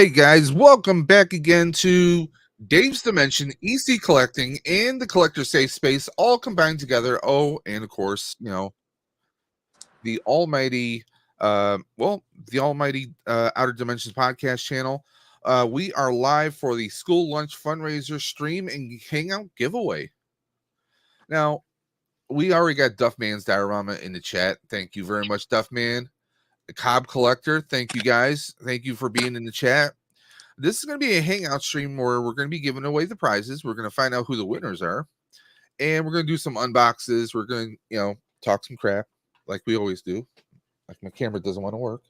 right, guys, welcome back again to Dave's Dimension, EC Collecting, and the Collector Safe Space all combined together. Oh, and of course, the almighty, Outer Dimensions podcast channel. We are live for the school lunch fundraiser stream and hangout giveaway. Now, we already got Duffman's diorama in the chat. Thank you very much, Duffman. The Cobb Collector, thank you guys. Thank you for being in the chat. This is going to be a hangout stream where we're going to be giving away the prizes. We're going to find out who the winners are. And we're going to do some unboxes. We're going to, talk some crap like we always do. Like my camera doesn't want to work.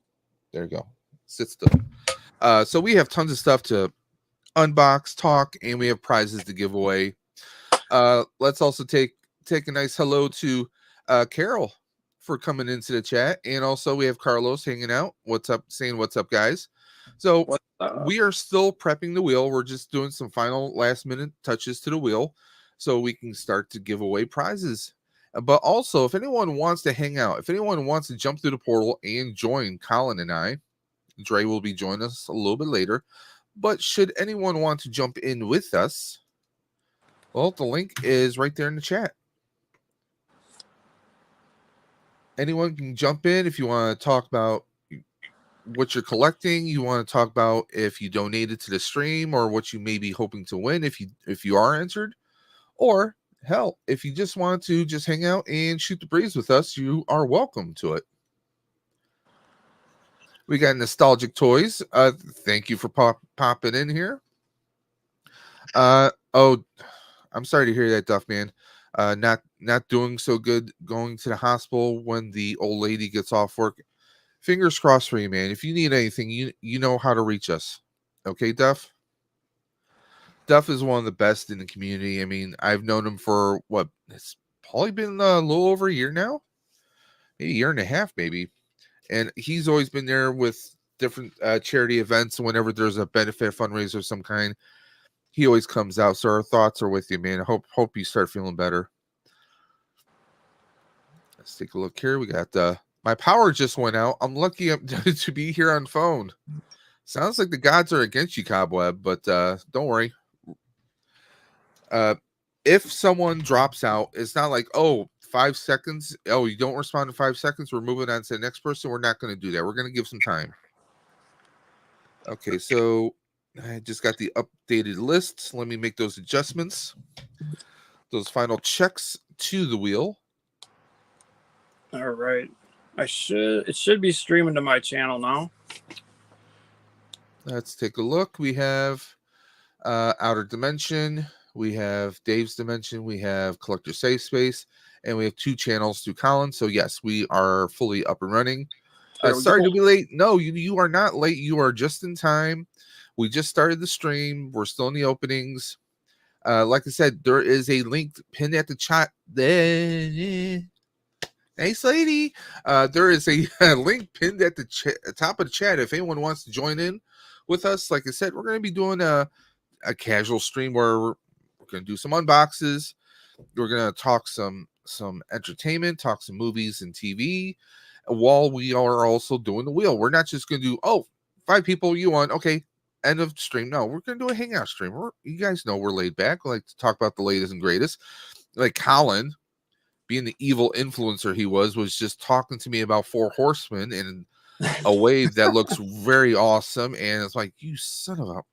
There you go. Sit still. So we have tons of stuff to unbox, talk, and we have prizes to give away. Let's also take a nice hello to Carol for coming into the chat. And also we have Carlos hanging out. What's up? Saying what's up, guys. So we are still prepping the wheel. We're just doing some final last minute touches to the wheel so we can start to give away prizes. But also, if anyone wants to hang out, if anyone wants to jump through the portal and join Colin and I, Dre will be joining us a little bit later. But should anyone want to jump in with us, well, the link is right there in the chat. Anyone can jump in if you want to talk about what you're collecting, you want to talk about if you donated to the stream, or what you may be hoping to win if you are entered, or hell, if you just want to just hang out and shoot the breeze with us, you are welcome to it. We got Nostalgic Toys. Thank you for popping in here. I'm sorry to hear that, Duffman. Not doing so good, going to the hospital when the old lady gets off work. Fingers crossed for you, man. If you need anything, you know how to reach us. Okay, Duff? Duff is one of the best in the community. I mean, I've known him for, it's probably been a little over a year now. Maybe a year and a half, maybe. And he's always been there with different charity events. Whenever there's a benefit fundraiser of some kind, he always comes out. So our thoughts are with you, man. I hope you start feeling better. Let's take a look here. We got my power just went out. I'm lucky to be here on phone. Sounds like the gods are against you, Cobweb, but don't worry. If someone drops out, it's not like, 5 seconds. Oh, you don't respond in 5 seconds. We're moving on to the next person. We're not going to do that. We're going to give some time. Okay, so I just got the updated list. Let me make those adjustments. Those final checks to the wheel. All right. It should be streaming to my channel now. Let's take a look. We have Outer Dimension, we have Dave's Dimension, we have Collector Safe Space, and we have 2 channels through Colin. So yes, we are fully up and running. Sorry to be late. No, you are not late. You are just in time. We just started the stream. We're still in the openings. Like I said, there is a link pinned at the chat there. Nice lady. There is a link pinned at the top of the chat. If anyone wants to join in with us, like I said, we're going to be doing a casual stream where we're going to do some unboxes. We're going to talk some entertainment, talk some movies and TV, while we are also doing the wheel. We're not just going to do 5 people, you won, okay, end of stream. No, we're going to do a hangout stream. You guys know we're laid back. We like to talk about the latest and greatest. Like Colin, being the evil influencer he was just talking to me about 4 Horsemen and a wave that looks very awesome. And it's like, you son of a...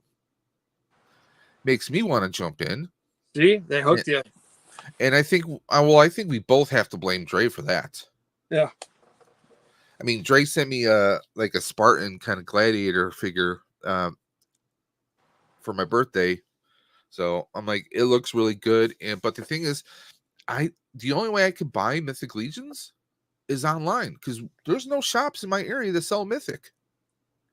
Makes me want to jump in. See, they hooked you. And I think we both have to blame Dre for that. Yeah. I mean, Dre sent me a Spartan kind of gladiator figure for my birthday. So I'm like, it looks really good. But the thing is, the only way I could buy Mythic Legions is online, because there's no shops in my area that sell Mythic.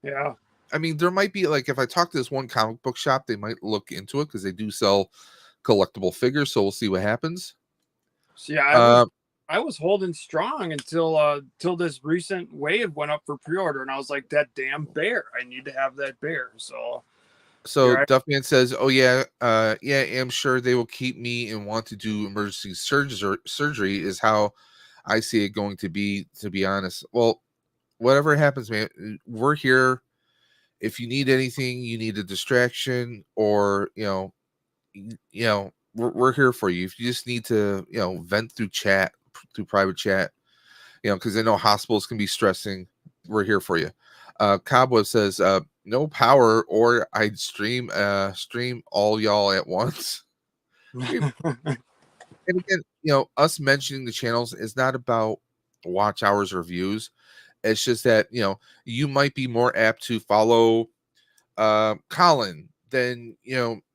Yeah. I mean, there might be, like, if I talk to this one comic book shop, they might look into it because they do sell collectible figures. So we'll see what happens. So yeah, I was holding strong until this recent wave went up for pre-order, and I was like, that damn bear. I need to have that bear. So Duffman says, "Oh yeah, I'm sure they will keep me and want to do emergency surgery is how I see it going to be honest. Well, whatever happens, man, we're here. if you need anything, you need a distraction, or we're here for you. If you just need to vent through private chat, because I know hospitals can be stressing, we're here for you. Cobweb says no power, or I'd stream all y'all at once. And again, us mentioning the channels is not about watch hours or views. It's just that you might be more apt to follow Colin than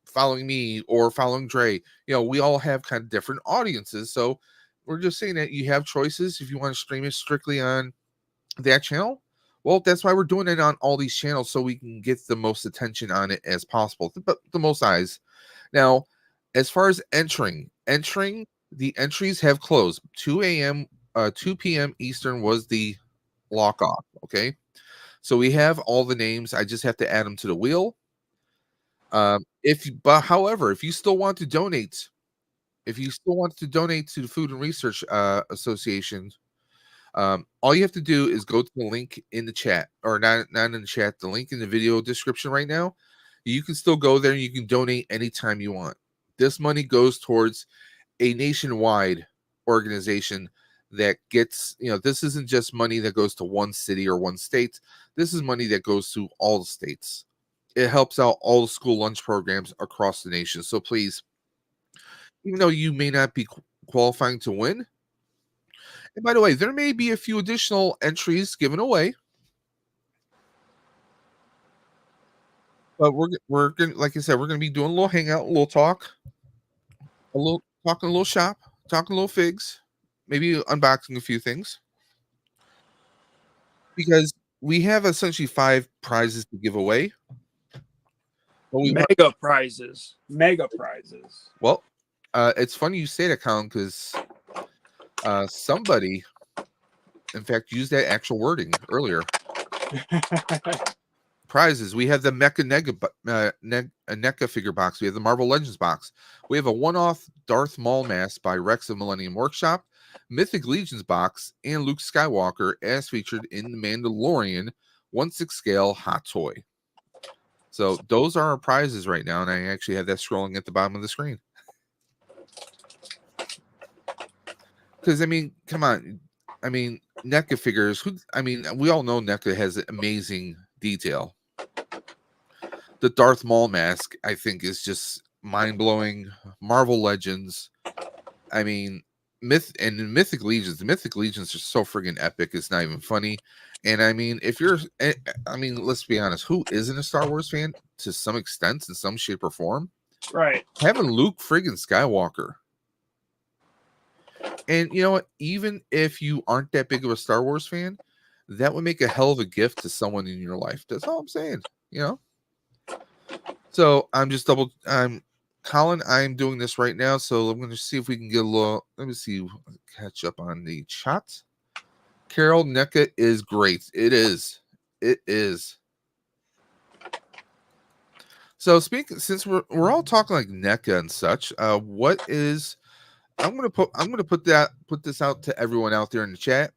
following me or following Dre. We all have kind of different audiences, so we're just saying that you have choices. If you want to stream it strictly on that channel, well, that's why we're doing it on all these channels, so we can get the most attention on it as possible, but the most eyes. Now, as far as entering, the entries have closed. 2 p.m. Eastern was the lock off. Okay, so we have all the names. I just have to add them to the wheel. However, if you still want to donate, to the Food and Research Association, all you have to do is go to the link in the chat, or not in the chat, the link in the video description right now. You can still go there and you can donate anytime you want. This money goes towards a nationwide organization that gets, this isn't just money that goes to one city or one state. This is money that goes to all the states. It helps out all the school lunch programs across the nation. So please, even though you may not be qualifying to win, and by the way, there may be a few additional entries given away, but we're gonna, like I said, we're gonna be doing a little hangout, a little talk, talking a little shop, talking a little figs, maybe unboxing a few things, because we have essentially 5 prizes to give away. Mega prizes. Well, it's funny you say that, Colin, because somebody, in fact, used that actual wording earlier. Prizes. We have the NECA figure box. We have the Marvel Legends box. We have a one-off Darth Maul mask by Rex of Millennium Workshop, Mythic Legions box, and Luke Skywalker as featured in the Mandalorian 1/6 scale hot toy. So those are our prizes right now, and I actually have that scrolling at the bottom of the screen. Because I mean, come on, I mean, NECA figures. We all know NECA has amazing detail. The Darth Maul mask, I think, is just mind blowing. Marvel Legends. I mean, Mythic Legions. The Mythic Legions are so friggin' epic. It's not even funny. And I mean, let's be honest. Who isn't a Star Wars fan to some extent, in some shape or form? Right. Having Luke friggin' Skywalker. And you know what? Even if you aren't that big of a Star Wars fan, that would make a hell of a gift to someone in your life. That's all I'm saying. So Colin, I'm doing this right now. So I'm going to see if we can get a little, let me see, catch up on the chat. Carol, NECA is great. It is. So since we're all talking like NECA and such, what is, I'm going to put this out to everyone out there in the chat.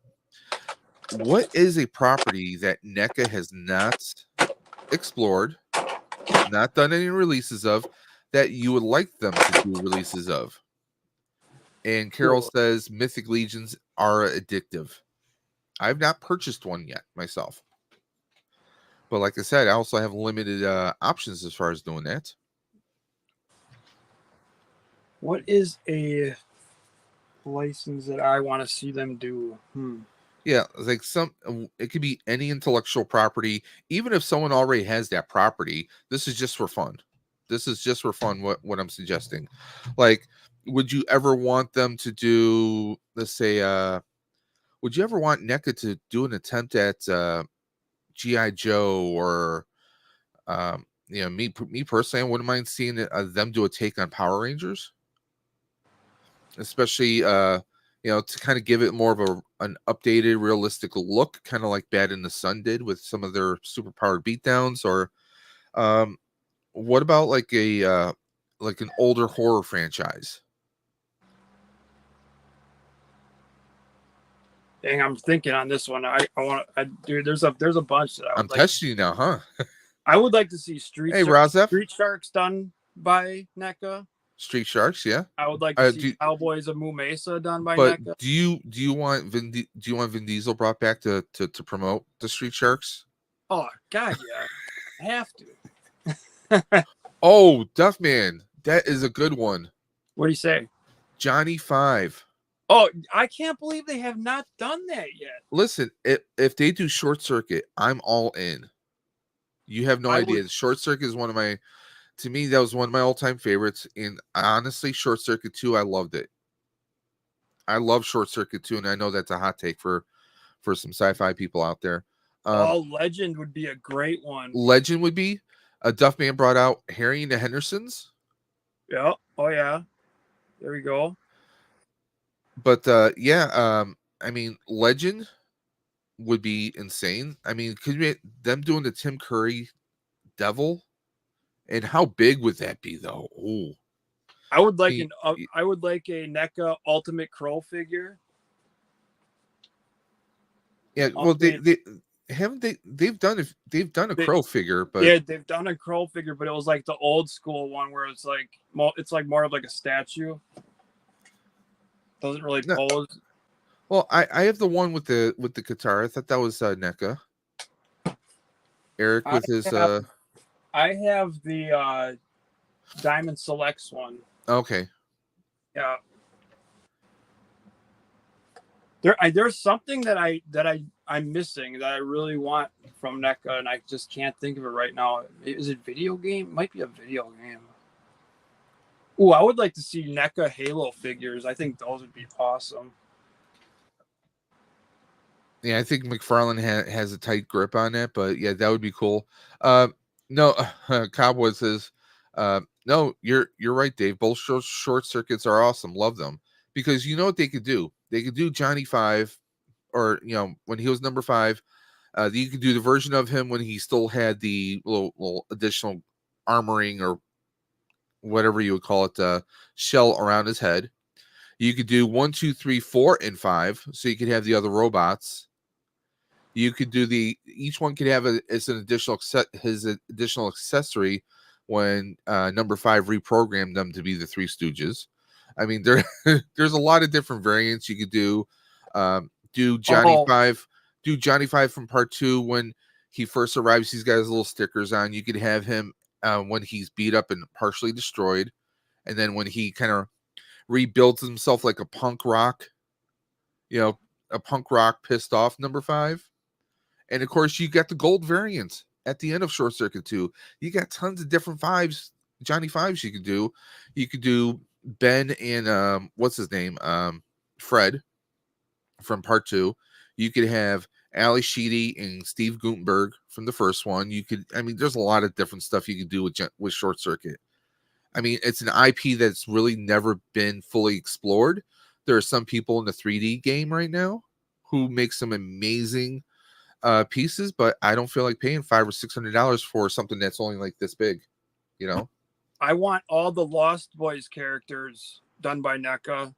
What is a property that NECA has not explored, not done any releases of, that you would like them to do releases of? And Carol says Mythic Legions are addictive. I've not purchased one yet myself, but like I said, I also have limited options as far as doing that. What is a license that I want to see them do? Yeah, like it could be any intellectual property. Even if someone already has that property, this is just for fun. What I'm suggesting. Like, would you ever want them to do, let's say, would you ever want NECA to do an attempt at G.I. Joe, or me personally, I wouldn't mind seeing them do a take on Power Rangers, especially to kind of give it more of an updated, realistic look, kind of like Bad in the Sun did with some of their super powered beatdowns. Or what about like an older horror franchise? Dang, I'm thinking on this one. I want to, dude. There's a bunch that I'm testing you now, huh? I would like to see Street Razef. Sharks done by NECA. Street Sharks, yeah. I would like to see Cowboys of Moo Mesa done by NECA. Do you want Vin Diesel brought back to promote the Street Sharks? Oh God, yeah, I have to. Oh, Duffman, that is a good one. What do you say? Johnny 5. Oh, I can't believe they have not done that yet. Listen, if they do Short Circuit, I'm all in. You have no idea. Short Circuit is to me, that was one of my all-time favorites. And honestly, Short Circuit 2, I loved it. I love Short Circuit 2, and I know that's a hot take for some sci-fi people out there. Legend would be a great one. Legend would be. Duffman brought out Harry and the Hendersons. Yeah. Oh, yeah. There we go. But, I mean, Legend would be insane. I mean, could you them doing the Tim Curry Devil? And how big would that be, though? Oh, I would like I would like a NECA Ultimate Crow figure. Yeah, well, they've done a Crow figure, but yeah, they've done a Crow figure, but it was like the old school one where it's like more of like a statue. Doesn't really pose. Well, I have the one with the guitar. I thought that was NECA. Eric with his. I have the Diamond Selects one. Okay. Yeah. There's something that I'm missing that I really want from NECA, and I just can't think of it right now. Is it video game? It might be a video game. Ooh, I would like to see NECA Halo figures. I think those would be awesome. Yeah, I think McFarlane has a tight grip on that, but yeah, that would be cool. No, Cowboy says, no, you're right, Dave. Both short circuits are awesome. Love them because you know what they could do. They could do Johnny 5, or when he was number 5. You could do the version of him when he still had the little additional armoring or whatever you would call it, shell around his head. You could do 1, 2, 3, 4, and 5, so you could have the other robots. You could do each one could have as an additional his additional accessory when number 5 reprogrammed them to be the Three Stooges. I mean, there's a lot of different variants you could do. Do Johnny 5. Do Johnny 5 from part 2 when he first arrives. He's got his little stickers on. You could have him when he's beat up and partially destroyed, and then when he kind of rebuilds himself like a punk rock, a punk rock pissed off number 5. And of course, you got the gold variant at the end of Short Circuit 2. You got tons of different 5s, Johnny 5s you could do. You could do Ben and what's his name? Fred from part 2. You could have Ali Sheedy and Steve Gutenberg from the first one. There's a lot of different stuff you could do with Short Circuit. I mean, it's an IP that's really never been fully explored. There are some people in the 3D game right now who make some amazing pieces, but I don't feel like paying $500 or $600 for something that's only like this big. I want all the Lost Boys characters done by NECA.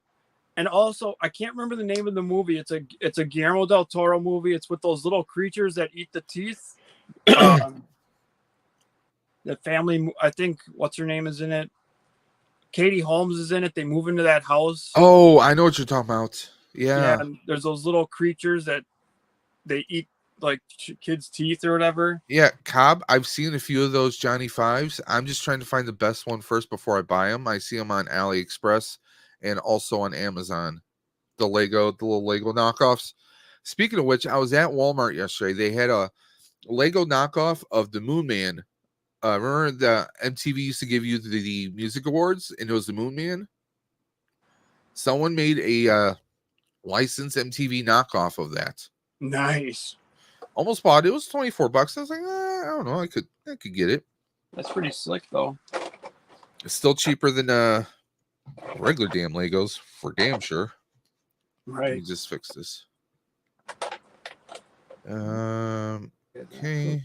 And also, I can't remember the name of the movie. It's a Guillermo del Toro movie. It's with those little creatures that eat the teeth. The family, I think, what's her name is in it? Katie Holmes is in it. They move into that house. Oh, I know what you're talking about. Yeah. And there's those little creatures that they eat like kids' teeth or whatever. Yeah, Cobb, I've seen a few of those Johnny 5s. I'm just trying to find the best one first before I buy them. I see them on AliExpress and also on Amazon. The little Lego knockoffs. Speaking of which, I was at Walmart yesterday. They had a Lego knockoff of the Moon Man. Remember the MTV used to give you the music awards, and it was the Moon Man? Someone made a licensed MTV knockoff of that. Nice. Almost bought it. It was $24. I was like, I don't know. I could get it. That's pretty slick, though. It's still cheaper than regular damn Legos, for damn sure. Right. Let me just fix this. Okay.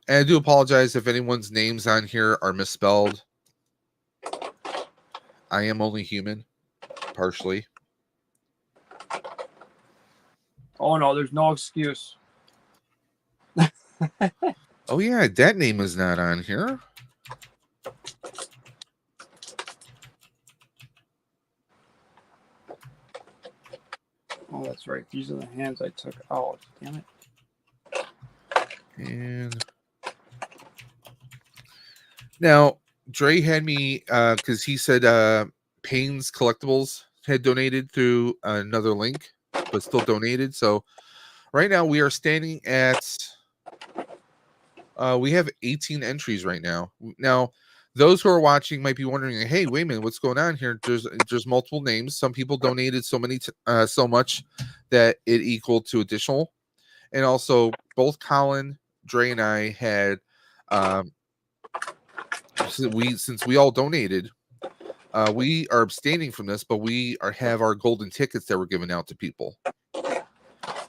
And I do apologize if anyone's names on here are misspelled. I am only human, partially. Oh no, there's no excuse. Oh yeah, that name is not on here. Oh, that's right. These are the hands I took out. Damn it. And now Dre had me because he said Payne's Collectibles had donated through another link, but still donated. So right now we are standing at we have 18 entries right now. Now, those who are watching might be wondering, hey, wait a minute, what's going on here? There's multiple names. Some people donated so much that it equaled to additional. And also both Colin, Dre, and I had since we all donated, we are abstaining from this, but we have our golden tickets that were given out to people.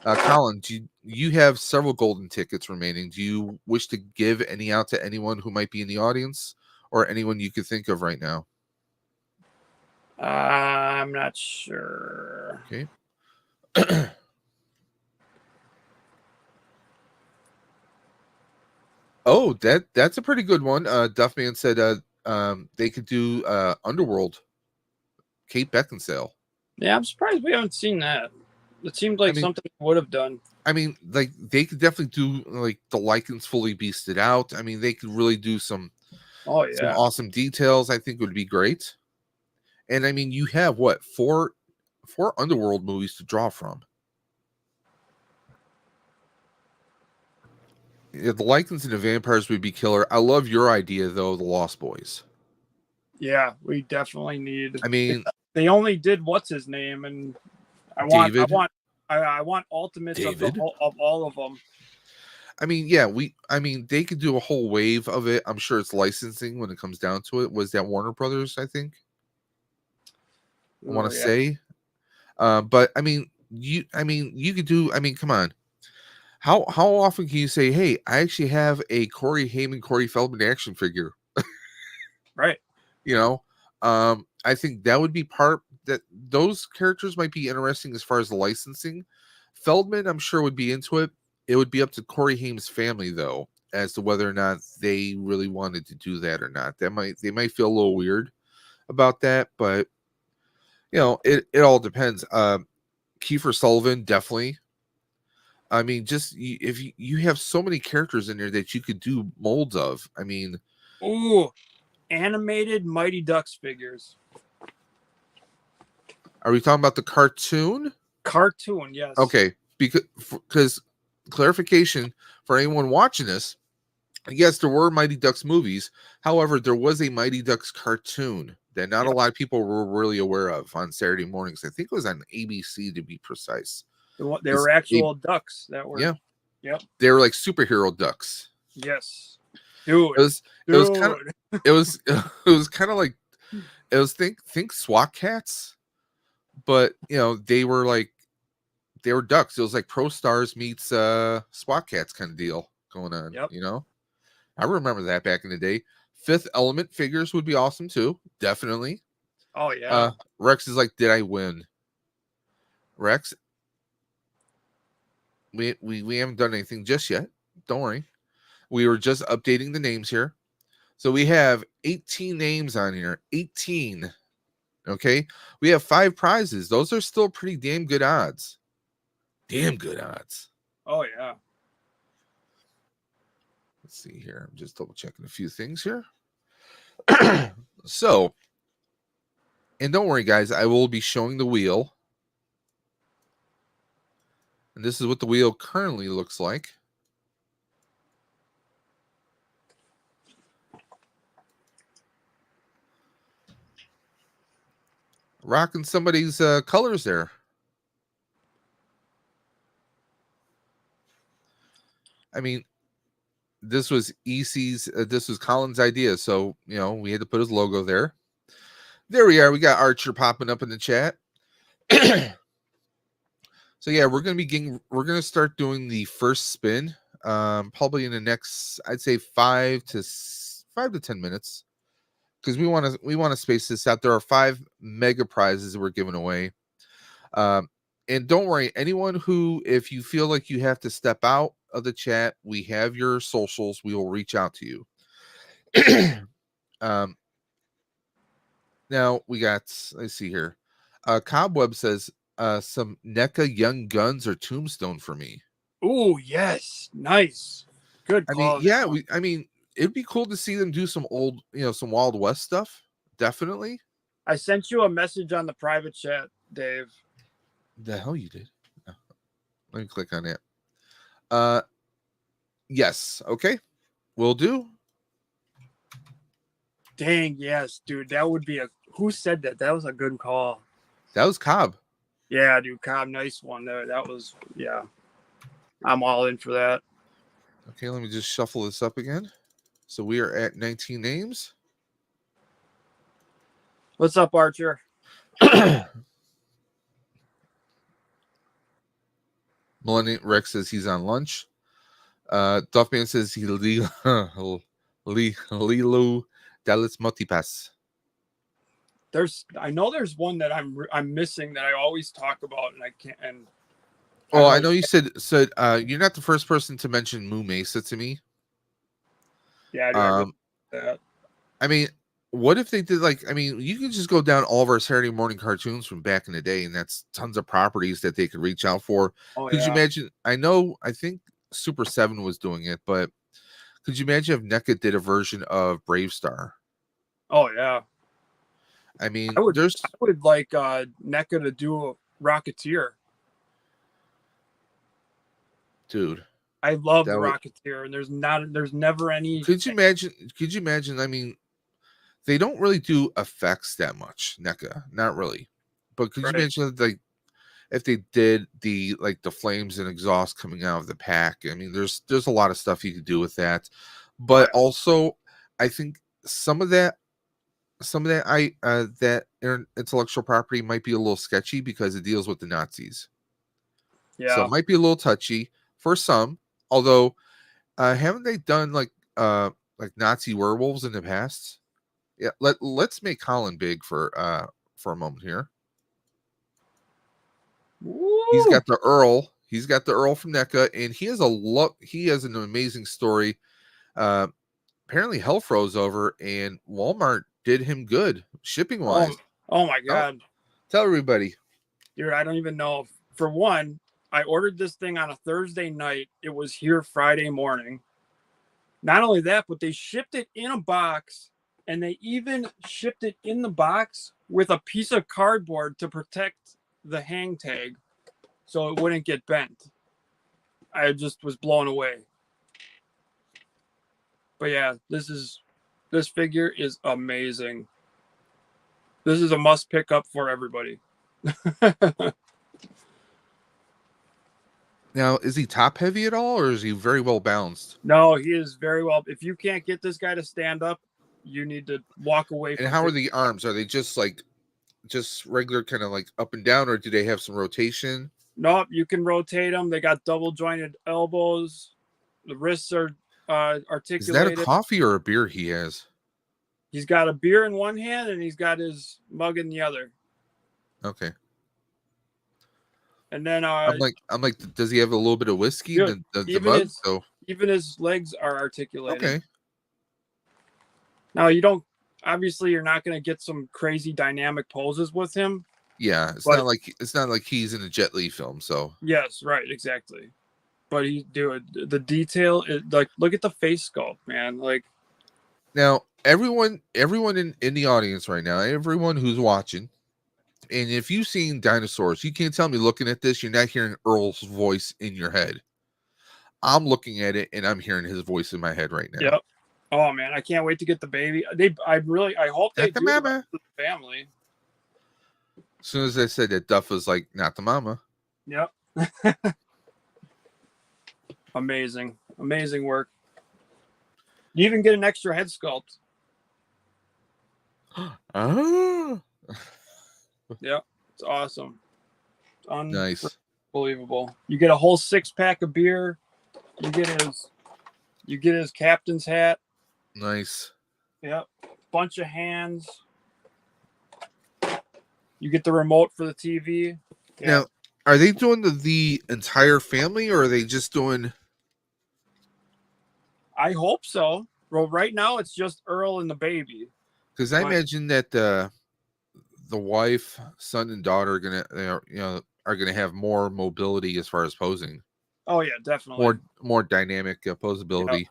Colin, you have several golden tickets remaining. Do you wish to give any out to anyone who might be in the audience or anyone you could think of right now? I'm not sure. Okay. Oh, that's a pretty good one. Duffman said they could do Underworld, Kate Beckinsale. Yeah, I'm surprised we haven't seen that. It seemed like something we would have done. I mean, like they could definitely do like the Lycans fully beasted out. I mean, they could really do some awesome details. I think would be great. And I mean, you have what four Underworld movies to draw from. Yeah, the Lycans and the Vampires would be killer. I love your idea though, the Lost Boys. Yeah, we definitely need. I mean, they only did what's his name, and I want ultimates of all of them. I mean, yeah, they could do a whole wave of it. I'm sure it's licensing when it comes down to it. Was that Warner Brothers? I think. I want to say, but I mean, you could do. I mean, come on. How often can you say, "Hey, I actually have a Corey Haim, Corey Feldman action figure"? Right. You know, I think that would be part that those characters might be interesting as far as the licensing. Feldman, I'm sure, would be into it. It would be up to Corey Haim's family though, as to whether or not they really wanted to do that or not. They might feel a little weird about that, but it all depends. Kiefer Sullivan, definitely. I mean, just if you have so many characters in there that you could do molds of. I mean, ooh, animated Mighty Ducks figures. Are we talking about the cartoon? Cartoon, yes. Okay, because clarification for anyone watching this, yes, there were Mighty Ducks movies. However, there was a Mighty Ducks cartoon that not a lot of people were really aware of on Saturday mornings. I think it was on ABC to be precise. They were actual ducks that were. Yep. They were like superhero ducks. Yes. Dude. It was kind of like it was think SWAT cats, but they were ducks. It was like Pro Stars meets SWAT cats kind of deal going on. Yep. I remember that back in the day. Fifth Element figures would be awesome too. Definitely. Oh yeah. Rex is like, did I win? Rex, we haven't done anything just yet. Don't worry. We were just updating the names here. So we have 18 names on here. 18. Okay. We have 5 prizes. Those are still pretty damn good odds. Damn good odds. Oh yeah. Let's see here. I'm just double checking a few things here. So, and don't worry, guys, I will be showing the wheel. And this is what the wheel currently looks like. Rocking somebody's colors there. I mean, this was EC's, this was Colin's idea. So, we had to put his logo there. There we are. We got Archer popping up in the chat. So yeah, we're going to start doing the first spin, probably in the next, I'd say 5 to 10 minutes. Because we want to space this out. There are 5 mega prizes that we're giving away. And don't worry, anyone who, if you feel like you have to step out of the chat. We have your socials. We will reach out to you. Now we got, let's see here. Cobweb says some NECA Young Guns or Tombstone for me. Oh, yes. Nice. Good call. I mean, it'd be cool to see them do some old, some Wild West stuff. Definitely. I sent you a message on the private chat, Dave. The hell you did. Oh, let me click on that. Yes. Okay. Will do. Dang, yes, dude. That would be who said that? That was a good call. That was Cobb. Yeah, dude, Cobb, nice one there. That was, yeah. I'm all in for that. Okay, let me just shuffle this up again. So we are at 19 names. What's up, Archer? Millennium Rex says he's on lunch. Duffman says he Lilu Dallas Multipass. I know there's one that I'm missing that I always talk about, and I can't. And I know you said you're not the first person to mention Moo Mesa to me. Yeah, I do. That. I mean, what if they did you can just go down all of our Saturday morning cartoons from back in the day, and that's tons of properties that they could reach out for. Could you imagine? I think Super 7 was doing it, but could you imagine if NECA did a version of Brave Star? Oh yeah. I mean, I would like NECA to do a Rocketeer. Dude, I love the Rocketeer, and there's never any. Could you imagine? I mean, they don't really do effects that much, NECA, not really. But could you imagine if they did the flames and exhaust coming out of the pack? I mean, there's a lot of stuff you could do with that, but also I think some of that intellectual property might be a little sketchy because it deals with the Nazis. Yeah, so it might be a little touchy for some. Although, haven't they done like Nazi werewolves in the past? Yeah, let's make Colin big for a moment here. Woo! He's got the Earl. He's got the Earl from NECA, and he has an amazing story. Apparently hell froze over, and Walmart did him good shipping wise. Oh my god! Tell everybody, dude. I don't even know. For one, I ordered this thing on a Thursday night. It was here Friday morning. Not only that, but they shipped it in a box, and they even shipped it in the box with a piece of cardboard to protect the hang tag so it wouldn't get bent. I just was blown away. But yeah, this figure is amazing. This is a must pick up for everybody. Now, is he top heavy at all, or is he very well balanced? No, he is very well. If you can't get this guy to stand up, you need to walk away. And how are the arms? Are they just regular kind of like up and down, or do they have some rotation? Nope, you can rotate them. They got double jointed elbows. The wrists are articulated. Is that a coffee or a beer he has? He's got a beer in one hand and he's got his mug in the other. Okay. And then I'm like, does he have a little bit of whiskey in the mug? Even his legs are articulated. Okay. Now obviously you're not going to get some crazy dynamic poses with him. Yeah, it's not like he's in a Jet Li film. So yes, right, exactly. But the detail is like, look at the face sculpt, man. Like, now everyone in the audience right now, everyone who's watching, and if you've seen Dinosaurs, you can't tell me looking at this you're not hearing Earl's voice in your head. I'm looking at it and I'm hearing his voice in my head right now. Yep. Oh man, I can't wait to get the baby. I hope they do the family. As soon as I said that, Duff was like, not the mama. Yep. Amazing work. You even get an extra head sculpt. Oh. Yeah, it's awesome. Nice. Unbelievable. You get a whole 6-pack of beer. You get his captain's hat. Nice. Yep. Bunch of hands. You get the remote for the TV. Yeah. Now, are they doing the entire family, or are they just doing I hope so. Well, right now it's just Earl and the baby. Because I But- imagine that the wife, son, and daughter are gonna have more mobility as far as posing, Oh yeah, definitely. more dynamic Yeah. posability.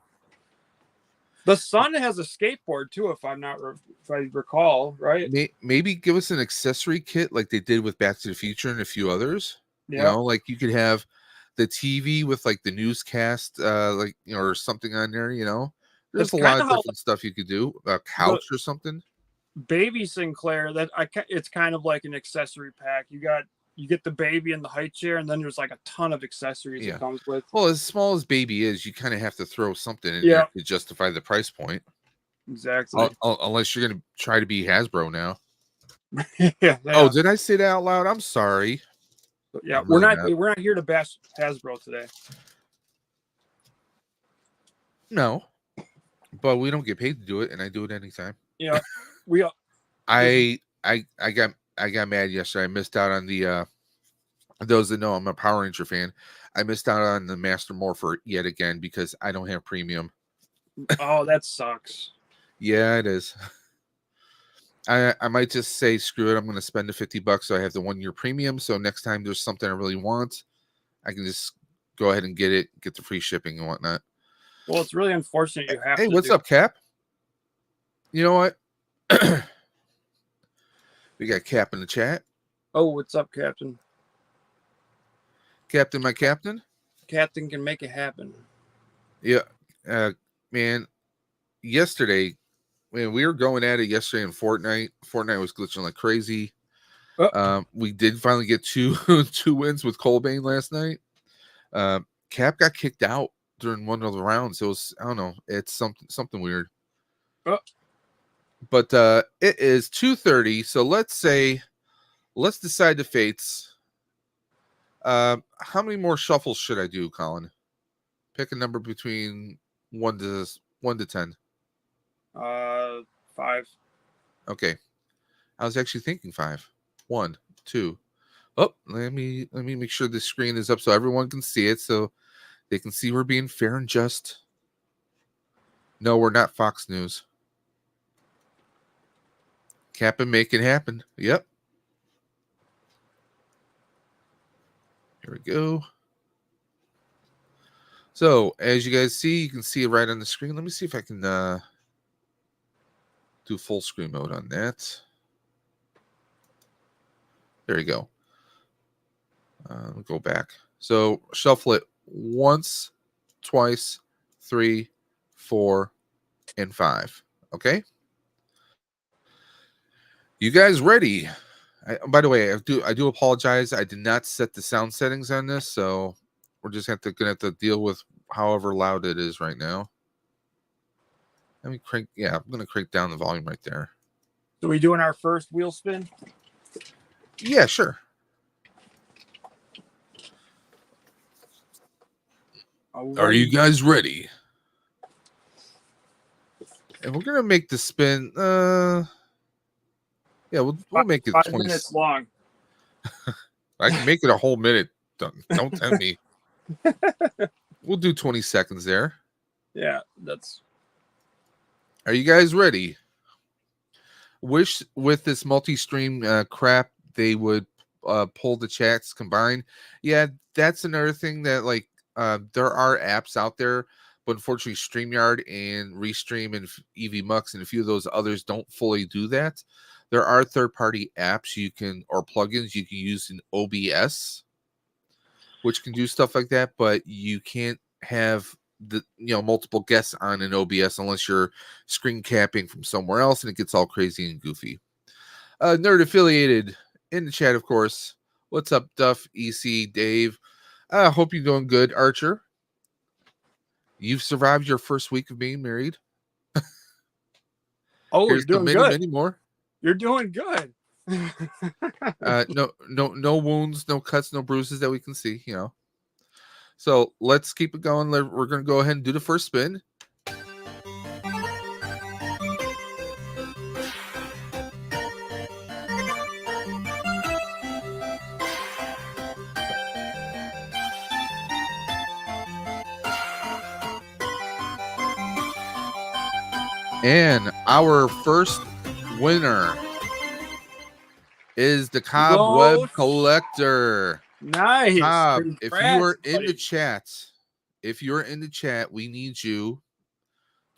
The son has a skateboard too, if I recall, right? Maybe give us an accessory kit like they did with Back to the Future and a few others. Yeah. You know, like you could have the TV with like the newscast, like or something on there. You know, there's That's a lot kind of of different stuff you could do. A couch or something. Baby Sinclair. It's kind of like an accessory pack. You get the baby in the high chair, and then there's like a ton of accessories it comes with. Well, as small as baby is, you kind of have to throw something in Yeah. there to justify the price point. Exactly. Unless you're going to try to be Hasbro now. Yeah. Oh, did I say that out loud? I'm sorry. Yeah, I'm really we're not here to bash Hasbro today. No, but we don't get paid to do it, and I do it anytime. Yeah, we. I got mad yesterday. I missed out on the. Those that know, I'm a Power Ranger fan. I missed out on the Master Morpher yet again because I don't have premium. Oh, that sucks. Yeah, it is. I might just say screw it. I'm going to spend the $50 so I have the 1 year premium. So next time there's something I really want, I can just go ahead and get the free shipping and whatnot. Well, it's really unfortunate you have. Hey, what's up, Cap? You know what? We got Cap in the chat. Oh, what's up, Captain? Captain, my captain. Captain can make it happen. Yeah, man. Yesterday, man, we were going at it yesterday in Fortnite. Fortnite was glitching like crazy. We did finally get two wins with Colbane last night. Cap got kicked out during one of the rounds. It was, I don't know, it's something weird. But it is 2:30, so let's decide the fates. How many more shuffles should I do, Colin? Pick a number between 1 to 10. 5. Okay. I was actually thinking 5. 1, 2. Oh, let me make sure the screen is up so everyone can see it, so they can see we're being fair and just. No, we're not Fox News. Cap and make it happen. Yep. Here we go. So, as you guys see, you can see it right on the screen. Let me see if I can do full screen mode on that. There you go. We'll go back. So, shuffle it once, twice, 3, 4, and 5. Okay? You guys ready? By the way, I do apologize. I did not set the sound settings on this, so we're just gonna have to deal with however loud it is right now. Let me crank. Yeah, I'm gonna crank down the volume right there. So we doing our first wheel spin? Yeah, sure. Are you guys ready? And we're gonna make the spin. Yeah, we'll make it 5 20 minutes long. I can make it a whole minute. Don't tempt me. We'll do 20 seconds there. Yeah, that's. Are you guys ready? Wish with this multi-stream crap they would pull the chats combined. Yeah, that's another thing that like there are apps out there, but unfortunately StreamYard and Restream and EVMux and a few of those others don't fully do that. There are third-party apps you can or plugins you can use in OBS, which can do stuff like that, but you can't have the multiple guests on an OBS unless you're screen capping from somewhere else, and it gets all crazy and goofy. Nerd affiliated in the chat, of course. What's up, Duff, EC, Dave? I hope you're doing good, Archer. You've survived your first week of being married. Oh, Here's you're doing many, good. many more. You're doing good. No wounds, no cuts, no bruises that we can see. So let's keep it going. We're going to go ahead and do the first spin. And our first winner is the Cobweb Go. Collector. Nice. Cobb, Congrats, if you are in the buddy. chat, we need you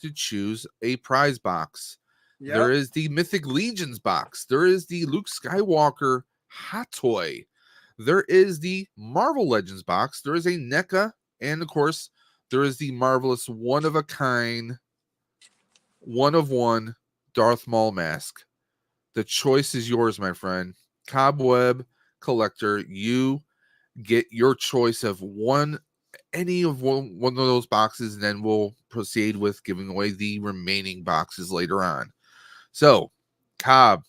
to choose a prize box. Yep. There is the Mythic Legions box. There is the Luke Skywalker hot toy. There is the Marvel Legends box. There is a NECA. And of course, there is the marvelous one of a kind, one of one Darth Maul mask. The choice is yours, my friend. Cobweb Collector, you get your choice of any of one of those boxes, and then we'll proceed with giving away the remaining boxes later on. So, Cobb,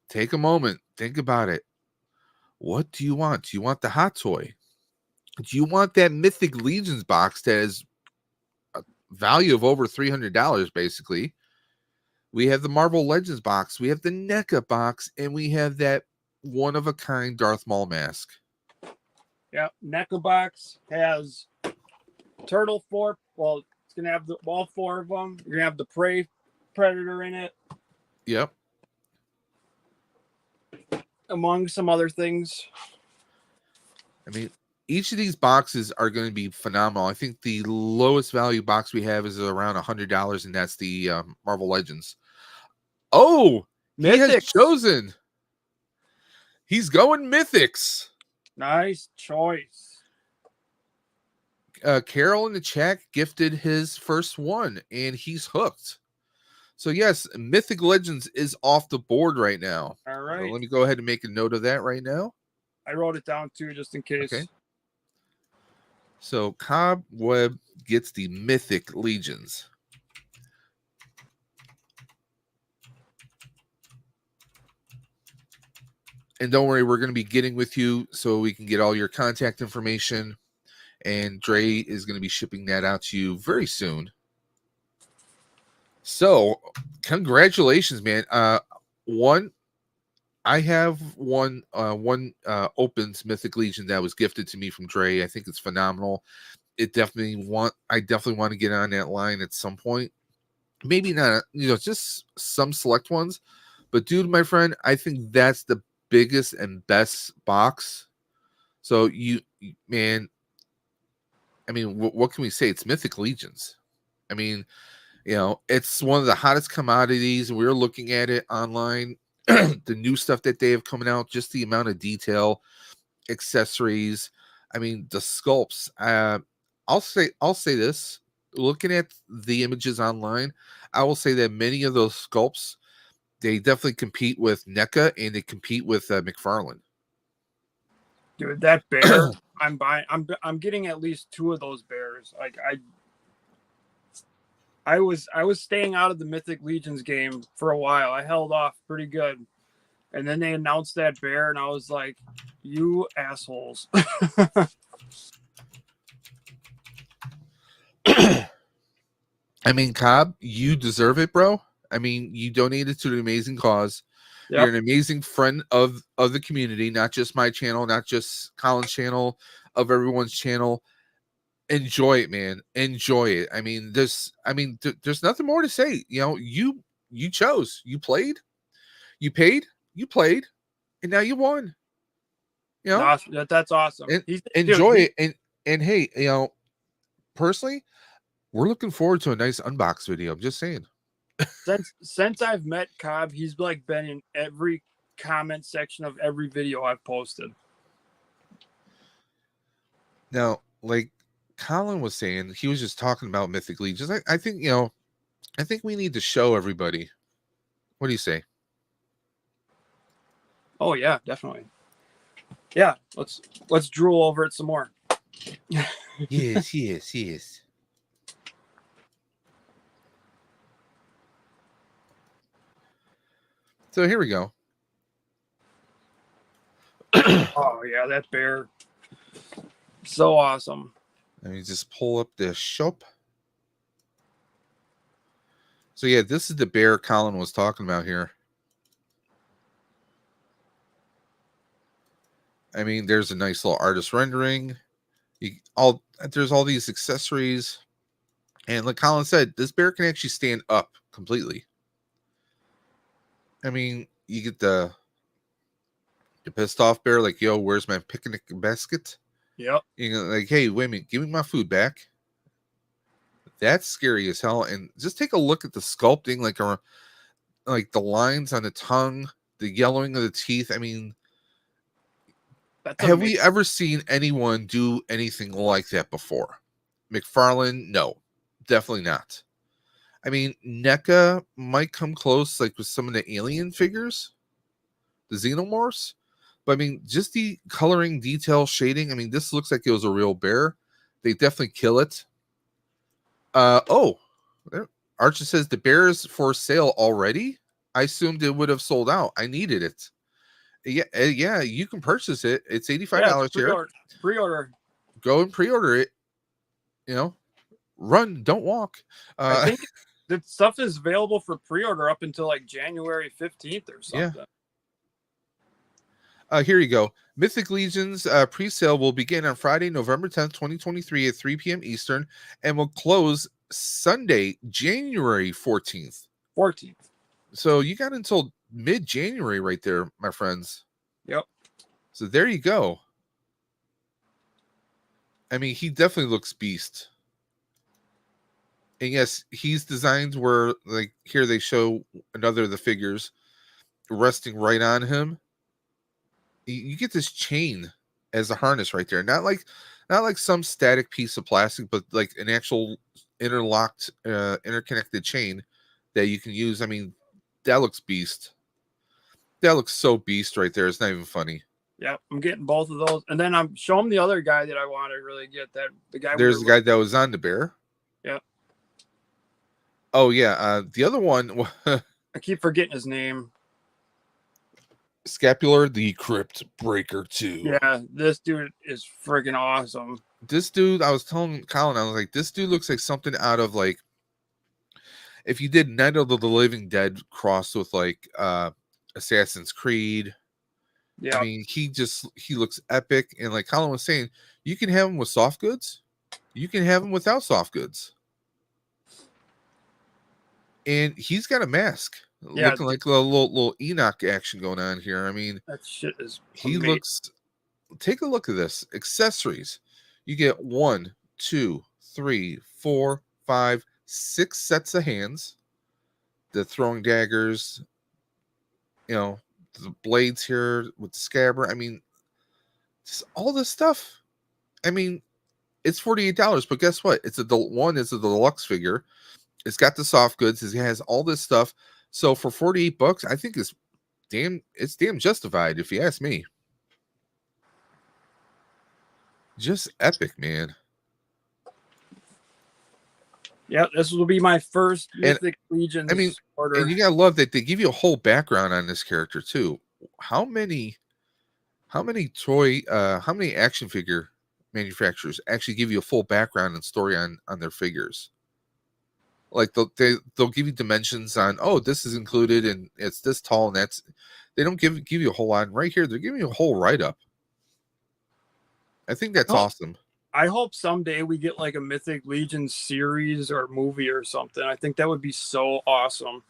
take a moment, think about it. What do you want? Do you want the hot toy? Do you want that Mythic Legions box that has a value of over $300, basically? We have the Marvel Legends box, we have the NECA box, and we have that one-of-a-kind Darth Maul mask. Yep, NECA box has Turtle 4. Well, it's going to have all 4 of them. You're going to have the Prey Predator in it. Yep. Among some other things. I mean, each of these boxes are going to be phenomenal. I think the lowest value box we have is around $100, and that's the Marvel Legends. Oh, Mythics. He has chosen. He's going Mythics. Nice choice. Carol in the chat gifted his first one, and he's hooked. So, yes, Mythic Legends is off the board right now. All right. Let me go ahead and make a note of that right now. I wrote it down, too, just in case. Okay. So, Cobweb gets the Mythic Legions. And don't worry, we're going to be getting with you so we can get all your contact information. And Dre is going to be shipping that out to you very soon. So, congratulations, man. I have one opens Mythic Legion that was gifted to me from Dre. I think it's phenomenal. I definitely want to get on that line at some point. Maybe not, just some select ones. But dude, my friend, I think that's the biggest and best box. So man, I mean, what can we say? It's Mythic Legions. I mean, it's one of the hottest commodities. We're looking at it online. The new stuff that they have coming out, just the amount of detail, accessories. I mean, the sculpts. I'll say this. Looking at the images online, I will say that many of those sculpts, they definitely compete with NECA and they compete with McFarlane. Dude, that bear, I'm buying. I'm getting at least 2 of those bears. Like I was staying out of the Mythic Legions game for a while. I held off pretty good. And then they announced that bear, and I was like, you assholes. I mean, Cobb, you deserve it, bro. I mean, you donated to an amazing cause. Yep. You're an amazing friend of the community, not just my channel, not just Colin's channel, of everyone's channel. Enjoy it, man. Enjoy it. I mean, there's nothing more to say. You chose, you played, you paid, you played, and now you won. That's awesome. And enjoy it. And hey, personally, we're looking forward to a nice unbox video. I'm just saying. Since I've met Cobb, he's like been in every comment section of every video I've posted. Now, like Colin was saying, he was just talking about Mythic Legions. I think we need to show everybody. What do you say? Oh yeah, definitely. Yeah, let's drool over it some more. Yes. So here we go. Oh yeah, that bear. So awesome. Let me just pull up the shop. So yeah, this is the bear Colin was talking about here. I mean, there's a nice little artist rendering. There's all these accessories. And like Colin said, this bear can actually stand up completely. I mean, you get the pissed off bear, like, yo, where's my picnic basket? Yep. You know, like, hey, wait a minute, give me my food back. That's scary as hell. And just take a look at the sculpting, like the lines on the tongue, the yellowing of the teeth. I mean, That's have amazing. we ever seen anyone do anything like that before? McFarlane, no, definitely not. I mean, NECA might come close, like with some of the alien figures, the xenomorphs. But I mean, just the coloring, detail, shading. I mean, this looks like it was a real bear. They definitely kill it. There, Archie says the bear is for sale already. I assumed it would have sold out. I needed it. Yeah, you can purchase it. It's $85 It's here. pre-order. Go and pre-order it. You know, run, don't walk. I think the stuff is available for pre-order up until like January 15th or something. Here you go. Mythic Legions pre-sale will begin on Friday, November 10th, 2023 at 3 p.m. Eastern and will close Sunday, January 14th. 14th. So you got until mid-January right there, my friends. Yep. So there you go. I mean, he definitely looks beast. And yes, he's designed where, like, here they show another of the figures resting right on him. You get this chain as a harness right there. Not like some static piece of plastic, but like an actual interlocked, interconnected chain that you can use. I mean, that looks beast. That looks so beast right there. It's not even funny. Yeah, I'm getting both of those, and then I'm showing the other guy that I want to really get. That the guy. There's the guy that was on the bear. Yeah. Oh yeah, the other one. I keep forgetting his name. Scapular, the Crypt Breaker 2. Yeah, this dude is freaking awesome. This dude, I was telling Colin, I was like, this dude looks like something out of like, if you did Night of the Living Dead crossed with like Assassin's Creed. Yeah. I mean, he looks epic. And like Colin was saying, you can have him with soft goods. You can have him without soft goods. And he's got a mask. Yeah, looking like a little Enoch action going on here. I mean, that shit is he amazing. looks. Take a look at this. Accessories. You get 1, 2, 3, 4, 5, 6 sets of hands. The throwing daggers. You know, the blades here with the scabbard. I mean, just all this stuff. I mean, it's $48, but guess what? It's a deluxe figure. It's got the soft goods. It has all this stuff. So for $48, I think it's damn justified, if you ask me. Just epic, man. Yeah, this will be my first Mythic Legions. I mean, order. And you gotta love that they give you a whole background on this character too. How many action figure manufacturers actually give you a full background and story on their figures? Like they'll give you dimensions on, oh, this is included and it's this tall, and that's, they don't give you a whole lot. Right here, they're giving you a whole write-up. I think that's awesome. I hope someday we get like a Mythic Legion series or movie or something. I think that would be so awesome.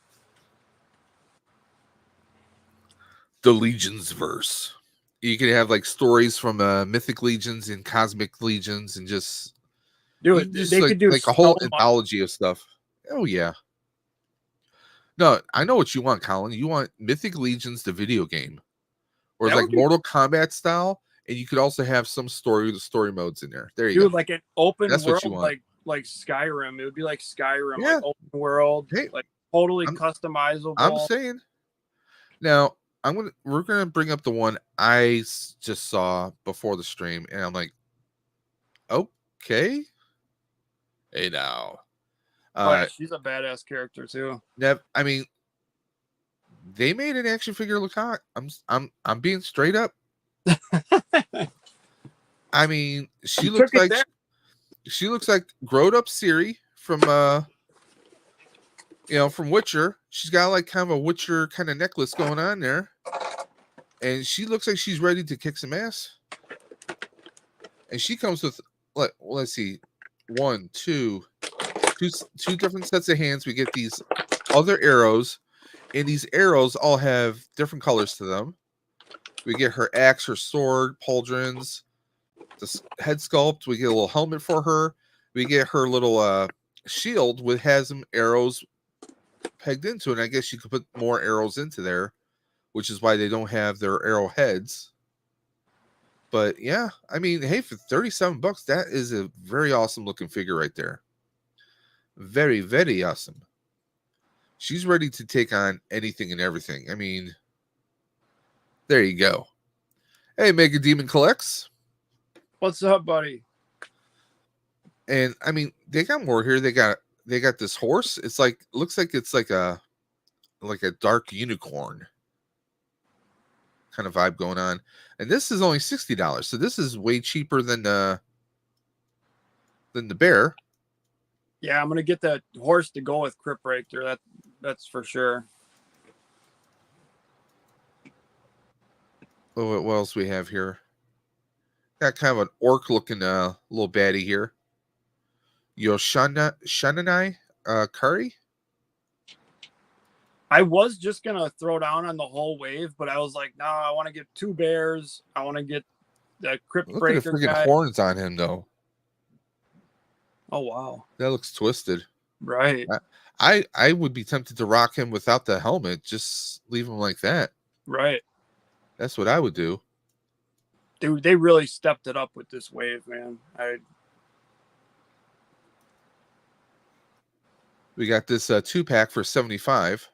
The Legions verse. You could have like stories from Mythic Legions and Cosmic Legions, and just they could do like a whole anthology of stuff. Oh yeah. No, I know what you want, Colin. You want Mythic Legions, the video game, or it's like Mortal Kombat style, and you could also have some story modes in there. There you go. Like an open world, like Skyrim. It would be like Skyrim, like open world, like totally customizable. I'm saying. Now we're gonna bring up the one I just saw before the stream, and I'm like, okay, hey now. She's a badass character too. I mean, they made an action figure look hot. I'm being straight up. I mean, she looks like grown up Ciri from from Witcher. She's got like kind of a Witcher kind of necklace going on there, and she looks like she's ready to kick some ass. And she comes with let's see, two different sets of hands. We get these other arrows, and these arrows all have different colors to them. We get her axe, her sword, pauldrons, the head sculpt. We get a little helmet for her. We get her little shield with has some arrows pegged into it. And I guess you could put more arrows into there, which is why they don't have their arrow heads. But yeah, I mean, hey, for $37, that is a very awesome looking figure right there. Very, very awesome. She's ready to take on anything and everything. I mean, there you go. Hey, Mega Demon Collects. What's up, buddy? And I mean, they got more here. They got this horse. It's like looks like it's like a dark unicorn kind of vibe going on. And this is only $60. So this is way cheaper than the bear. Yeah, I'm gonna get that horse to go with Crypt Breaker. That's for sure. Oh, what else we have here? Got kind of an orc looking little baddie here. Shananai Curry. I was just gonna throw down on the whole wave, but I was like, no, I want to get 2 bears. I want to get the Crypt Look Breaker at the freaking guy. horns on him though. Oh wow, that looks twisted. Right. I would be tempted to rock him without the helmet. Just leave him like that. Right. That's what I would do. Dude, they really stepped it up with this wave, man. We got this 2-pack for $75.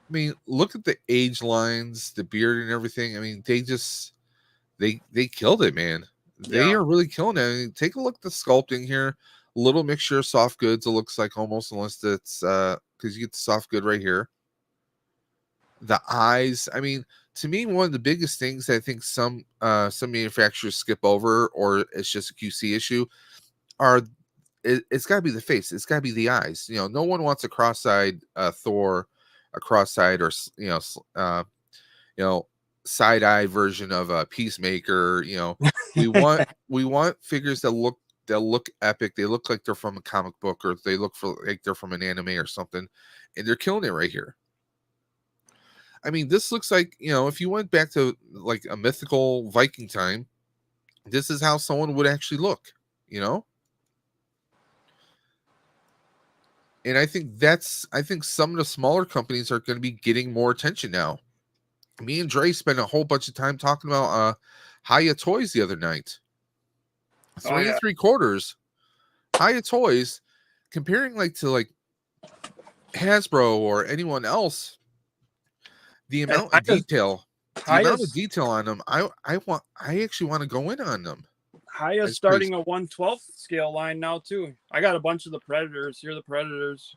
I mean, look at the age lines, the beard and everything. I mean, they killed it, man. They are really killing it. I mean, take a look at the sculpting here. A little mixture of soft goods, it looks like, almost, unless it's because you get the soft good right here. The eyes, I mean, to me, one of the biggest things I think some manufacturers skip over, or it's just a QC issue, it's got to be the face. It's got to be the eyes. You know, no one wants a cross-eyed Thor, a cross-eyed, or side-eye version of a Peacemaker. You know, we want figures that look epic. They look like they're from a comic book, or they look like they're from an anime or something, and they're killing it right here. I mean, this looks like, you know, if you went back to like a mythical Viking time, this is how someone would actually look, you know? And I think some of the smaller companies are going to be getting more attention now. Me and Dre spent a whole bunch of time talking about Haya Toys the other night. 3 3/4 Haya Toys, comparing to Hasbro or anyone else. The amount of detail on them, I actually want to go in on them. Haya's starting a 1/12 scale line now too. I got a bunch of the Predators. Here are the Predators.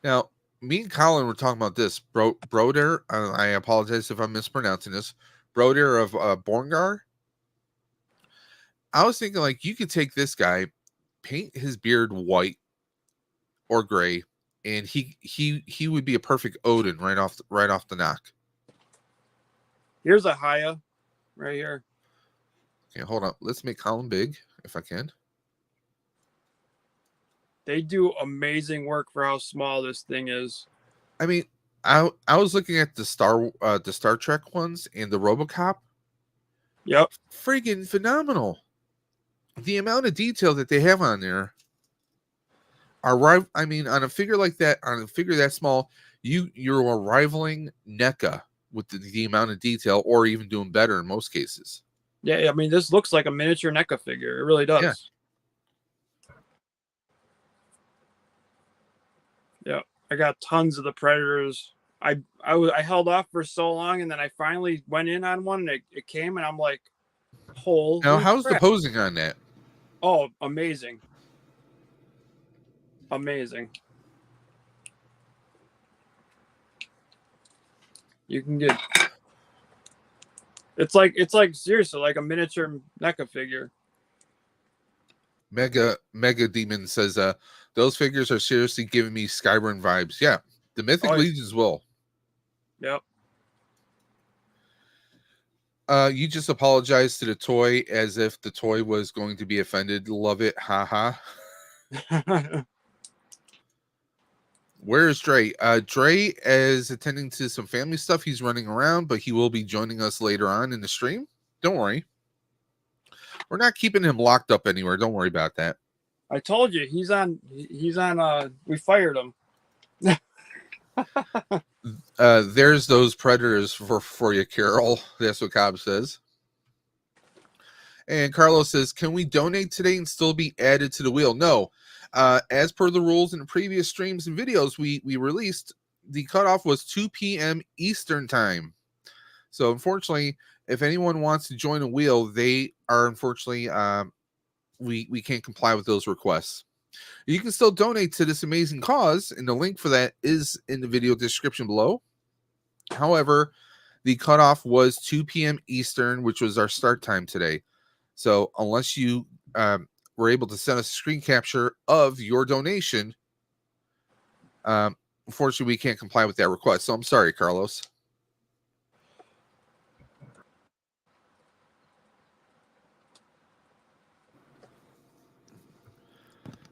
Now, me and Colin were talking about this. Broder, I apologize if I'm mispronouncing this. Broder of Borngar. I was thinking, like, you could take this guy, paint his beard white or gray, and he would be a perfect Odin right off the knock. Here's a Haya right here. Okay, hold on. Let's make Colin big if I can. They do amazing work for how small this thing is. I mean, I was looking at the Star Trek ones and the RoboCop. Yep. Friggin' phenomenal. The amount of detail that they have on there are, I mean, on a figure like that, on a figure that small, you're rivaling NECA with the amount of detail, or even doing better in most cases. Yeah, I mean, this looks like a miniature NECA figure. It really does. Yeah, I got tons of the Predators. I held off for so long, and then I finally went in on one, and it came, and I'm like, holy Now, how's crap. the posing on that? Oh, amazing. Amazing. You can get... It's like seriously like a miniature NECA figure. Mega Demon says those figures are seriously giving me Skyrim vibes. Yeah, the Mythic Legions will. Yep. You just apologized to the toy as if the toy was going to be offended. Love it. Ha ha. Where is Dre? Dre is attending to some family stuff. He's running around, but he will be joining us later on in the stream. Don't worry. We're not keeping him locked up anywhere. Don't worry about that. I told you he's on. We fired him. There's those predators for you, Carol. That's what Cobb says. And Carlos says, can we donate today and still be added to the wheel? No. As per the rules in the previous streams and videos we released, the cutoff was 2 p.m. Eastern time. So unfortunately, if anyone wants to join a wheel, they are unfortunately, we can't comply with those requests. You can still donate to this amazing cause, and the link for that is in the video description below. However, the cutoff was 2 p.m. Eastern, which was our start time today. So unless you were able to send us a screen capture of your donation, unfortunately, we can't comply with that request. So I'm sorry, Carlos.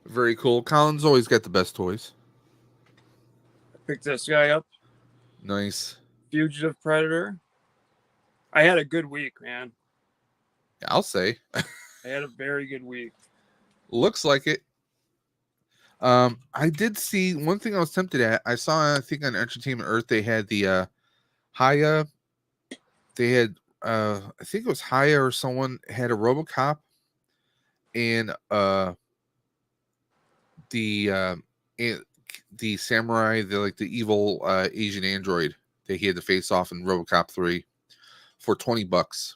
Very cool. Colin's always got the best toys. Picked this guy up. Nice. Fugitive Predator. I had a good week, man. I'll say. I had a very good week. Looks like it. I did see one thing I was tempted at. I saw, I think on Entertainment Earth, they had the Haya. They had, I think it was Haya or someone had a RoboCop and the samurai, the evil Asian android that he had to face off in RoboCop 3 for $20.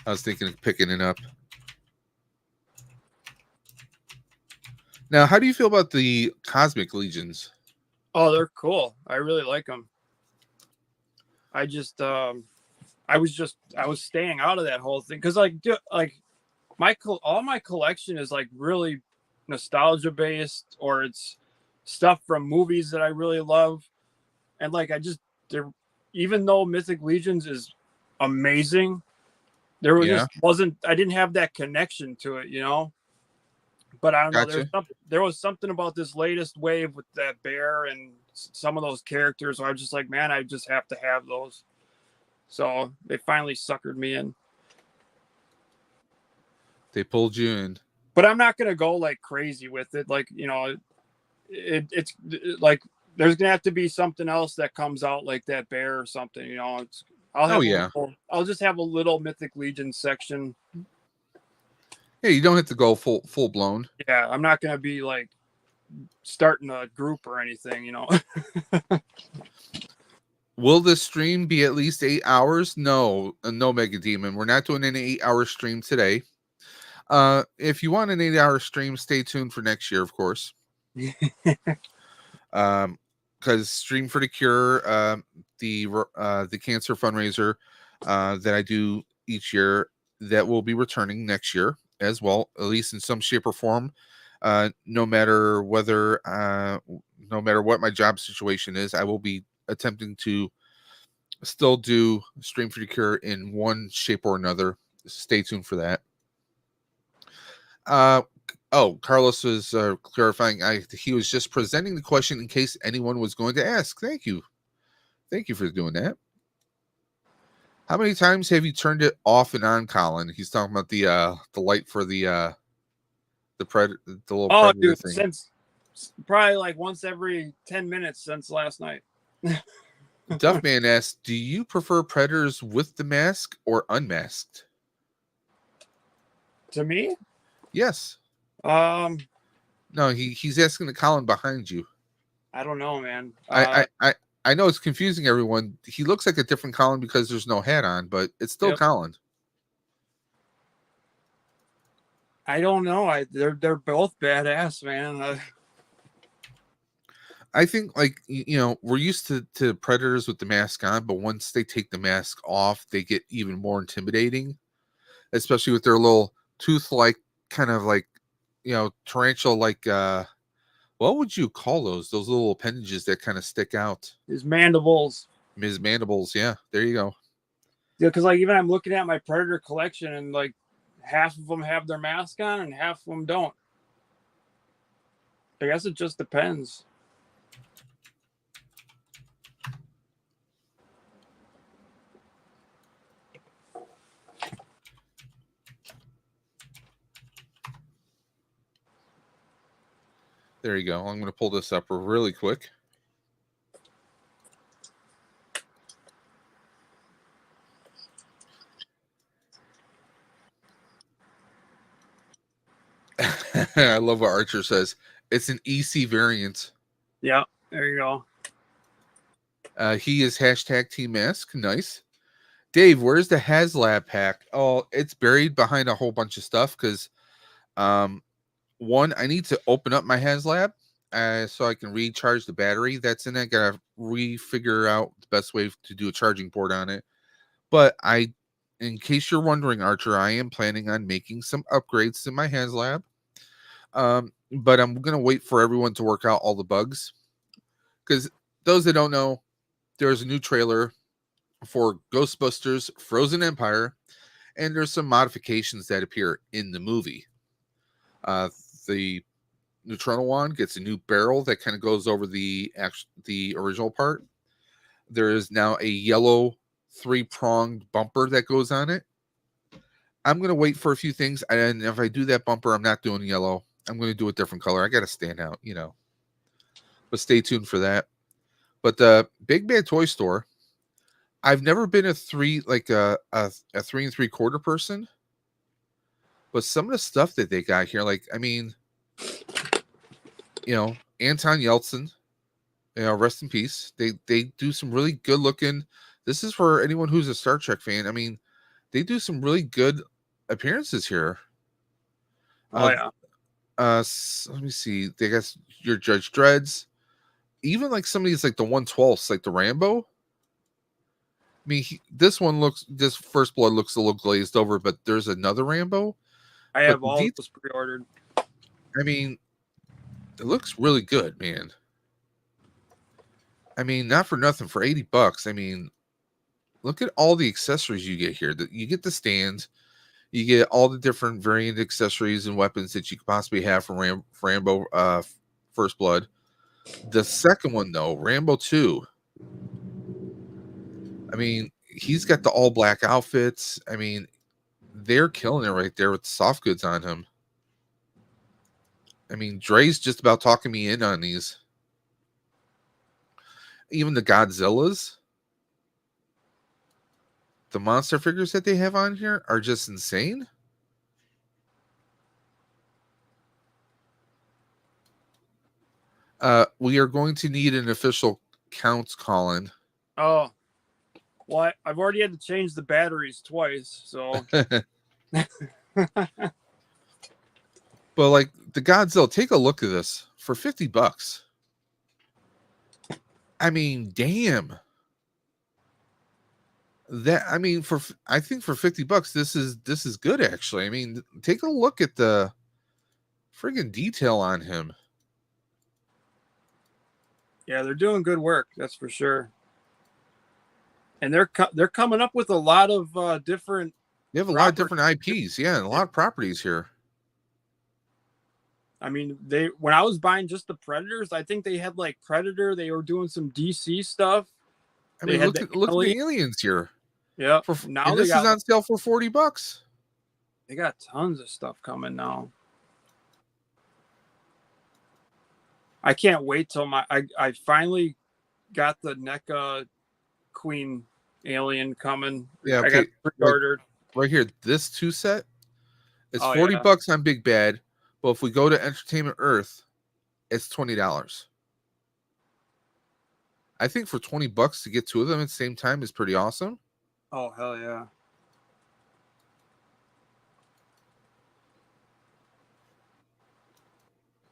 I was thinking of picking it up. Now, how do you feel about the Cosmic Legions? Oh, they're cool. I really like them. I just, I was staying out of that whole thing because all my collection is like really nostalgia based, or it's stuff from movies that I really love, and even though Mythic Legions is amazing, there was I didn't have that connection to it, But I don't know. There was something about this latest wave with that bear and some of those characters where I was just like, man, I just have to have those. So they finally suckered me in. They pulled you in. But I'm not gonna go like crazy with it. Like, it's like there's gonna have to be something else that comes out like that bear or something. I'll just have a little Mythic Legion section. Yeah, you don't have to go full blown. Yeah, I'm not gonna be like starting a group or anything, Will this stream be at least 8 hours? No, Mega Demon. We're not doing an 8-hour stream today. If you want an 8-hour stream, stay tuned for next year, of course. Because Stream for the Cure, the cancer fundraiser that I do each year, that will be returning next year as well, at least in some shape or form. No matter what my job situation is, I will be attempting to still do Stream for the Cure in one shape or another. Stay tuned for that. Carlos was clarifying. He was just presenting the question in case anyone was going to ask. Thank you for doing that. How many times have you turned it off and on, Colin? He's talking about the light for the little predator dude, thing. Since probably like once every 10 minutes since last night. Duffman asks, do you prefer predators with the mask or unmasked? To me? Yes. No, he's asking the Colin behind you. I don't know, man. I know it's confusing everyone. He looks like a different Colin because there's no hat on, but it's still Colin. I don't know. They're both badass, man. I think, we're used to predators with the mask on, but once they take the mask off, they get even more intimidating, especially with their little tooth-like, kind of like, tarantula-like, what would you call those? Those little appendages that kind of stick out. His mandibles. His mandibles, yeah. There you go. Yeah, because even I'm looking at my predator collection, and half of them have their mask on and half of them don't. I guess it just depends. There you go. I'm going to pull this up really quick. I love what Archer says. It's an EC variant. Yeah, there you go. He is hashtag Team Mask. Nice. Dave, where's the HasLab pack? Oh, it's buried behind a whole bunch of stuff because, one, I need to open up my HasLab so I can recharge the battery that's in it. Gotta refigure out the best way to do a charging port on it. But in case you're wondering, Archer, I am planning on making some upgrades to my HasLab. But I'm gonna wait for everyone to work out all the bugs because those that don't know, there's a new trailer for Ghostbusters Frozen Empire, and there's some modifications that appear in the movie. The Neutrino wand gets a new barrel that kind of goes over the original part. There is now a yellow 3-pronged bumper that goes on it. I'm going to wait for a few things, and if I do that bumper, I'm not doing yellow. I'm going to do a different color. I got to stand out, But stay tuned for that. But the Big Bad Toy Store, I've never been a 3 3 3/4 person, but some of the stuff that they got here, Anton Yeltsin, rest in peace. They do some really good looking. This is for anyone who's a Star Trek fan. I mean, they do some really good appearances here. Oh yeah. Let me see. They got your Judge Dreads. Even like some of these, like the 1/12, like the Rambo. I mean, this First Blood looks a little glazed over, but there's another Rambo. I have all those pre-ordered. I mean, it looks really good, man. I mean, not for nothing, for $80. I mean, look at all the accessories you get here. You get the stand, you get all the different variant accessories and weapons that you could possibly have from Rambo First Blood. The second one, though, Rambo 2. I mean, he's got the all black outfits. I mean, they're killing it right there with the soft goods on him. I mean, Dre's just about talking me in on these. Even the Godzillas, the monster figures that they have on here are just insane. We are going to need an official count, Colin. Oh, well, I've already had to change the batteries twice, so. But like the Godzilla, take a look at this for $50. I mean, damn. I think for $50, this is good actually. I mean, take a look at the friggin' detail on him. Yeah, they're doing good work, that's for sure. And they're coming up with a lot of different. They have a lot of different IPs, yeah, and a lot of properties here. I mean, when I was buying just the Predators, I think they had like Predator. They were doing some DC stuff. I mean, look at the aliens here. Yeah. Now this is on sale for $40. They got tons of stuff coming now. I can't wait till I finally got the NECA Queen alien coming. Yeah, okay. I got pre-ordered. Right here, this 2 set. It's $40 on Big Bad, but if we go to Entertainment Earth, it's $20. I think for $20 to get 2 of them at the same time is pretty awesome. Oh hell yeah!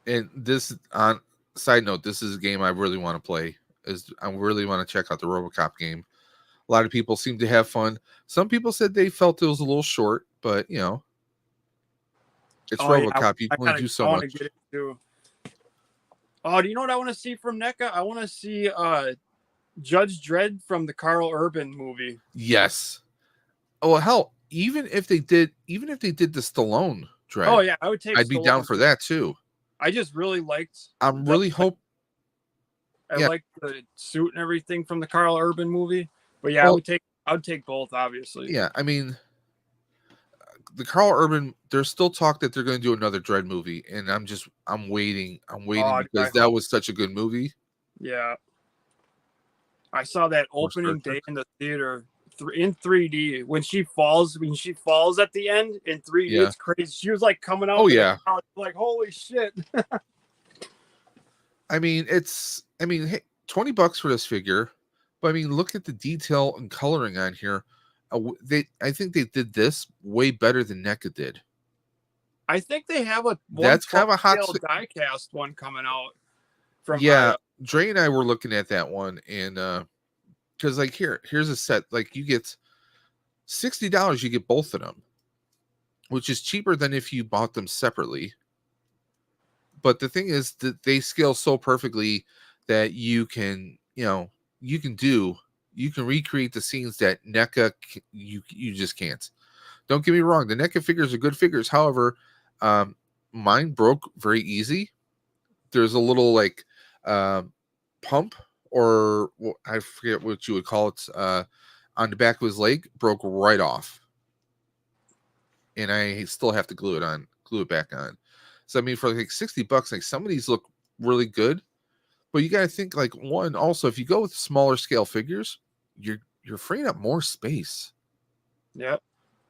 And this, on side note, this is a game I really want to play. I really want to check out the RoboCop game. A lot of people seem to have fun. Some people said they felt it was a little short, but it's RoboCop. Yeah, You can only do so much. Get it too. Oh, do you know what I want to see from NECA? I want to see Judge Dredd from the Carl Urban movie. Yes. Oh hell, even if they did the Stallone Dredd. Oh yeah, I'd be down for that too. I just really liked. I liked the suit and everything from the Carl Urban movie. But yeah, I would take both, obviously. Yeah, I mean, the Carl Urban, there's still talk that they're going to do another Dread movie, and I'm waiting Oh, because that was such a good movie. Yeah, I saw that opening day in the theater in 3D when she falls at the end in 3D. Yeah. It's crazy. She was like coming out. Oh to yeah. the crowd, like holy shit. I mean, hey, $20 for this figure, but I mean, look at the detail and coloring on here. I think they did this way better than NECA did. I think they have a That's kind of a hot scale diecast one coming out from yeah. Dre and I were looking at that one, and because like here's a set, like you get $60, you get both of them, which is cheaper than if you bought them separately. But the thing is that they scale so perfectly that you can recreate the scenes that NECA you just can't. Don't get me wrong, the NECA figures are good figures. However, mine broke very easy. There's a little like pump, or I forget what you would call it, on the back of his leg, broke right off, and I still have to glue it back on. So I mean, for like $60, like some of these look really good, but you got to think like one. Also, if you go with smaller scale figures, you're freeing up more space. Yep.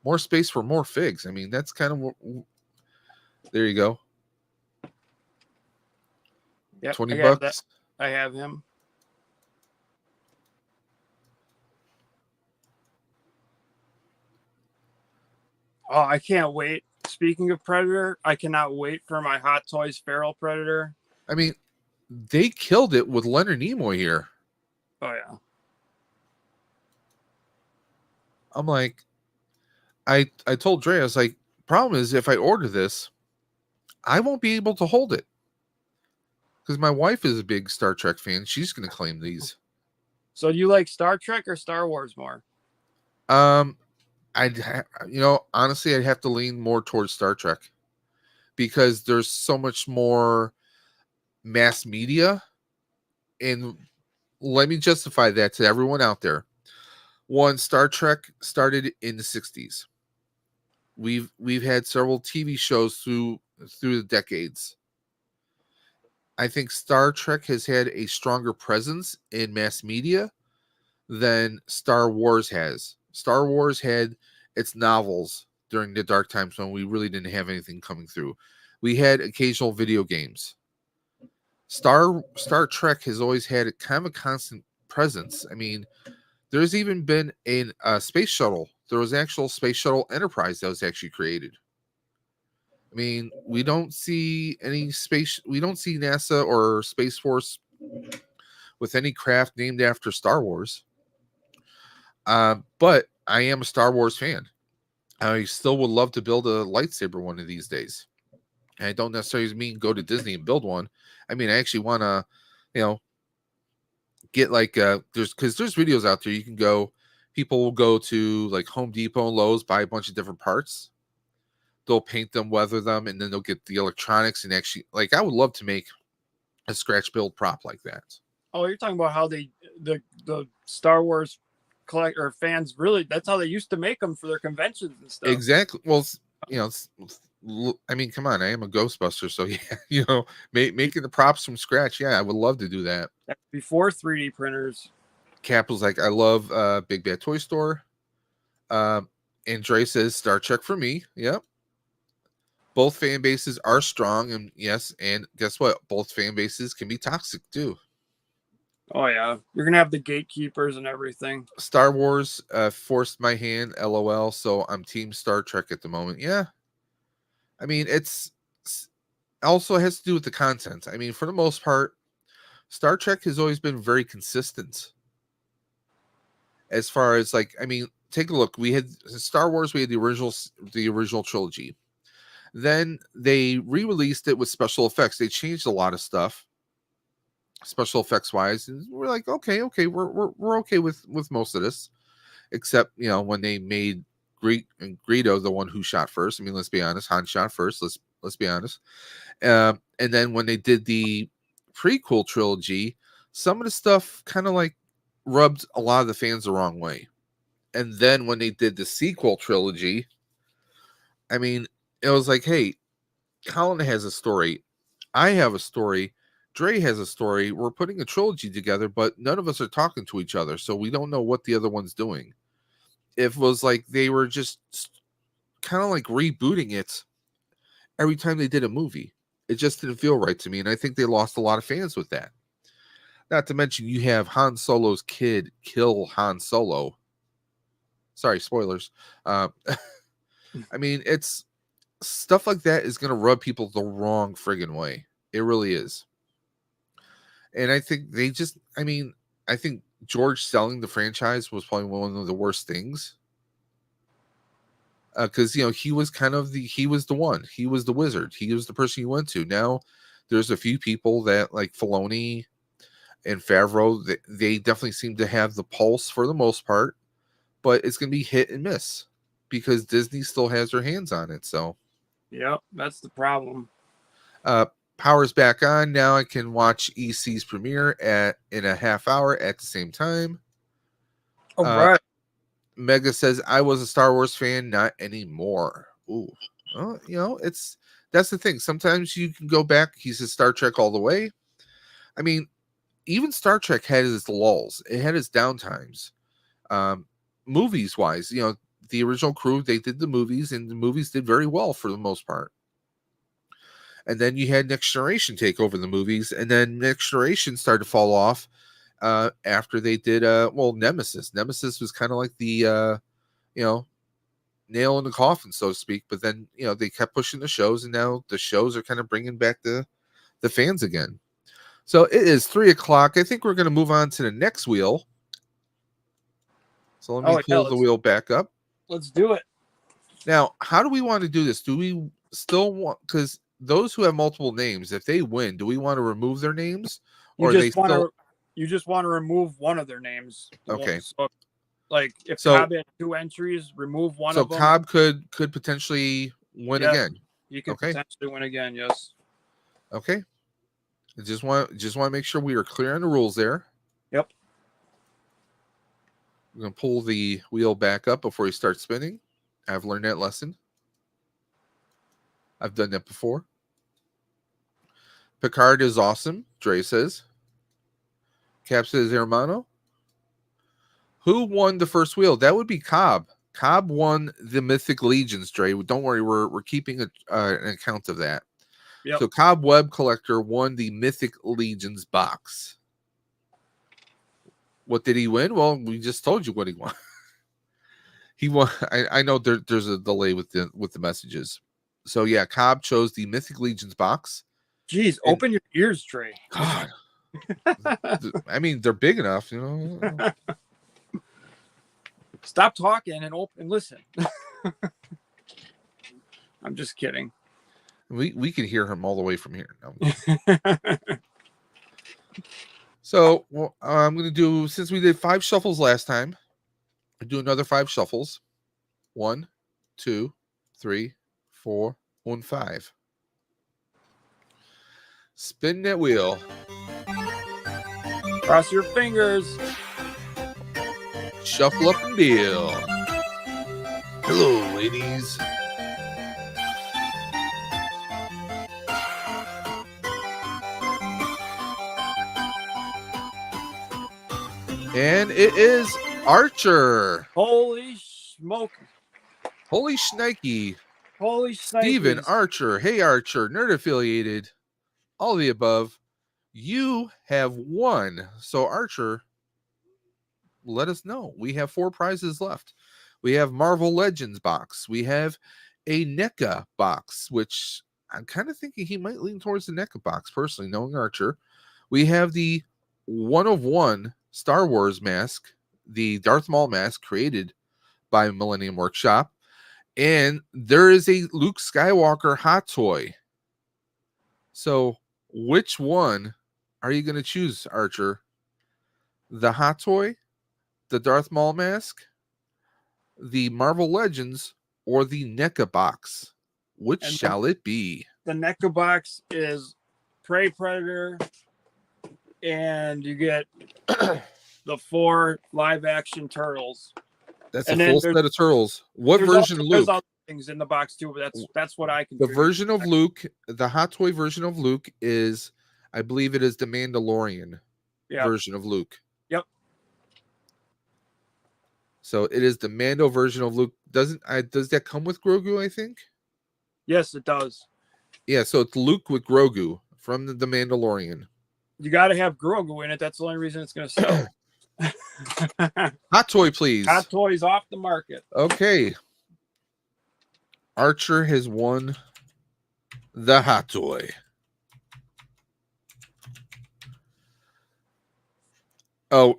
More space for more figs. I mean, that's kind of what. There you go. Yep. $20. I have him. Oh, I can't wait. Speaking of Predator, I cannot wait for my Hot Toys Feral Predator. I mean, they killed it with Leonard Nimoy here. Oh yeah. I'm like, I told Dre, I was like, problem is if I order this, I won't be able to hold it. Because my wife is a big Star Trek fan. She's going to claim these. So do you like Star Trek or Star Wars more? Honestly, I'd have to lean more towards Star Trek because there's so much more mass media. And let me justify that to everyone out there. One, Star Trek started in the 60s. We've had several TV shows through the decades. I think Star Trek has had a stronger presence in mass media than Star Wars has. Star Wars had its novels during the dark times when we really didn't have anything coming through. We had occasional video games. Star Trek has always had a kind of a constant presence. I mean, there's even been a space shuttle. There was actual space shuttle Enterprise that was actually created. I mean, we don't see NASA or Space Force with any craft named after Star Wars. But I am a Star Wars fan. I still would love to build a lightsaber one of these days. And I don't necessarily mean go to Disney and build one. I mean, I actually want to, get like there's videos out there you can go. People will go to like Home Depot and Lowe's, buy a bunch of different parts. They'll paint them, weather them, and then they'll get the electronics and actually like I would love to make a scratch build prop like that. Oh, you're talking about how the Star Wars fans really, that's how they used to make them for their conventions and stuff. Exactly. Well, I mean, come on, I am a Ghostbuster, so yeah, making the props from scratch. Yeah, I would love to do that. Before 3D printers. Cap was like, I love Big Bad Toy Store. And Dre says Star Trek for me. Yep. Both fan bases are strong, and yes, and guess what? Both fan bases can be toxic too. Oh yeah, you're gonna have the gatekeepers and everything. Star Wars forced my hand, LOL. So I'm Team Star Trek at the moment. Yeah, I mean it's also has to do with the content. I mean, for the most part, Star Trek has always been very consistent. As far as like, I mean, take a look. We had Star Wars. We had the original trilogy. Then they re-released it with special effects. They changed a lot of stuff, special effects wise, and we're like, okay, we're okay with most of this, except when they made Greedo the one who shot first. I mean, let's be honest, Han shot first. Let's be honest. And then when they did the prequel trilogy, some of the stuff kind of like rubbed a lot of the fans the wrong way. And then when they did the sequel trilogy, I mean, it was like, hey, Colin has a story. I have a story. Dre has a story. We're putting a trilogy together, but none of us are talking to each other, so we don't know what the other one's doing. It was like they were just kind of like rebooting it every time they did a movie. It just didn't feel right to me, and I think they lost a lot of fans with that. Not to mention, you have Han Solo's kid kill Han Solo. Sorry, spoilers. I mean, it's stuff like that is going to rub people the wrong friggin' way. It really is. And I think I think George selling the franchise was probably one of the worst things. Because he was he was the one, he was the wizard, he was the person you went to. Now there's a few people that like Filoni and Favreau, they definitely seem to have the pulse for the most part, but it's going to be hit and miss because Disney still has their hands on it. So yep, that's the problem. Power's back on now. I can watch EC's premiere in a half hour at the same time. All right. Mega says, I was a Star Wars fan, not anymore. Ooh. Well, that's the thing. Sometimes you can go back. He says Star Trek all the way. I mean, even Star Trek had its lulls. It had its downtimes. Movies wise, the original crew, they did the movies, and the movies did very well for the most part. And then you had Next Generation take over the movies, and then Next Generation started to fall off after they did Nemesis. Nemesis was kind of like the nail in the coffin, so to speak. But then they kept pushing the shows, and now the shows are kind of bringing back the fans again. So it is 3:00. I think we're going to move on to the next wheel. So let me pull the wheel back up. Let's do it. Now, how do we want to do this? Do we still want, because those who have multiple names, if they win, do we want to remove their names? You just want to remove one of their names. Okay. So, like if Cobb had 2 entries, remove one of them. So Cobb could potentially win again. You could potentially win again, yes. Okay. I just want to make sure we are clear on the rules there. Yep. I'm going to pull the wheel back up before you start spinning. I've learned that lesson. I've done that before. Picard is awesome, Dre says. Cap says Hermano. Who won the first wheel? That would be Cobb. Cobb won the Mythic Legions, Dre. Don't worry, we're keeping an account of that. Yep. So Cobb Web Collector won the Mythic Legions box. What did he win? Well, we just told you what he won. He won. I know there's a delay with the messages. So yeah, Cobb chose the Mythic Legions box. Jeez, open your ears, Trey. God. I mean, they're big enough, Stop talking and listen. I'm just kidding. We can hear him all the way from here. No. So I'm going to do, since we did 5 shuffles last time, I'll do another 5 shuffles. 1, 2, 3, 4, 1, 5. Spin that wheel. Cross your fingers. Shuffle up and deal. Hello, ladies. And it is Archer. Holy smoke. Holy shnikey. Holy shnikey. Steven Archer. Hey, Archer. Nerd affiliated. All the above. You have won. So, Archer, let us know. We have 4 prizes left. We have Marvel Legends box. We have a NECA box, which I'm kind of thinking he might lean towards the NECA box, personally, knowing Archer. We have the 1 of 1 Star Wars mask, the Darth Maul mask created by Millennium Workshop. And there is a Luke Skywalker hot toy. So, which one are you going to choose, Archer? The hot toy, the Darth Maul mask, the Marvel Legends, or the NECA box? Which shall it be? The NECA box is Prey Predator, and you get the 4 live-action turtles. That's a full set of turtles. What version of Luke? things in the box too, but that's what I can. The version of Luke, the hot toy version of Luke is, I believe it is the Mandalorian version of Luke. Yep. So it is the Mando version of Luke. Does that come with Grogu, I think? Yes, it does. Yeah, so it's Luke with Grogu from the Mandalorian. You got to have Grogu in it. That's the only reason it's going to sell. Hot toy, please. Hot toys off the market. Okay. Archer has won the hot toy. Oh,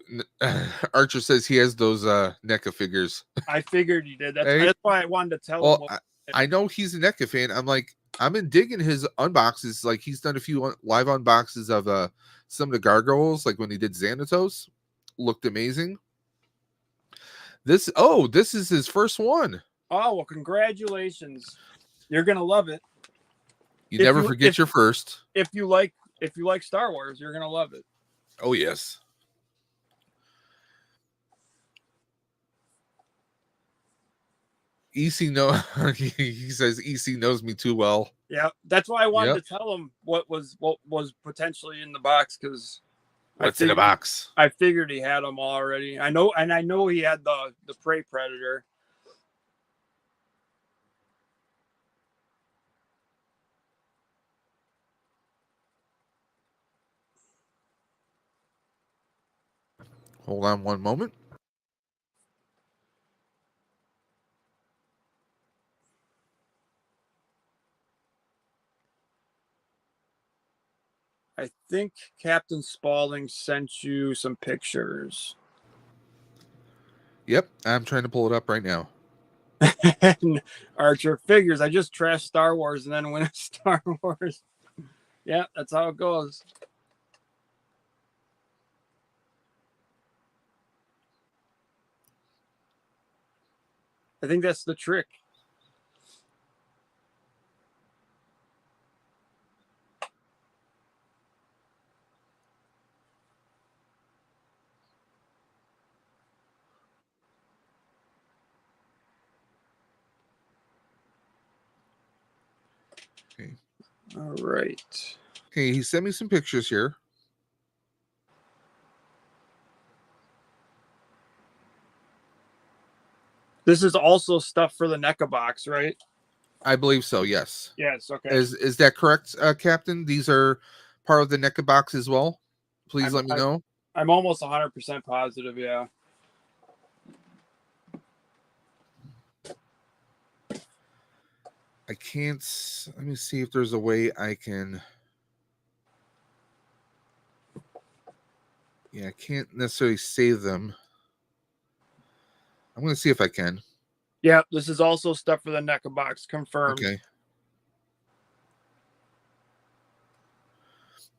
Archer says he has those NECA figures. I figured he did. That's why I wanted to tell him. I know he's a NECA fan. I'm like, I've been digging his unboxes. Like, he's done a few live unboxes of some of the gargoyles, like when he did Xanatos. Looked amazing. This is his first one. Oh, well, congratulations. You're going to love it. You never forget your first. If you like Star Wars, you're going to love it. Oh, yes. EC he says EC knows me too well. Yeah, that's why I wanted to tell him what was potentially in the box, because what's in the box? I figured he had them already. I know he had the Prey Predator. Hold on one moment. I think Captain Spaulding sent you some pictures. Yep, I'm trying to pull it up right now. Archer figures. I just trashed Star Wars and then win a Star Wars. Yeah, that's how it goes. I think that's the trick. Okay. All right. Okay, he sent me some pictures here. This is also stuff for the NECA box, right? I believe so, yes. Yes, okay. Is that correct, Captain? These are part of the NECA box as well? Please let me know. I'm almost 100% positive, yeah. I can't... Let me see if there's a way I can... Yeah, I can't necessarily save them. I'm going to see if I can. Yeah, this is also stuff for the NECA box. Confirmed.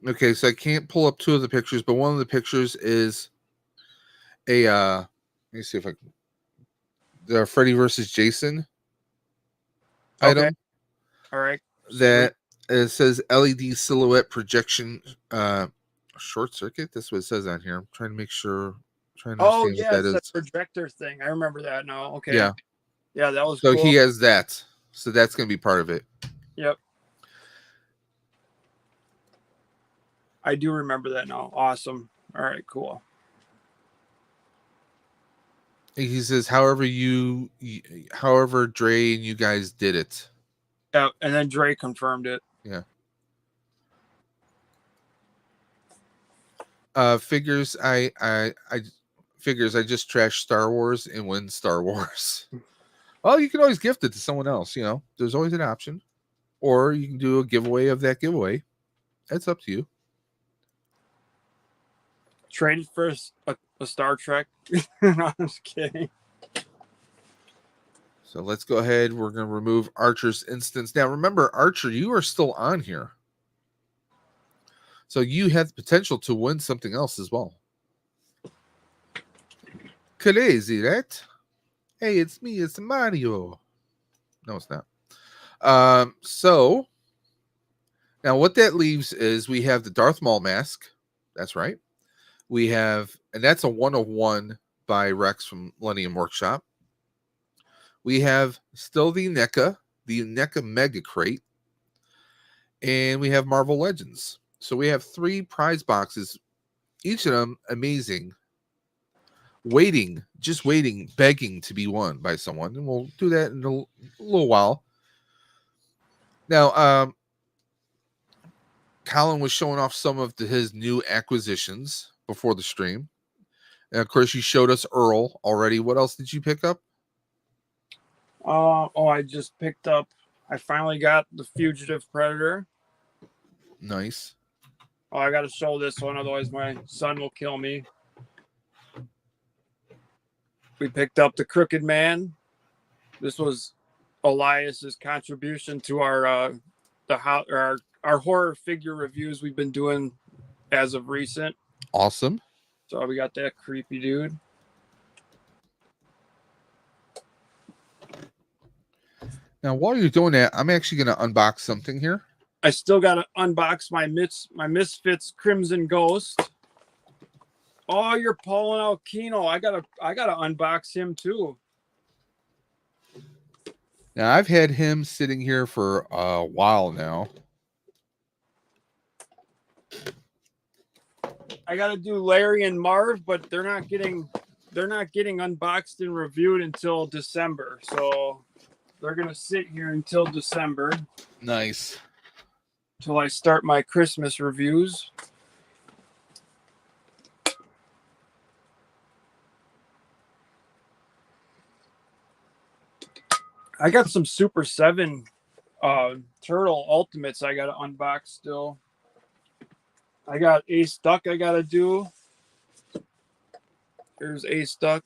Okay, so I can't pull up two of the pictures, but one of the pictures is a... let me see if I can... The Freddy versus Jason item. All right. That it says LED silhouette projection short circuit. That's what it says on here. I'm trying to make sure. Trying to understand what that is. It's a projector thing. I remember that now. Okay. Yeah. Yeah, that was so cool. He has that. So that's going to be part of it. Yep. I do remember that now. Awesome. All right, cool. He says, however, Dre and you guys did it. Yeah, and then Dre confirmed it. Yeah. Figures I just trashed Star Wars and win Star Wars. Well, you can always gift it to someone else, There's always an option. Or you can do a giveaway of that giveaway. That's up to you. Traded for a Star Trek. No, I'm just kidding. So let's go ahead. We're going to remove Archer's instance. Now, remember, Archer, you are still on here. So you have the potential to win something else as well. Crazy, right? Hey, it's me. It's Mario. No, it's not. So now what that leaves is we have the Darth Maul mask. That's right. We have, and that's a 101 by Rex from Millennium Workshop. We have still the NECA Mega Crate, and we have Marvel Legends. So we have 3 prize boxes, each of them amazing, just waiting, begging to be won by someone. And we'll do that in a little while. Now, Colin was showing off some of his new acquisitions before the stream. And of course, you showed us Earl already. What else did you pick up? I just picked up. I finally got the Fugitive Predator. Nice. Oh, I got to show this one, otherwise my son will kill me. We picked up the Crooked Man. This was Elias's contribution to our horror figure reviews we've been doing as of recent. Awesome. So we got that creepy dude. Now, while you're doing that, I'm actually going to unbox something here. I still got to unbox my Misfits Crimson Ghost. Oh, you're pulling out Kino. I gotta unbox him too. Now, I've had him sitting here for a while now. I gotta do Larry and Marv, but they're not getting unboxed and reviewed until December. So they're gonna sit here until December. Nice. Till I start my Christmas reviews. I got some Super 7 Turtle Ultimates I got to unbox still. I got Ace Duck I got to do. There's Ace Duck.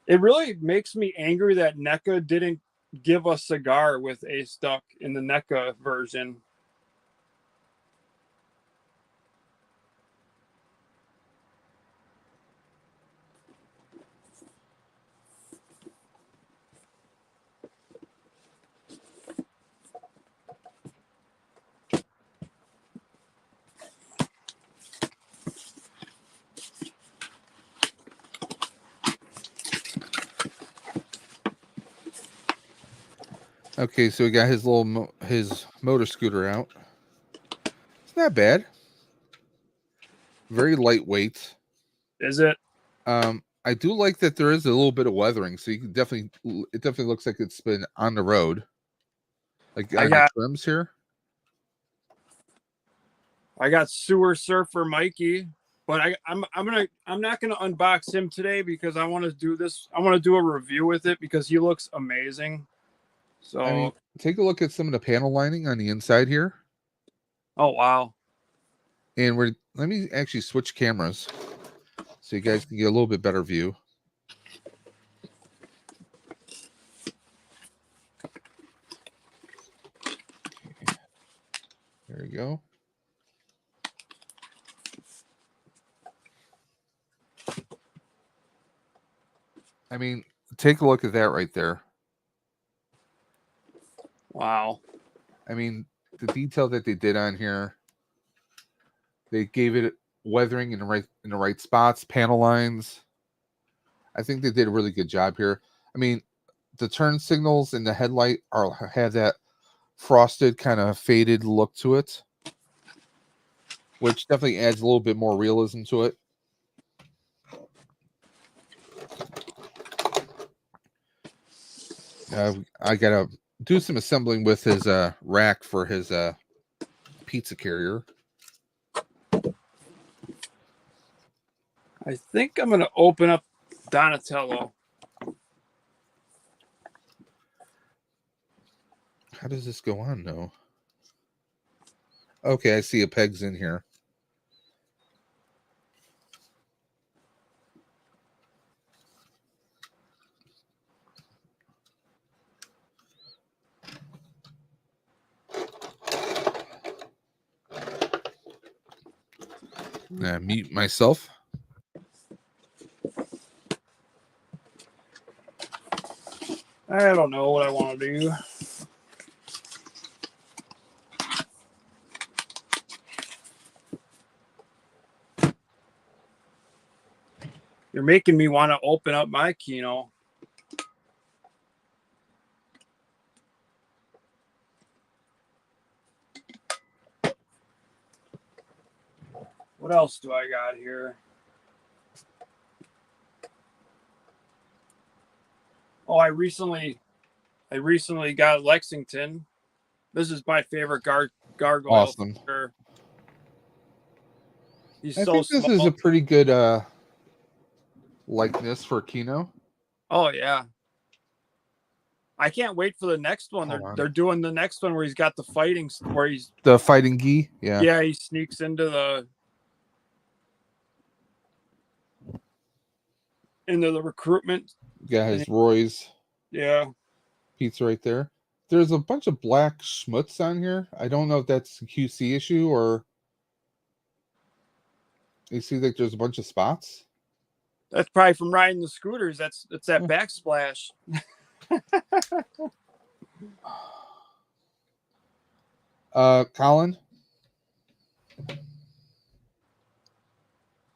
It really makes me angry that NECA didn't give a cigar with Ace Duck in the NECA version. Okay, so we got his his motor scooter out. It's not bad. Very lightweight. Is it? I do like that there is a little bit of weathering, so you can it definitely looks like it's been on the road. Like on the trims here. I got Sewer Surfer Mikey, but I'm not gonna unbox him today because I want to do this. I want to do a review with it because he looks amazing. So I mean, take a look at some of the panel lining on the inside here. Oh wow. And let me actually switch cameras so you guys can get a little bit better view. There you go. I mean, take a look at that right there. Wow. I mean, the detail that they did on here, they gave it weathering in the right spots, panel lines. I think they did a really good job here. I mean, the turn signals and the headlight have that frosted kind of faded look to it, which definitely adds a little bit more realism to it. I gotta do some assembling with his rack for his pizza carrier. I think I'm gonna open up Donatello. How does this go on though? Okay, I see a peg's in here. Mute myself. I don't know what I want to do. You're making me want to open up my Kino. What else do I got here? Oh, I recently got Lexington. This is my favorite gargoyle. Awesome. Figure. He's I so think this small. is a pretty good likeness for Kino. Oh yeah. I can't wait for the next one. They're doing the next one where he's got the fighting, where he's the fighting gi. Yeah. Yeah, he sneaks into the recruitment. Yeah, his Roy's Yeah. pizza right there. There's a bunch of black schmutz on here. I don't know if that's a QC issue or you see like there's a bunch of spots. That's probably from riding the scooters. That's that backsplash. Colin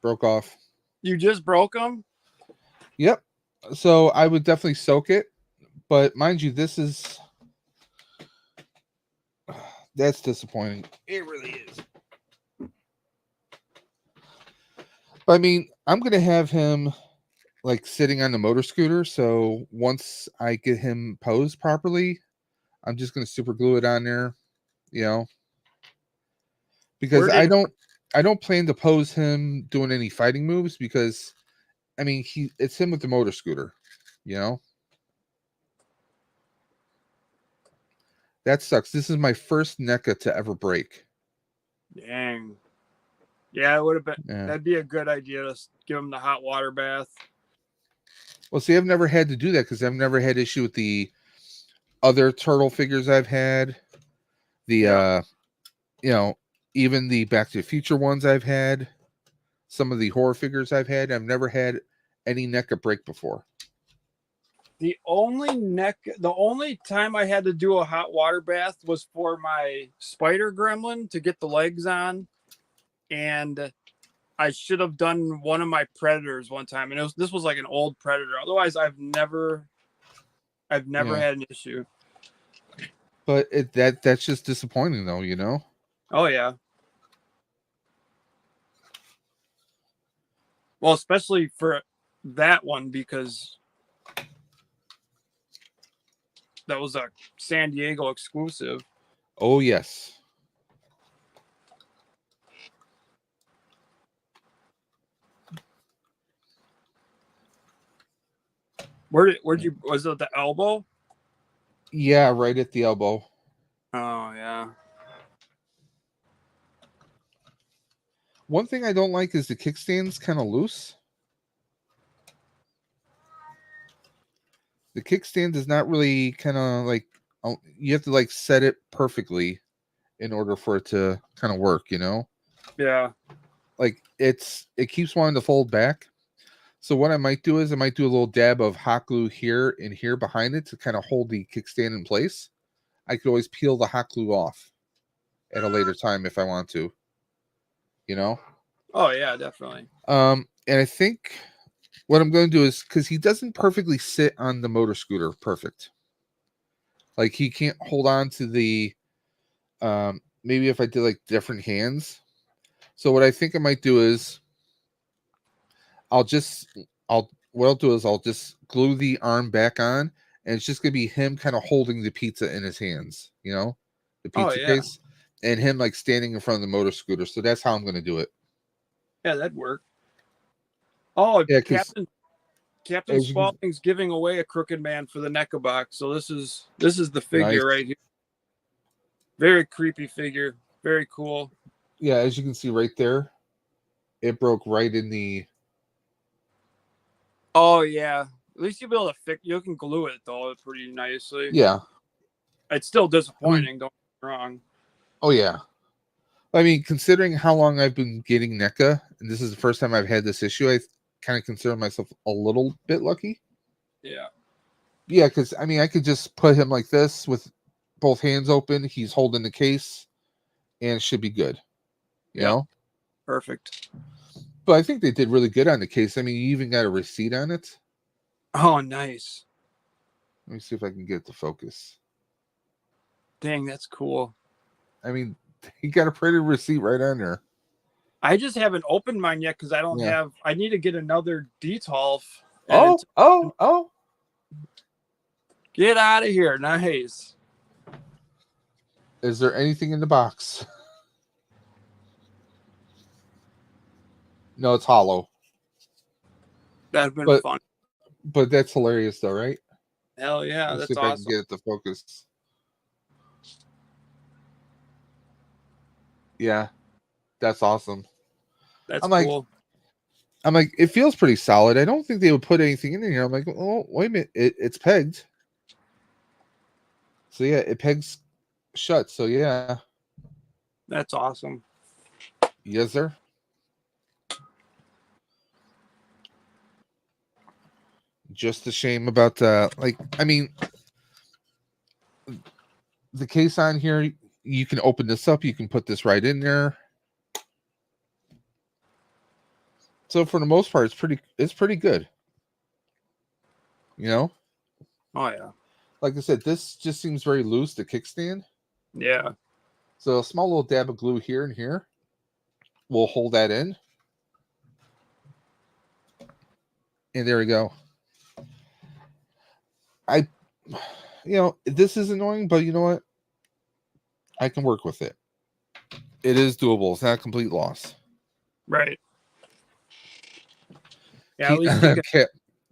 broke off. You just broke them? Yep. So I would definitely soak it, but mind you, this is that's disappointing. It really is. I mean, I'm gonna have him like sitting on the motor scooter. So once I get him posed properly, I'm just gonna super glue it on there, you know, because I don't plan to pose him doing any fighting moves because I mean it's him with the motor scooter, you know. That sucks. This is my first NECA to ever break. Dang. Yeah, it would have been. Yeah. That'd be a good idea to give him the hot water bath. Well, see, I've never had to do that because I've never had issue with the other turtle figures I've had. The you know, even the Back to the Future ones I've had. Some of the horror figures I've had. I've never had any NECA break before. The only time I had to do a hot water bath was for my spider gremlin to get the legs on, and I should have done one of my predators one time, and this was like an old predator. Otherwise, I've never had an issue. But that's just disappointing, though, you know. Oh yeah. Well, especially for that one because that was a San Diego exclusive. Oh yes. Where'd you, was it the elbow? Yeah, right at the elbow. Oh yeah. One thing I don't like is the kickstand's kind of loose. The kickstand is not really kind of like you have to like set it perfectly in order for it to kind of work, you know? Yeah. Like it keeps wanting to fold back. So what I might do is I might do a little dab of hot glue here and here behind it to kind of hold the kickstand in place. I could always peel the hot glue off at a later time if I want to. You know? Oh yeah, definitely. And I think what I'm going to do is because he doesn't perfectly sit on the motor scooter perfect. Like he can't hold on to the maybe if I did like different hands. So what I think I might do is I'll just glue the arm back on and it's just gonna be him kind of holding the pizza in his hands, you know, the pizza case, and him like standing in front of the motor scooter. So that's how I'm gonna do it. Yeah, that'd work. Oh yeah, Captain Spaulding's giving away a Crooked Man for the NECA box. So this is the figure right here. Very creepy figure. Very cool. Yeah, as you can see right there, it broke right in the. Oh yeah. At least you'll be able to fix. You can glue it though pretty nicely. Yeah. It's still disappointing. Don't get me wrong. Oh yeah. I mean, considering how long I've been getting NECA, and this is the first time I've had this issue, I kind of consider myself a little bit lucky. Yeah. Yeah, because I mean, I could just put him like this with both hands open. He's holding the case, and it should be good. You know? Perfect. But I think they did really good on the case. I mean, you even got a receipt on it. Oh, nice. Let me see if I can get it to focus. Dang, that's cool. I mean, he got a printed receipt right on there. I just haven't opened mine yet because I don't Yeah. have. I need to get another D12. Oh. Get out of here. Nice. Is there anything in the box? No, it's hollow. That's been fun. But that's hilarious, though, right? Hell yeah, Let's that's see if awesome. I can get it to focus. Yeah, that's awesome. That's cool. I'm like, it feels pretty solid. I don't think they would put anything in here. I'm like, oh, wait a minute, it's pegged. So yeah, it pegs shut. So yeah, that's awesome. Yes, sir. Just a shame about I mean, the case on here. You can open this up. You can put this right in there. So for the most part, it's pretty good. You know? Oh yeah. Like I said, this just seems very loose, the kickstand. Yeah. So a small little dab of glue here and here will hold that in. And there we go. This is annoying, but you know what? I can work with it. It is doable. It's not a complete loss. Right. Yeah, at least you can...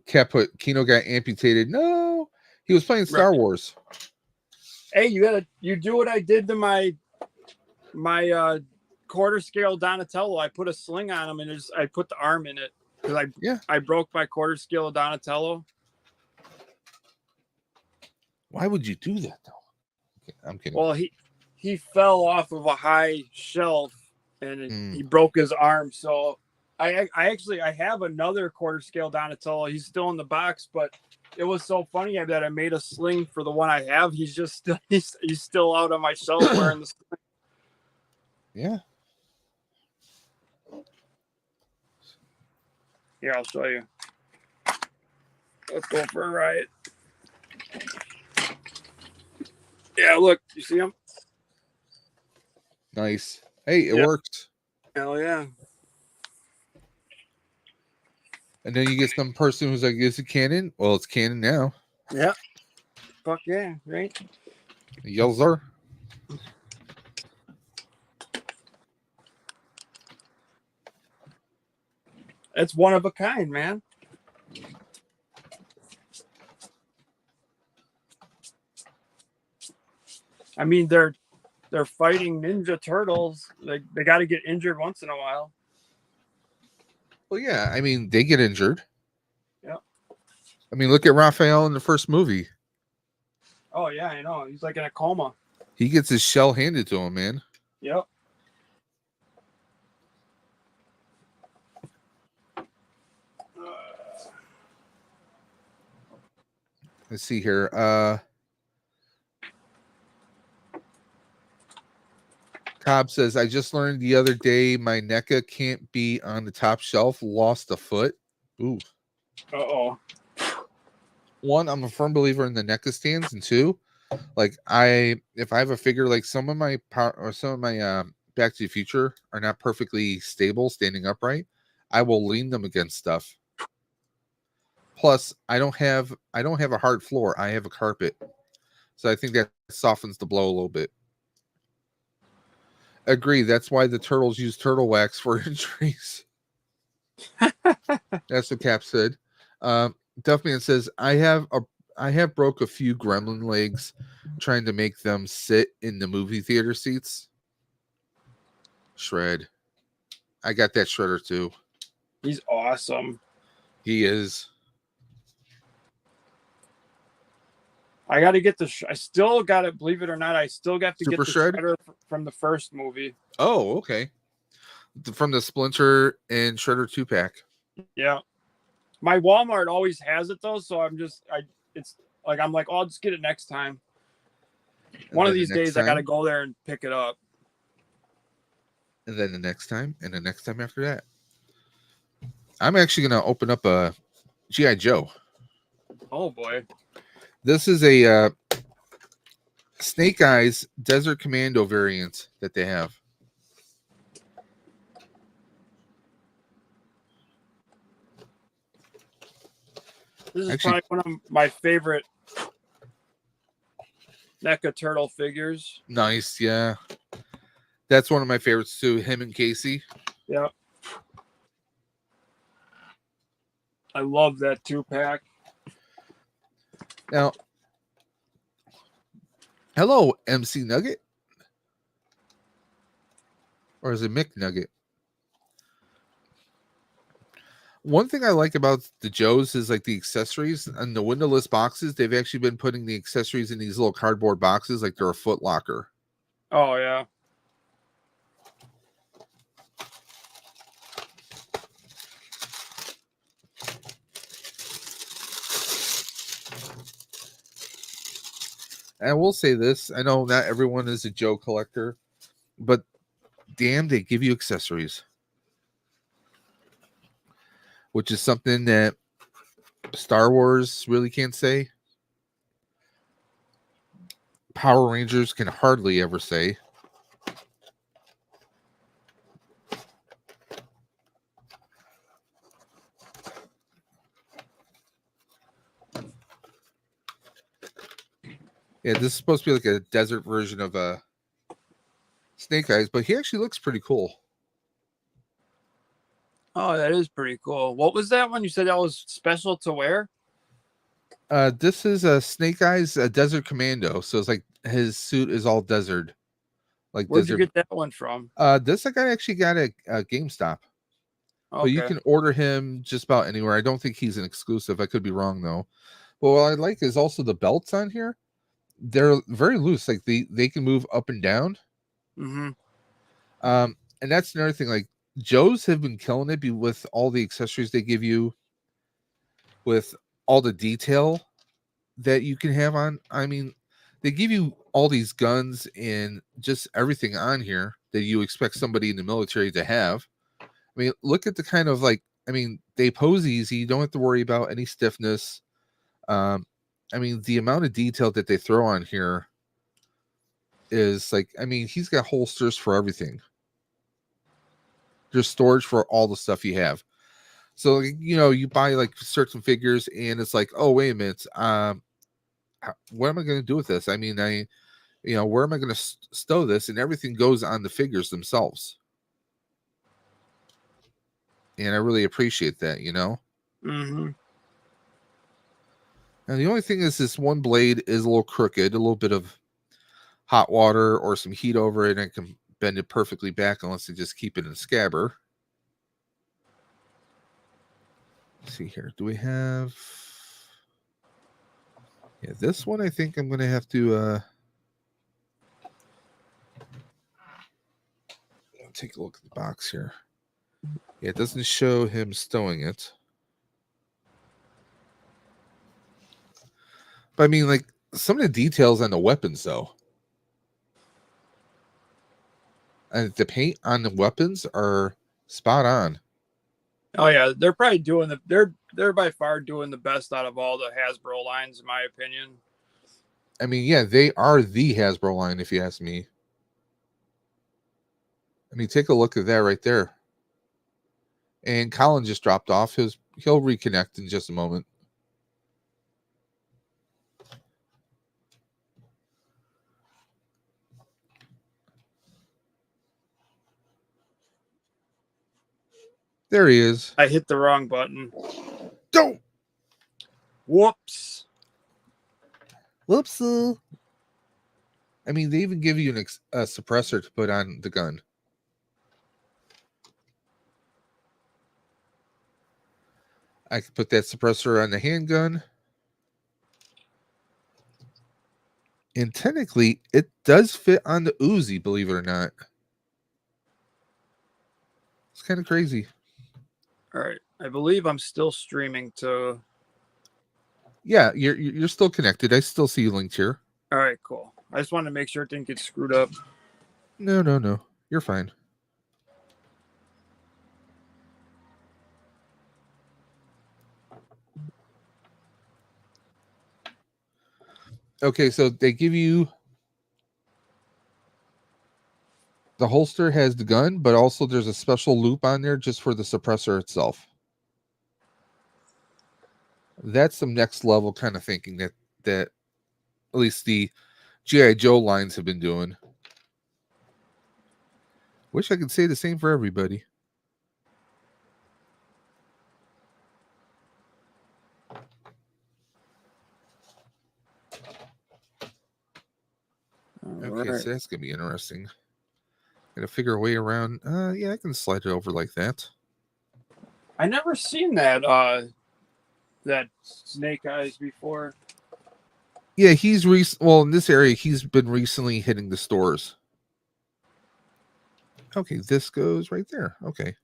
Cat put Kino got amputated. No, he was playing Star Wars. Hey, you do what I did to my quarter scale Donatello. I put a sling on him and I put the arm in it because I broke my quarter scale Donatello. Why would you do that though? I'm kidding. Well, he fell off of a high shelf and he broke his arm. So I have another quarter scale Donatello. He's still in the box, but it was so funny that I made a sling for the one I have. He's still out on my shelf wearing the sling. Yeah. Here, I'll show you. Let's go for a ride. Yeah, look, you see him? Nice. Hey, it worked. Hell yeah. And then you get some person who's like, is it canon? Well, it's canon now. Yeah. Fuck yeah, right? Yes, sir. It's one of a kind, man. I mean, they're fighting Ninja Turtles. They got to get injured once in a while. Well, yeah. I mean, they get injured. Yeah. I mean, look at Raphael in the first movie. Oh yeah, I know. He's like in a coma. He gets his shell handed to him, man. Yep. Let's see here. Cobb says, I just learned the other day my NECA can't be on the top shelf. Lost a foot. Ooh. Uh-oh. One, I'm a firm believer in the NECA stands, and two, like if I have a figure, like some of my Back to the Future are not perfectly stable standing upright, I will lean them against stuff. Plus, I don't have a hard floor. I have a carpet, so I think that softens the blow a little bit. Agree. That's why the turtles use turtle wax for injuries. That's what Cap said. Duffman says, I have broke a few gremlin legs trying to make them sit in the movie theater seats. Shred. I got that shredder too. He's awesome. He is. I got to get I still got it. Believe it or not, I still got to get the shredder from the first movie. Oh, okay. From the Splinter and Shredder 2-pack. Yeah. My Walmart always has it though, so I'm like, oh, I'll just get it next time. One of these days I got to go there and pick it up. And then the next time, and the next time after that. I'm actually going to open up a G.I. Joe. Oh, boy. This is a Snake Eyes Desert Commando variant that they have. This is Actually, probably one of my favorite NECA turtle figures. nice. Yeah. That's one of my favorites too. Him and Casey. Yep. I love that 2-pack. Now, hello, MC Nugget. Or is it Mick Nugget? One thing I like about the Joes is like the accessories and the windowless boxes. They've actually been putting the accessories in these little cardboard boxes like they're a Foot Locker. Oh, yeah. And I will say this. I know not everyone is a Joe collector, but damn, they give you accessories. Which is something that Star Wars really can't say. Power Rangers can hardly ever say. Yeah, this is supposed to be like a desert version of Snake Eyes, but he actually looks pretty cool. Oh, that is pretty cool. What was that one? You said that was special to wear? This is a Snake Eyes, a Desert Commando. So it's like his suit is all desert. Like Where'd desert. you get that one from? This I actually got at GameStop. Okay. But you can order him just about anywhere. I don't think he's an exclusive. I could be wrong though. But what I like is also the belts on here. They're very loose. Like they can move up and down. Mm-hmm. And that's another thing. Like Joe's have been killing it with all the accessories they give you, with all the detail that you can have on. I mean, they give you all these guns and just everything on here that you expect somebody in the military to have. I mean, look at the kind of like, I mean, they pose easy. You don't have to worry about any stiffness. I mean, the amount of detail that they throw on here is like, I mean, he's got holsters for everything. There's storage for all the stuff you have. So, you know, you buy like certain figures and it's like, oh, wait a minute. What am I going to do with this? I mean, where am I going to stow this? And everything goes on the figures themselves. And I really appreciate that, you know? Mm-hmm. And the only thing is this one blade is a little crooked, a little bit of hot water or some heat over it, and I can bend it perfectly back unless they just keep it in a scabber. Let's see here. Do we have... Yeah, this one I think I'm going to have to... take a look at the box here. Yeah, it doesn't show him stowing it. But I mean, like, some of the details on the weapons, though. And the paint on the weapons are spot on. Oh yeah, they're probably doing they're by far doing the best out of all the Hasbro lines, in my opinion. I mean, yeah, they are the Hasbro line, if you ask me. I mean, take a look at that right there. And Colin just dropped off. He'll reconnect in just a moment. There he is. I hit the wrong button. Don't. Whoops. Whoops. I mean, they even give you a suppressor to put on the gun. I can put that suppressor on the handgun. And technically, it does fit on the Uzi, believe it or not. It's kind of crazy. All right. I believe I'm still streaming to... Yeah, you're still connected. I still see you linked here. All right, cool. I just wanted to make sure it didn't get screwed up. No. You're fine. Okay, so they give you... The holster has the gun, but also there's a special loop on there just for the suppressor itself. That's some next level kind of thinking that at least the G.I. Joe lines have been doing. Wish I could say the same for everybody. Okay, right. so that's gonna be interesting. Gotta figure a way around. Yeah, I can slide it over like that. I never seen that that Snake Eyes before. Yeah, he's well in this area. He's been recently hitting the stores. Okay, this goes right there. Okay,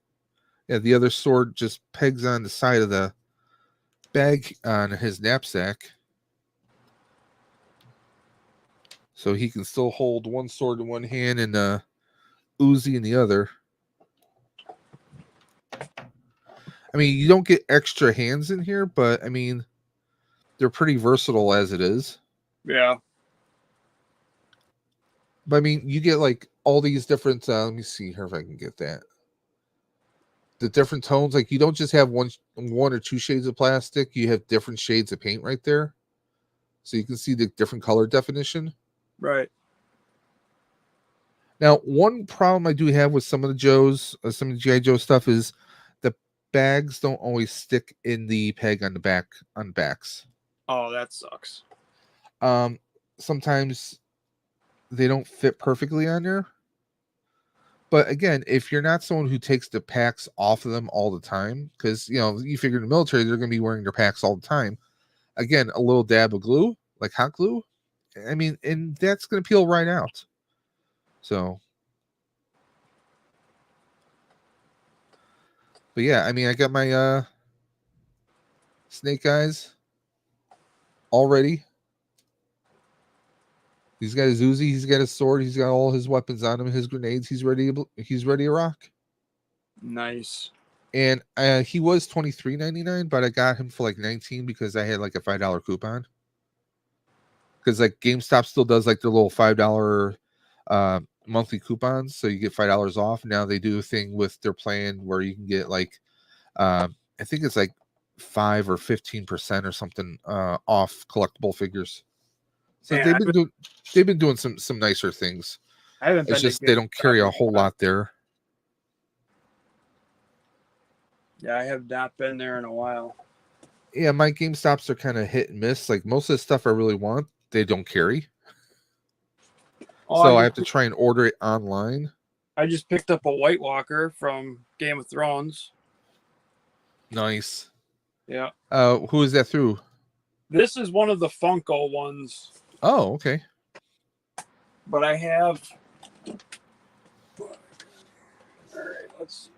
yeah, the other sword just pegs on the side of the bag on his knapsack, so he can still hold one sword in one hand and Uzi in the other. I mean, you don't get extra hands in here, but I mean, they're pretty versatile as it is. Yeah. But I mean, you get like all these different. Let me see here if I can get that. The different tones, like you don't just have one or two shades of plastic. You have different shades of paint right there, so you can see the different color definition. Right. Now, one problem I do have with some of the Joes, some of the GI Joe stuff is the bags don't always stick in the peg on the backs. Oh, that sucks. Sometimes they don't fit perfectly on there. But again, if you're not someone who takes the packs off of them all the time, because you figure in the military they're going to be wearing their packs all the time. Again, a little dab of glue, like hot glue. I mean, and that's going to peel right out. So, but yeah, I mean, I got my Snake Eyes already. He's got his Uzi, he's got his sword, he's got all his weapons on him, his grenades. He's ready to rock. Nice. And he was $23.99, but I got him for like $19 because I had like a $5 coupon. Because like GameStop still does like their little $5 monthly coupons, so you get $5 off. Now they do a thing with their plan where you can get like I think it's like 5 or 15% or something off collectible figures. So Man, they've been doing some nicer things. I haven't been. It's just they don't carry a whole lot there. Yeah, I have not been there in a while. Yeah, my GameStops are kind of hit and miss. Like most of the stuff I really want, they don't carry. So I have to try and order it online. I just picked up a White Walker from Game of Thrones. Nice. Yeah. Who is that through? This is one of the Funko ones. Oh, okay. But I have. All right, let's see.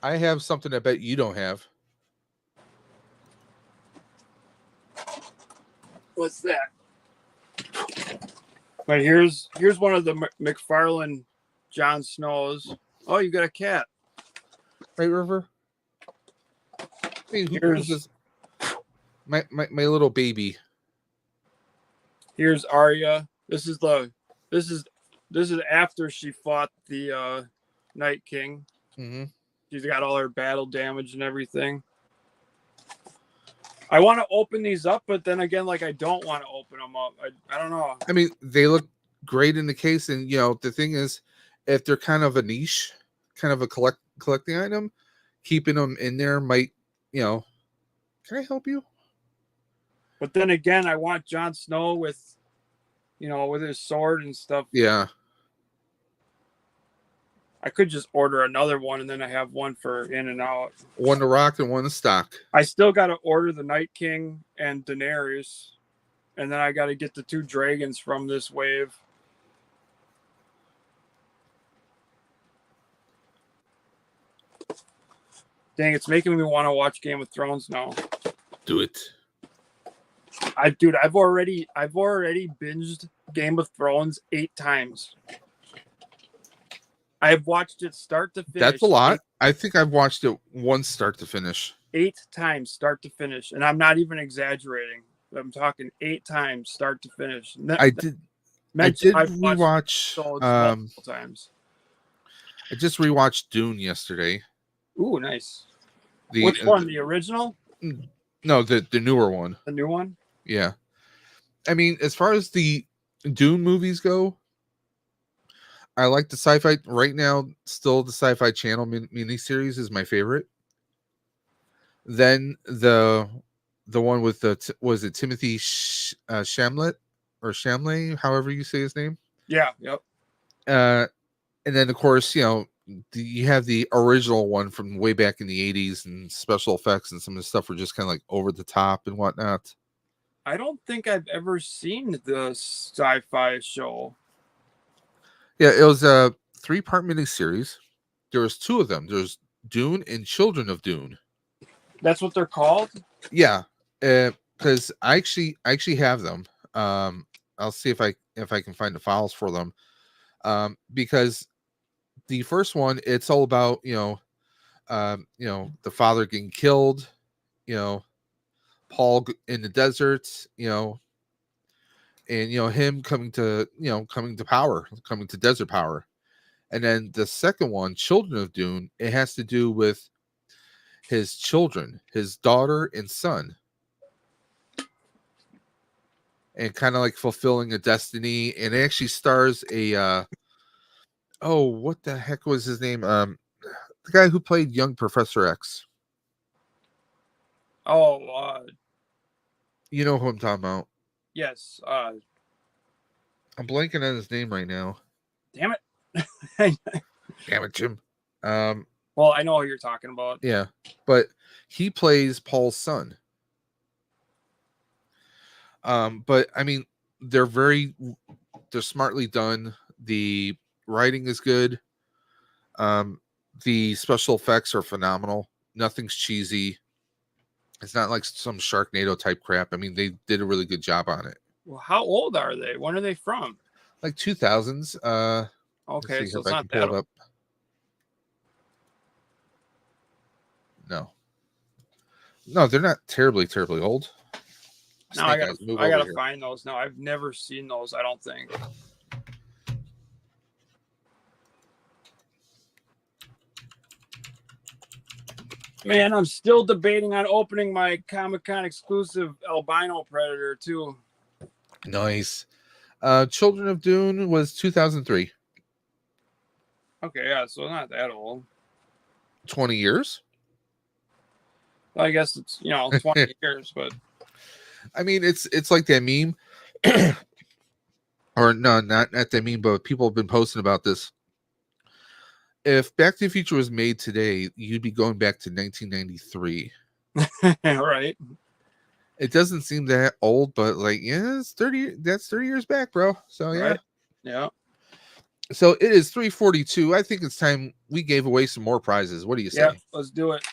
I have something I bet you don't have. What's that? But here's one of the McFarlane Jon Snows. Oh, you got a cat. Right, River? Hey, who's this? My little baby. Here's Arya. This is after she fought the Night King. Mm-hmm. She's got all her battle damage and everything. I want to open these up, but then again, like I don't want to open them up. I don't know. I mean, they look great in the case, and the thing is, if they're kind of a niche, kind of a collecting item, keeping them in there might, can I help you? But then again, I want Jon Snow with, with his sword and stuff. Yeah. I could just order another one, and then I have one for in and out. One to rock and one to stock. I still got to order the Night King and Daenerys, and then I got to get the 2 dragons from this wave. Dang, it's making me want to watch Game of Thrones now. Do it. I've already binged Game of Thrones 8 times. I've watched it start to finish. That's a lot. I think I've watched it once start to finish. 8 times start to finish, and I'm not even exaggerating. I'm talking 8 times, start to finish. I did I've watched rewatch. episodes multiple times. I just rewatched Dune yesterday. Ooh, nice. The Which one? The original? No, the newer one. The new one? Yeah. I mean, as far as the Dune movies go, I like the sci-fi right now. Still, the Sci-Fi Channel miniseries is my favorite. Then the one with was it Timothy Shamlet or Shamley, however you say his name. Yeah. Yep. And then of course, you have the original one from way back in the 80s, and special effects and some of the stuff were just kind of like over the top and whatnot. I don't think I've ever seen the sci-fi show. Yeah, it was a 3-part miniseries. There was 2 of them. There's Dune and Children of Dune. That's what they're called? Yeah, because I actually have them. I'll see if I can find the files for them. Because the first one, it's all about the father getting killed, Paul in the desert, and him coming to power, coming to desert power. And then the second one, Children of Dune, it has to do with his children, his daughter and son, and kind of like fulfilling a destiny. And it actually stars a what the heck was his name? The guy who played young Professor X. Oh, you know who I'm talking about? Yes. I'm blanking on his name right now. Damn it. Damn it, Jim. Well, I know who you're talking about. Yeah, but he plays Paul's son. But I mean, they're smartly done. The writing is good. The special effects are phenomenal. Nothing's cheesy. It's not like some Sharknado type crap. I mean, they did a really good job on it. Well, how old are they? When are they from? Like 2000s. Okay, so it's not pull that it old. up. No, they're not terribly old. Now I gotta find those. Now I've never seen those. I don't think. Man, I'm still debating on opening my Comic-Con exclusive albino predator too. Nice. Children of Dune was 2003. Okay, yeah, so not that old. 20 years? Well, I guess it's 20 years, but I mean, it's like that meme, or no, not that meme, but people have been posting about this. If Back to the Future was made today, you'd be going back to 1993. Right. It doesn't seem that old, but like, yeah, it's 30. That's 30 years back, bro. So yeah, right. Yeah. So it is 3:42. I think it's time we gave away some more prizes. What do you say? Yeah, let's do it.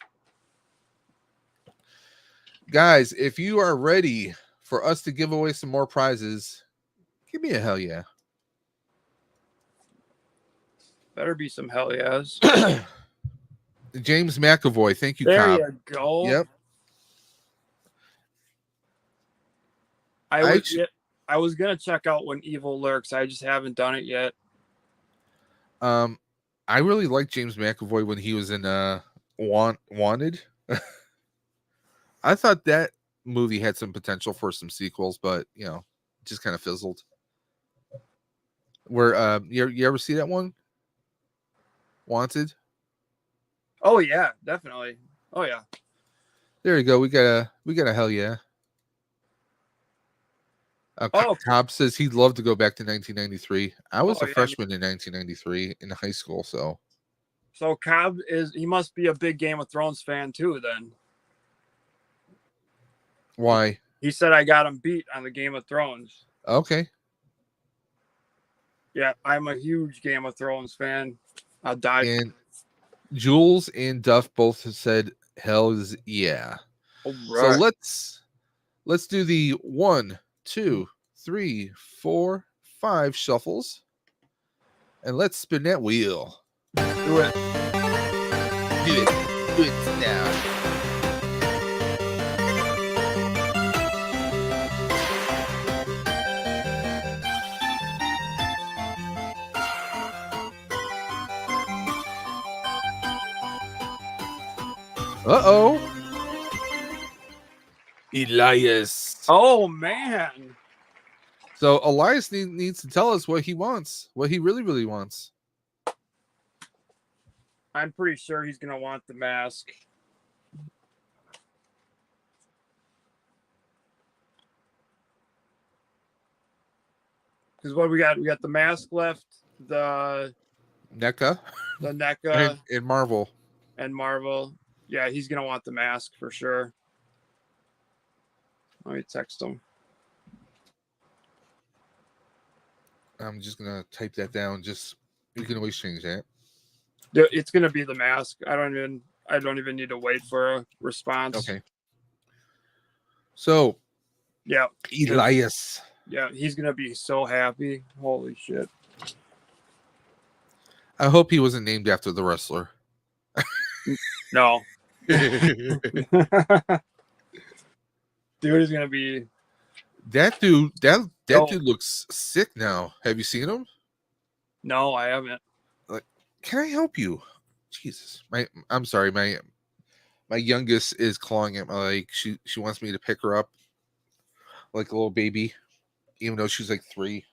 Guys, if you are ready for us to give away some more prizes, give me a hell yeah. Better be some hell yes. James McAvoy, thank you, there Cobb. You go. Yep. I was gonna check out When Evil Lurks. I just haven't done it yet. I really liked James McAvoy when he was in Wanted. I thought that movie had some potential for some sequels, but it just kind of fizzled. Where you ever see that one? Wanted? Oh yeah, definitely. Oh yeah. There you go. We got a hell yeah. Cobb says he'd love to go back to 1993. I was a freshman in 1993 in high school, so Cobb he must be a big Game of Thrones fan too then. Why? He said I got him beat on the Game of Thrones. Okay. Yeah, I'm a huge Game of Thrones fan. I'll die. And Jules and Duff both have said hell's yeah. All right. So let's do the 1, 2, 3, 4, 5 shuffles. And let's spin that wheel. Do it. Do it. Do it now. Uh-oh. Elias. Oh man. So Elias needs to tell us what he wants, what he really wants. I'm pretty sure he's gonna want the mask. Because what we got the mask left, the NECA NECA and Marvel. and Marvel. Yeah, he's gonna want the mask for sure. Let me text him. I'm just gonna type that down. Just you can always change that. It's gonna be the mask. I don't even need to wait for a response. Okay. So Yeah. Elias. Yeah, he's gonna be so happy. Holy shit. I hope he wasn't named after the wrestler. No. Dude is gonna be that dude. That dude looks sick now. Have you seen him? No, I haven't. Like, can I help you? Jesus, I'm sorry. My youngest is clawing at my leg. She wants me to pick her up like a little baby, even though she's like 3.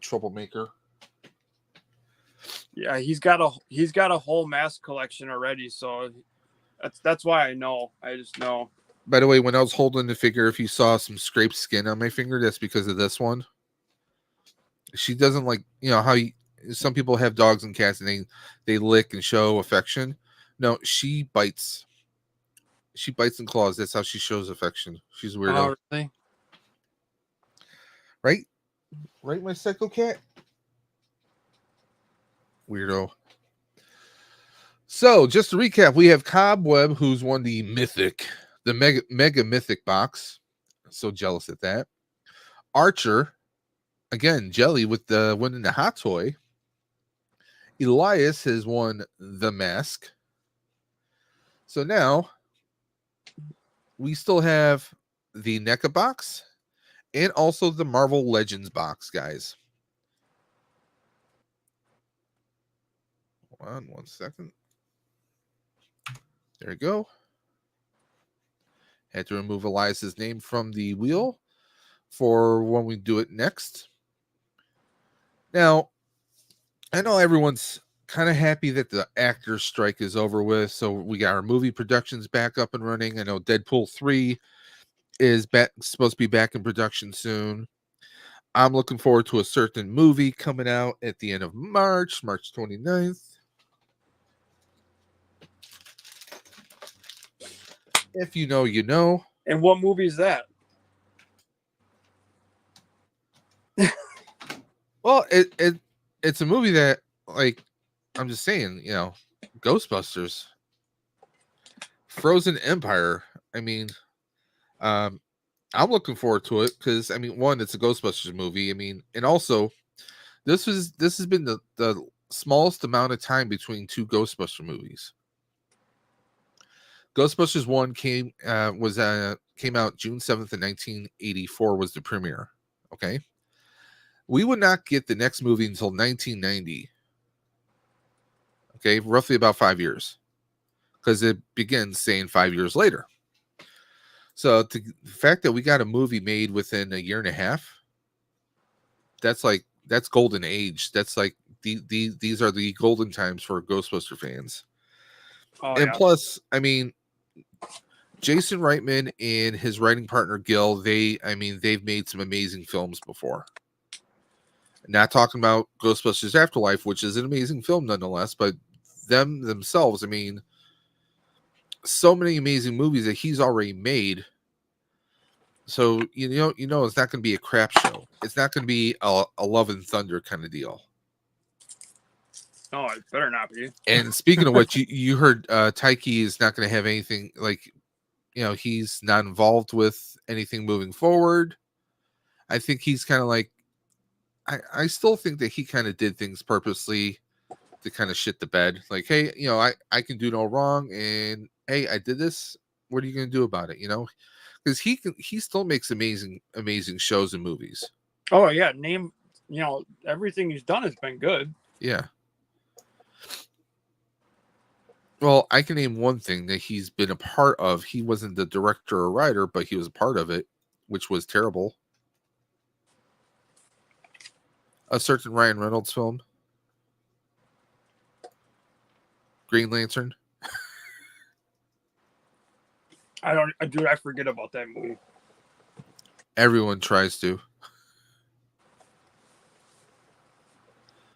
Troublemaker. Yeah, he's got a whole mask collection already, so that's why I know. I just know. By the way, when I was holding the figure, if you saw some scraped skin on my finger, that's because of this one. She doesn't like, how some people have dogs and cats and they lick and show affection. No, she bites. She bites and claws. That's how she shows affection. She's a weirdo. Oh, really? Right, my psycho cat? Weirdo. So, just to recap, we have Cobweb, who's won the mega mythic box. So jealous at that. Archer, again, Jelly with the winning the hot toy. Elias has won the mask. So now we still have the NECA box and also the Marvel Legends box, guys. Hold on 1 second. There we go. Had to remove Elias's name from the wheel for when we do it next. Now, I know everyone's kind of happy that the actors strike is over with, so we got our movie productions back up and running. I know Deadpool 3 is supposed to be back in production soon. I'm looking forward to a certain movie coming out at the end of March 29th. If you know, you know. And what movie is that? Well, it's a movie that, like, I'm just saying, Ghostbusters, Frozen Empire. I mean, I'm looking forward to it because, I mean, one, it's a Ghostbusters movie. I mean, and also, this has been the smallest amount of time between 2 Ghostbuster movies. Ghostbusters 1 came out June 7th of 1984 was the premiere. Okay. We would not get the next movie until 1990. Okay, roughly about 5 years. Because it begins saying 5 years later. So the fact that we got a movie made within a year and a half, that's golden age. That's like these are the golden times for Ghostbuster fans. Oh, and yeah. Plus, I mean, Jason Reitman and his writing partner Gil, they've made some amazing films before. Not talking about Ghostbusters Afterlife, which is an amazing film nonetheless, but themselves, I mean, so many amazing movies that he's already made. So you know it's not going to be a crap show. It's not going to be a Love and Thunder kind of deal. No, it better not be. And speaking of which, you heard Taiki is not going to have anything, like, he's not involved with anything moving forward. I think he's kind of like, I still think that he kind of did things purposely to kind of shit the bed. Like, hey, I can do no wrong, and hey, I did this. What are you going to do about it? Because he still makes amazing shows and movies. Oh yeah, everything he's done has been good. Yeah. Well, I can name one thing that he's been a part of. He wasn't the director or writer, but he was a part of it, which was terrible. A certain Ryan Reynolds film, Green Lantern. Dude, I forget about that movie. Everyone tries to.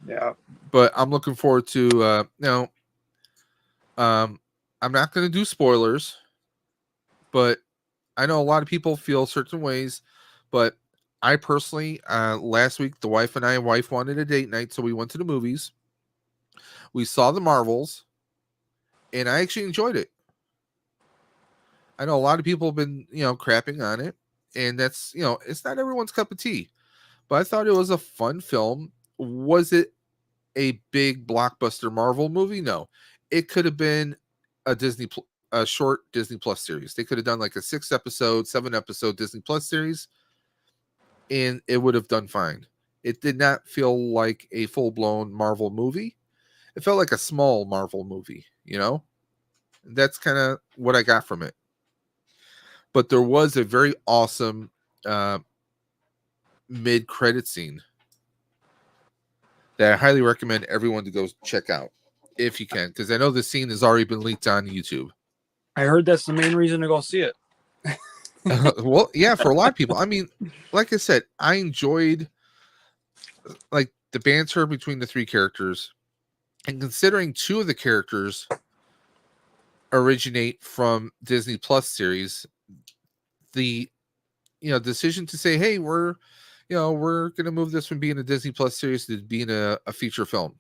Yeah. But I'm looking forward to I'm not going to do spoilers, but I know a lot of people feel certain ways, but I personally, last week, the wife wanted a date night, so we went to the movies. We saw the Marvels, and I actually enjoyed it. I know a lot of people have been, crapping on it, and that's, it's not everyone's cup of tea, but I thought it was a fun film. Was it a big blockbuster Marvel movie? No, it could have been a a short Disney Plus series. They could have done like a 6-episode, 7-episode Disney Plus series, and it would have done fine. It did not feel like a full blown Marvel movie. It felt like a small Marvel movie. That's kind of what I got from it. But there was a very awesome mid credit scene that I highly recommend everyone to go check out if you can, because I know the scene has already been leaked on YouTube. I heard that's the main reason to go see it. Well, yeah, for a lot of people. I mean, like I said, I enjoyed like the banter between the three characters, and considering two of the characters originate from Disney Plus series, the decision to say, hey, we're gonna move this from being a Disney Plus series to being a feature film.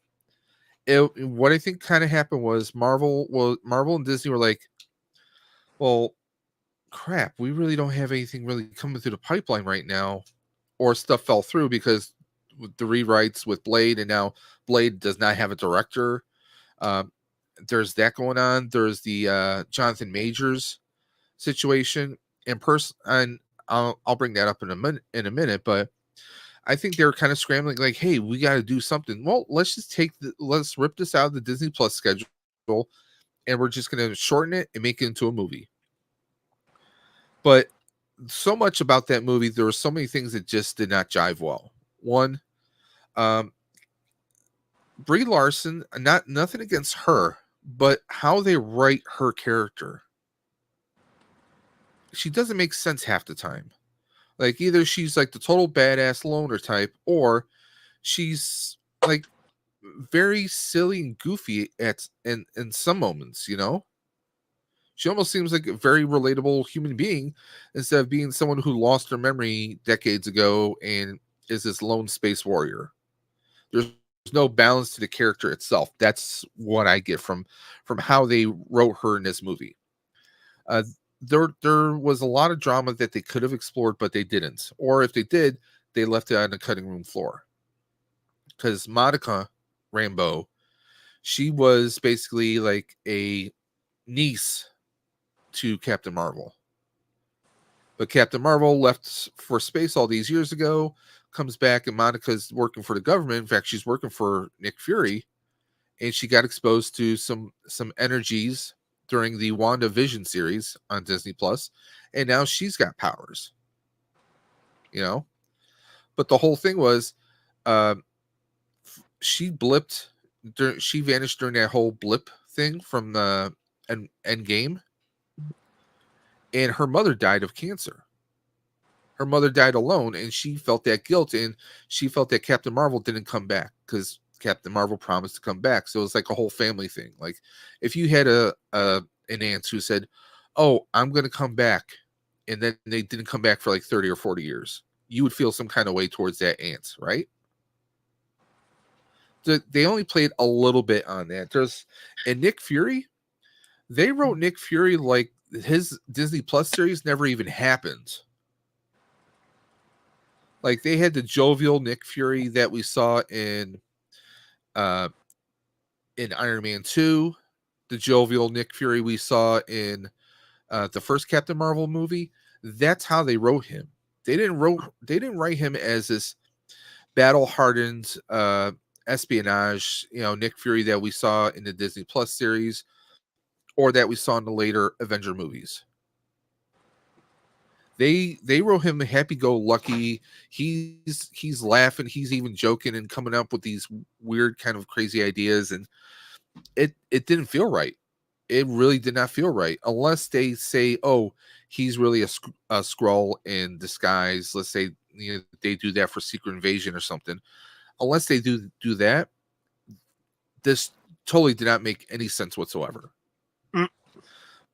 What I think kind of happened was Marvel and Disney were like, well, crap, we really don't have anything really coming through the pipeline right now, or stuff fell through because with the rewrites with Blade, and now Blade does not have a director. Um, there's that going on. There's the Jonathan Majors situation, and I'll bring that up in a minute, but I think they were kind of scrambling, like, hey, we got to do something. Well, let's rip this out of the Disney Plus schedule, and we're just going to shorten it and make it into a movie. But so much about that movie, there were so many things that just did not jive well. One, Brie Larson, nothing against her, but how they write her character, she doesn't make sense half the time. Like, either she's like the total badass loner type, or she's like very silly and goofy in some moments. She almost seems like a very relatable human being instead of being someone who lost her memory decades ago and is this lone space warrior. There's no balance to the character itself. That's what I get from how they wrote her in this movie. Uh, there was a lot of drama that they could have explored, but they didn't. Or if they did, they left it on the cutting room floor. Because Monica Rambeau, she was basically like a niece to Captain Marvel. But Captain Marvel left for space all these years ago, comes back, and Monica's working for the government. In fact, she's working for Nick Fury, and she got exposed to some energies during the WandaVision series on Disney Plus, and now she's got powers. But the whole thing was, she blipped. She vanished during that whole blip thing from the end game, and her mother died of cancer. Her mother died alone, and she felt that guilt, and she felt that Captain Marvel didn't come back because Captain Marvel promised to come back. So it was like a whole family thing. Like, if you had an aunt who said, "Oh, I'm going to come back," and then they didn't come back for like 30 or 40 years, you would feel some kind of way towards that aunt, right? They only played a little bit on that. And Nick Fury, they wrote Nick Fury like his Disney Plus series never even happened. Like, they had the jovial Nick Fury that we saw in Iron Man 2, the jovial Nick Fury we saw in the first Captain Marvel movie. That's how they wrote him. They didn't write him as this battle hardened espionage, Nick Fury that we saw in the Disney Plus series, or that we saw in the later Avenger movies. They wrote him happy-go-lucky. He's laughing. He's even joking and coming up with these weird kind of crazy ideas, and it didn't feel right. It really did not feel right unless they say, "Oh, he's really a Skrull in disguise." Let's say they do that for Secret Invasion or something. Unless they do that, this totally did not make any sense whatsoever. Mm.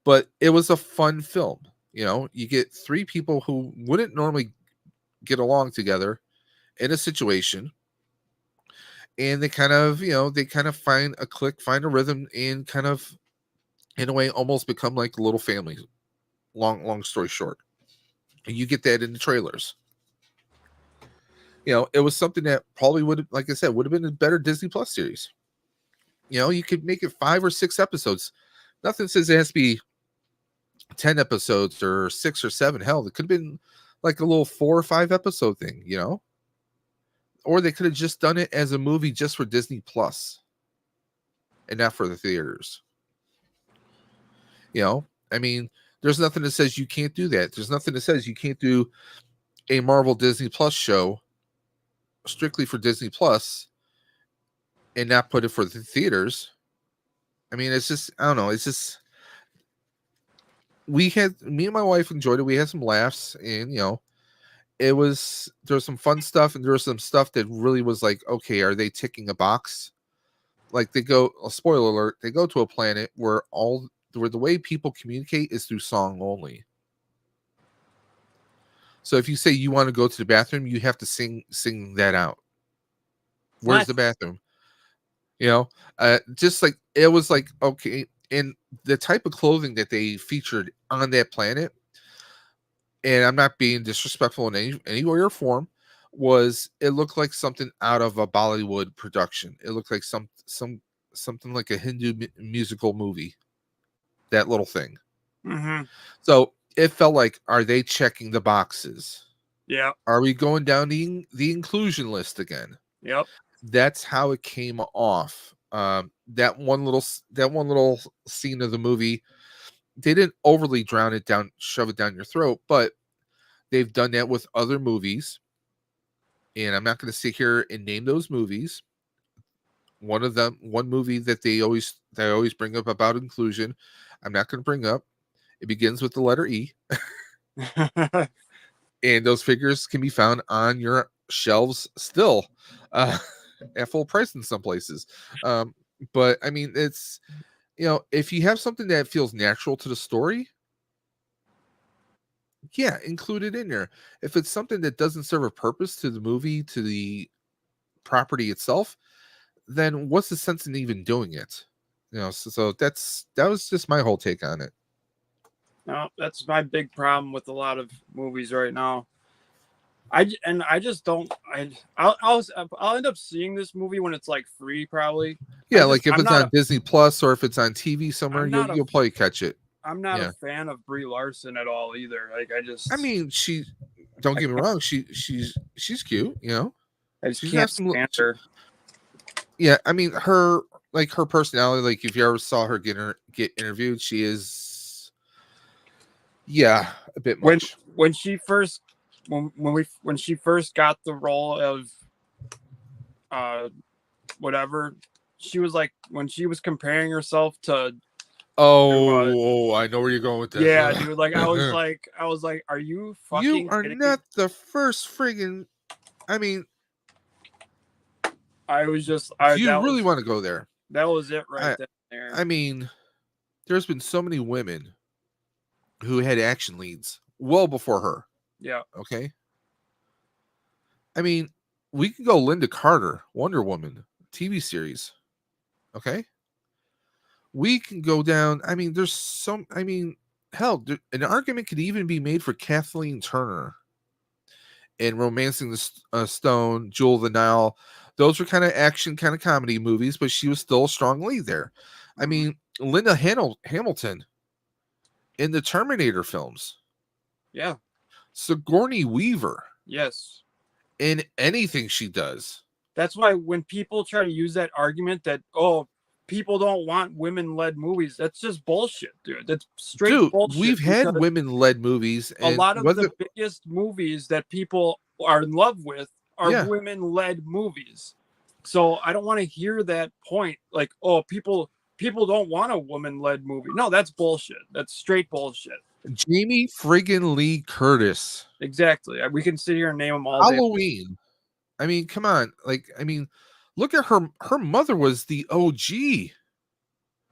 But it was a fun film. You get three people who wouldn't normally get along together in a situation, and they kind of find a click, find a rhythm, and kind of, in a way, almost become like a little family. Long story short, and you get that in the trailers. It was something that probably would, like I said, would have been a better Disney Plus series. You could make it 5 or 6 episodes. Nothing says it has to be 10 episodes or 6 or 7. Hell, it could have been like a little 4 or 5 episode thing, or they could have just done it as a movie just for Disney Plus and not for the theaters. I mean, there's nothing that says you can't do that. There's nothing that says you can't do a Marvel Disney Plus show strictly for Disney Plus and not put it for the theaters. I mean, it's just, I don't know. It's just, me and my wife enjoyed it. We had some laughs, and there was some fun stuff, and there was some stuff that really was like, okay, are they ticking a box? Like a spoiler alert, they go to a planet where the way people communicate is through song only. So if you say you want to go to the bathroom, you have to sing that out. Where's What? the bathroom? Just like, it was like, okay. And the type of clothing that they featured on that planet, and I'm not being disrespectful in any way or form, it looked like something out of a Bollywood production. It looked like something like a Hindu musical movie. That little thing. Mm-hmm. So it felt like, are they checking the boxes? Yeah. Are we going down the inclusion list again? Yep. That's how it came off. That one little scene of the movie, they didn't overly shove it down your throat, but they've done that with other movies, and I'm not going to sit here and name those movies. One movie that they always bring up about inclusion, I'm not going to bring up. It begins with the letter E, and those figures can be found on your shelves still, at full price in some places. But I mean, it's, if you have something that feels natural to the story, yeah, include it in there. If it's something that doesn't serve a purpose to the movie, to the property itself, then what's the sense in even doing it? So that was just my whole take on it. No, that's my big problem with a lot of movies right now. I just don't. I'll end up seeing this movie when it's like free, probably. Yeah, like if it's on Disney Plus or if it's on TV somewhere, you'll probably catch it. I'm not a fan of Brie Larson at all either. Like, I mean, don't get me wrong, she's cute, I just can't stand her. Yeah, I mean, her personality, like if you ever saw her get interviewed, she is, a bit much. When she first got the role of whatever, she was like, when she was comparing herself to I know where you're going with this. Yeah, dude. Like, I was like, are you fucking? You are not the first friggin'. I mean, I was just. You really want to go there? That was it right there. I mean, there's been so many women who had action leads well before her. Yeah. Okay. I mean, we can go Linda Carter, Wonder Woman TV series. Okay. We can go down. I mean, hell, an argument could even be made for Kathleen Turner in Romancing the Stone, Jewel of the Nile. Those were kind of action, kind of comedy movies, but she was still a strong lead there. Mm-hmm. I mean, Linda Hamilton in the Terminator films. Yeah. Sigourney Weaver. Yes. In anything she does. That's why when people try to use that argument that, oh, people don't want women-led movies. That's just bullshit, dude. That's straight Dude, bullshit. we've had women-led movies, A and lot of whether the biggest movies that people are in love with are yeah, women-led movies. So I don't want to hear that point like, oh, people don't want a woman-led movie. No, that's bullshit. That's straight bullshit. Jamie friggin' Lee Curtis, Exactly. We can sit here and name them all day. Halloween. I mean, come on. Like, I mean, look at her. Her mother was the OG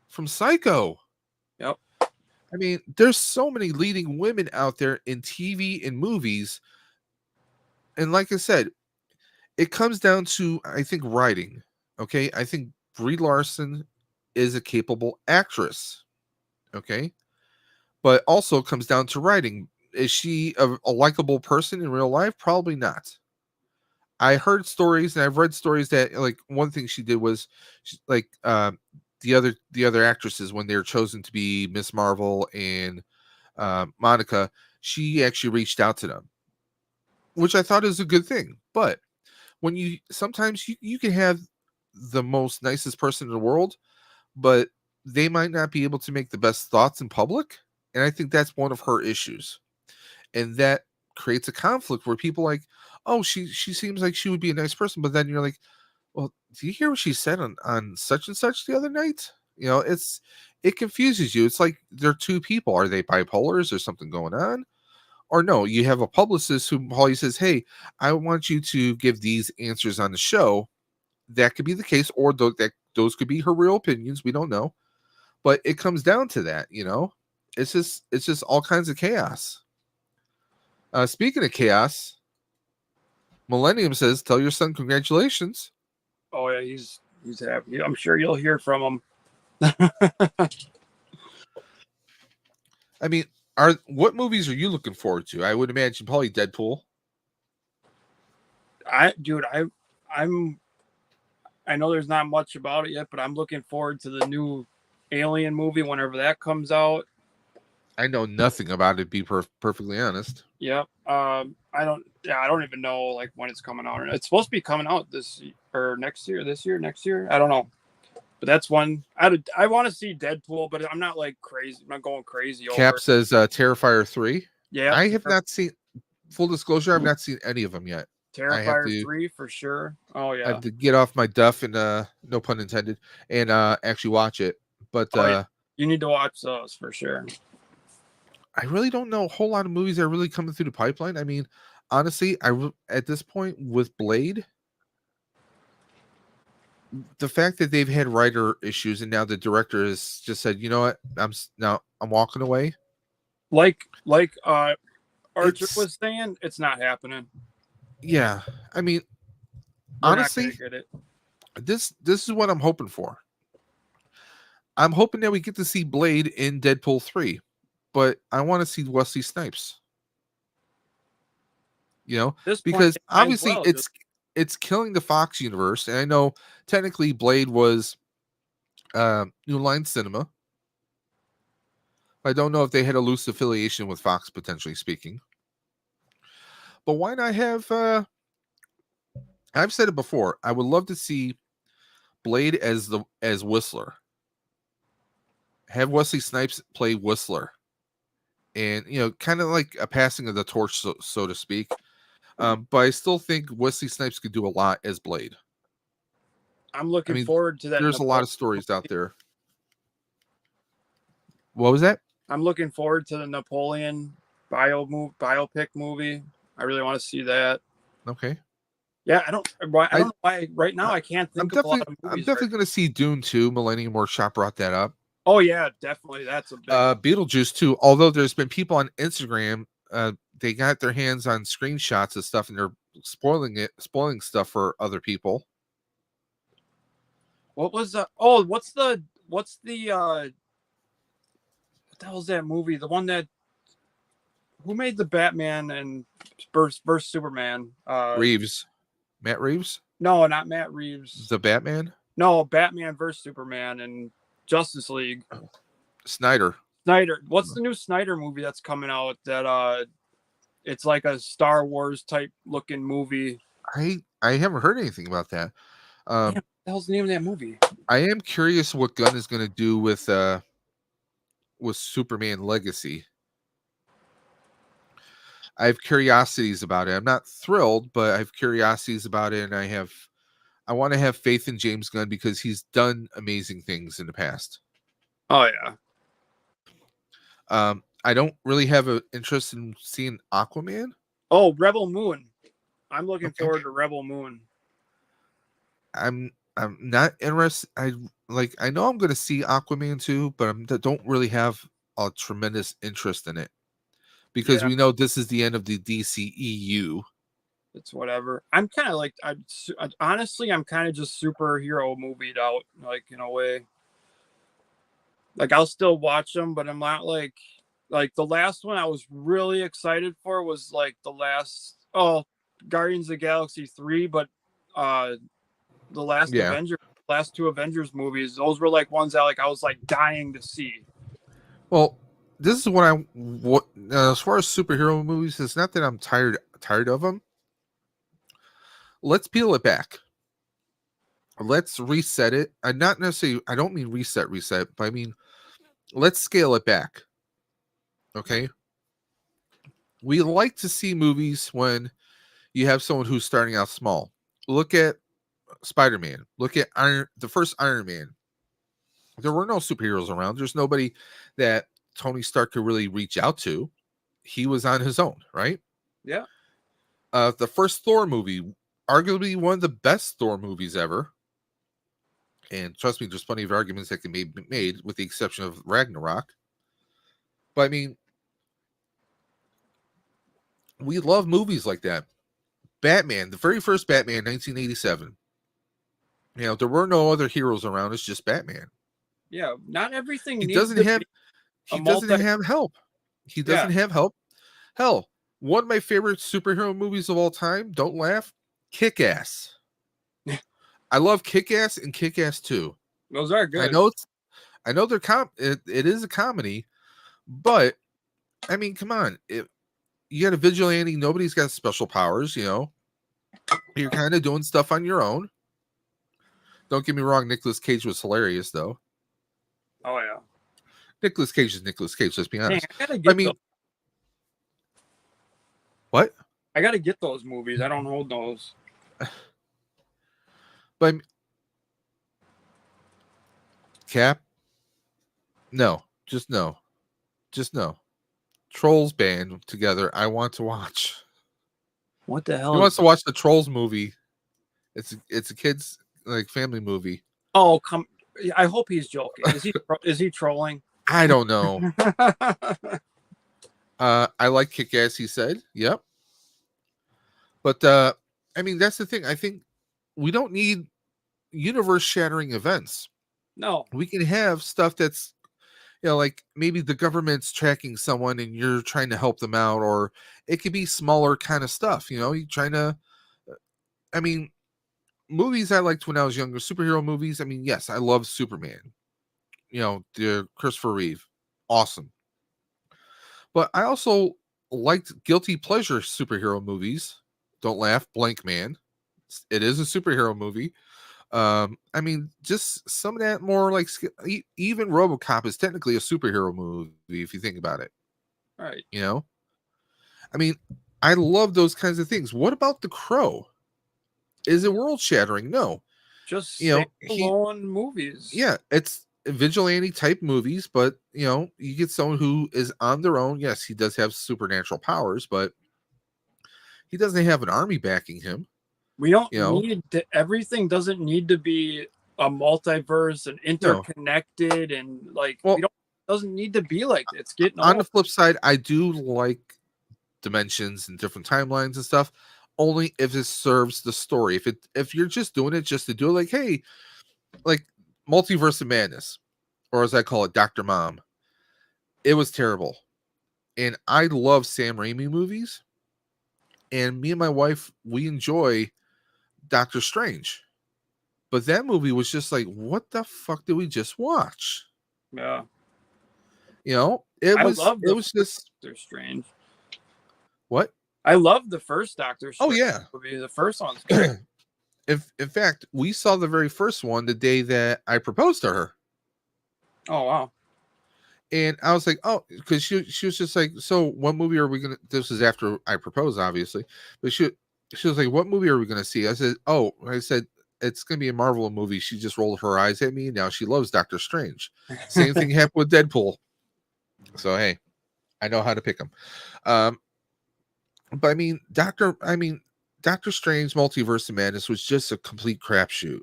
from Psycho. Yep. I mean, there's so many leading women out there in TV and movies. And like I said, it comes down to, I think, writing. Okay. I think Brie Larson is a capable actress. Okay. But also it comes down to writing. Is she a likable person in real life? Probably not. I heard stories and I've read stories that like one thing she did was like the other actresses when they were chosen to be Miss Marvel and Monica, she actually reached out to them, which I thought is a good thing. But when you sometimes you can have the most nicest person in the world, but they might not be able to make the best thoughts in public. And I think that's one of her issues. And that creates a conflict where people like, oh, she seems like she would be a nice person, but then you're like, well, do you hear what she said on such and such the other night? You know, it confuses you. It's like they're two people. Are they bipolar? Is there something going on? Or no, you have a publicist who probably says, hey, I want you to give these answers on the show. That could be the case, or that those could be her real opinions. We don't know. But it comes down to that, you know. It's just all kinds of chaos. Speaking of chaos, Millennium says, tell your son congratulations. Oh yeah, he's happy. I'm sure you'll hear from him. I mean, what movies are you looking forward to? I would imagine probably Deadpool. I know there's not much about it yet, but I'm looking forward to the new Alien movie whenever that comes out. I know nothing about it, to be perfectly honest. Yep. I don't even know like when it's coming out. It's supposed to be coming out this or next year. Next year. I don't know. But that's one. I want to see Deadpool, but I'm not like crazy. I'm not going crazy over. Cap says Terrifier 3. Yeah. I have not seen. Full disclosure, I've not seen any of them yet. Terrifier 3 for sure. Oh I yeah. have to get off my duff and no pun intended, and actually watch it. But yeah. You need to watch those for sure. I really don't know a whole lot of movies that are really coming through the pipeline. I mean, honestly, at this point with Blade, the fact that they've had writer issues and now the director has just said, you know what, I'm walking away. Like Archer was saying, it's not happening. Yeah, I mean, honestly, this is what I'm hoping for. I'm hoping that we get to see Blade in Deadpool 3, but I want to see Wesley Snipes. You know, because obviously it's killing the Fox universe, and I know technically Blade was New Line Cinema. I don't know if they had a loose affiliation with Fox, potentially speaking. But why not have I've said it before, I would love to see Blade as Whistler. Have Wesley Snipes play Whistler. And you know, kind of like a passing of the torch, so to speak. But I still think Wesley Snipes could do a lot as Blade. I'm looking forward to that. There's a lot of stories out there. What was that? I'm looking forward to the Napoleon biopic movie. I really want to see that. Okay. Yeah, I don't know why right now I can't think of a lot of movies. I'm definitely going to see Dune 2. Millennium Workshop brought that up. Oh yeah, definitely. That's a big Beetlejuice 2. Although there's been people on Instagram, they got their hands on screenshots of stuff and they're spoiling stuff for other people. What was the? Oh, what's the? What the hell is that movie? The one that who made the Batman and versus Superman? Reeves. Matt Reeves? No, not Matt Reeves. The Batman? No, Batman versus Superman and Justice League. Snyder. What's the new Snyder movie that's coming out? That it's like a Star Wars type looking movie. I haven't heard anything about that. the hell's the name of that movie? I am curious what Gunn is going to do with Superman Legacy. I have curiosities about it. I'm not thrilled, but I have curiosities about it, and I want to have faith in James Gunn because he's done amazing things in the past. Oh yeah. I don't really have an interest in seeing Aquaman. Oh, Rebel Moon. I'm looking Okay. forward to Rebel Moon. I'm not interested. I know I'm going to see Aquaman too, but I don't really have a tremendous interest in it because Yeah, we know this is the end of the DCEU. it's whatever. I'm kind of like, honestly, I'm kind of just superhero movied out, like in a way. Like I'll still watch them, but I'm not like the last one I was really excited for was like the last Guardians of the Galaxy 3, but the last Yeah. Avenger, last two Avengers movies, those were like ones that like I was like dying to see. Well, this is what as far as superhero movies, it's not that I'm tired of them. Let's peel it back. Let's reset it. I'm not necessarily. I don't mean reset, but I mean let's scale it back. Okay. We like to see movies when you have someone who's starting out small. Look at Spider-Man. Look at the first Iron Man. There were no superheroes around. There's nobody that Tony Stark could really reach out to. He was on his own, right? Yeah. The first Thor movie, arguably one of the best Thor movies ever. And trust me, there's plenty of arguments that can be made, with the exception of Ragnarok. But I mean, we love movies like that. Batman, the very first Batman, 1987. There were no other heroes around. It's just Batman. Yeah. Not everything He needs doesn't to have be a he doesn't multi. have help. He Yeah. doesn't have help. Hell, one of my favorite superhero movies of all time, don't laugh, Kick-Ass. I love Kick-Ass and Kick-Ass 2. Those are I good. know they're it is a comedy, but I mean, come on. You got a vigilante, nobody's got special powers, You're kind of doing stuff on your own. Don't get me wrong, Nicolas Cage was hilarious though. Oh yeah. Nicolas Cage is Nicolas Cage, let's be Dang, honest. I gotta get those. What? I gotta get those movies. I don't hold those. But Cap? No. Just no. Trolls band together. I want to watch. What the hell? He wants to watch the Trolls movie. It's a kids like family movie. Oh come! I hope he's joking. Is he trolling? I don't know. I like Kick-Ass. He said, "Yep." But I mean, that's the thing. I think we don't need universe-shattering events. No, we can have stuff that's like maybe the government's tracking someone and you're trying to help them out, or it could be smaller kind of stuff. You're trying to. I mean, movies I liked when I was younger, superhero movies. I mean, yes, I love Superman. The Christopher Reeve, awesome. But I also liked guilty pleasure superhero movies. Don't laugh, Blank Man. It is a superhero movie. I mean, just some of that more like even RoboCop is technically a superhero movie if you think about it. right. I mean, I love those kinds of things. What about The Crow? Is it world shattering? No. Just standalone movies. Yeah, it's vigilante type movies, but you get someone who is on their own. Yes, he does have supernatural powers, but he doesn't have an army backing him. We don't need to, everything doesn't need to be a multiverse and interconnected and like doesn't need to be like that. It's getting on the flip side, I do like dimensions and different timelines and stuff, only if it serves the story. If you're just doing it just to do it, like, hey, like Multiverse of Madness, or as I call it, Dr. Mom, it was terrible. And I love Sam Raimi movies. And me and my wife, we enjoy Doctor Strange. But that movie was just like, what the fuck did we just watch? Yeah. It was just Doctor Strange. What? I love the first Doctor Strange yeah. movie. The first one's good. in fact, we saw the very first one the day that I proposed to her. Oh wow. And I was like, oh, because she was just like, so what movie are we gonna? This is after I proposed, obviously, but she was like, what movie are we gonna see? I said it's gonna be a Marvel movie. She just rolled her eyes at me. Now she loves Doctor Strange. Same thing happened with Deadpool. So hey, I know how to pick them. But Doctor Strange Multiverse of Madness was just a complete crapshoot.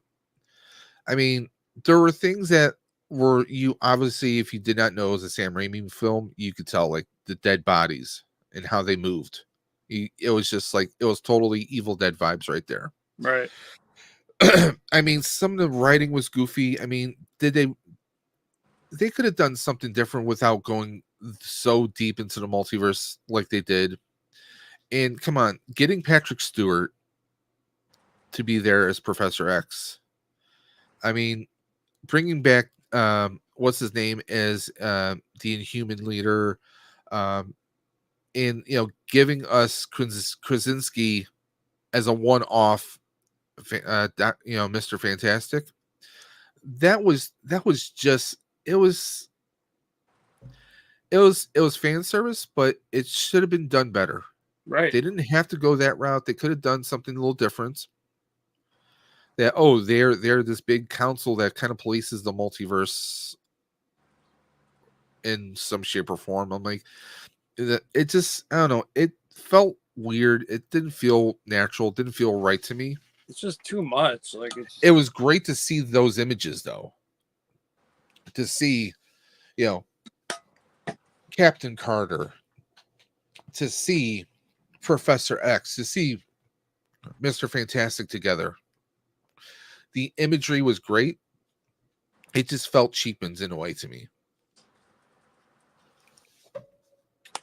I mean, there were things that were you obviously, if you did not know it was a Sam Raimi film, you could tell like the dead bodies and how they moved. It was just like it was totally Evil Dead vibes right there. Right. I mean, some of the writing was goofy. I mean, they could have done something different without going so deep into the multiverse like they did. And come on, getting Patrick Stewart to be there as Professor X. I mean, bringing back what's his name as the Inhuman leader, um, and giving us Krasinski as a one-off, Mr. Fantastic. That was just it was fan service, but it should have been done better. Right. They didn't have to go that route. They could have done something a little different. That they're this big council that kind of polices the multiverse in some shape or form. I'm like, it just, I don't know, it felt weird. It didn't feel natural. It didn't feel right to me. It's just too much. Like It was great to see those images though. To see, you know, Captain Carter, to see Professor X, to see Mr. Fantastic together. The imagery was great. It just felt cheapened in a way to me. All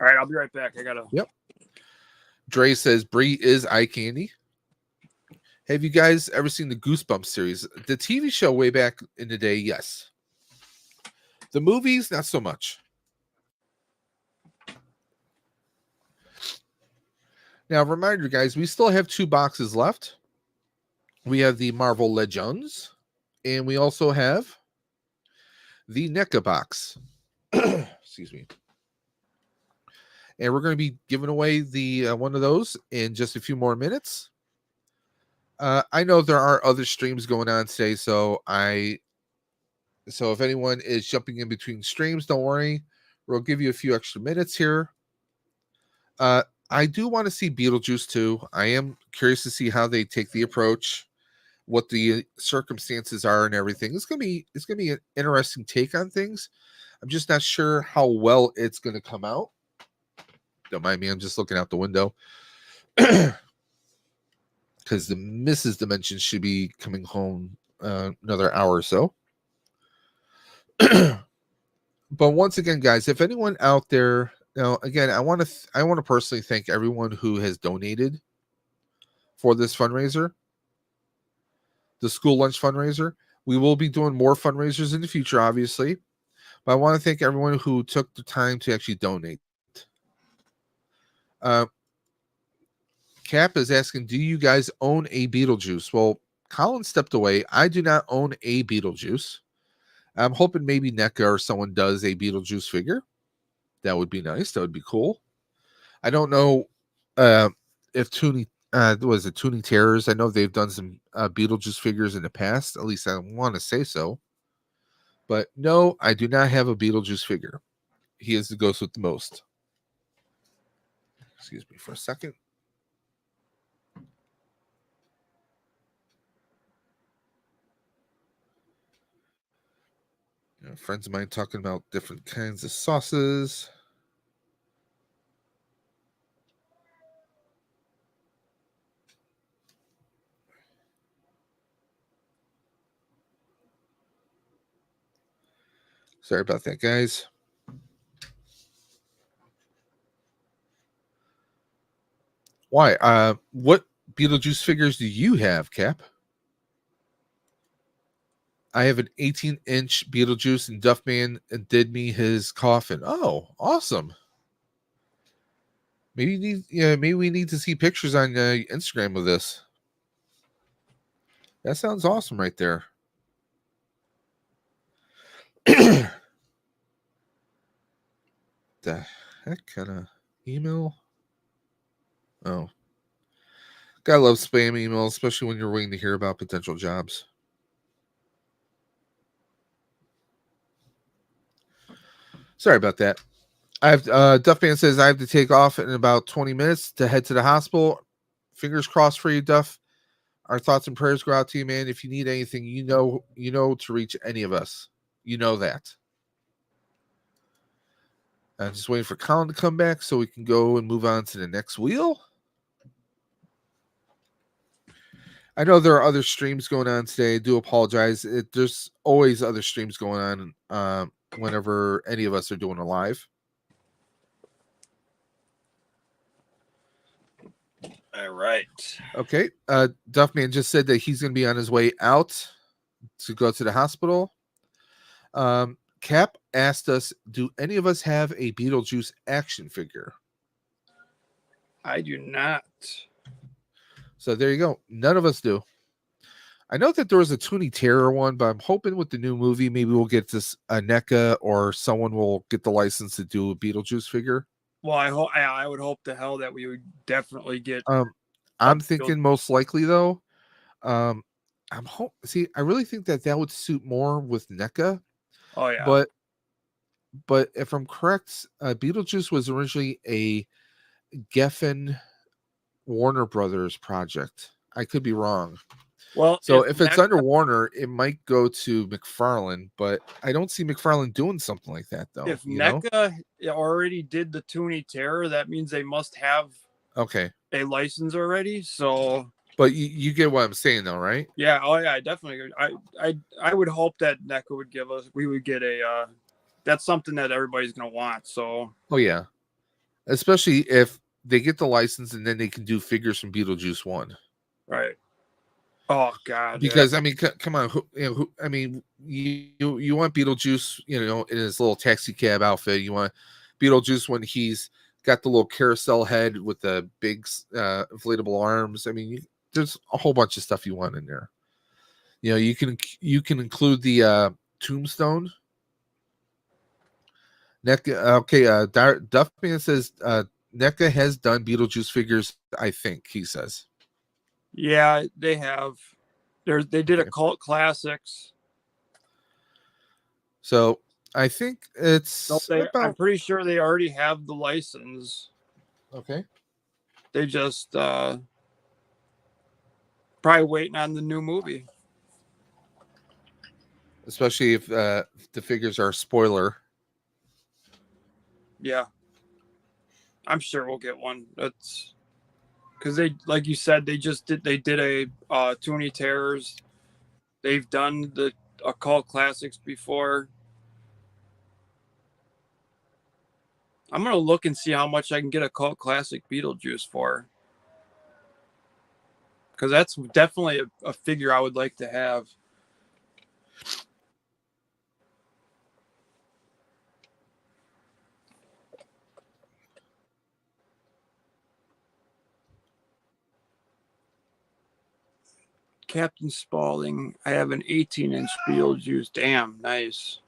right, I'll be right back. I gotta. Yep. Dre says Brie is eye candy. Have you guys ever seen the Goosebumps series? The TV show way back in the day, yes. The movies, not so much. Now, reminder, guys, we still have 2 boxes left. We have the Marvel Legends, and we also have the NECA box. Excuse me. And we're going to be giving away the one of those in just a few more minutes. I know there are other streams going on today, so if anyone is jumping in between streams, don't worry. We'll give you a few extra minutes here. I do want to see Beetlejuice too. I am curious to see how they take the approach, what the circumstances are, and everything. It's gonna be an interesting take on things. I'm just not sure how well it's gonna come out. Don't mind me. I'm just looking out the window because the Mrs. Dimension should be coming home another hour or so. But once again, guys, if anyone out there, again, I want to personally thank everyone who has donated for this fundraiser, the school lunch fundraiser. We will be doing more fundraisers in the future, obviously, but I want to thank everyone who took the time to actually donate. Cap is asking, do you guys own a Beetlejuice? Well, Colin stepped away. I do not own a Beetlejuice. I'm hoping maybe NECA or someone does a Beetlejuice figure. That would be nice. That would be cool. I don't know if Toonie was it Toonie Terrors. I know they've done some Beetlejuice figures in the past. At least I want to say so. But no, I do not have a Beetlejuice figure. He is the ghost with the most. Excuse me for a second. Friends of mine talking about different kinds of sauces. Sorry about that, guys. Why? What Beetlejuice figures do you have, Cap? I have an 18-inch Beetlejuice, and Duffman did me his coffin. Oh, awesome! Maybe we need to see pictures on Instagram of this. That sounds awesome right there. The heck kind of email? Oh. Gotta love spam emails, especially when you're waiting to hear about potential jobs. Sorry about that. I have Duffman says I have to take off in about 20 minutes to head to the hospital. Fingers crossed for you, Duff. Our thoughts and prayers go out to you, man. If you need anything, you know to reach any of us. You know that. I'm just waiting for Colin to come back so we can go and move on to the next wheel. I know there are other streams going on today. I do apologize. There's always other streams going on whenever any of us are doing a live. All right. Okay. Duffman just said that he's going to be on his way out to go to the hospital. Cap asked us, do any of us have a Beetlejuice action figure? I do not. So there you go. None of us do. I know that there was a Toonie Terror one, but I'm hoping with the new movie, maybe we'll get this NECA or someone will get the license to do a Beetlejuice figure. Well, I would hope to hell that we would definitely get. I'm thinking most likely though. I really think that would suit more with NECA. Oh yeah. But if I'm correct, Beetlejuice was originally a Geffen Warner Brothers project. I could be wrong. Well, so if it's under Warner, it might go to McFarlane, but I don't see McFarlane doing something like that though. If NECA already did the Toonie Terror, that means they must have a license already. So, but you get what I'm saying though, right? Yeah. Oh yeah, definitely. I would hope that NECA would we would get a. That's something that everybody's gonna want. So. Oh yeah, especially if they get the license and then they can do figures from Beetlejuice 1. Right. Oh God! Because I mean, come on, I mean, you want Beetlejuice, in his little taxi cab outfit. You want Beetlejuice when he's got the little carousel head with the big inflatable arms. I mean, there's a whole bunch of stuff you want in there. You can include the tombstone. NECA, okay. Duffman says NECA has done Beetlejuice figures. I think he says. Yeah, they have. They did a Cult Classics. So I think it's. I'm pretty sure they already have the license. Okay. They just probably waiting on the new movie. Especially if the figures are a spoiler. Yeah. I'm sure we'll get one. That's because they, like you said, they did a Toonie Terrors. They've done the Occult Classics before. I'm gonna look and see how much I can get a Cult Classic Beetlejuice for, because that's definitely a figure I would like to have. Captain Spaulding. I have an 18-inch Beetlejuice. Damn, nice.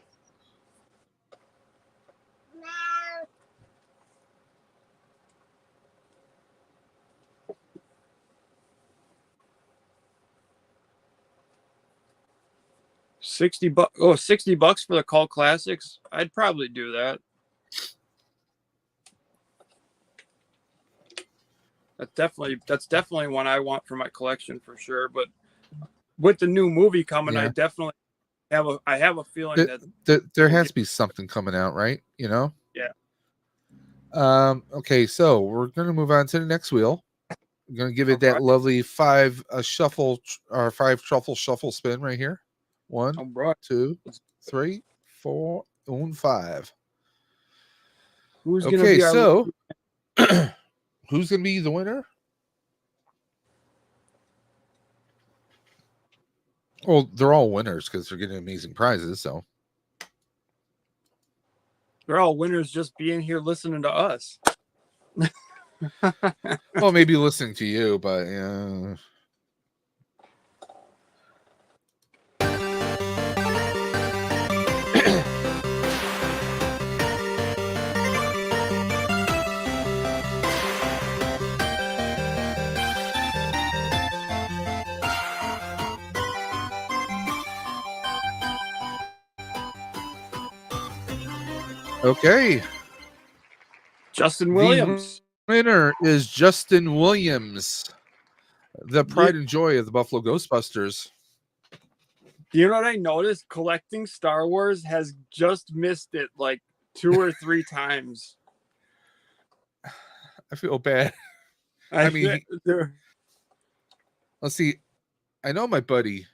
$60. Oh, $60 for the Cult Classics. I'd probably do that. That's definitely one I want for my collection for sure. But with the new movie coming, I definitely have a feeling that there has to be something coming out, right? Yeah. Okay, so we're gonna move on to the next wheel. We're gonna give it that lovely 5 truffle shuffle spin right here. 1, 2, 3, 4, and 5. Who's gonna be so who's gonna be the winner? Well, they're all winners because they're getting amazing prizes. So they're all winners just being here listening to us. Well, maybe listening to you, but Okay. Justin The Williams. winner is Justin Williams, the Do pride and joy of the Buffalo Ghostbusters. you know what I noticed? Collecting Star Wars has just missed it like 2 or 3 times. I feel bad. I mean, let's see. I know my buddy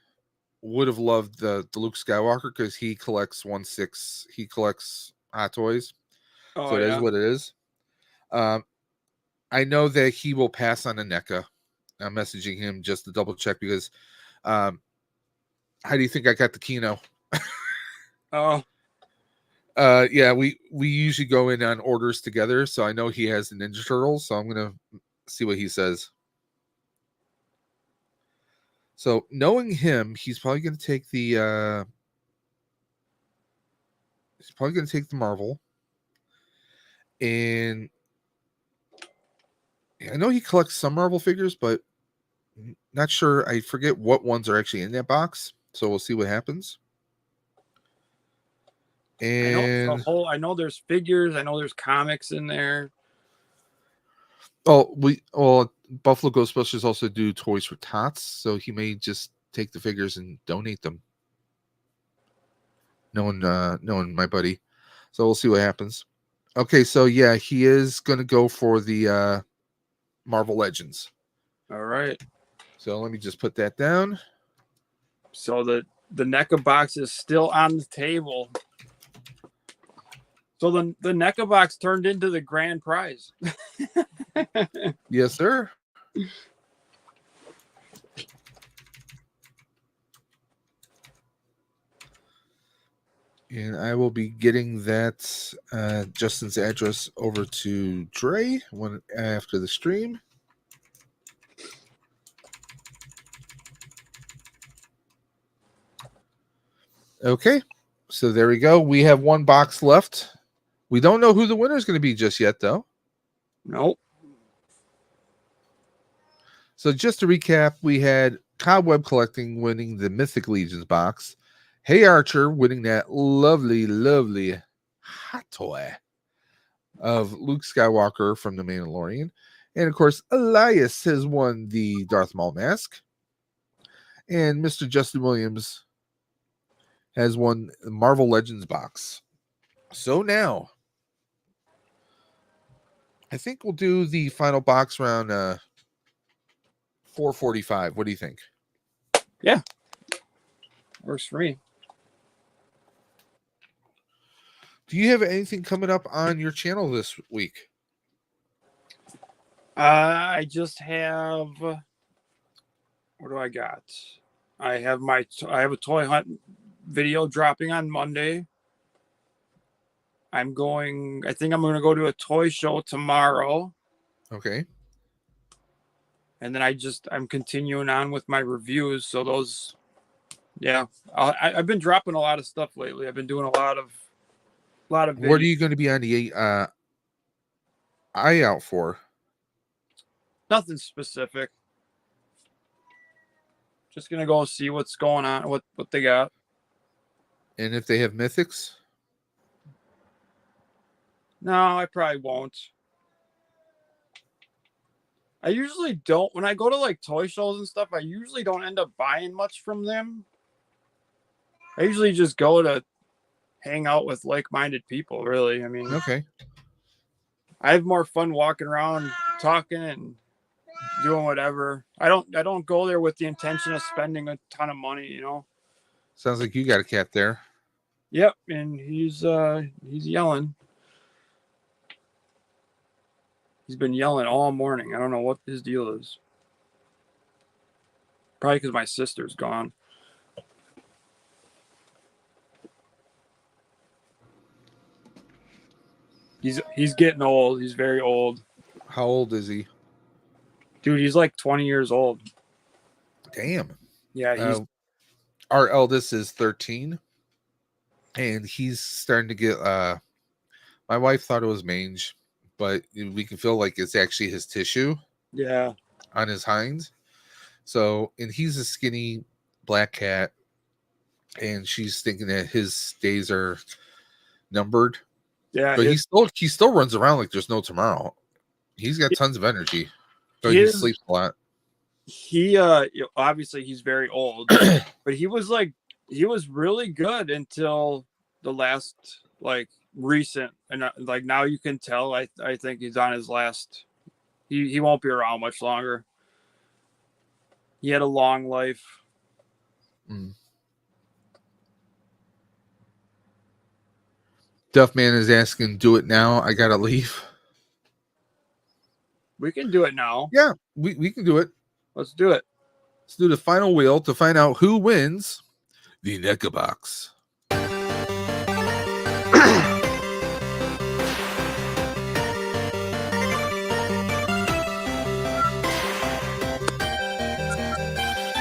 would have loved the Luke Skywalker because he collects 1/6. He collects Hot Toys, oh, so it is what it is. I know that he will pass on a NECA. I'm messaging him just to double check because how do you think I got the Kino? Oh, yeah, we usually go in on orders together, so I know he has the Ninja Turtles, so I'm gonna see what he says. So knowing him, he's probably gonna take the Marvel. And I know he collects some Marvel figures, but not sure. I forget what ones are actually in that box. So we'll see what happens. And I know there's figures. I know there's comics in there. Buffalo Ghostbusters also do toys for tots, so he may just take the figures and donate them. Knowing my buddy, so we'll see what happens. Okay, so yeah, he is going to go for the Marvel Legends. All right. So let me just put that down. So the NECA box is still on the table. So the NECA box turned into the grand prize. Yes, sir. And I will be getting that Justin's address over to Dre after the stream. Okay, so there we go. We have one box left. We don't know who the winner is going to be just yet, though. Nope. So just to recap, we had Cobweb Collecting winning the Mythic Legions box. Hey Archer winning that lovely, lovely hot toy of Luke Skywalker from The Mandalorian. And of course, Elias has won the Darth Maul mask. And Mr. Justin Williams has won the Marvel Legends box. So now, I think we'll do the final box around 4:45. What do you think? Yeah. Works for me. Do you have anything coming up on your channel this week? I just have. What do I got? I have a toy hunt video dropping on Monday. I think I'm going to go to a toy show tomorrow. Okay. And then I'm continuing on with my reviews. So those, yeah, I've been dropping a lot of stuff lately. I've been doing a lot of videos. What are you going to be on the eye out for? Nothing specific. Just gonna go see what's going on, what they got. And if they have mythics? No, I probably won't. I usually don't. When I go to like toy shows and stuff, I usually don't end up buying much from them. I usually just go to hang out with like-minded people, really. I mean, Okay. I have more fun walking around, talking and doing whatever. I don't go there with the intention of spending a ton of money, you know. Sounds like you got a cat there. Yep, and he's yelling. He's been yelling all morning. I don't know what his deal is. Probably because my sister's gone. He's getting old. He's very old. How old is he? Dude, he's like 20 years old. Damn. Yeah, our eldest is 13. And he's starting to get my wife thought it was mange, but we can feel like it's actually his tissue. Yeah. On his hinds. So, and he's a skinny black cat, and she's thinking that his days are numbered. Yeah, But he still runs around like there's no tomorrow. He's got tons of energy. So he sleeps a lot. He obviously he's very old, but he was really good until the last recent, and now you can tell I think he's on his last. He won't be around much longer. He had a long life. Duffman is asking, do it now. I gotta leave. We can do it now. Yeah, we can do it. Let's do it. Let's do the final wheel to find out who wins the NECA box.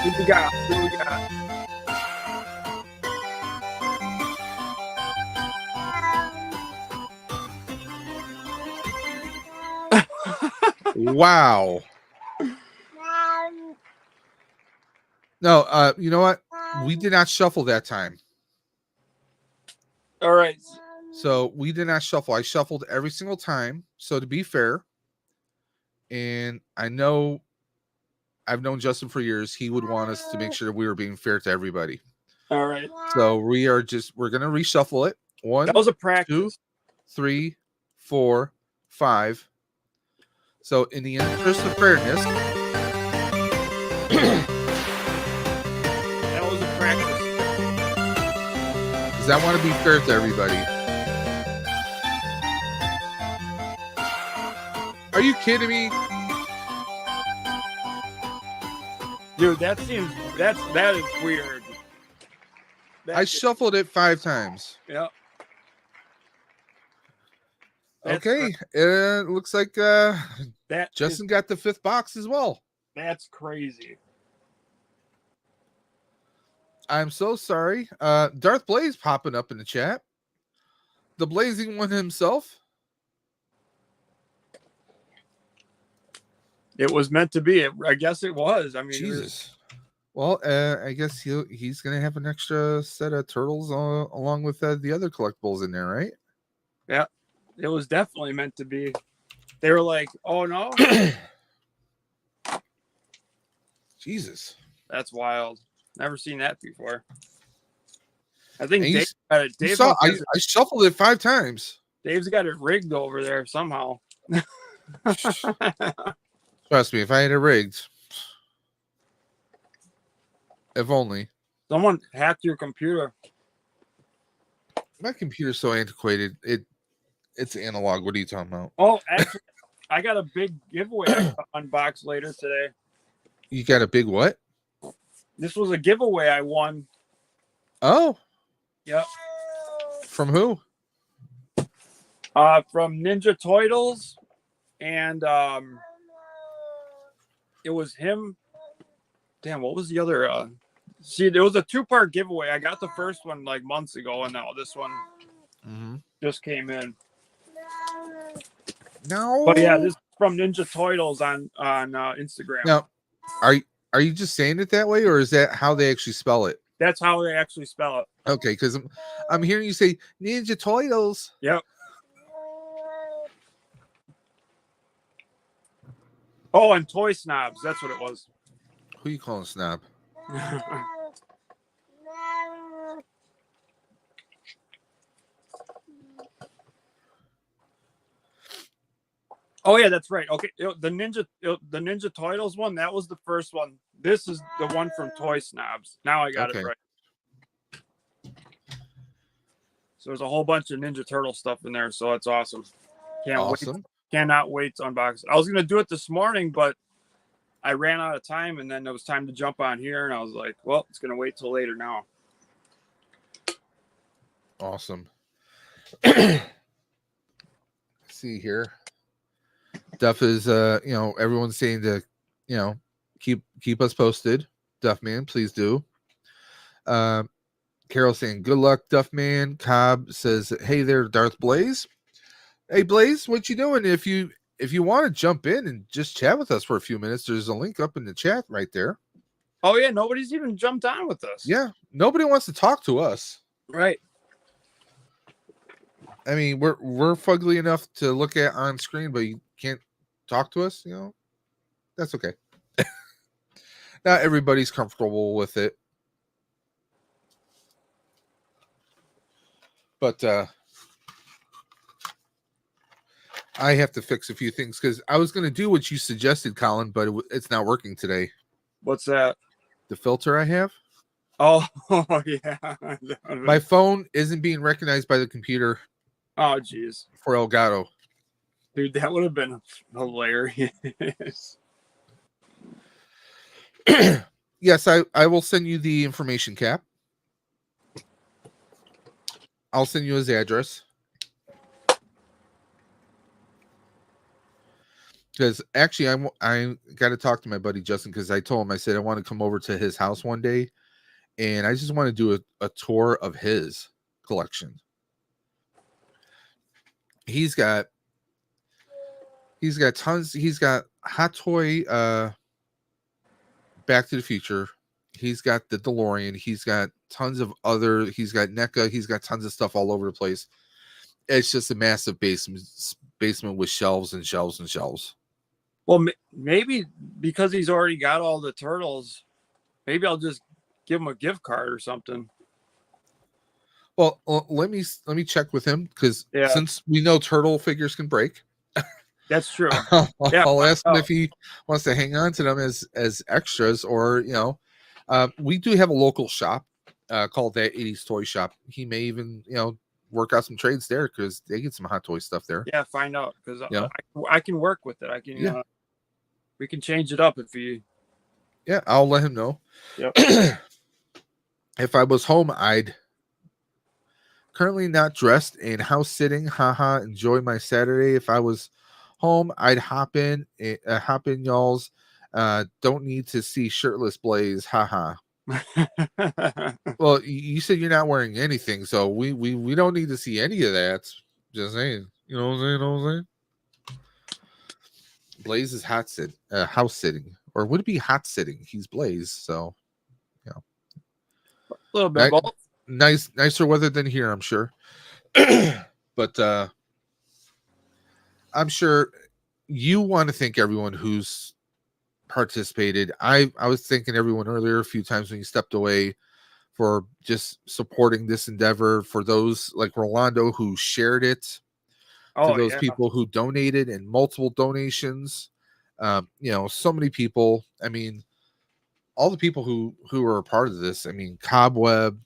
Who we got? Wow. No, you know what? We did not shuffle that time. All right. So we did not shuffle. I shuffled every single time. So to be fair, and I've known Justin for years, he would want us to make sure we were being fair to everybody. All right. So we're gonna reshuffle it. 1, that was a practice. 2, 3, 4, 5. So in the interest of fairness, that was a practice. because I want to be fair to everybody. Are you kidding me? Dude, that is weird. I shuffled it 5 times. Yeah. Okay, it looks like Justin got the 5th box as well. That's crazy. I'm so sorry. Darth Blaze popping up in the chat. The Blazing One himself. It was meant to be. I guess it was. I mean, Jesus. Well, I guess he's going to have an extra set of turtles along with the other collectibles in there, right? Yeah, it was definitely meant to be. They were like, oh, no. Jesus. That's wild. Never seen that before. I think Dave I shuffled it 5 times. Dave's got it rigged over there somehow. Trust me, if I had it rigged, if only. Someone hacked your computer. My computer's so antiquated. It's analog. What are you talking about? Oh, actually, I got a big giveaway I unbox later today. You got a big what? This was a giveaway I won. Oh. Yep. From who? From Ninja Turtles, and it was him. Damn, what was the other? See, there was a 2-part giveaway. I got the first one like months ago, and now this one just came in. No. But yeah, this is from Ninja Turtles on Instagram. Now, are you just saying it that way, or is that how they actually spell it? That's how they actually spell it. Okay, because I'm hearing you say Ninja Turtles. Yep. Oh, and Toy Snobs. That's what it was. Who you calling snob? Oh yeah, that's right. Okay, the Ninja Turtles one, that was the first one. This is the one from Toy Snobs. Now I got it right. So there's a whole bunch of Ninja Turtle stuff in there, so that's awesome. Cannot wait to unbox it. I was gonna do it this morning, but I ran out of time, and then it was time to jump on here, and I was like, well, it's gonna wait till later now. Awesome. See here. Duff is everyone's saying to keep us posted. Duffman, please do. Carol saying good luck, Duffman. Cobb says, hey there, Darth Blaze. Hey Blaze, what you doing? If you want to jump in and just chat with us for a few minutes, there's a link up in the chat right there. Oh yeah, nobody's even jumped on with us. Yeah, nobody wants to talk to us. Right. I mean, we're fugly enough to look at on screen, but you can't talk to us. That's okay. Not everybody's comfortable with it, but I have to fix a few things because I was going to do what you suggested, Colin, but it's not working today. What's that? The filter I have. Oh, yeah. My phone isn't being recognized by the computer Oh, jeez. for Elgato. Dude, that would have been hilarious. Yes, I will send you the information, Cap. I'll send you his address. Because actually, I got to talk to my buddy Justin because I told him, I said I want to come over to his house one day, and I just want to do a tour of his collection. He's got tons. He's got Hot Toy, Back to the Future. He's got the DeLorean. He's got tons of other. He's got NECA. He's got tons of stuff all over the place. It's just a massive basement with shelves and shelves and shelves. Well, maybe because he's already got all the turtles, maybe I'll just give him a gift card or something. Well, let me check with him because since we know turtle figures can break. That's true. I'll ask him if he wants to hang on to them as extras, or we do have a local shop called that 80s Toy Shop. He may even work out some trades there because they get some Hot Toy stuff there. Yeah, find out because I can work with it. I can. We can change it up if you. Yeah, I'll let him know. Yep. If I was home, I'd currently not dressed and house sitting. Haha, enjoy my Saturday. If I was home, I'd hop in y'all's. Don't need to see shirtless Blaze. Haha. Well, you said you're not wearing anything, so we don't need to see any of that. Just saying. You know what I'm saying? Blaze is house sitting, or would it be hot sitting? He's Blaze, so a little bit both. Nicer weather than here, I'm sure. But I'm sure you want to thank everyone who's participated. I was thanking everyone earlier a few times when you stepped away for just supporting this endeavor, for those like Rolando who shared it, to those people who donated and multiple donations. So many people. I mean, all the people who are a part of this. I mean, Cobweb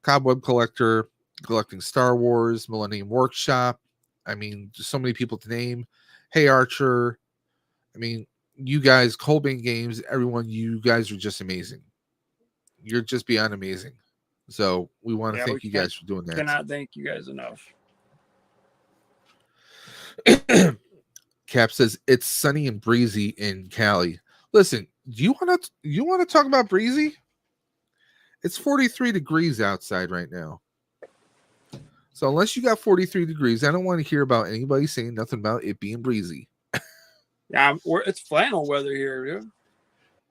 Collector, Collecting Star Wars, Millennium Workshop. I mean, just so many people to name. Hey Archer. I mean, you guys, Colbane Games, everyone, you guys are just amazing. You're just beyond amazing. So we want to thank you guys for doing that. Cannot thank you guys enough. Cap says it's sunny and breezy in Cali. Listen, do you want to talk about breezy? It's 43 degrees outside right now. So unless you got 43 degrees, I don't want to hear about anybody saying nothing about it being breezy. Yeah, it's flannel weather here, dude.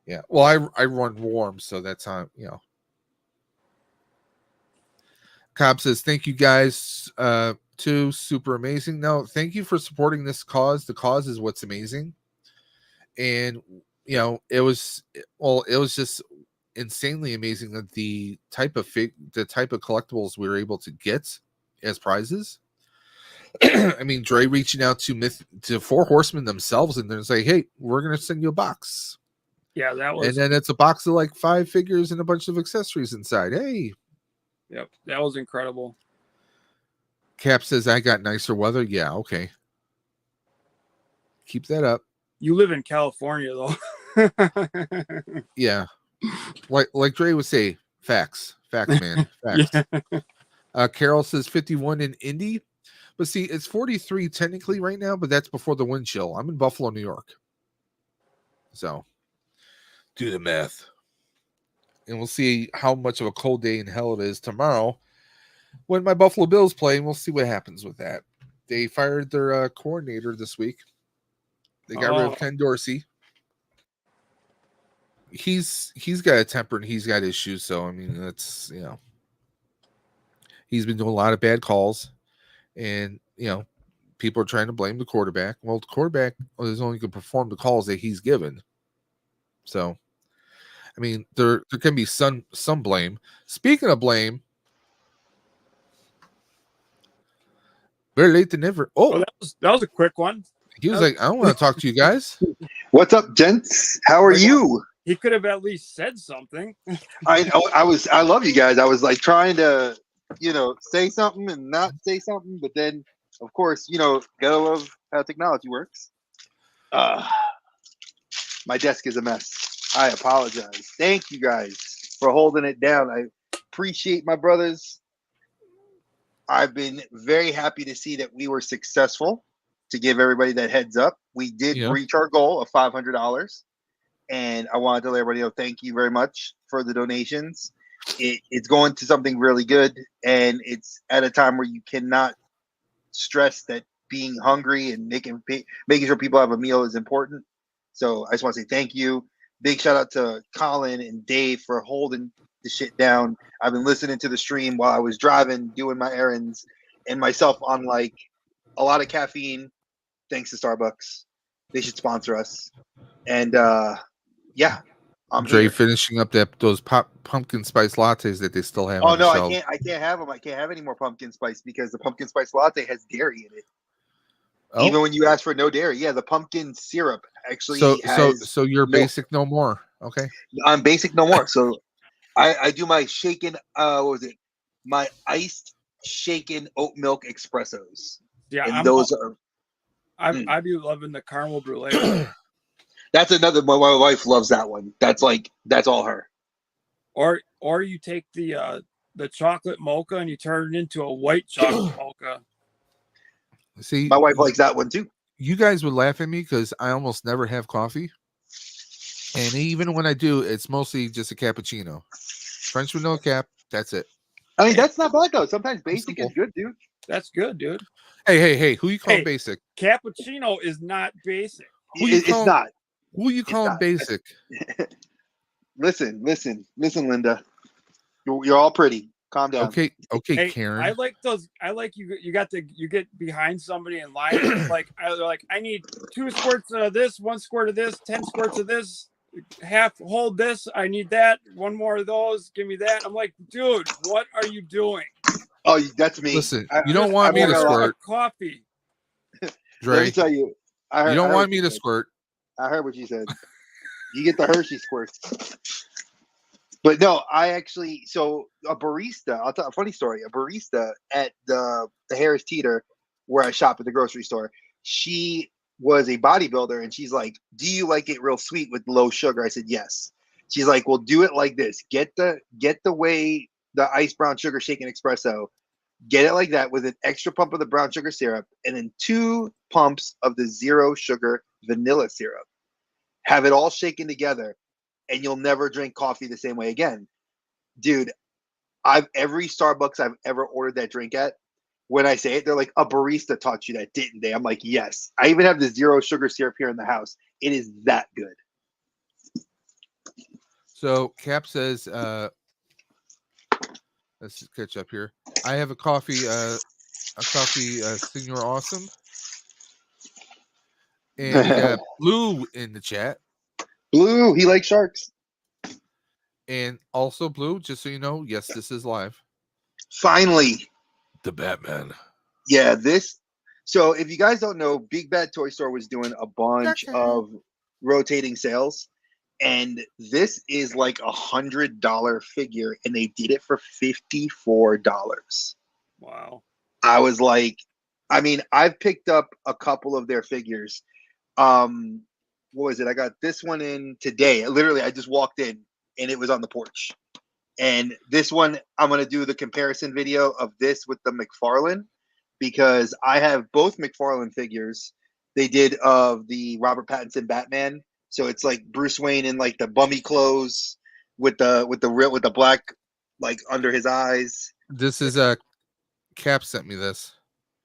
Yeah. Well, I run warm, so that's how, Cobb says, thank you guys, too. Super amazing. No, thank you for supporting this cause. The cause is what's amazing. And, it was just insanely amazing that the type of collectibles we were able to get as prizes. I mean, Dre reaching out to Four Horsemen themselves, and they're like, "Hey, we're gonna send you a box." Yeah, that was. And then it's a box of like 5 figures and a bunch of accessories inside. Hey. Yep, that was incredible. Cap says, "I got nicer weather." Yeah, okay. Keep that up. You live in California, though. Yeah, like Dre would say, facts, man, facts. Yeah. Carol says 51 in Indy. But see, it's 43 technically right now, but that's before the wind chill. I'm in Buffalo, New York. So do the math. And we'll see how much of a cold day in hell it is tomorrow when my Buffalo Bills play, and we'll see what happens with that. They fired their coordinator this week. They got rid of Ken Dorsey. He's got a temper and he's got issues. So, I mean, that's, he's been doing a lot of bad calls. And people are trying to blame the quarterback. Well, the quarterback is only going to perform the calls that he's given. So, I mean, there can be some blame. Speaking of blame, better late than never. Oh, that was a quick one. He was like, I don't want to talk to you guys. What's up, gents? How are you? He could have at least said something. I know. I love you guys. I was like trying to, say something and not say something, but then, of course, gotta love how technology works. My desk is a mess. I apologize. Thank you guys for holding it down. I appreciate my brothers. I've been very happy to see that we were successful. To give everybody that heads up, we did reach our goal of $500, and I wanted to let everybody know thank you very much for the donations. It's going to something really good, and it's at a time where you cannot stress that being hungry and making sure people have a meal is important. So I just want to say thank you. Big shout out to Colin and Dave for holding the shit down. I've been listening to the stream while I was driving, doing my errands, and myself on like a lot of caffeine. Thanks to Starbucks. They should sponsor us. And yeah, I'm Dre here. finishing up those pumpkin spice lattes that they still have. Oh on no, the I shelves. can't have them. I can't have any more pumpkin spice because the pumpkin spice latte has dairy in it. Oh. Even when you ask for no dairy, yeah, the pumpkin syrup actually has. So you're basic no more. Okay. I'm basic no more. So I do my shaken. What was it? My iced shaken oat milk espressos. Yeah, and those are. I be loving the caramel brulee. That's another. My wife loves that one. That's all her. Or you take the chocolate mocha and you turn it into a white chocolate mocha. See, my wife likes that one too. You guys would laugh at me because I almost never have coffee, and even when I do, it's mostly just a cappuccino, French vanilla cap. That's it. I mean, that's not bad though. Sometimes basic is good, dude. That's good, dude. Hey! Who you calling basic? Cappuccino is not basic. It's not. Who you calling basic? Listen, Linda. You're all pretty. Calm down. Okay, Hey, Karen. I like those. I like you get behind somebody in line. It's like I need 2 squirts of this, 1 squirt of this, 10 squirts of this, half hold this. I need that. 1 more of those. Give me that. I'm like, dude, what are you doing? Oh, that's me. Listen, you don't want me to squirt. Coffee. Dre, let me tell you. You don't want me to squirt. I heard what you said. You get the Hershey squirts. But no, I actually, so a barista, I'll tell a funny story. A barista at the Harris Teeter, where I shop at the grocery store, she was a bodybuilder, and she's like, do you like it real sweet with low sugar? I said, yes. She's like, well, do it like this. Get the way the ice brown sugar shaken espresso, get it like that with an extra pump of the brown sugar syrup, and then 2 pumps of the 0 sugar vanilla syrup. Have it all shaken together, and you'll never drink coffee the same way again. Dude, every Starbucks I've ever ordered that drink at, when I say it, they're like, a barista taught you that, didn't they? I'm like, yes. I even have the 0 sugar syrup here in the house. It is that good. So Cap says, let's catch up here. I have a coffee, Senor Awesome. And we got Blue in the chat. Blue, he likes sharks. And also Blue, just so you know, yes, this is live. Finally. The Batman. Yeah, so if you guys don't know, Big Bad Toy Store was doing a bunch of rotating sales. And this is like $100 figure, and they did it for $54. Wow. I was like, I mean, I've picked up a couple of their figures. What was it? I got this one in today. Literally, I just walked in and it was on the porch. And this one, I'm going to do the comparison video of this with the McFarlane, because I have both McFarlane figures. They did of the Robert Pattinson Batman. So it's like Bruce Wayne in like the bummy clothes with the black like under his eyes. This is Cap sent me this.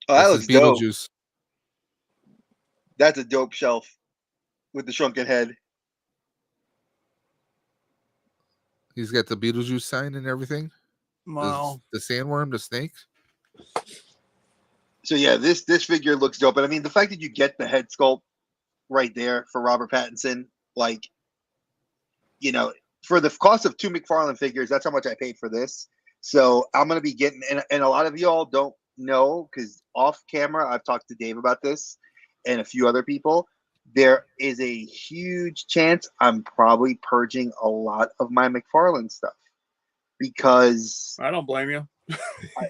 Oh, that this looks dope. Beetlejuice. That's a dope shelf with the shrunken head. He's got the Beetlejuice sign and everything. Wow. The sandworm, the snake. So yeah, this figure looks dope. But I mean, the fact that you get the head sculpt right there for Robert Pattinson, like, you know, for the cost of 2 McFarlane figures, that's how much I paid for this. So I'm gonna be getting, and a lot of y'all don't know because off camera I've talked to Dave about this and a few other people. There is a huge chance I'm probably purging a lot of my McFarlane stuff because I don't blame you.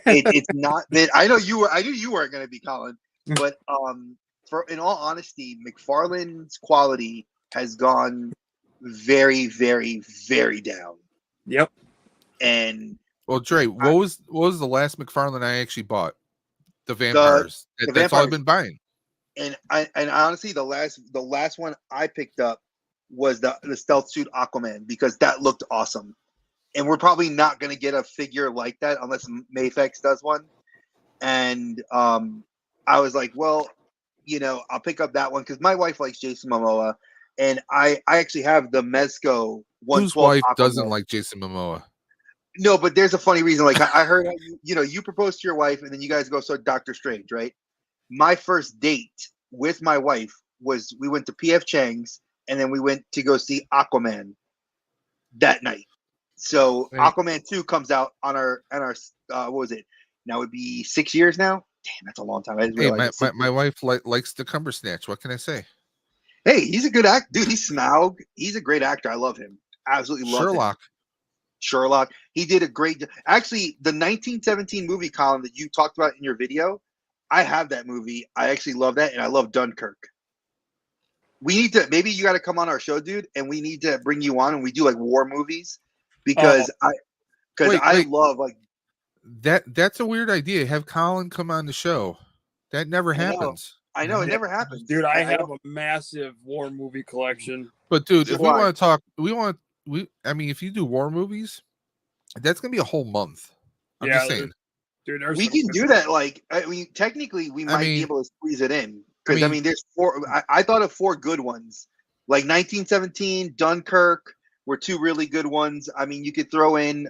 it's not that I know you were. I knew you weren't going to be Colin, but for in all honesty, McFarlane's quality has gone very, very, very down. Yep. And Well, Dre, what was the last McFarlane I actually bought? The vampires. the That's all I've vampires. been buying. And honestly, the last one I picked up was the stealth suit Aquaman because that looked awesome. And we're probably not going to get a figure like that unless Mayfex does one. And I was like, well, you know, I'll pick up that one because my wife likes Jason Momoa, and I actually have the Mezco 112. Whose wife Aquaman. doesn't like Jason Momoa? No, but there's a funny reason. Like I heard, how you proposed to your wife, and then you guys go saw Doctor Strange, right? My first date with my wife was we went to PF Chang's, and then we went to go see Aquaman that night. So Right. Aquaman 2 comes out on our what was it? Now it would be 6 years now. Damn, that's a long time. I didn't Hey, realize my wife likes the cumber snatch. What can I say? Hey, he's a good actor, dude. He's Smaug. He's a great actor. I love him. Absolutely love him. Sherlock. He did a great. Actually, the 1917 movie, Colin, that you talked about in your video, I have that movie. I actually love that, and I love Dunkirk. We need to. Maybe you got to come on our show, dude, and we need to bring you on, and we do like war movies because I love like that's a weird idea. Have Colin come on the show. That never happens. I know it never happens, dude. I have a massive war movie collection. But dude, if we want to talk, I mean, if you do war movies, that's gonna be a whole month. I'm just saying, dude. We can do that. Like, I mean, technically, we might be able to squeeze it in because I mean, there's 4. I thought of 4 good ones, like 1917, Dunkirk were 2 really good ones. I mean, you could throw in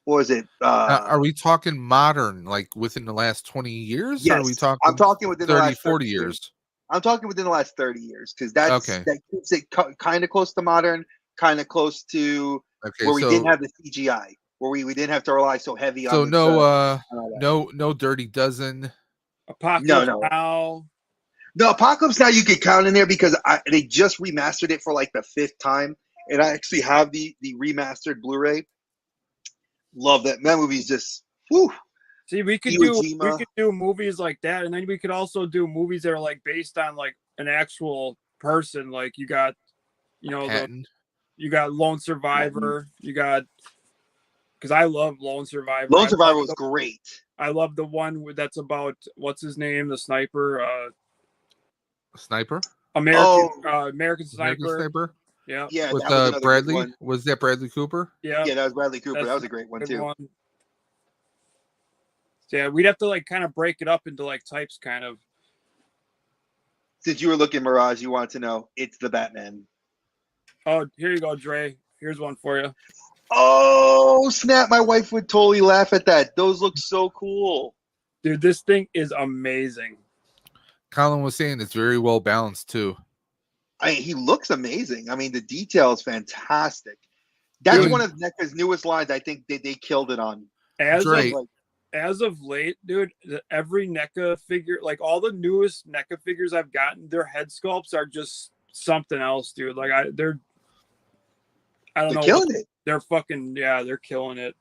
what was it? are we talking modern, like within the last 20 years? Yes, or are we talking? I'm talking within 30, the last 40 years. I'm talking within the last 30 years because that keeps it kind of close to modern, kind of close to where we didn't have the CGI, where we didn't have to rely so heavy on. So no Dirty Dozen. Apocalypse Now. The Apocalypse Now you could count in there because they just remastered it for like the 5th time, and I actually have the remastered Blu-ray. Love that. That movie's just whew. See, we could do movies like that, and then we could also do movies that are like based on like an actual person. Like you got, you got Lone Survivor. You got, because I love Lone Survivor. Lone Survivor was great. I love the one that's about what's his name, the sniper. Sniper. American Sniper. American Sniper. Yeah. With Bradley. Was that Bradley Cooper? Yeah. Yeah, that was Bradley Cooper. That was a great one too. Yeah, we'd have to like kind of break it up into like types, kind of. Since you were looking, Mirage, you wanted to know, it's the Batman. Oh, here you go, Dre. Here's one for you. Oh, snap. My wife would totally laugh at that. Those look so cool. Dude, this thing is amazing. Colin was saying it's very well balanced too. He looks amazing. I mean, the detail is fantastic. That's one of NECA's newest lines. I think they killed it on. As of late, dude, every NECA figure, like all the newest NECA figures I've gotten, their head sculpts are just something else, dude. Like they're killing it. They're fucking they're killing it.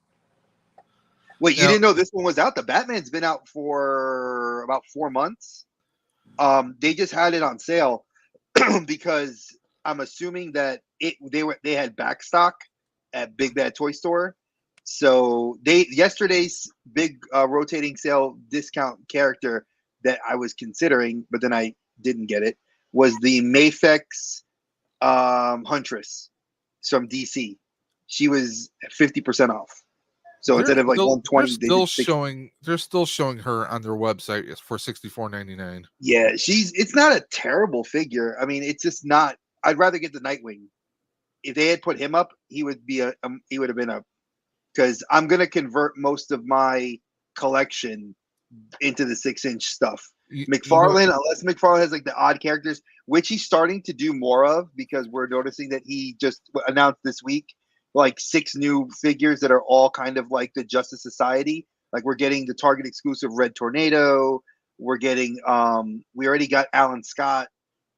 Wait, you didn't know this one was out? The Batman's been out for about 4 months. They just had it on sale because I'm assuming that they had back stock at Big Bad Toy Store. So yesterday's big rotating sale discount character that I was considering, but then I didn't get it, was the Mayfex Huntress from DC. She was 50% off. So instead of like 120, they're still showing her on their website for $64.99. Yeah, it's not a terrible figure. I mean, it's just not. I'd rather get the Nightwing. If they had put him up, he would have been a. Because I'm gonna convert most of my collection into the 6-inch stuff. You McFarlane, know, unless McFarlane has like the odd characters, which he's starting to do more of, because we're noticing that he just announced this week like 6 new figures that are all kind of like the Justice Society. Like we're getting the Target exclusive Red Tornado. We're getting we already got Alan Scott.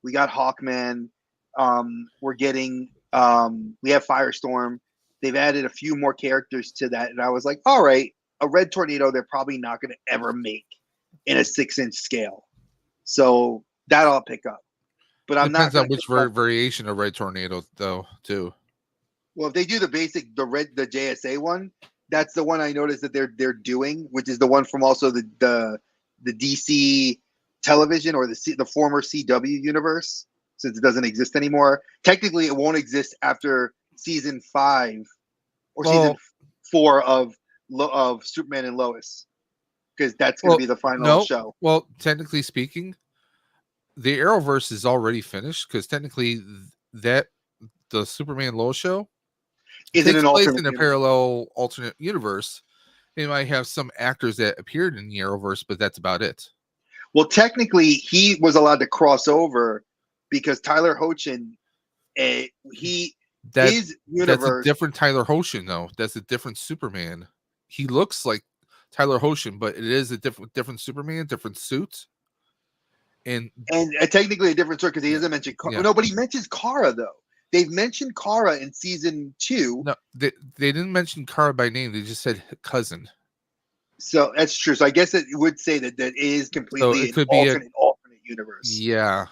We got Hawkman. We're getting we have Firestorm. They've added a few more characters to that, and I was like, all right, a Red Tornado they're probably not going to ever make in a 6-inch scale. So that I'll pick up. But I'm not depends on going to which variation of Red Tornado, though, too. Well, if they do the basic, the JSA one, that's the one I noticed that they're doing, which is the one from also the DC television or the former CW universe, since it doesn't exist anymore. Technically, it won't exist after season 5 or season 4 of Superman and Lois, because that's going to be the final show. Well, technically speaking, the Arrowverse is already finished, because technically the Superman Lois show is takes it an place alternate in a parallel alternate universe. They might have some actors that appeared in the Arrowverse, but that's about it. Well, technically, he was allowed to cross over because Tyler Hoechlin, his universe. That's a different Tyler Hoechlin, though. That's a different Superman. He looks like Tyler Hoechlin, but it is a different Superman, different suit, and technically a different story because he doesn't mention Kara. Yeah. No, but he mentions Kara though. They've mentioned Kara in season 2. No, they didn't mention Kara by name. They just said cousin. So that's true. So I guess it would say that is completely an alternate universe. Yeah.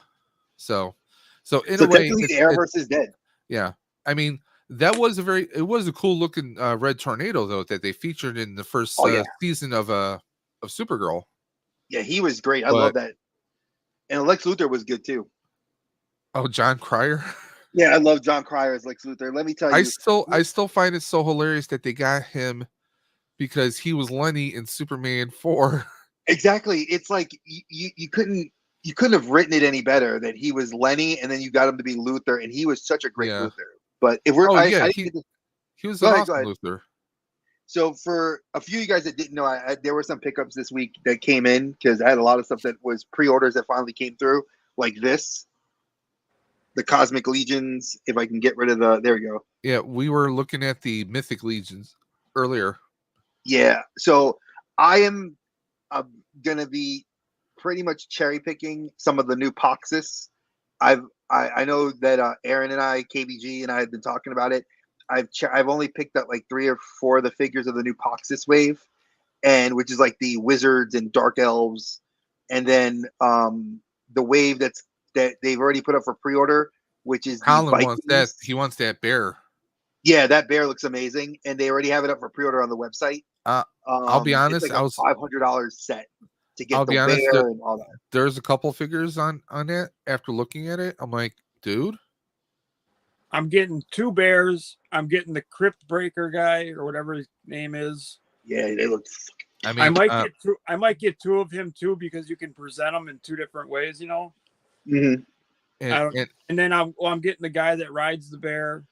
So in a way, technically the Arrowverse is dead. Yeah. I mean, it was a cool looking Red Tornado though that they featured in the first season of Supergirl. Yeah, he was great. I love that. And Lex Luthor was good too. Oh, John Cryer. Yeah, I love John Cryer as Lex Luthor. Let me tell you, I still find it so hilarious that they got him because he was Lenny in Superman 4. Exactly. It's like you couldn't have written it any better that he was Lenny, and then you got him to be Luthor, and he was such a great Luthor. But if we're, he was an awesome Luthor. So for a few of you guys that didn't know, there were some pickups this week that came in because I had a lot of stuff that was pre-orders that finally came through, like this. The Cosmic Legions, if I can get rid of there we go. Yeah, we were looking at the Mythic Legions earlier. Yeah, so I am going to be pretty much cherry picking some of the new Poxus. I know that Aaron and I, KBG, and I had been talking about it. I've only picked up like 3 or 4 of the figures of the new Poxus wave, and which is like the wizards and dark elves, and then the wave that they've already put up for pre-order, which is Colin wants that. He wants that bear. Yeah, that bear looks amazing, and they already have it up for pre-order on the website. I'll be honest, it's like a $500 set to get bear and all that. There's a couple figures on it. After looking at it, I'm like, dude, I'm getting 2 bears. I'm getting the Crypt Breaker guy or whatever his name is. Yeah, they look. I mean, I might get 2 of him too because you can present them in 2 different ways, you know. Mm-hmm. And then I'm getting the guy that rides the bear.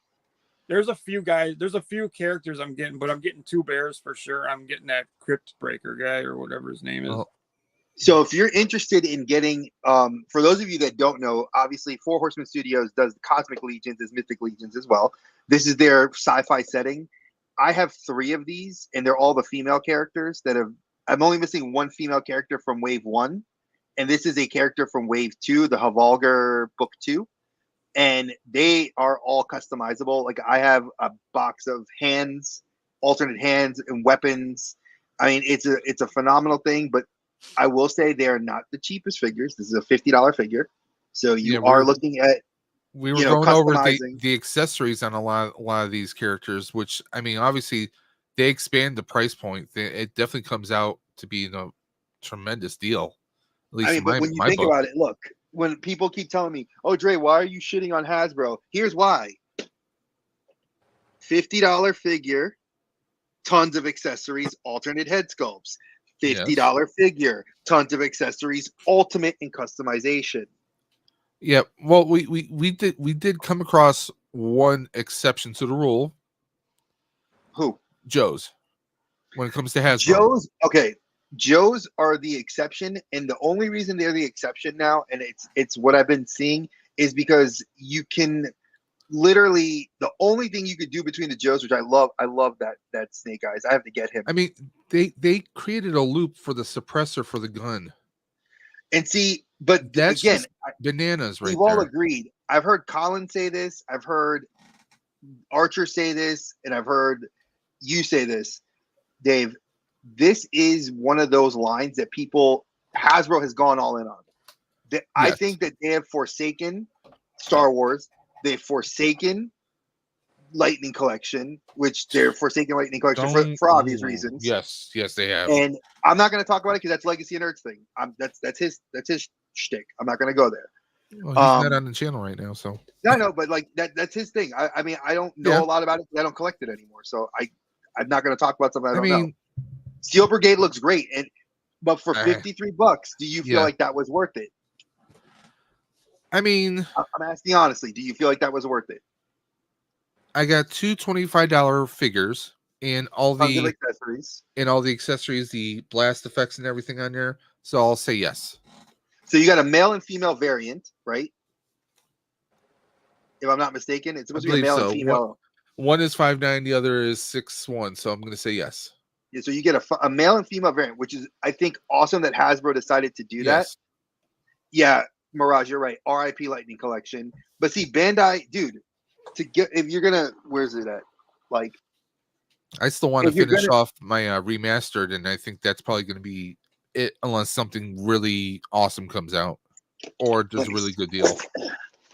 There's a few characters I'm getting, but I'm getting 2 bears for sure. I'm getting that Crypt Breaker guy or whatever his name is. So if you're interested in getting, for those of you that don't know, obviously 4 Horsemen Studios does the Cosmic Legions as Mythic Legions as well. This is their sci-fi setting. I have 3 of these, and they're all the female characters I'm only missing 1 female character from Wave 1. And this is a character from Wave 2, the Havalgar Book 2. And they are all customizable. Like I have a box of hands, alternate hands and weapons. I mean, it's a phenomenal thing, but I will say they are not the cheapest figures. This is a $50 figure. So you are looking at, we were going over the accessories on a lot of these characters, which, I mean, obviously they expand the price point. It definitely comes out to be a tremendous deal. At least but when you think about it, look, when people keep telling me, oh, Dre, why are you shitting on Hasbro? Here's why. $50 figure, tons of accessories, alternate head sculpts. $50 figure, tons of accessories, ultimate in customization. Yeah, well, we did come across one exception to the rule. Who? Joe's. When it comes to Hasbro. Joe's, okay. Joes are the exception, and the only reason they're the exception now, and it's what I've been seeing, is because you can literally, the only thing you could do between the Joes, which I love that Snake Eyes. I have to get him. I mean, they created a loop for the suppressor for the gun. And see, but That's again, just bananas right we've all there. agreed. I've heard Colin say this. I've heard Archer say this, and I've heard you say this, Dave. This is one of those lines that Hasbro has gone all in on. I Yes. think that they have forsaken Star Wars. They've forsaken Lightning Collection, which they're forsaking Lightning Collection for obvious reasons. Yes, they have. And I'm not going to talk about it because that's Legacy and Nerds thing. That's his shtick. I'm not going to go there. Well, he's not on the channel right now, so. No, no, but like that's his thing. I mean, I don't know a lot about it because I don't collect it anymore. So I'm not going to talk about something I don't know. Steel Brigade looks great, but for $53, do you feel like that was worth it? I mean, I'm asking honestly, do you feel like that was worth it? I got two $25 figures and all the accessories, the blast effects and everything on there. So I'll say yes. So you got a male and female variant, right? If I'm not mistaken, it's supposed to be a male and female. One is 5'9", the other is 6'1", so I'm going to say yes. Yeah, so you get a male and female variant, which is, I think, awesome that Hasbro decided to do that. Yeah, Mirage, you're right. RIP Lightning Collection. But see, Bandai, dude, if you're gonna, where's it at? Like, I still want to finish off my remastered, and I think that's probably going to be it, unless something really awesome comes out or does a really good deal.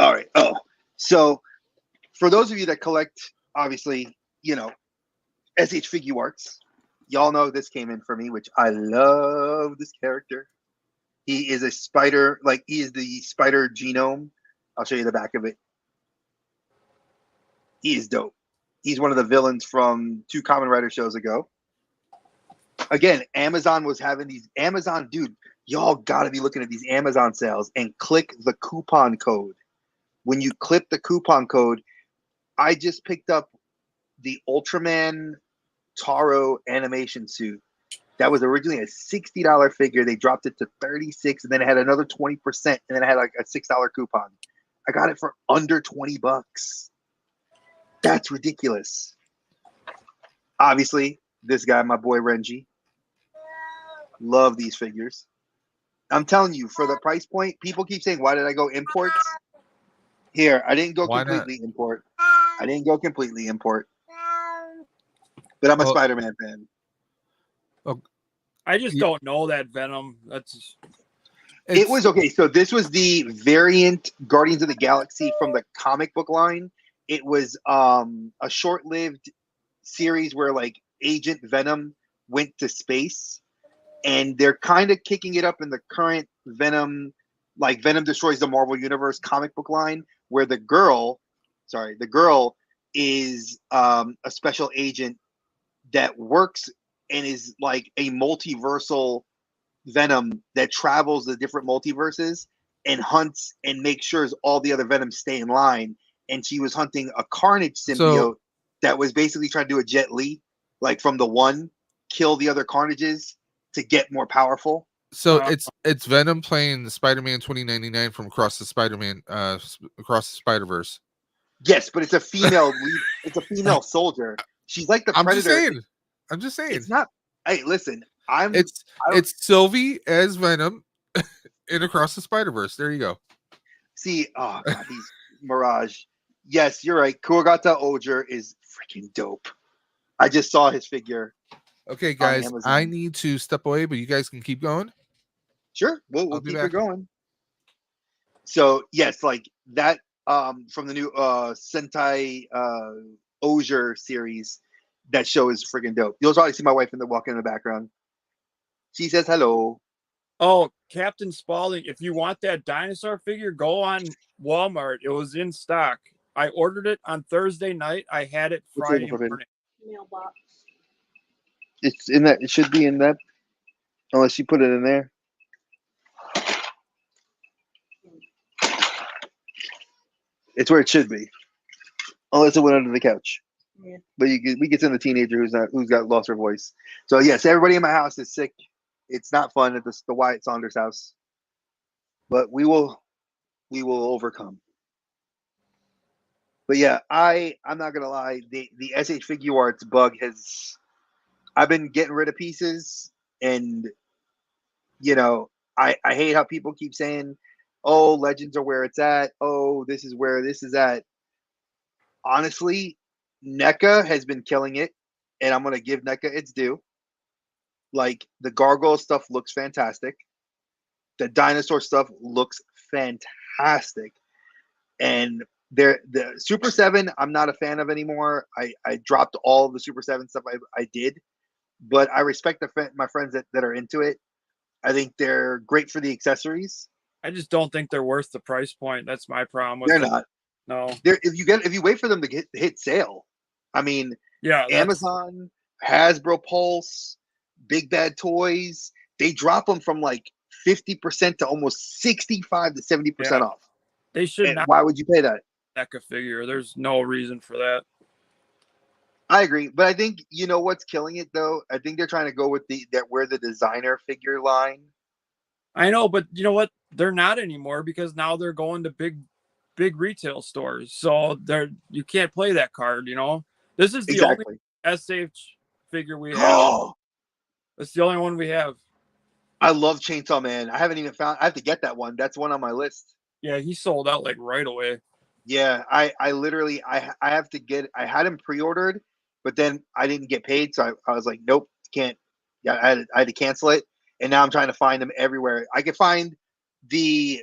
All right. Oh, so for those of you that collect, obviously, SH Figure Arts, y'all know this came in for me, which I love this character. He is a spider, he is the spider genome. I'll show you the back of it. He is dope. He's one of the villains from 2 Kamen Rider shows ago. Again, Amazon was having these dude, y'all got to be looking at these Amazon sales and click the coupon code. When you click the coupon code, I just picked up the Ultraman Taro animation suit. That was originally a $60 figure. They dropped it to $36, and then it had another 20%, and then it had like a $6 coupon. I got it for under $20. That's ridiculous. Obviously, this guy, my boy Renji, love these figures. I'm telling you, for the price point, people keep saying, "Why did I go imports?" Here, I didn't go completely import. But I'm a Spider-Man fan. I just don't know that Venom. It was okay. So this was the variant Guardians of the Galaxy from the comic book line. It was a short-lived series where Agent Venom went to space, and they're kind of kicking it up in the current Venom, Venom Destroys the Marvel Universe comic book line, where the girl is a special agent that works and is like a multiversal Venom that travels the different multiverses and hunts and makes sure all the other Venoms stay in line. And she was hunting a Carnage symbiote that was basically trying to do a Jet Li, from the one, kill the other Carnages to get more powerful. So it's Venom playing Spider-Man 2099 from Across the Spider-Verse. Yes, but it's a female lead. It's a female soldier. She's like the Predator. I'm just saying. It's not. Hey, listen. It's Sylvie as Venom in Across the Spider-Verse. There you go. See, oh god, he's Mirage. Yes, you're right. Kuwagata Oger is freaking dope. I just saw his figure. Okay, guys, I need to step away, but you guys can keep going. Sure, we'll keep it going. So yes, that from the new Sentai Oger series. That show is freaking dope. You'll probably see my wife walking in the background. She says hello. Oh, Captain Spaulding, if you want that dinosaur figure, go on Walmart. It was in stock. I ordered it on Thursday night. I had it Friday morning. Mailbox. It's in that. It should be in that. Unless you put it in there. It's where it should be. Unless it went under the couch. Yeah. But we get to the teenager who's got lost her voice. So yes, everybody in my house is sick. It's not fun at the Wyatt Saunders house, but we will overcome. But yeah, I'm not gonna lie, the SH Figure Arts bug has. I've been getting rid of pieces, and you know, I hate how people keep saying, "Oh, Legends are where it's at. Oh, this is where this is at." Honestly, NECA has been killing it, and I'm gonna give NECA its due. Like the gargoyle stuff looks fantastic. The dinosaur stuff looks fantastic, and the Super 7 I'm not a fan of anymore. I dropped all of the Super 7 stuff I did, but I respect my friends that are into it. I think they're great for the accessories. I just don't think they're worth the price point. That's my problem with They're them. not. No. If you wait for them to hit sale, I mean, Yeah, Amazon, Hasbro Pulse, Big Bad Toys, they drop them from like 50% to almost 65 to 70% off. They should And not. why would you pay that? NECA figure. There's no reason for that. I agree, but I think you know what's killing it though. I think they're trying to go with we're the designer figure line. I know, but you know what? They're not anymore because now they're going to big retail stores. So you can't play that card. You know, this is the Exactly. only SH figure we have. Oh, That's the only one we have. I love Chainsaw Man. I haven't even found. I have to get that one. That's one on my list. Yeah, he sold out like right away. Yeah, I literally I have to get. I had him pre-ordered, but then I didn't get paid, so I was like, nope, can't. Yeah, I had to cancel it, and now I'm trying to find them everywhere. I can find the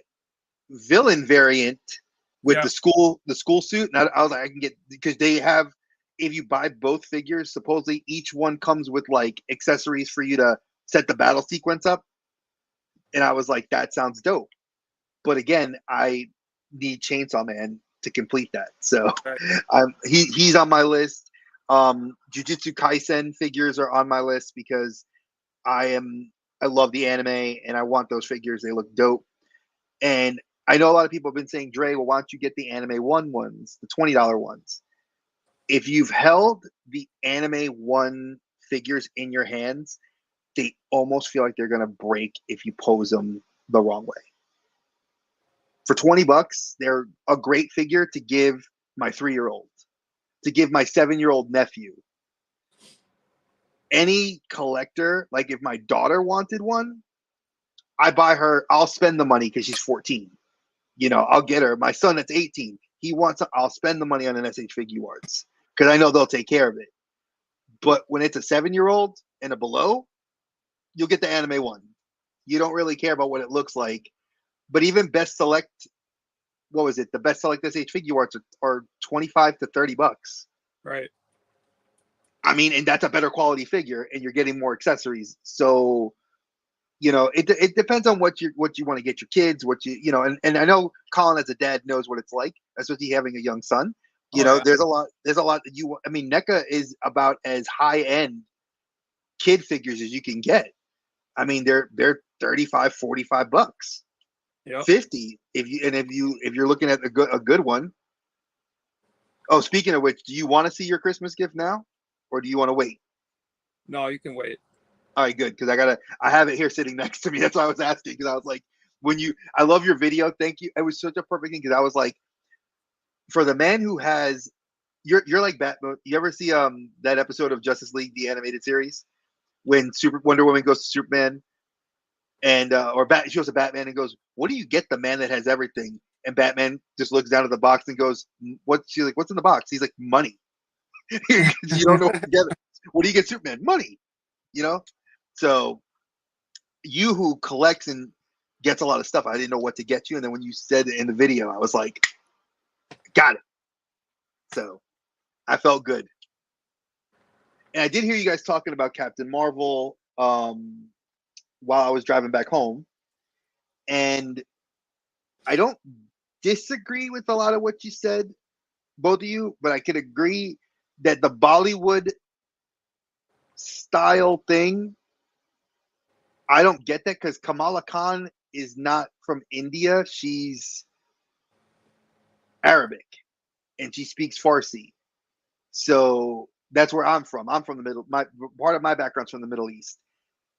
villain variant with the school suit, and I was like, I can get because they have. If you buy both figures, supposedly each one comes with like accessories for you to set the battle sequence up, and I was like, that sounds dope. But again, I need Chainsaw Man to complete that. So Right. he's on my list. Jujutsu Kaisen figures are on my list because I love the anime and I want those figures. They look dope. And I know a lot of people have been saying, Dre, well, why don't you get the anime ones, the $20 ones? If you've held the anime one figures in your hands, they almost feel like they're gonna break if you pose them the wrong way. For $20, they're a great figure to give my 3-year-old, to give my 7-year-old nephew. Any collector, like if my daughter wanted one, I buy her, I'll spend the money because she's 14. You know, I'll get her. My son that's 18, he wants, I'll spend the money on an SH Figure Arts because I know they'll take care of it. But when it's a 7-year-old and a below, you'll get the anime one. You don't really care about what it looks like. But even Best Select, what was it? The Best Select SH Figure Arts are $25 to $30. Right. I mean, and that's a better quality figure, and you're getting more accessories. So, you know, it depends on what you want to get your kids, and I know Colin as a dad knows what it's like, especially having a young son. There's a lot that I mean, NECA is about as high end kid figures as you can get. I mean, they're $35, $45, Yep. 50 if you're looking at a good one. Oh, speaking of which, do you want to see your Christmas gift now, or do you want to wait? No, you can wait. All right, good, because I have it here sitting next to me. That's why I was asking, because I was like, I love your video. Thank you. It was such a perfect thing because I was like, for the man who has, you're like Batman. You ever see that episode of Justice League, the animated series, when Wonder Woman goes to Superman and she goes to Batman and goes, "What do you get the man that has everything?" And Batman just looks down at the box and goes, She's like, "What's in the box?" He's like, "Money." You don't know what to get. What do you get, Superman? Money. You know. So you who collects and gets a lot of stuff, I didn't know what to get you, and then when you said it in the video, I was like, got it. So I felt good. And I did hear you guys talking about Captain Marvel while I was driving back home. And I don't disagree with a lot of what you said, both of you, but I could agree that the Bollywood style thing, I don't get that because Kamala Khan is not from India. She's Arabic and she speaks Farsi. So that's where I'm from. I'm from the middle. Part of my background's from the Middle East.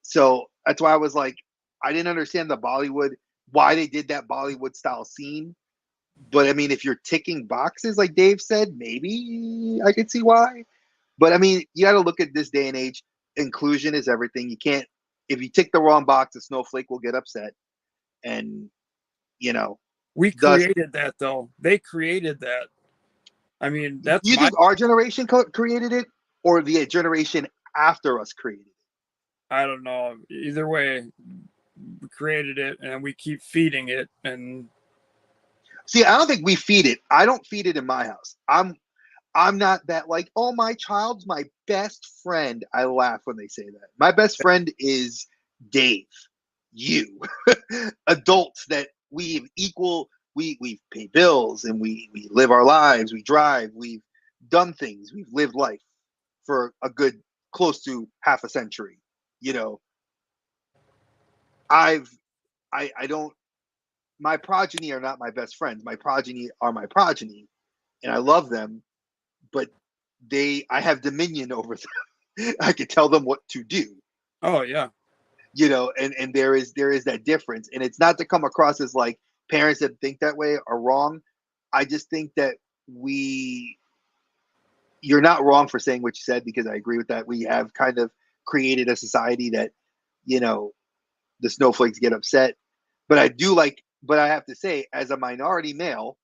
So that's why I was like, I didn't understand the Bollywood, why they did that Bollywood style scene. But I mean, if you're ticking boxes, like Dave said, maybe I could see why. But I mean, you got to look at this day and age. Inclusion is everything. You can't, if you tick the wrong box, a snowflake will get upset. And, you know, We thus, created that, though. They created that. I mean, that's you my. think our generation created it or the generation after us created it? I don't know. Either way, we created it, and we keep feeding it. And See, I don't think we feed it. I don't feed it in my house. I'm not that like, oh, my child's my best friend. I laugh when they say that. My best friend is Dave, you, adults that we've equal. We've paid bills and we live our lives. We drive. We've done things. We've lived life for a good close to half a century. You know, I don't. My progeny are not my best friends. My progeny are my progeny, and I love them, but I have dominion over them. I can tell them what to do, oh yeah, you know, and there is that difference. And it's not to come across as like parents that think that way are wrong. I just think that you're not wrong for saying what you said, because I agree with that. We have kind of created a society that, you know, the snowflakes get upset. But I have to say, as a minority male,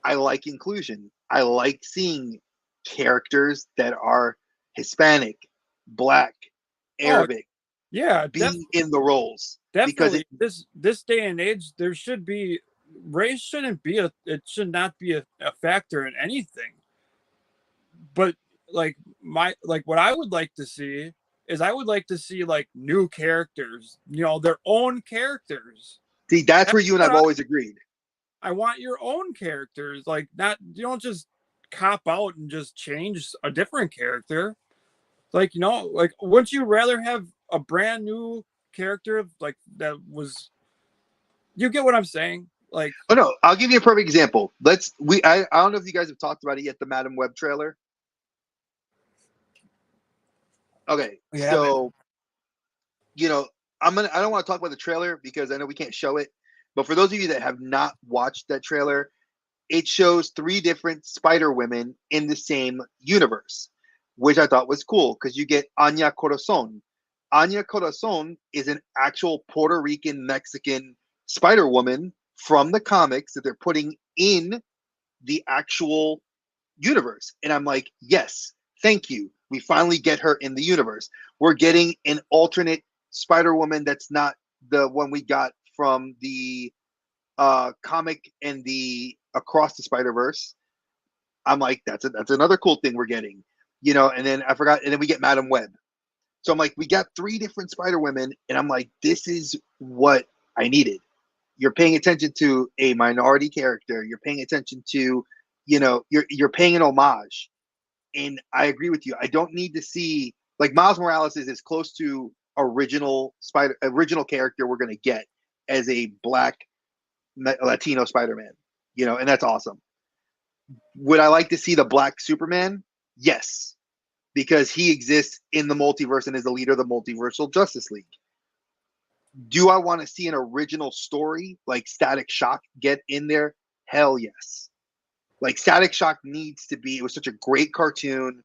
I like inclusion. I like seeing characters that are Hispanic, Black, oh Arabic yeah, be in the roles, because definitely. This day and age, there should be race shouldn't be it should not be a factor in anything. But like what I would like to see is I would like to see like new characters, their own characters. see that's That's where you and what I've always agreed. I want your own characters. Like, not, you don't just cop out and just change a different character. Like, like, wouldn't you rather have a brand new character like that was, you get what I'm saying? Like, Oh no, I'll give you a perfect example. I don't know if you guys have talked about it yet, the Madam Web trailer. Okay, yeah, so I don't want to talk about the trailer because I know we can't show it. But for those of you that have not watched that trailer, it shows 3 different Spider Women in the same universe, which I thought was cool because you get Anya Corazon. Anya Corazon is an actual Puerto Rican Mexican Spider Woman from the comics that they're putting in the actual universe. And I'm like, yes, thank you. We finally get her in the universe. We're getting an alternate Spider Woman that's not the one we got from the comic and the Across the Spider Verse. I'm like, that's another cool thing we're getting, And then I forgot, and then we get Madam Web. So I'm like, we got 3 different Spider Women, and I'm like, this is what I needed. You're paying attention to a minority character. You're paying attention to, you're paying an homage. And I agree with you. I don't need to see, like, Miles Morales is as close to original character we're gonna get as a Black Latino Spider-Man, and that's awesome. Would I like to see the Black Superman? Yes, because he exists in the multiverse and is the leader of the multiversal Justice League. Do I want to see an original story like Static Shock get in there? Hell yes. Like, Static Shock needs to be. It was such a great cartoon.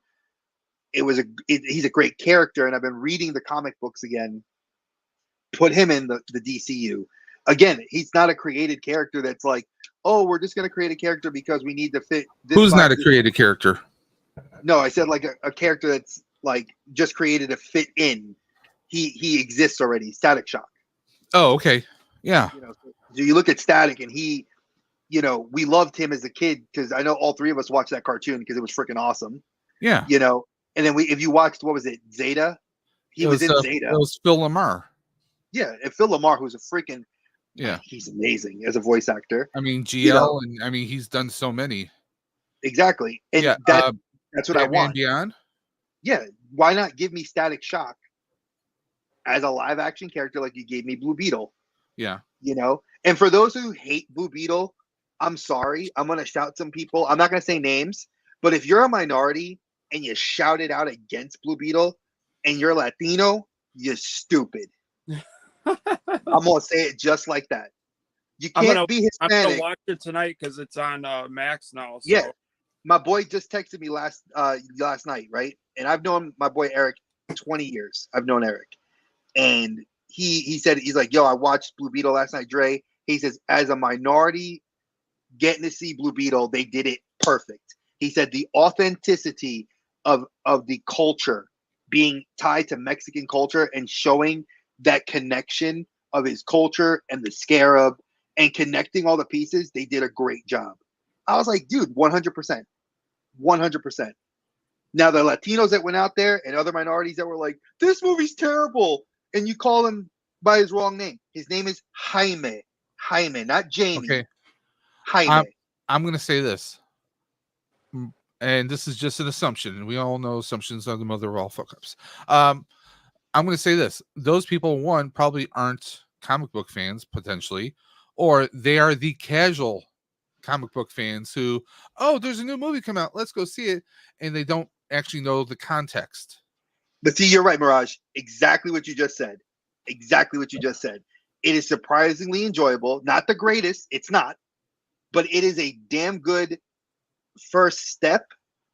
He's a great character, and I've been reading the comic books again. Put him in the DCU. Again, he's not a created character that's like, oh, we're just going to create a character because we need to fit this. Who's not a created character? No, I said like a character that's like just created to fit in. He exists already. Static Shock. Oh, okay. Yeah. So you look at Static, and he, we loved him as a kid because I know all 3 of us watched that cartoon because it was freaking awesome. Yeah. And then if you watched, what was it, Zeta? He was in Zeta. It was Phil Lamar. Yeah, and Phil Lamar, who's a freaking, yeah, he's amazing as a voice actor. I mean, GL, and I mean, he's done so many. Exactly, and yeah, that's what Batman I want. Beyond. Yeah, why not give me Static Shock as a live action character like you gave me Blue Beetle? Yeah. And for those who hate Blue Beetle, I'm sorry. I'm gonna shout some people. I'm not gonna say names, but if you're a minority and you shout it out against Blue Beetle and you're Latino, you're stupid. I'm gonna say it just like that. You can't be I'm gonna Hispanic. watch it tonight because it's on Max now. So. Yeah, my boy just texted me last night, right? And I've known my boy Eric 20 years. I've known Eric, and he said, he's like, yo, I watched Blue Beetle last night, Dre. He says, as a minority getting to see Blue Beetle, they did it perfect. He said the authenticity of the culture being tied to Mexican culture and showing that connection of his culture and the scarab and connecting all the pieces, they did a great job. I was like, dude, 100%. 100%. Now, the Latinos that went out there and other minorities that were like, this movie's terrible, and you call him by his wrong name. His name is Jaime. Jaime, not Jamie. Okay. Jaime. I'm going to say this, and this is just an assumption, and we all know assumptions are the mother of all fuck-ups. I'm going to say this. Those people, one, probably aren't comic book fans, potentially, or they are the casual comic book fans who, oh, there's a new movie come out, let's go see it, and they don't actually know the context. But see, you're right, Mirage. Exactly what you just said. Exactly what you just said. It is surprisingly enjoyable. Not the greatest. It's not. But it is a damn good first step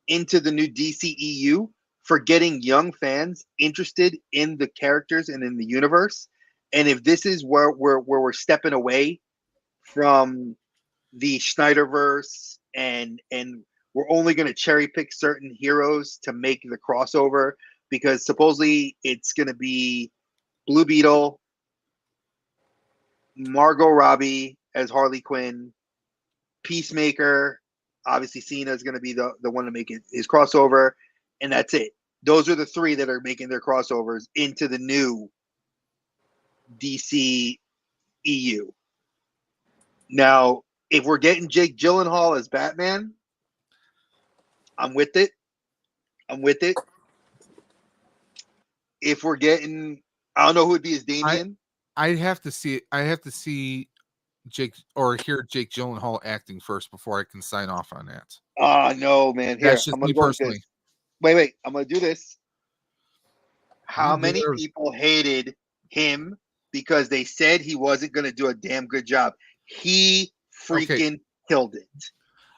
into the new DCEU for getting young fans interested in the characters and in the universe. And if this is where we're stepping away from the Snyderverse and we're only going to cherry pick certain heroes to make the crossover, because supposedly it's going to be Blue Beetle, Margot Robbie as Harley Quinn, Peacemaker, obviously Cena is going to be the one to make his crossover, and that's it. Those are the three that are making their crossovers into the new DC EU. Now, if we're getting Jake Gyllenhaal as Batman, I'm with it. I'm with it. If we're getting, I don't know who would be as Damian. I'd have to see it. I have to see Jake or hear Jake Gyllenhaal acting first before I can sign off on that. No, man. Here, That's just I'm gonna me go with personally. this. Wait. I'm gonna do this. How many people hated him because they said he wasn't gonna do a damn good job? He freaking killed it.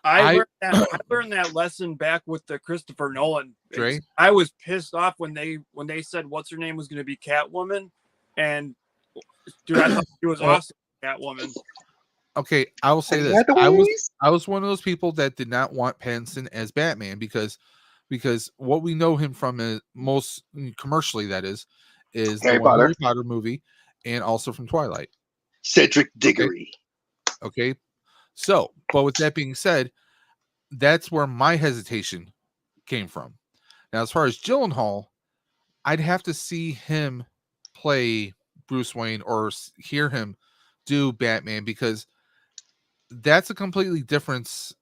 I learned that lesson back with the Christopher Nolan. Dre? I was pissed off when they said what's her name was going to be Catwoman, and dude, I thought she was awesome, Catwoman. Okay, I will say this: I was one of those people that did not want Pattinson as Batman because what we know him from is most commercially, that is Harry the Harry Potter movie, and also from Twilight. Cedric Diggory. Okay. So, but with that being said, that's where my hesitation came from. Now, as far as Gyllenhaal, I'd have to see him play Bruce Wayne or hear him do Batman, because that's a completely different,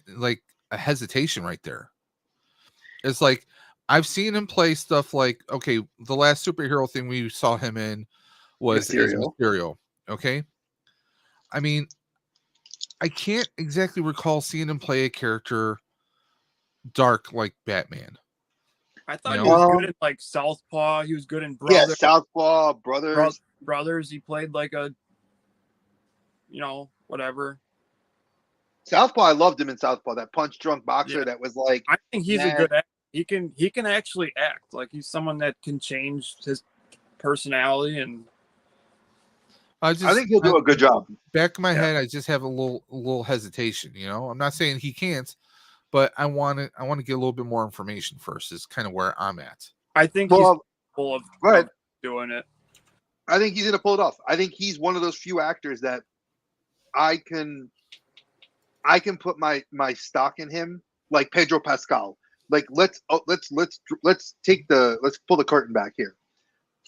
like a hesitation right there. It's like, I've seen him play stuff like, okay, the last superhero thing we saw him in was Mysterio. Okay. I mean, I can't exactly recall seeing him play a character dark like Batman. I thought he was good in like Southpaw. He was good in Brothers. Yeah, Southpaw, Brothers. Brothers. He played like a, whatever. Southpaw, I loved him in Southpaw. That punch drunk boxer that was like. I think he's a good actor. He can actually act. Like, he's someone that can change his personality, and I think he'll do a good job. Back in my head, I just have a little hesitation. I'm not saying he can't, but I want to get a little bit more information first. Is kind of where I'm at. I think he's capable of doing it. I think he's gonna pull it off. I think he's one of those few actors that I can put my stock in him, like Pedro Pascal. Like let's pull the curtain back here.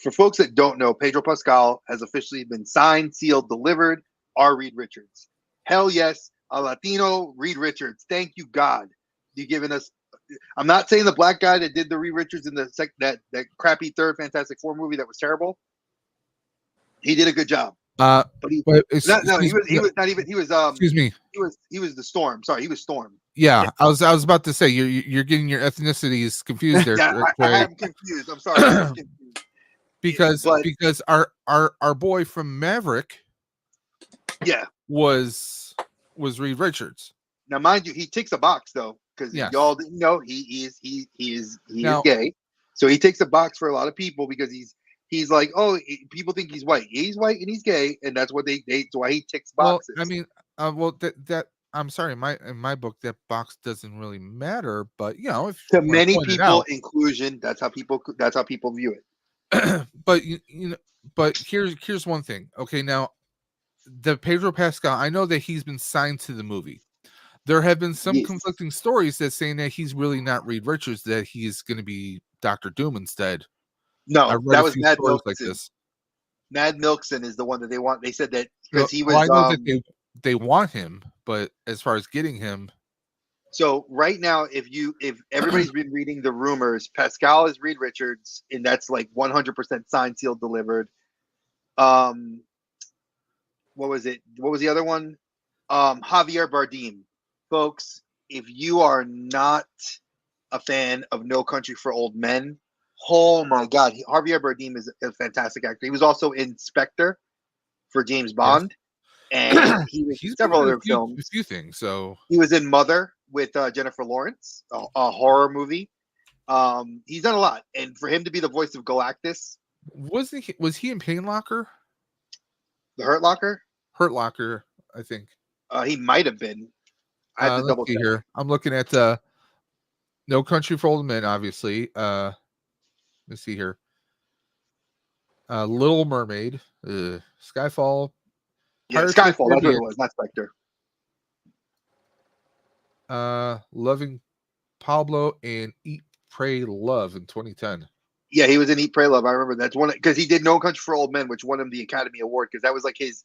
For folks that don't know, Pedro Pascal has officially been signed, sealed, delivered. Our Reed Richards. Hell yes, a Latino Reed Richards. Thank you, God. You've given us. I'm not saying the black guy that did the Reed Richards in that crappy third Fantastic Four movie that was terrible. He did a good job. He was the Storm. Sorry, he was Storm. Yeah, I was about to say you're getting your ethnicities confused there. I am confused. I'm sorry. I'm confused. because But our boy from Maverick yeah, was Reed Richards. now mind you, he ticks a box though, because Yes. y'all didn't know he is Now- gay. So he takes a box for a lot of people because he's like, oh, people think he's white. He's white and he's gay, and that's what that's why he ticks boxes. Well, I mean, that I'm sorry, in my book that box doesn't really matter, but you know, if to you wanna many point it people, out. inclusion. That's how people view it. But you know, but here's one thing. Okay, now the Pedro Pascal, I know that he's been signed to the movie. There have been some Yes. conflicting stories that saying that he's really not Reed Richards, that he's going to be Dr. Doom instead. No, I read that a was few Mad stories Milkson. like this. Mad Milkson is the one that they want. They said that because he was. Well, I know that they want him, but as far as getting him, So right now, if everybody's been reading the rumors, Pascal is Reed Richards, and that's like 100% signed, sealed, delivered. What was it? What was the other one? Javier Bardem. Folks, if you are not a fan of No Country for Old Men, oh my God, Javier Bardem is a fantastic actor. He was also in Spectre for James Bond, and he was in several other films. A few things. So he was in Mother with Jennifer Lawrence, a horror movie. He's done a lot, and for him to be the voice of Galactus, was he in Pain Locker? the Hurt Locker? Hurt Locker, I think. He might have been. I have to double check here. I'm looking at No Country for Old Men, obviously. Let's see here. Little Mermaid, Skyfall. Yeah, Pirates Skyfall. That's what Caribbean, it was, not Spectre. Loving Pablo, and Eat, Pray, Love in 2010. Yeah, he was in Eat, Pray, Love. I remember that's one because he did No Country for Old Men, which won him the Academy Award because that was like his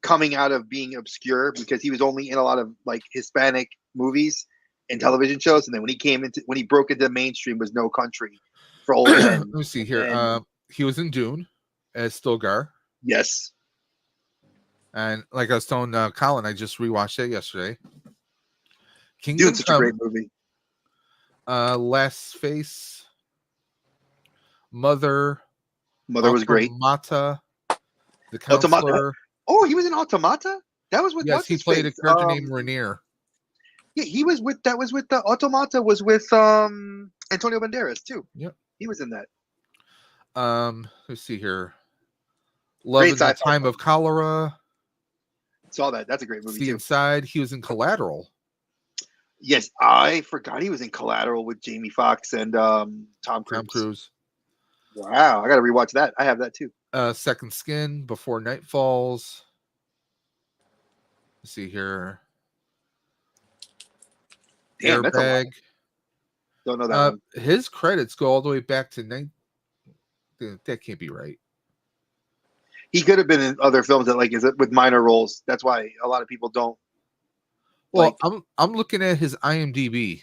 coming out of being obscure because he was only in a lot of like Hispanic movies and television shows, and then when he broke into mainstream was No Country for Old Men. Let me see here. He was in Dune as Stilgar. Yes. And like I was telling Colin, I just rewatched it yesterday. Dune's such a great movie. Last Face, Mother was great. Automata, The Counselor. Automata. Oh, he was in Automata? That was with he played a character named Rainier. Yeah, he was with the Automata was with Antonio Banderas too. Yep. He was in that. Let's see here. Love in the Time of Cholera. Saw that. That's a great movie See too. Inside. He was in Collateral. Yes, I forgot he was in Collateral with Jamie Foxx and Tom Cruise. Wow, I got to rewatch that. I have that too. Second Skin, Before Night Falls. Let's see here. Damn, that's a lot. Don't know that one. His credits go all the way back to that can't be right. He could have been in other films that with minor roles. That's why a lot of people don't. Well, I'm looking at his IMDb.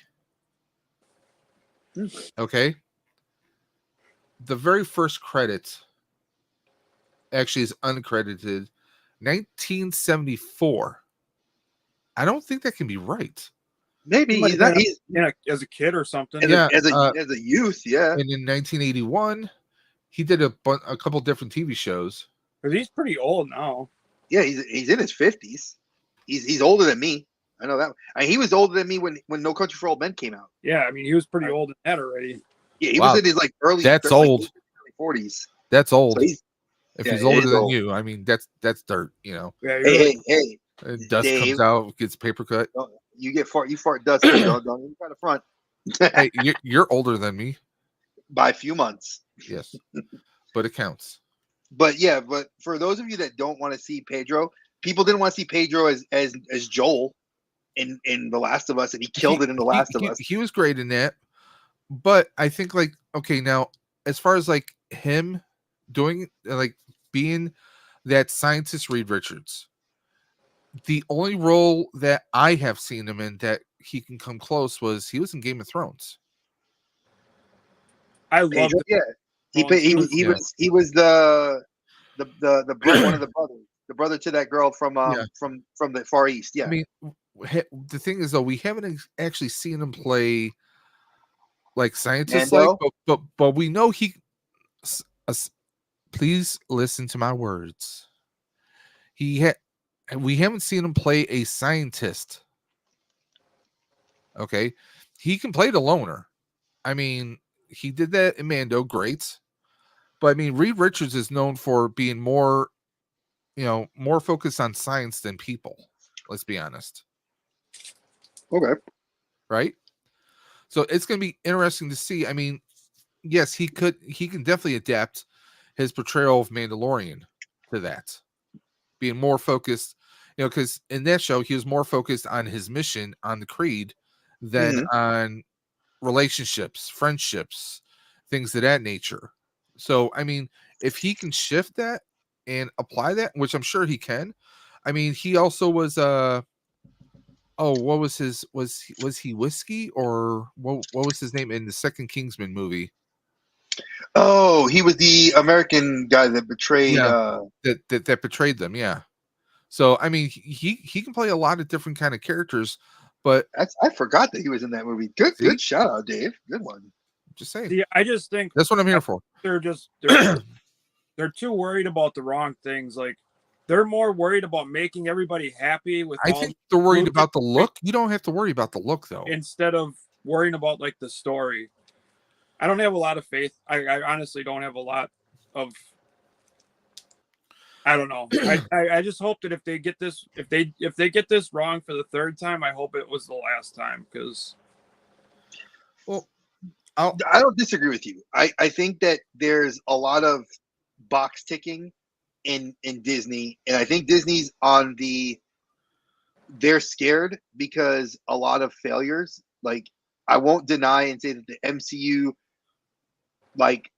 Okay. The very first credit actually is uncredited. 1974. I don't think that can be right. Maybe he's not. He's as a kid or something. As a youth, yeah. And in 1981, he did a couple different TV shows. But he's pretty old now. Yeah, he's in his 50s. He's older than me. I know that. He was older than me when No Country for Old Men came out. Yeah, I mean he was pretty old in that already. Yeah, he was in his early. That's old. Early 40s. That's old. So if he's older than you, I mean that's dirt. You know. Yeah, hey. Dust comes out, gets paper cut. You fart dust. Don't even try to front. Hey, you're older than me by a few months. Yes, but it counts. But for those of you that don't want to see Pedro, people didn't want to see Pedro as Joel in The Last of Us, and he killed it in The Last of Us. He was great in that, but I think okay, now as far as him doing being that scientist Reed Richards, the only role that I have seen him in that he can come close was he was in Game of Thrones. I love it. Yeah. He was the one of the brothers, the brother to that girl from the Far East. Yeah. I mean, the thing is though, we haven't actually seen him play scientists, but we know Please listen to my words. We haven't seen him play a scientist. Okay, he can play the loner. I mean, he did that in Mando, great. But I mean, Reed Richards is known for being more, more focused on science than people. Let's be honest. Okay. Right? So it's going to be interesting to see. I mean, yes, he can definitely adapt his portrayal of Mandalorian to that, being more focused, because in that show, he was more focused on his mission on the Creed than on relationships, friendships, things of that nature. So, I mean, if he can shift that and apply that, which I'm sure he can. I mean, he also was what was his was he Whiskey, or what was his name in the second Kingsman movie? Oh, he was the American guy that betrayed. Yeah, that betrayed them. Yeah. So I mean, he can play a lot of different kind of characters, but I forgot that he was in that movie. Good shout out, Dave. Good one. Just saying. See, I just think that's what I'm here for. They're too worried about the wrong things. Like, they're more worried about making everybody happy with. I think they're worried about the look. You don't have to worry about the look, though. Instead of worrying about like the story. I don't have a lot of faith. I honestly don't have a lot of. I don't know. I just hope that if they get this wrong for the third time, I hope it was the last time, because. Well, I don't disagree with you. I think that there's a lot of box ticking in Disney, and I think Disney's on they're scared because a lot of failures. Like, I won't deny and say that the MCU, like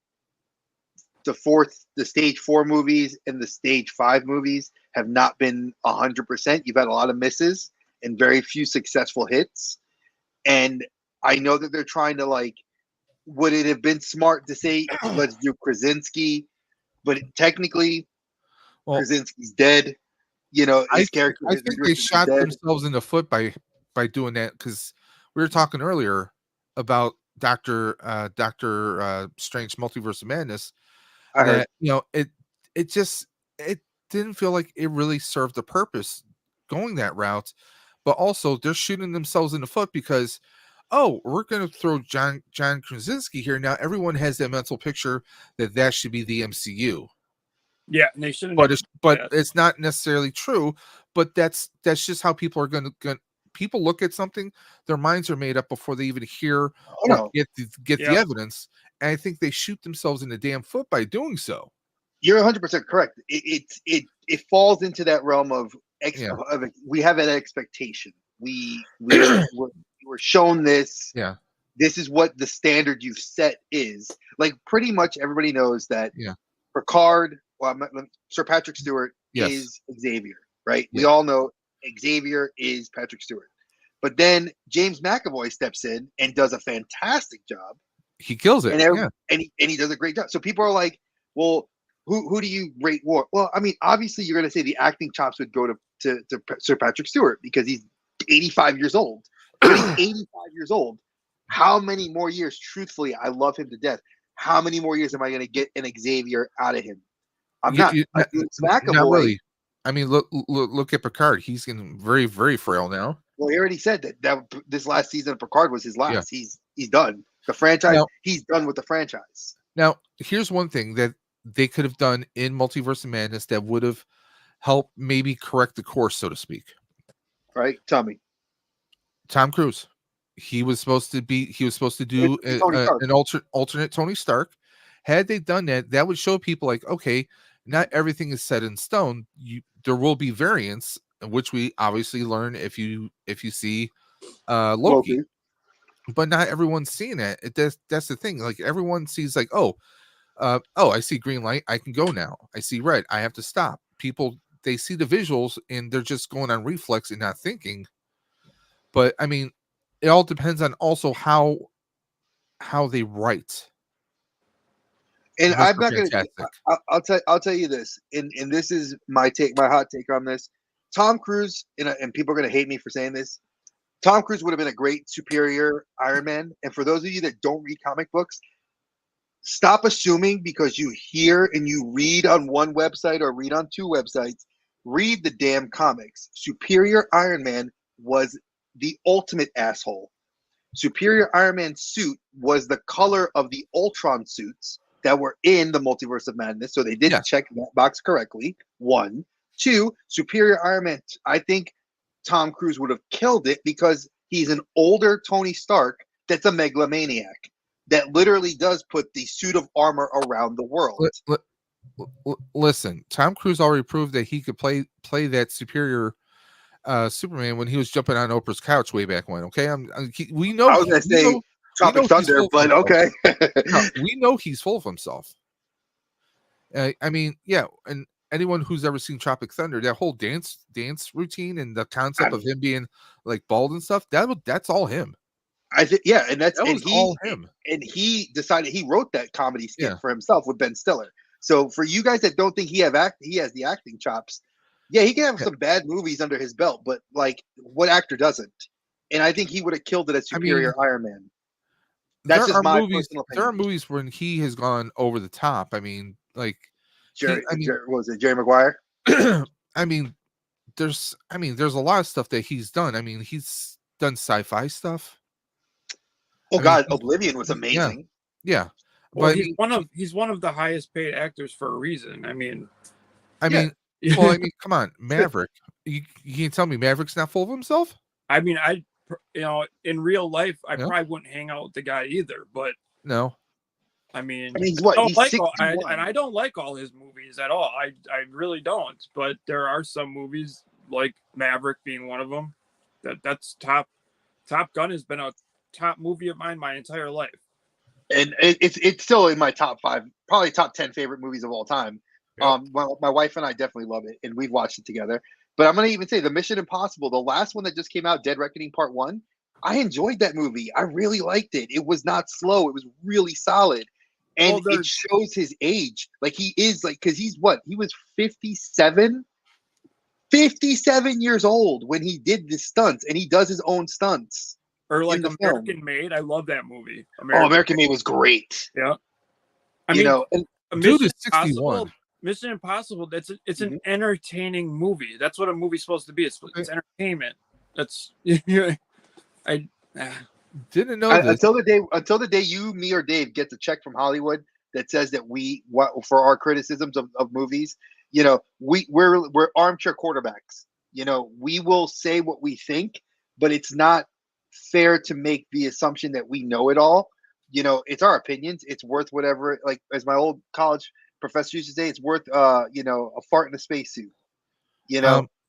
the stage 4 movies and the stage 5 movies, have not been 100%. You've had a lot of misses and very few successful hits. And I know that they're trying to, like, would it have been smart to say, let's do Krasinski? But technically, Krasinski's dead. His character. I think they shot themselves in the foot by doing that, because we were talking earlier about Doctor Strange Multiverse of Madness. That it didn't feel like it really served the purpose going that route, but also they're shooting themselves in the foot because, we're going to throw John Krasinski here. Now everyone has that mental picture that should be the MCU. Yeah, and they shouldn't. But it's not necessarily true. But that's just how people are going to. People look at something, their minds are made up before they even hear or get the evidence, and I think they shoot themselves in the damn foot by doing so. You're 100% correct. It falls into that realm of we have an expectation. We're shown this. Yeah. This is what the standard you've set is. Like, pretty much everybody knows that. Yeah. Picard, Sir Patrick Stewart is Xavier, right? Yeah. We all know Xavier is Patrick Stewart. But then James McAvoy steps in and does a fantastic job. He kills it. And he does a great job. So people are like, well, who do you rate more? Well, I mean, obviously you're going to say the acting chops would go to Sir Patrick Stewart because he's 85 years old. When he's 85 years old, how many more years? Truthfully, I love him to death. How many more years am I going to get an Xavier out of him? Not really. I mean, look at Picard. He's getting very, very frail now. Well, he already said that this last season of Picard was his last. Yeah. He's done. The franchise, he's done with the franchise. Now, here's one thing that they could have done in Multiverse of Madness that would have helped maybe correct the course, so to speak. Right? Tell me. Tom Cruise. He was supposed to do an alternate Tony Stark. Had they done that, that would show people like, okay, not everything is set in stone. There will be variants, which we obviously learn if you see Loki. But not everyone's seeing it. That's the thing. Like, everyone sees like, I see green light, I can go now. I see red, I have to stop. People, they see the visuals and they're just going on reflex and not thinking. But I mean, it all depends on also how they write. And I'm not going to. I'll tell you this, and this is my hot take on this. Tom Cruise, and people are going to hate me for saying this. Tom Cruise would have been a great superior Iron Man. And for those of you that don't read comic books, stop assuming because you hear and you read on one website or read on two websites. Read the damn comics. Superior Iron Man was the ultimate asshole. Superior Iron Man suit was the color of the Ultron suits that were in the Multiverse of Madness. So they did Yeah. check that box correctly. One. Two, Superior Iron Man. I think Tom Cruise would have killed it because he's an older Tony Stark that's a megalomaniac that literally does put the suit of armor around the world. Listen, Tom Cruise already proved that he could play that superior Superman when he was jumping on Oprah's couch way back when. Okay, we know. I was going to say Tropic Thunder, but okay. We know he's full of himself. I mean, yeah, and anyone who's ever seen Tropic Thunder, that whole dance routine and the concept of him being like bald and stuff, that's all him. I think, yeah, and that was all him. And he decided he wrote that comedy skit for himself with Ben Stiller. So for you guys that don't think he has the acting chops, yeah, he can have some bad movies under his belt, but like, what actor doesn't? And I think he would have killed it as Superior Iron Man. That's just my personal opinion. There are movies when he has gone over the top. I mean, like what was it, Jerry Maguire? I mean, there's a lot of stuff that he's done. I mean, he's done sci-fi stuff. Oh God, Oblivion was amazing. Yeah. Well, he's one of the highest paid actors for a reason. I mean, come on, Maverick. You can't tell me Maverick's not full of himself. I mean, in real life, I probably wouldn't hang out with the guy either. But no, I mean, he's what? I don't like all his movies at all. I really don't. But there are some movies like Maverick being one of them. That's top. Top Gun has been a top movie of mine my entire life. And it's still in my top 5, probably top 10 favorite movies of all time. Yep. My wife and I definitely love it, and we've watched it together. But I'm going to even say the Mission Impossible, the last one that just came out, Dead Reckoning Part 1, I enjoyed that movie. I really liked it. It was not slow. It was really solid. And it shows his age. Like, he is, like, because he's what? He was 57? 57 years old when he did the stunts, and he does his own stunts. Or like American Made. I love that movie. American Made was great. Yeah. Dude is 61. Mission Impossible, it's an entertaining movie. That's what a movie's supposed to be. It's entertainment. That's I didn't know this. Until the day you, me, or Dave gets a check from Hollywood that says that for our criticisms of movies, we're armchair quarterbacks. We will say what we think, but it's not fair to make the assumption that we know it all. It's our opinions. It's worth whatever. Like, as my old college professor used to say, it's worth a fart in a spacesuit.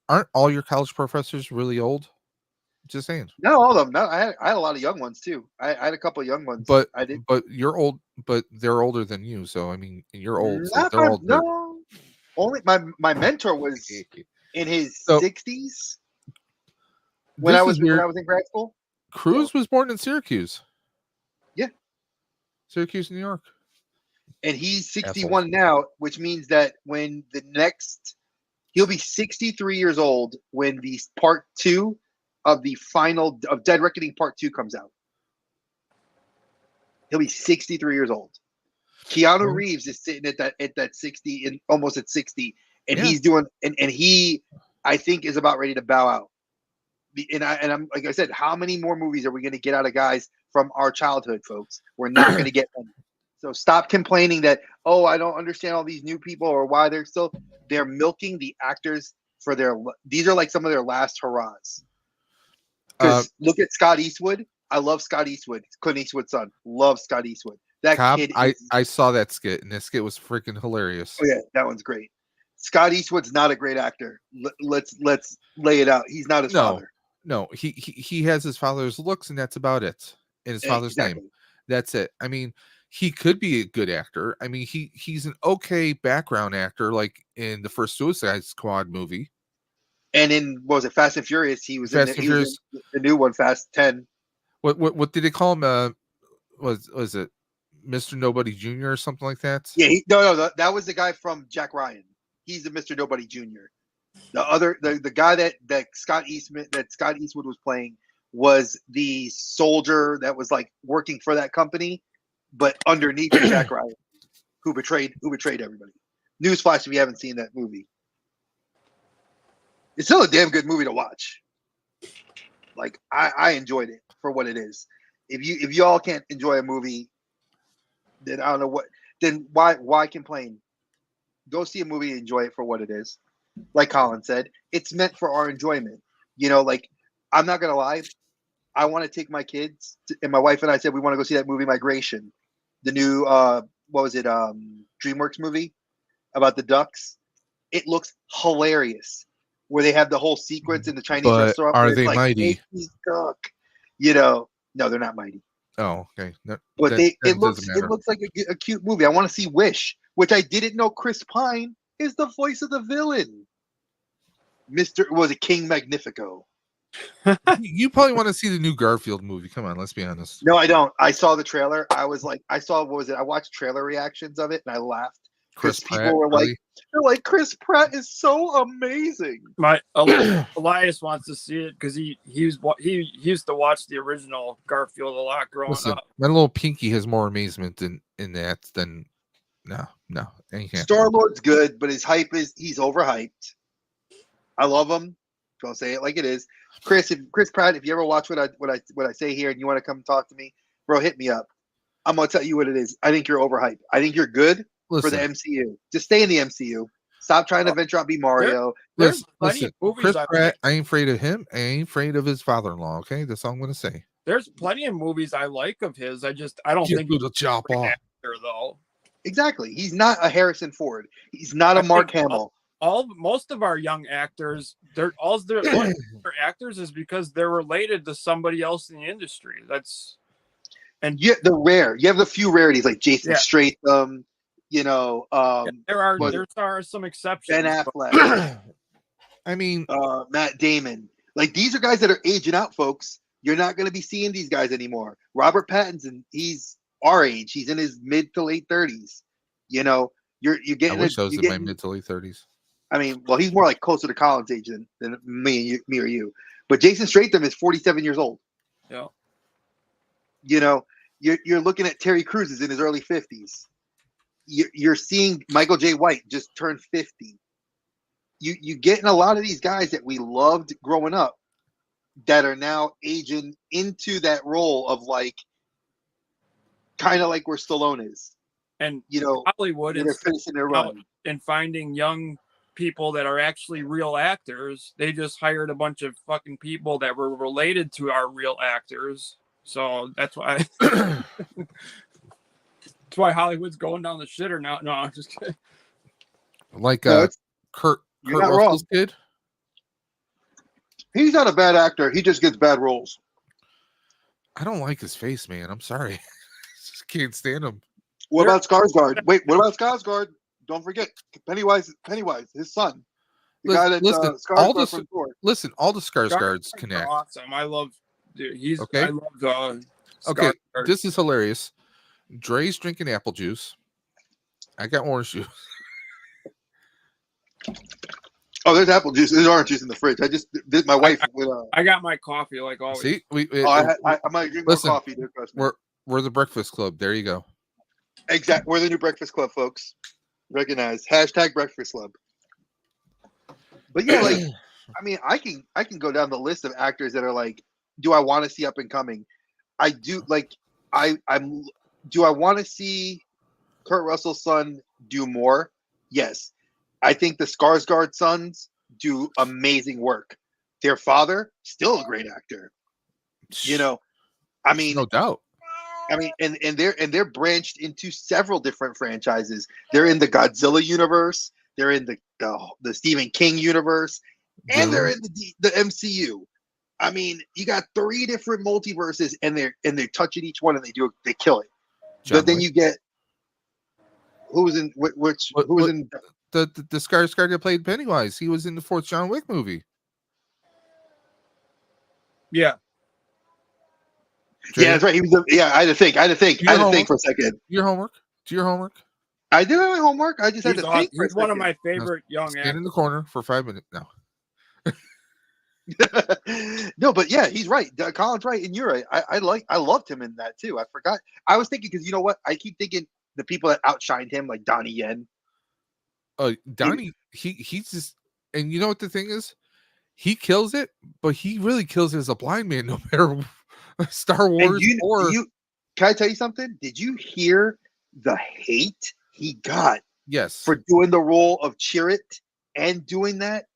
Aren't all your college professors really old? Just saying. Not all of them. No, I had a lot of young ones too. I had a couple of young ones. But I did. But you're old. But they're older than you. So I mean, you're old. So they're old. No, only my mentor was in his 60s when I was in grad school. Cruise was born in Syracuse. Yeah, Syracuse, New York. And he's 61 now, which means that when he'll be 63 years old when the part 2 of the final of Dead Reckoning Part 2 comes out. He'll be 63 years old. Keanu Reeves is sitting at that 60 and almost at 60, and he's doing and he, I think, is about ready to bow out. And I'm like I said, how many more movies are we going to get out of guys from our childhood, folks? We're not going to get them. So stop complaining that, I don't understand all these new people or why they're milking the actors for these are like some of their last hurrahs. Because look at Scott Eastwood. I love Scott Eastwood. Clint Eastwood's son. Love Scott Eastwood. Kid. I saw that skit, and that skit was freaking hilarious. Oh yeah, that one's great. Scott Eastwood's not a great actor. Let's lay it out. He's not his father. No, he has his father's looks, and that's about it. And his father's name. That's it. I mean, he could be a good actor. I mean, he's an okay background actor, like in the first Suicide Squad movie. And in Fast and Furious, he was in the new one, Fast 10. What did they call him? Was it Mr. Nobody Jr. or something like that? Yeah, no, that was the guy from Jack Ryan. He's the Mr. Nobody Jr. The guy that Scott Eastwood was playing was the soldier that was like working for that company. but underneath is Jack Ryan, who betrayed everybody. Newsflash: if you haven't seen that movie, it's still a damn good movie to watch. Like I enjoyed it for what it is. If you all can't enjoy a movie, then I don't know what. Then why complain? Go see a movie and enjoy it for what it is. Like Colin said, it's meant for our enjoyment. You know, like I'm not gonna lie, I want to take my kids and my wife and I said we want to go see that movie Migration, the new what was it DreamWorks movie about the ducks. It looks hilarious where they have the whole sequence in the Chinese But restaurant. are where it's they like, mighty? Cook. You know, no, they're not mighty. Oh, okay. But it looks like a cute movie. I want to see Wish, which I didn't know Chris Pine is the voice of the villain. Was it King Magnifico? You probably want to see the new Garfield movie. Come on, let's be honest. No, I don't. I saw the trailer. I was like, what was it? I watched trailer reactions of it and I laughed because people were really? they're like, Chris Pratt is so amazing. My Elias wants to see it because he used to watch the original Garfield a lot growing up. My little pinky has more amazement in that than no. Star-Lord's good, but he's overhyped. I love him. Don't say it like it is. Chris Pratt, if you ever watch what I say here and you want to come talk to me, bro, hit me up. I'm gonna tell you what it is. I think you're overhyped. I think you're good for the MCU. Just stay in the MCU. Stop trying to venture out and be Mario. There's plenty of movies Chris Pratt, I ain't afraid of him. I ain't afraid of his father-in-law. Okay, that's all I'm gonna say. There's plenty of movies I like of his. I don't think he's a chop off actor though. Exactly. He's not a Harrison Ford. He's not a Mark Hamill. Most of our young actors, they're actors is because they're related to somebody else in the industry. You have the few rarities like Jason Statham, there are some exceptions. Ben Affleck. I mean, Matt Damon. Like these are guys that are aging out, folks. You're not going to be seeing these guys anymore. Robert Pattinson, he's our age. He's in his mid to late 30s. You know, you're getting. I wish I was in my mid to late 30s. I mean, well, he's more like closer to Colin's age than me or you. But Jason Statham is 47 years old. Yeah. You know, you're looking at Terry Crews is in his early 50s. You're seeing Michael J. White just turned 50. You getting a lot of these guys that we loved growing up that are now aging into that role of like, kind of like where Stallone is. And you know, Hollywood is finishing their run and finding young people that are actually real actors. They just hired a bunch of fucking people that were related to our real actors. So that's why that's why Hollywood's going down the shitter now. No, I'm just kidding. Like Kurt Russell's kid. He's not a bad actor. He just gets bad roles. I don't like his face, man. I'm sorry. Just can't stand him. What about Skarsgård? Wait, what about Skarsgård? Don't forget Pennywise, his son. The guy that Skarsgård from Thor. Listen, all the Skarsgårds connect. Awesome. I love dude. Okay. I love okay, this is hilarious. Dre's drinking apple juice. I got orange juice. Oh, there's apple juice. There's orange juice in the fridge. I just did my wife with. I got my coffee like always. See, I might drink more coffee. We're the Breakfast Club. There you go. Exactly. We're the new Breakfast Club, folks. Recognize #Breakfast Club. But yeah, like, I mean, I can go down the list of actors that are like, do I want to see up and coming? I do. Like, do I want to see Kurt Russell's son do more? Yes. I think the Skarsgård sons do amazing work. Their father, still a great actor. You know, I mean, no doubt. I mean, and they're branched into several different franchises. They're in the Godzilla universe. They're in the Stephen King universe, and they're in the MCU. I mean, you got 3 different multiverses, and they're touching each one, and they kill it. But then you get who's in the Skarsgård that played Pennywise. He was in the 4th John Wick movie. Yeah. Yeah, that's right. He was. I had to think. I had to think for a second. Do your homework. I do have my homework. I just had to think. He's one of my favorite young actors. Stand in the corner for 5 minutes now. No, but yeah, he's right. Colin's right, and you're right. I loved him in that too. I forgot. I was thinking because you know what? I keep thinking the people that outshined him, like Donnie Yen. Donnie, he's just, and you know what the thing is? He kills it, but he really kills it as a blind man, no matter Star And Wars or can I tell you something? Did you hear the hate he got yes. for doing the role of Chirrut and doing that?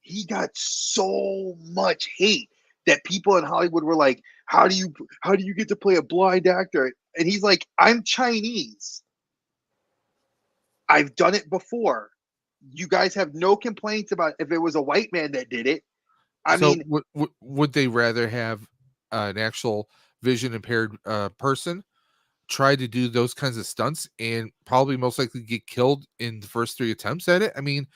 He got so much hate that people in Hollywood were like, how do you get to play a blind actor? And he's like, I'm Chinese. I've done it before. You guys have no complaints about if it was a white man that did it. I So mean, would they rather have an actual vision impaired person try to do those kinds of stunts and probably most likely get killed in the first 3 attempts at it? I mean,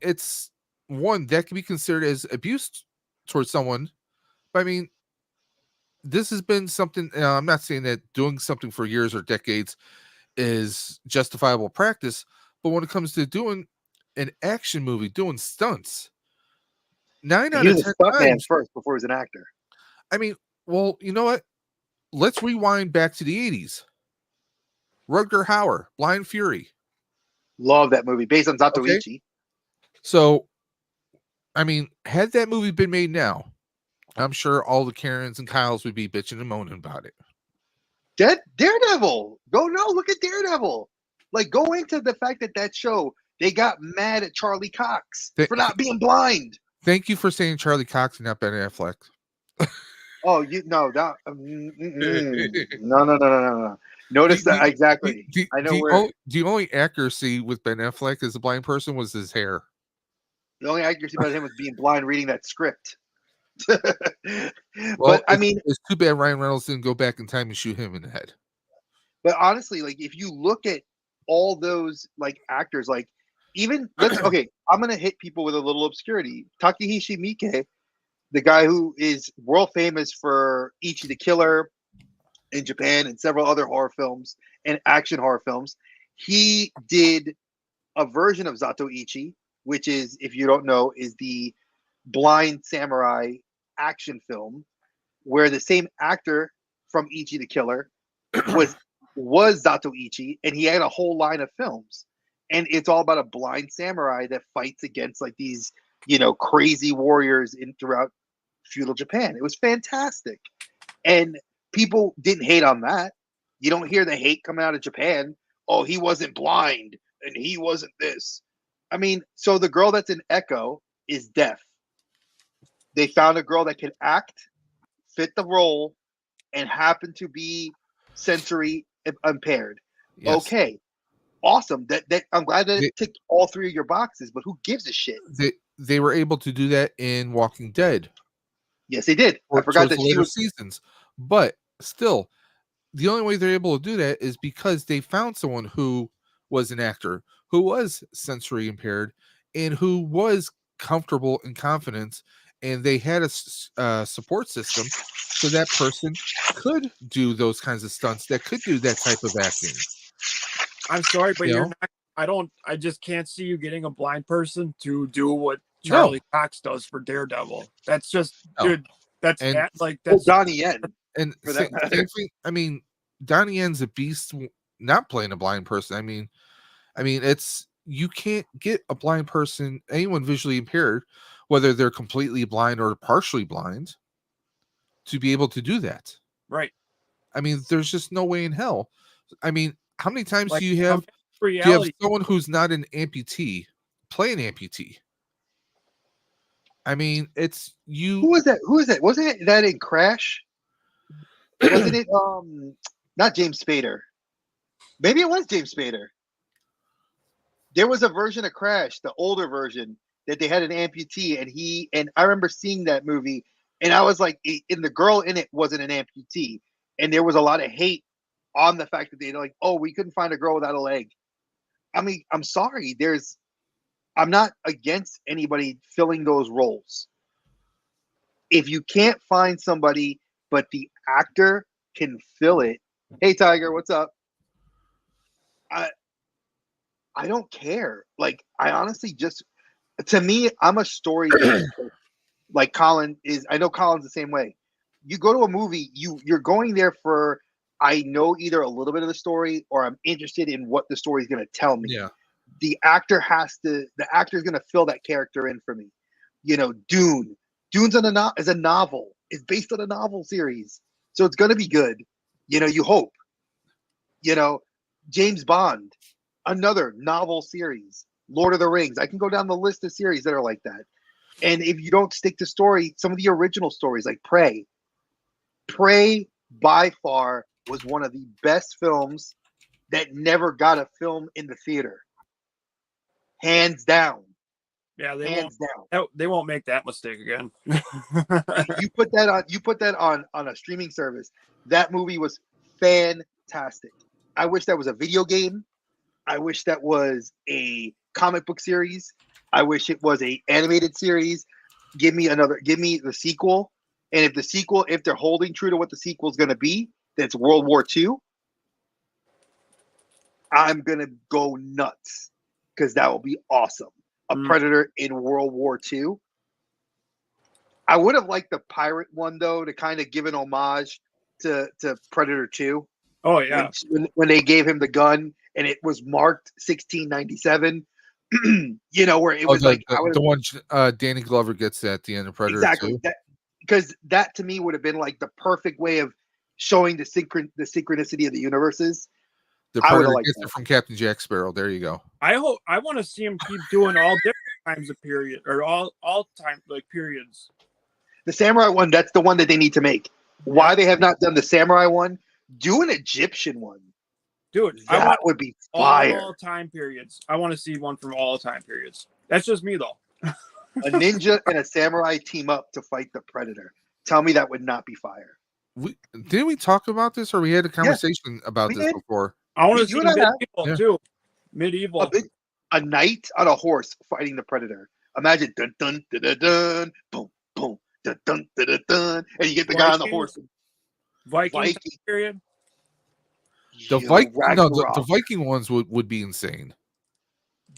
it's one that can be considered as abuse towards someone. But I mean, this has been something. I'm not saying that doing something for years or decades is justifiable practice, but when it comes to doing an action movie, doing stunts, 9 out he of was 10 a stuntman times. first before he was an actor. I mean, well, you know what? Let's rewind back to the 80s. Rutger Hauer, Blind Fury. Love that movie based on Okay. Zatoichi. So, I mean, had that movie been made now, I'm sure all the Karens and Kyles would be bitching and moaning about it. Daredevil. Look at Daredevil. Like, go into the fact that show, they got mad at Charlie Cox for not being blind. Thank you for saying Charlie Cox and not Ben Affleck. Oh, no. No. Notice that exactly. I know where the only accuracy with Ben Affleck as a blind person was his hair. the only accuracy about him was being blind reading that script. Well, But I mean, it's too bad Ryan Reynolds didn't go back in time and shoot him in the head. but honestly, like if you look at all those like actors, like even okay, I'm gonna hit people with a little obscurity. Takehishi Miike, the guy who is world famous for Ichi the Killer in Japan and several other horror films and action horror films, he did a version of Zatoichi, which is, if you don't know, is the blind samurai action film where the same actor from Ichi the Killer was Zatoichi, and he had a whole line of films. And it's all about a blind samurai that fights against like these, crazy warriors in throughout feudal Japan. It was fantastic. And people didn't hate on that. You don't hear the hate coming out of Japan. Oh, he wasn't blind and he wasn't this. I mean, so the girl that's in Echo is deaf. They found a girl that can act, fit the role, and happen to be sensory impaired. Yes. Okay, awesome. That I'm glad that it ticked all 3 of your boxes. But who gives a shit? They were able to do that in Walking Dead. Yes, they did. I forgot that later seasons, but still, the only way they're able to do that is because they found someone who was an actor, who was sensory impaired, and who was comfortable and confident, and they had a support system so that person could do those kinds of stunts, that could do that type of acting. I'm sorry, but you're not. I just can't see you getting a blind person to do what Charlie Cox does for Daredevil. That's just, dude. That's Donnie Yen. And same thing. I mean, Donnie Yen's a beast. Not playing a blind person. I mean, it's, you can't get a blind person, anyone visually impaired, whether they're completely blind or partially blind, to be able to do that. Right. I mean, there's just no way in hell. I mean, how many times do you have someone who's not an amputee play an amputee? I mean, it's you. Who is that? Wasn't it that in Crash? Wasn't it not James Spader? Maybe it was James Spader. There was a version of Crash, the older version, that they had an amputee, and I remember seeing that movie, and I was like, and the girl in it wasn't an amputee, and there was a lot of hate on the fact that they're like, oh, we couldn't find a girl without a leg. I mean, I'm sorry, I'm not against anybody filling those roles. If you can't find somebody, but the actor can fill it. Hey, Tiger, what's up? I don't care. Like, I honestly just, To me, I'm a story-based person. Like Colin is. I know Colin's the same way. You go to a movie, you're going there for, I know either a little bit of the story or I'm interested in what the story is going to tell me. Yeah. The actor is going to fill that character in for me. Dune's is a novel. It's based on a novel series. So it's going to be good. You hope. James Bond, another novel series. Lord of the Rings. I can go down the list of series that are like that. And if you don't stick to story, some of the original stories like Prey by far was one of the best films that never got a film in the theater. Hands down. Yeah, they won't make that mistake again. You put that on a streaming service. That movie was fantastic. I wish that was a video game. I wish that was a comic book series. I wish it was a animated series. Give me the sequel. And if they're holding true to what the sequel is going to be, that's World War II, I'm going to go nuts because that will be awesome. A Predator in World War II. I would have liked the pirate one, though, to kind of give an homage to Predator 2. Oh, yeah. When they gave him the gun and it was marked 1697, where it was the one Danny Glover gets at the end of Predator. Exactly. 2. Because that to me would have been like the perfect way of showing the synchronicity of the universes. The Predator gets it from Captain Jack Sparrow. There you go. I want to see him keep doing all different times of period or all time like periods. The samurai one, that's the one that they need to make. Why they have not done the samurai one? Do an Egyptian one. Dude, that would be fire. All time periods. I want to see one from all time periods. That's just me though. A ninja and a samurai team up to fight the Predator. Tell me that would not be fire. Didn't we talk about this, or we had a conversation about this before? I want to see medieval too. Medieval. A knight on a horse fighting the Predator. Imagine dun dun dun dun dun boom boom dun dun dun dun dun, and you get the guy on the horse. Viking period. The Viking ones would be insane.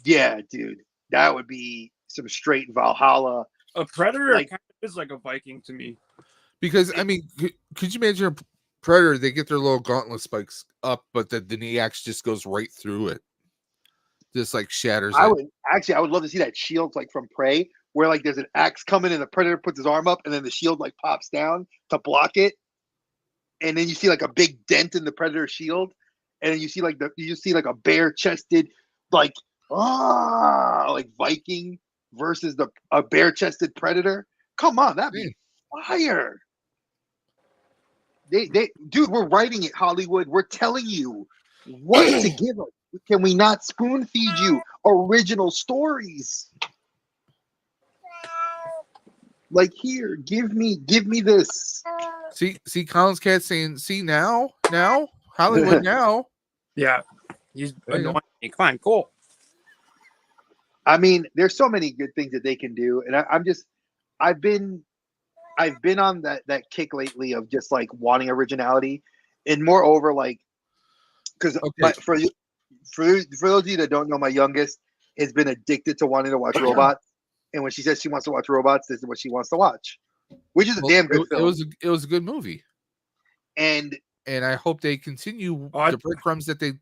Yeah, dude, that would be some straight Valhalla. A Predator kind of is like a Viking to me. Because I mean, could you imagine a Predator? They get their little gauntlet spikes up, but the axe just goes right through it, just like shatters. I would love to see that shield like from Prey, where like there's an axe coming and the Predator puts his arm up, and then the shield like pops down to block it, and then you see like a big dent in the Predator shield, and then you see like a bare chested like Viking versus a bare chested Predator. Come on, that'd be fire. Dude, we're writing it, Hollywood. We're telling you what to give us. Can we not spoon feed you original stories? Like, here, give me this. See, Colin's cat saying, "See now, Hollywood now." Yeah, he's annoying me. Come on, cool. I mean, there's so many good things that they can do, and I've been on that kick lately of just like wanting originality, and moreover, like, because for those of you that don't know, my youngest has been addicted to wanting to watch robots, and when she says she wants to watch robots, this is what she wants to watch, which is a damn good film. It was a good movie, and I hope they continue the breadcrumbs that they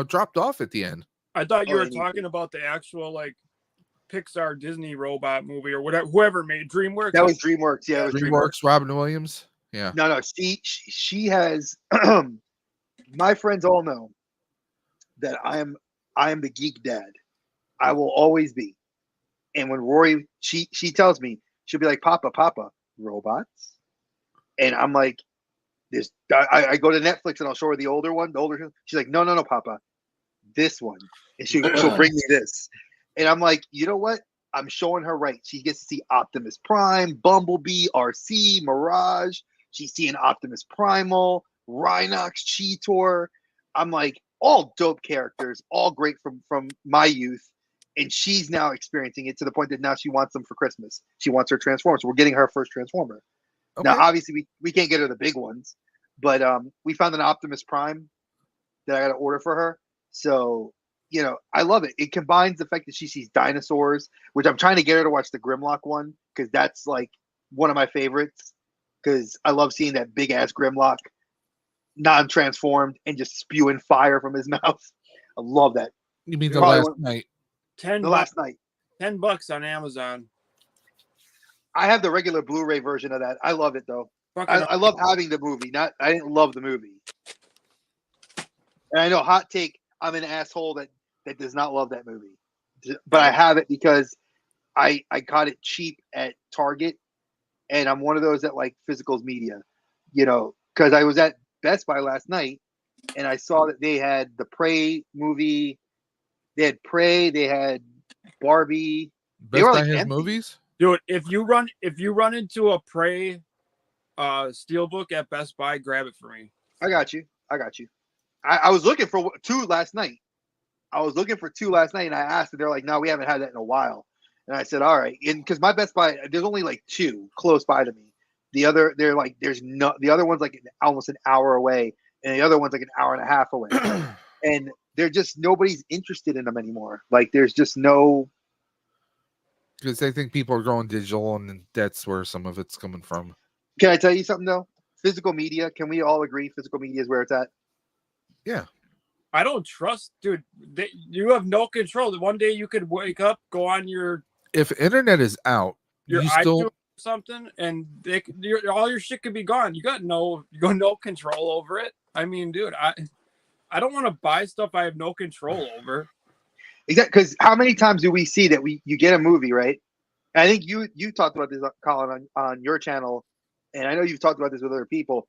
dropped off at the end. I thought you were talking about the actual like Pixar Disney robot movie or whatever, whoever made DreamWorks. That was DreamWorks. Yeah, it was DreamWorks. Robin Williams. Yeah. No. She has. My friends all know that I am the geek dad. I will always be. And when Rory, she tells me, she'll be like, Papa, robots, and I'm like, this. I go to Netflix and I'll show her the older one. She's like, no, Papa, this one, and she'll bring me this. And I'm like, you know what? I'm showing her right. She gets to see Optimus Prime, Bumblebee, RC, Mirage. She's seeing Optimus Primal, Rhinox, Cheetor. I'm like, all dope characters, all great from my youth. And she's now experiencing it to the point that now she wants them for Christmas. She wants her Transformers. So we're getting her first Transformer. Okay. Now, obviously, we can't get her the big ones, but we found an Optimus Prime that I got to order for her. So you know, I love it. It combines the fact that she sees dinosaurs, which I'm trying to get her to watch the Grimlock one because that's like one of my favorites. Because I love seeing that big ass Grimlock non-transformed and just spewing fire from his mouth. I love that. You mean the Probably last night? $10 The last night. $10 on Amazon. I have the regular Blu-ray version of that. I love it though. I love having the movie. I didn't love the movie. And I know, hot take, I'm an asshole that does not love that movie. But I have it because I got it cheap at Target, and I'm one of those that like physicals media, you know, because I was at Best Buy last night and I saw that they had the Prey movie, they had Prey, they had Barbie. They Best were Buy like has empty. movies. Dude, if you run into a Prey steelbook at Best Buy, grab it for me. I got you. I was looking for two last night. And I asked, and they're like, "No, we haven't had that in a while." And I said, "All right," and because my Best Buy, there's only like two close by to me. The other, they're like, there's no. The other one's like almost an hour away, and the other one's like an hour and a half away. And they're just nobody's interested in them anymore. Like, there's just no. Because I think people are going digital, and that's where some of it's coming from. Can I tell you something though? Physical media. Can we all agree physical media is where it's at? Yeah. I don't trust, dude. You have no control. One day you could wake up, go on your If internet is out, your you iTunes still or something, and all your shit could be gone. You got no control over it. I mean, dude, I don't want to buy stuff I have no control over. Exactly. Because how many times do we see that you get a movie, right? And I think you talked about this, Colin, on your channel, and I know you've talked about this with other people.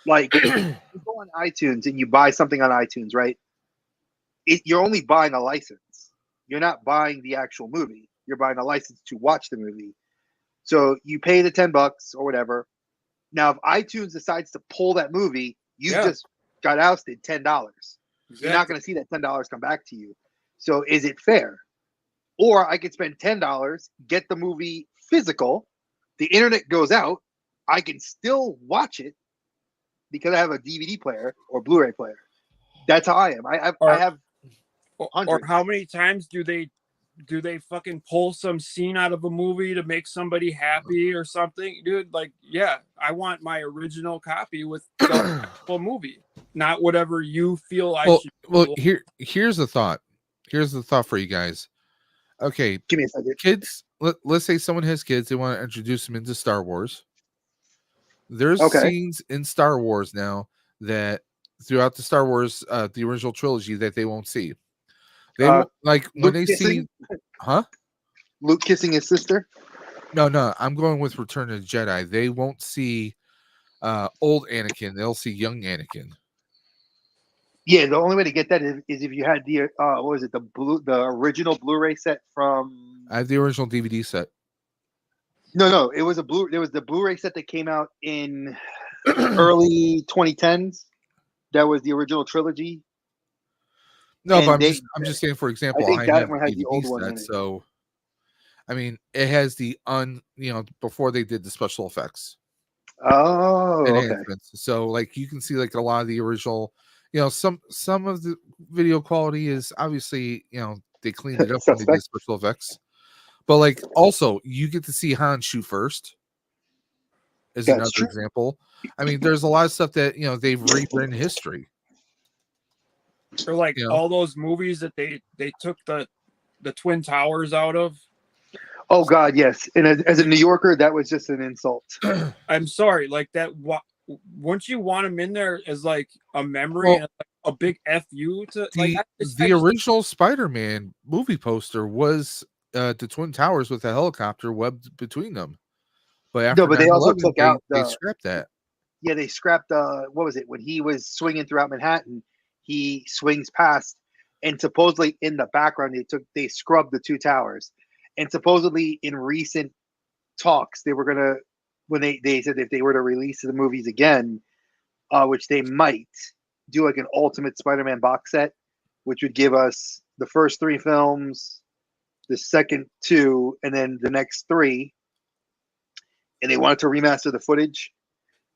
Like, you go on iTunes and you buy something on iTunes, right? You're only buying a license. You're not buying the actual movie. You're buying a license to watch the movie. So you pay the $10 or whatever. Now, if iTunes decides to pull that movie, you just got ousted $10. You're not going to see that $10 come back to you. So is it fair? Or I could spend $10, get the movie physical, the internet goes out, I can still watch it because I have a DVD player or Blu-ray player. That's how I am. I have hundreds. Or how many times do they fucking pull some scene out of a movie to make somebody happy or something? Dude, like, yeah, I want my original copy with the actual movie, not whatever you feel I should. Well, here's the thought. Here's the thought for you guys. Okay, Give me a second. Kids, let's say someone has kids, they want to introduce them into Star Wars. There's scenes in Star Wars now that throughout the Star Wars, the original trilogy, that they won't see. They won't, like when Luke they kissing? see, huh? Luke kissing his sister? No, I'm going with Return of the Jedi. They won't see old Anakin. They'll see young Anakin. Yeah, the only way to get that is if you had the what was it, the original Blu-ray set from. I have the original DVD set. No, it was there was the Blu-ray set that came out in early 2010s. That was the original trilogy. No, And but I'm just saying, for example, I think I that have one had the DVD old one in set, it. so I mean, it has the before they did the special effects. Oh, okay. Enhancements. So like you can see like a lot of the original, some of the video quality is obviously, they cleaned it up when they did special effects. But like also you get to see Han shoot first. Is another example. I mean, there's a lot of stuff that they've rewritten history. Or like all those movies that they took the Twin Towers out of. Oh God, yes. And as a New Yorker, that was just an insult. I'm sorry, like that. Once you want them in there as like a memory and like a big FU to the original Spider-Man movie poster was the Twin Towers with a helicopter webbed between them. But after they also took out they scrapped that. Yeah, they scrapped what was it, when he was swinging throughout Manhattan, he swings past, and supposedly in the background they scrubbed the two towers. And supposedly in recent talks, they were gonna, when they said if they were to release the movies again, which they might, do like an Ultimate Spider-Man box set, which would give us the first three films, the second two, and then the next three. And they wanted to remaster the footage.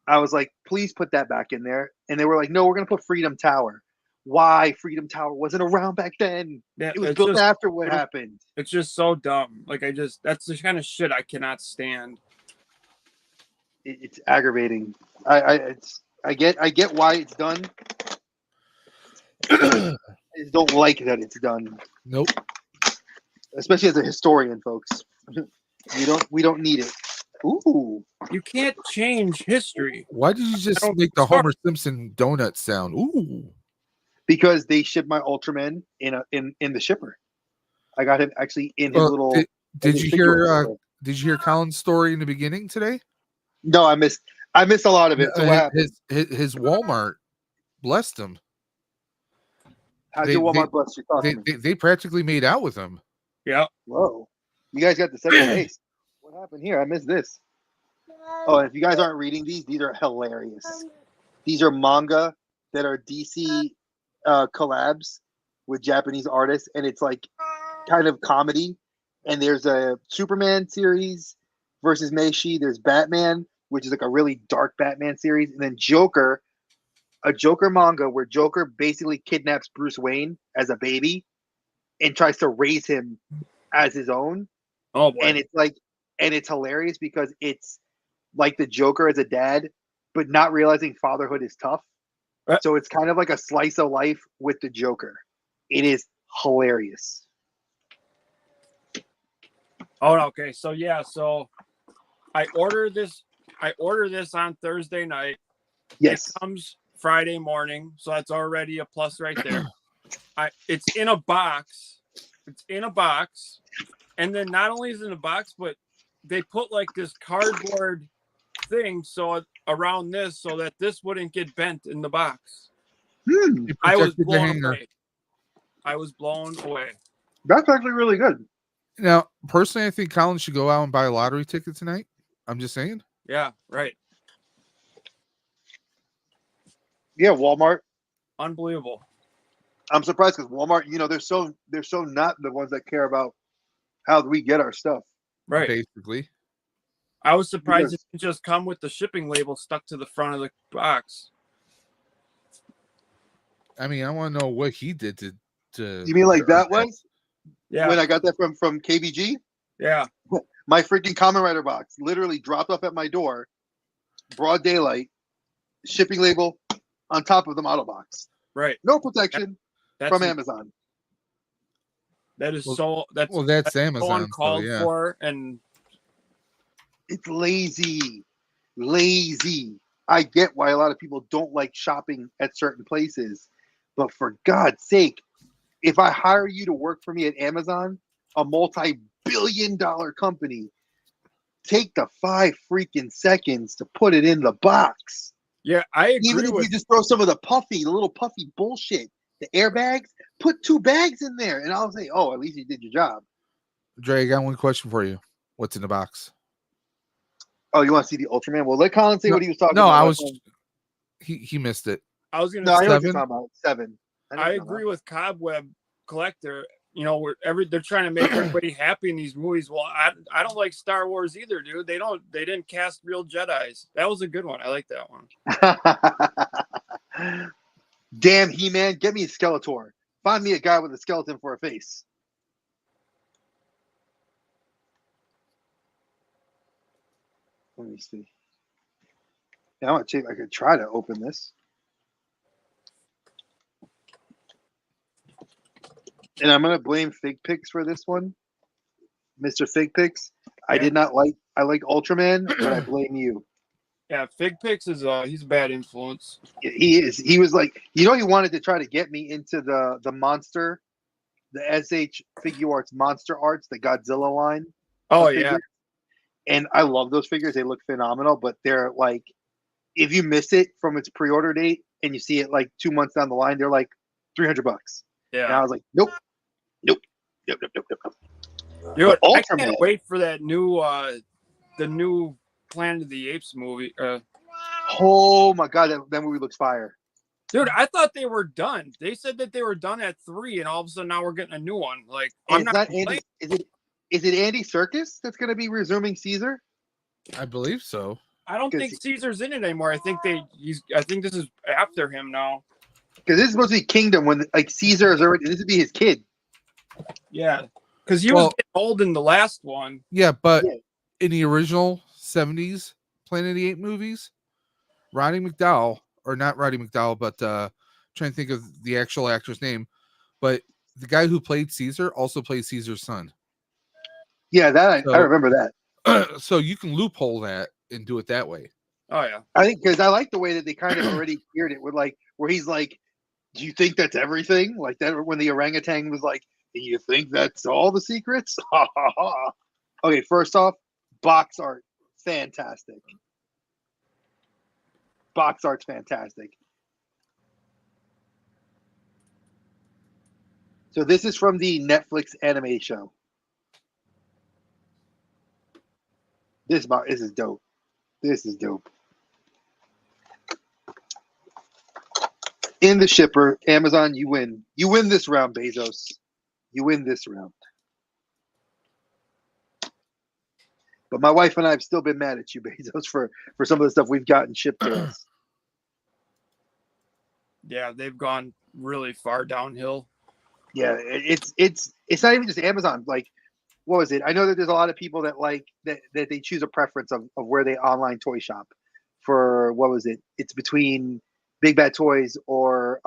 I was like, please put that back in there. And they were like, no, we're going to put Freedom Tower. why Freedom Tower wasn't around back then. Yeah, It was it's built just- after what happened. It's just so dumb. Like that's the kind of shit I cannot stand. It's aggravating. I get why it's done. I just don't like that it's done. Nope. Especially as a historian, folks. We don't need it. Ooh. You can't change history. Why did you just make the Homer Simpson donut sound? Ooh. Because they shipped my Ultraman in the shipper. I got him actually in his little. Did you hear Colin's story in the beginning today? No, I missed a lot of it. So what happened? His Walmart blessed him. How'd your Walmart bless you? Talk to me. They practically made out with him. Yeah. Whoa. You guys got the second base. What happened here? I missed this. Oh, and if you guys aren't reading these are hilarious. These are manga that are DC collabs with Japanese artists, and it's like kind of comedy. And there's a Superman series versus Meishi. There's Batman, which is like a really dark Batman series, and then Joker, a Joker manga where Joker basically kidnaps Bruce Wayne as a baby and tries to raise him as his own. Oh boy. And it's hilarious because it's like the Joker as a dad, but not realizing fatherhood is tough. So it's kind of like a slice of life with the Joker. It is hilarious. Oh, okay. So yeah, so I order this on Thursday night. Yes. It comes Friday morning, so that's already a plus right there. It's in a box. It's in a box. And then not only is it in a box, but they put like this cardboard thing around this so that this wouldn't get bent in the box. I was blown away. I was blown away. That's actually really good. Now, personally, I think Colin should go out and buy a lottery ticket tonight. I'm just saying. Yeah, right. Yeah, Walmart. Unbelievable. I'm surprised because Walmart, they're so not the ones that care about how we get our stuff. Right. Basically. I was surprised it didn't just come with the shipping label stuck to the front of the box. I mean, I want to know what he did to You mean like that was? Yeah. When I got that from KBG? Yeah. My freaking Kamen Rider box literally dropped off at my door, broad daylight, shipping label on top of the model box. Right. No protection from Amazon. That is that's Amazon. So uncalled for, and it's lazy. I get why a lot of people don't like shopping at certain places, but for God's sake, if I hire you to work for me at Amazon, a multi-billion-dollar company, take the 5 freaking seconds to put it in the box. Yeah, I agree. Even if you just throw some of the little puffy bullshit, the airbags, put 2 bags in there, and I'll say, oh, at least you did your job. Dre, I got one question for you. What's in the box? Oh, you want to see the Ultraman? Well, let Colin say what he was talking about. No, he missed it. I was going to say, I know what you're talking about. 7. I agree with Cobweb Collector. They're trying to make everybody happy in these movies. Well, I don't like Star Wars either, dude. They didn't cast real Jedis. That was a good one. I like that one. Damn, He-Man, get me a Skeletor. Find me a guy with a skeleton for a face. Let me see. Yeah, I want to see if I could try to open this. And I'm gonna blame Fig Picks for this one, Mr. Fig Picks. Yeah. I liked Ultraman, but I blame you. Yeah, Fig Picks he's a bad influence. He is. He was like, he wanted to try to get me into the monster, the SH Figure Arts Monster Arts, the Godzilla line. Oh yeah. And I love those figures. They look phenomenal, but they're like, if you miss it from its pre-order date and you see it like 2 months down the line, they're like $300. Yeah. And I was like, nope. Dude, I can't wait for that new the new Planet of the Apes movie. Oh my god, that movie looks fire. Dude, I thought they were done. They said that they were done at 3, and all of a sudden now we're getting a new one. Like, I'm not. Is it Andy Serkis that's going to be resuming Caesar? I believe so. I don't think Caesar's in it anymore. I think this is after him now. Because this is supposed to be Kingdom when like Caesar is already. This would be his kid. Yeah, because he was getting old in the last one. Yeah, but Yeah. in the original 70s Planet of the Apes movies, Roddy McDowell, or not Roddy McDowell, but trying to think of the actual actor's name, but the guy who played Caesar also played Caesar's son. Yeah, that I remember that. So you can loophole that and do it that way. Oh yeah, I think because I like the way that they kind of already geared it with like where he's like, "Do you think that's everything?" Like that when the orangutan was like, "Do you think that's all the secrets?" Okay, first off, box art, fantastic. Box art's fantastic. So this is from the Netflix anime show. This is dope. This is dope. In the shipper, Amazon, you win. You win this round, Bezos. You win this round. But my wife and I have still been mad at you, Bezos, for some of the stuff we've gotten shipped to us. Yeah, they've gone really far downhill. Yeah, it's not even just Amazon. Like, what was it? I know that there's a lot of people that like that they choose a preference of where they online toy shop for what was it? It's between Big Bad Toys or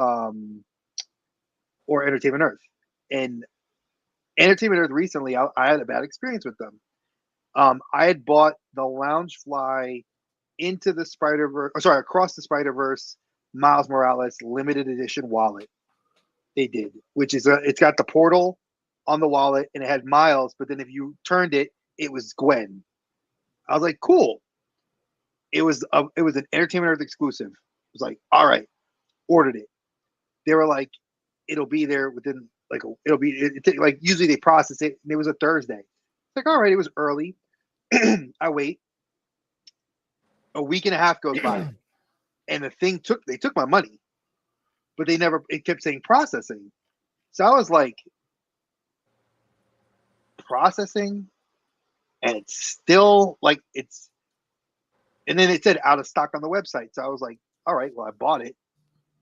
Entertainment Earth. And Entertainment Earth recently, I had a bad experience with them. I had bought the Loungefly into the across the Spider-Verse Miles Morales limited edition wallet. They did, which is it's got the portal on the wallet and it had Miles, but then if you turned it, it was Gwen. I was like, cool. It was an Entertainment Earth exclusive. I was like, all right, ordered it. They were like, it'll be there within like like usually they process it and it was a Thursday. It's like, all right, it was early. I wait. A week and a half goes by, and they took my money, but it kept saying processing. So I was like, processing, and it's still like and then it said out of stock on the website. So I was like, all right, well, I bought it.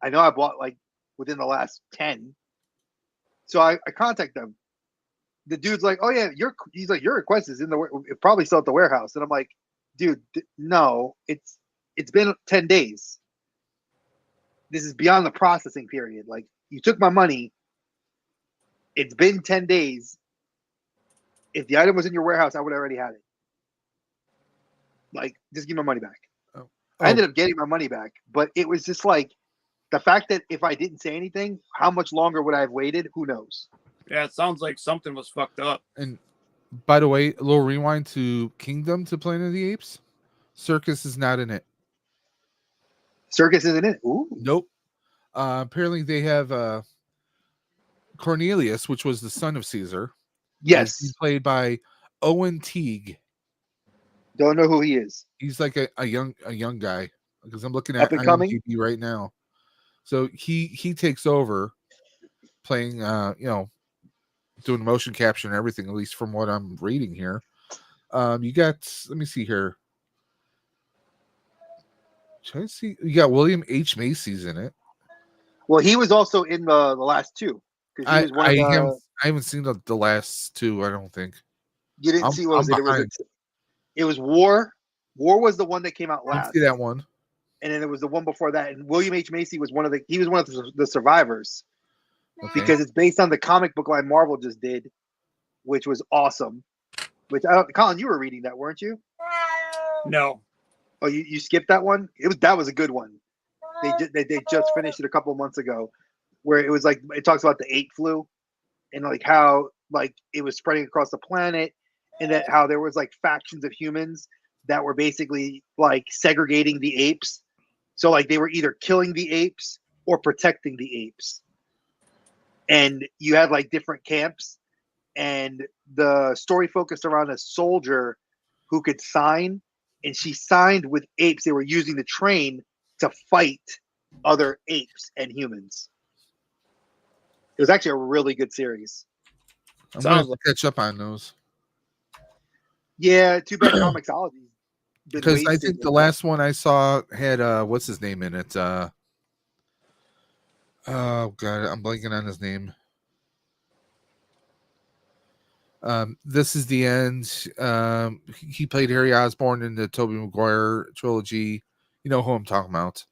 I know I bought like within the last 10. So I contact them. The dude's like, oh yeah, he's like, your request is probably still at the warehouse. And I'm like, dude, no, it's been 10 days. This is beyond the processing period. Like, you took my money. It's been 10 days. If the item was in your warehouse, I would have already had it. Like, just give my money back. Oh. I ended up getting my money back, but it was just like the fact that if I didn't say anything, how much longer would I have waited? Who knows? Yeah, it sounds like something was fucked up. And by the way, a little rewind to Kingdom to Planet of the Apes. Circus is not in it. Circus isn't in it? Ooh. Nope. Apparently they have Cornelius, which was the son of Caesar. Yes. He's played by Owen Teague. Don't know who he is. He's like a young guy because I'm looking at Up and coming IMDb right now. So he takes over playing doing motion capture and everything, at least from what I'm reading here. You got, let me see here. Try to see. You got William H. Macy's in it. Well, he was also in the last two. I haven't seen the last two, I don't think. You didn't see what was it? It was War. War was the one that came out last. I see that one. And then there was the one before that. And William H. Macy was one of the survivors. Okay. Because it's based on the comic book line Marvel just did, which was awesome. Colin, you were reading that, weren't you? No. Oh, you skipped that one? That was a good one. They just finished it a couple of months ago, where it was like it talks about the ape flu, and like how like it was spreading across the planet, and that how there was like factions of humans that were basically like segregating the apes. So like they were either killing the apes or protecting the apes. And you had like different camps, and the story focused around a soldier who could sign, and she signed with apes. They were using the train to fight other apes and humans. It was actually a really good series. I'm going to catch up on those. Yeah, too bad Comixology. Because I think the last one I saw had what's his name in it? Oh god, I'm blanking on his name. This is the end. He played Harry Osborn in the Tobey Maguire trilogy. You know who I'm talking about.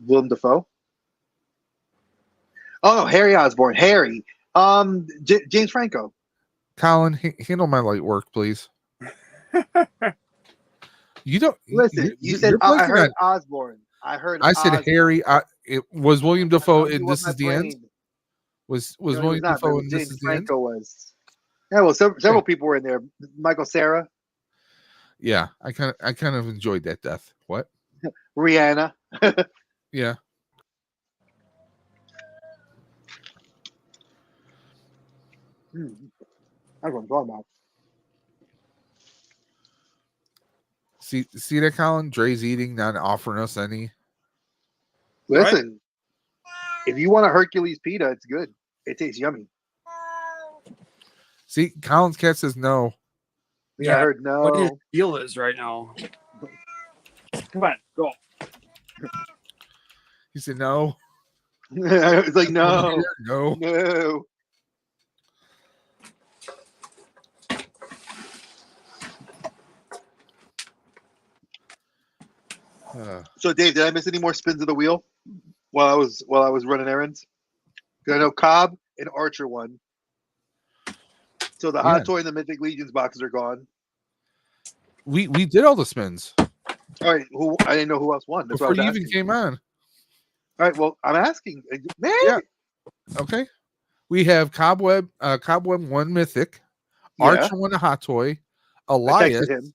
Willem Dafoe. Oh no, Harry Osborn. Harry. James Franco. Colin, handle my light work, please. You don't Listen, you said you're I blanking heard on. Osborn. I heard I said Osborn. Harry. It was William Dafoe You in want This my Is the End. brain. Was No, he was William not. But it Dafoe was in This James Is the End? Franco was. Yeah, well, several people were in there. Michael Cera, Yeah, I kind of enjoyed that death. What? Rihanna. Yeah. That's what I'm talking about. See that, Colin? Dre's eating, not offering us any. Listen, if you want a Hercules pita, it's good. It tastes yummy. See, Colin's cat says no. Yeah, I heard What his no. deal is right now. Come on, go. He said no. It's like no, No. no. So, Dave, did I miss any more spins of the wheel while I was running errands? Because I know Cobb and Archer won. So the Hot Toy and the Mythic Legions boxes are gone. We did all the spins. All right, I didn't know who else won. That's Before what I you was even asking. came on. All right, well, I'm asking, man. Yeah. Okay. We have Cobweb 1 Mythic, Yeah. Archer won the Hot Toy, I texted him.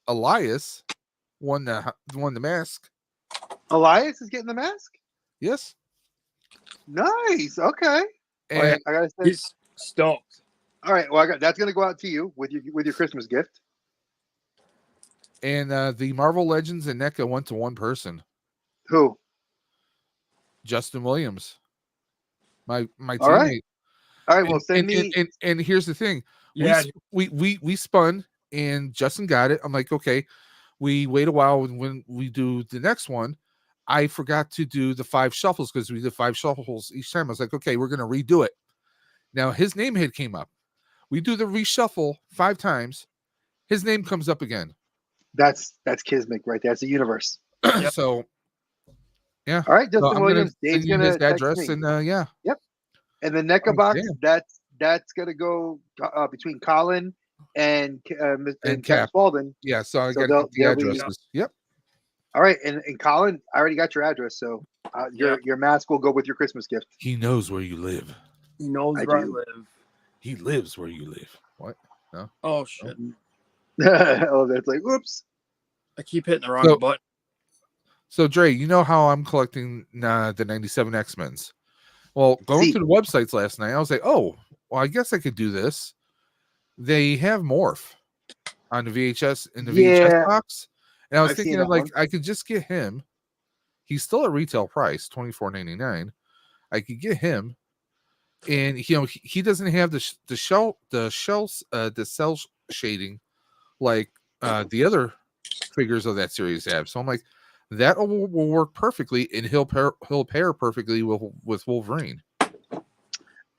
Elias won the mask. Elias is getting the mask. Yes. Nice. Okay. And I gotta say, He's stoked. all right. Well, that's gonna go out to you with your Christmas gift. And the Marvel Legends and NECA went to one person. Who? Justin Williams. My All right. teammate. All right. Well, send me. And here's the thing. Yeah. We spun and Justin got it. I'm like, okay. We wait a while when we do the next one. I forgot to do the 5 shuffles because we did 5 shuffles each time. I was like, okay, we're gonna redo it. Now his name had came up. We do the reshuffle 5 times. His name comes up again. That's Kismic right there. That's a universe. So yeah. All right, Justin I'm Williams. gonna Dave's send you gonna his address text me. and yeah. Yep. And the NECA box, that's gonna go between Colin and Cap Spalding. Yeah, so I So got the addresses. Yep. All right, and Colin, I already got your address, so your mask will go with your Christmas gift. He knows where you live. He knows where I live. He lives where you live. What? No. Oh shit. Oh, that's like, oops. I keep hitting the wrong button. So Dre, you know how I'm collecting the 97 X-Men's. Well, going through the websites last night, I was like, oh, well, I guess I could do this. They have Morph on the VHS in the VHS box. And I was thinking of like I could just get him. He's still at retail price, $24.99. I could get him. And he doesn't have the cell shading like the other figures of that series have. So I'm like, that will work perfectly, and he'll pair perfectly with Wolverine.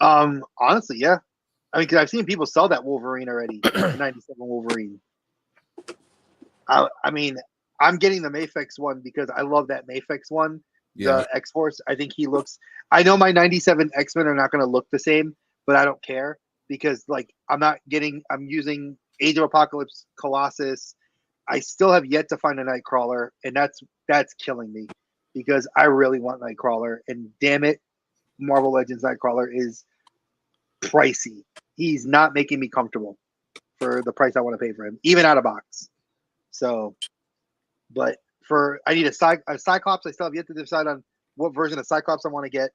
Honestly, yeah. I mean, because I've seen people sell that Wolverine already, 97 Wolverine. I mean, I'm getting the Mafex one because I love that Mafex one. Yeah. The X-Force. I think he looks. I know my 97 X-Men are not going to look the same, but I don't care because like I'm using Age of Apocalypse, Colossus. I still have yet to find a Nightcrawler, and that's killing me because I really want Nightcrawler, and damn it, Marvel Legends Nightcrawler is pricey. He's not making me comfortable for the price I want to pay for him, even out of box. So, but I need a Cyclops. I still have yet to decide on what version of Cyclops I want to get.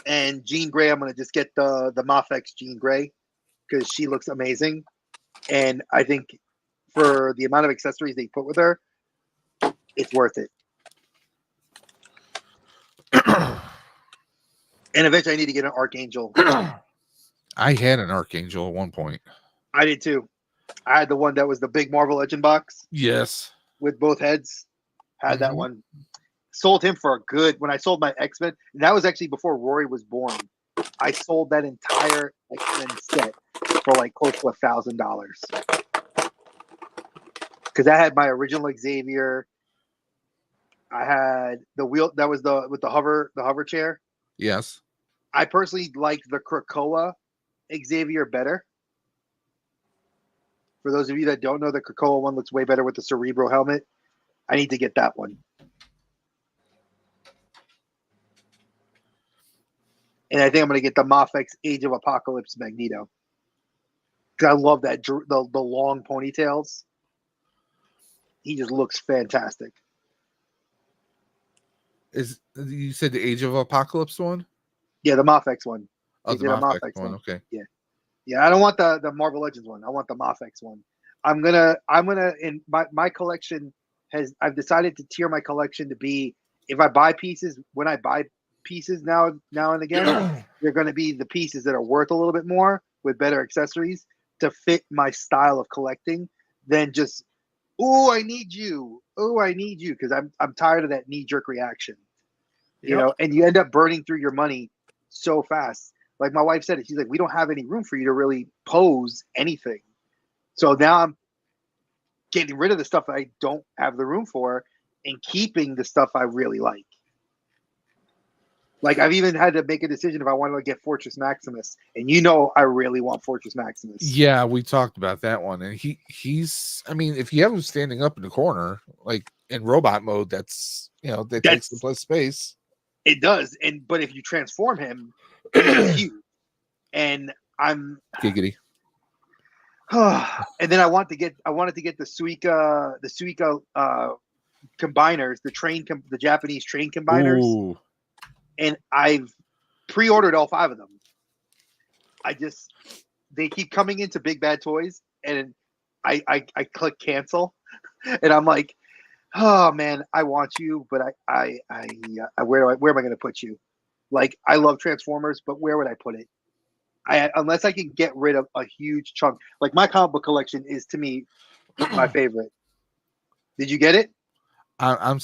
And Jean Grey, I'm going to just get the Mafex Jean Grey because she looks amazing. And I think for the amount of accessories they put with her, it's worth it. And eventually I need to get an Archangel. I had an Archangel at one point. I did too. I had the one that was the big Marvel Legend box. Yes. With both heads. Had that one. sold him for a good. When I sold my X-Men, and that was actually before Rory was born. I sold that entire X-Men set for like close to $1,000 because I had my original Xavier. I had the wheel that was with the hover chair. Yes. I personally like the Krakoa Xavier better. For those of you that don't know, the Krakoa one looks way better with the Cerebro helmet. I need to get that one. And I think I'm going to get the Mafex Age of Apocalypse Magneto. Because I love that the long ponytails. He just looks fantastic. You said the Age of Apocalypse one? Yeah, the Mafex one. Oh, They the did a Mafex Mafex one. Okay. Yeah. Yeah, I don't want the Marvel Legends one. I want the Mafex one. I'm gonna in my collection I've decided to tier my collection to be, if I buy pieces, when I buy pieces now and again, they're gonna be the pieces that are worth a little bit more with better accessories to fit my style of collecting than just, oh, I need you. Oh, I need you. Because I'm tired of that knee-jerk reaction. You know, and you end up burning through your money so fast. Like my wife said it, she's like, we don't have any room for you to really pose anything. So now I'm getting rid of the stuff I don't have the room for and keeping the stuff I really like. Like I've even had to make a decision if I wanted to get Fortress Maximus, and you know I really want Fortress Maximus. Yeah, we talked about that one, and he's. I mean, if you have him standing up in the corner, like in robot mode, that takes up less space. It does, but if you transform him, he's huge, and I'm giggity. And then I wanted to get the Suica combiners, the Japanese train combiners. Ooh. And I've pre-ordered all 5 of them. They keep coming into Big Bad Toys, and I click cancel, and I'm like, oh man, I want you, but where am I going to put you? Like, I love Transformers, but where would I put it? Unless I can get rid of a huge chunk. Like my comic book collection is, to me, my favorite. Did you get it? I'm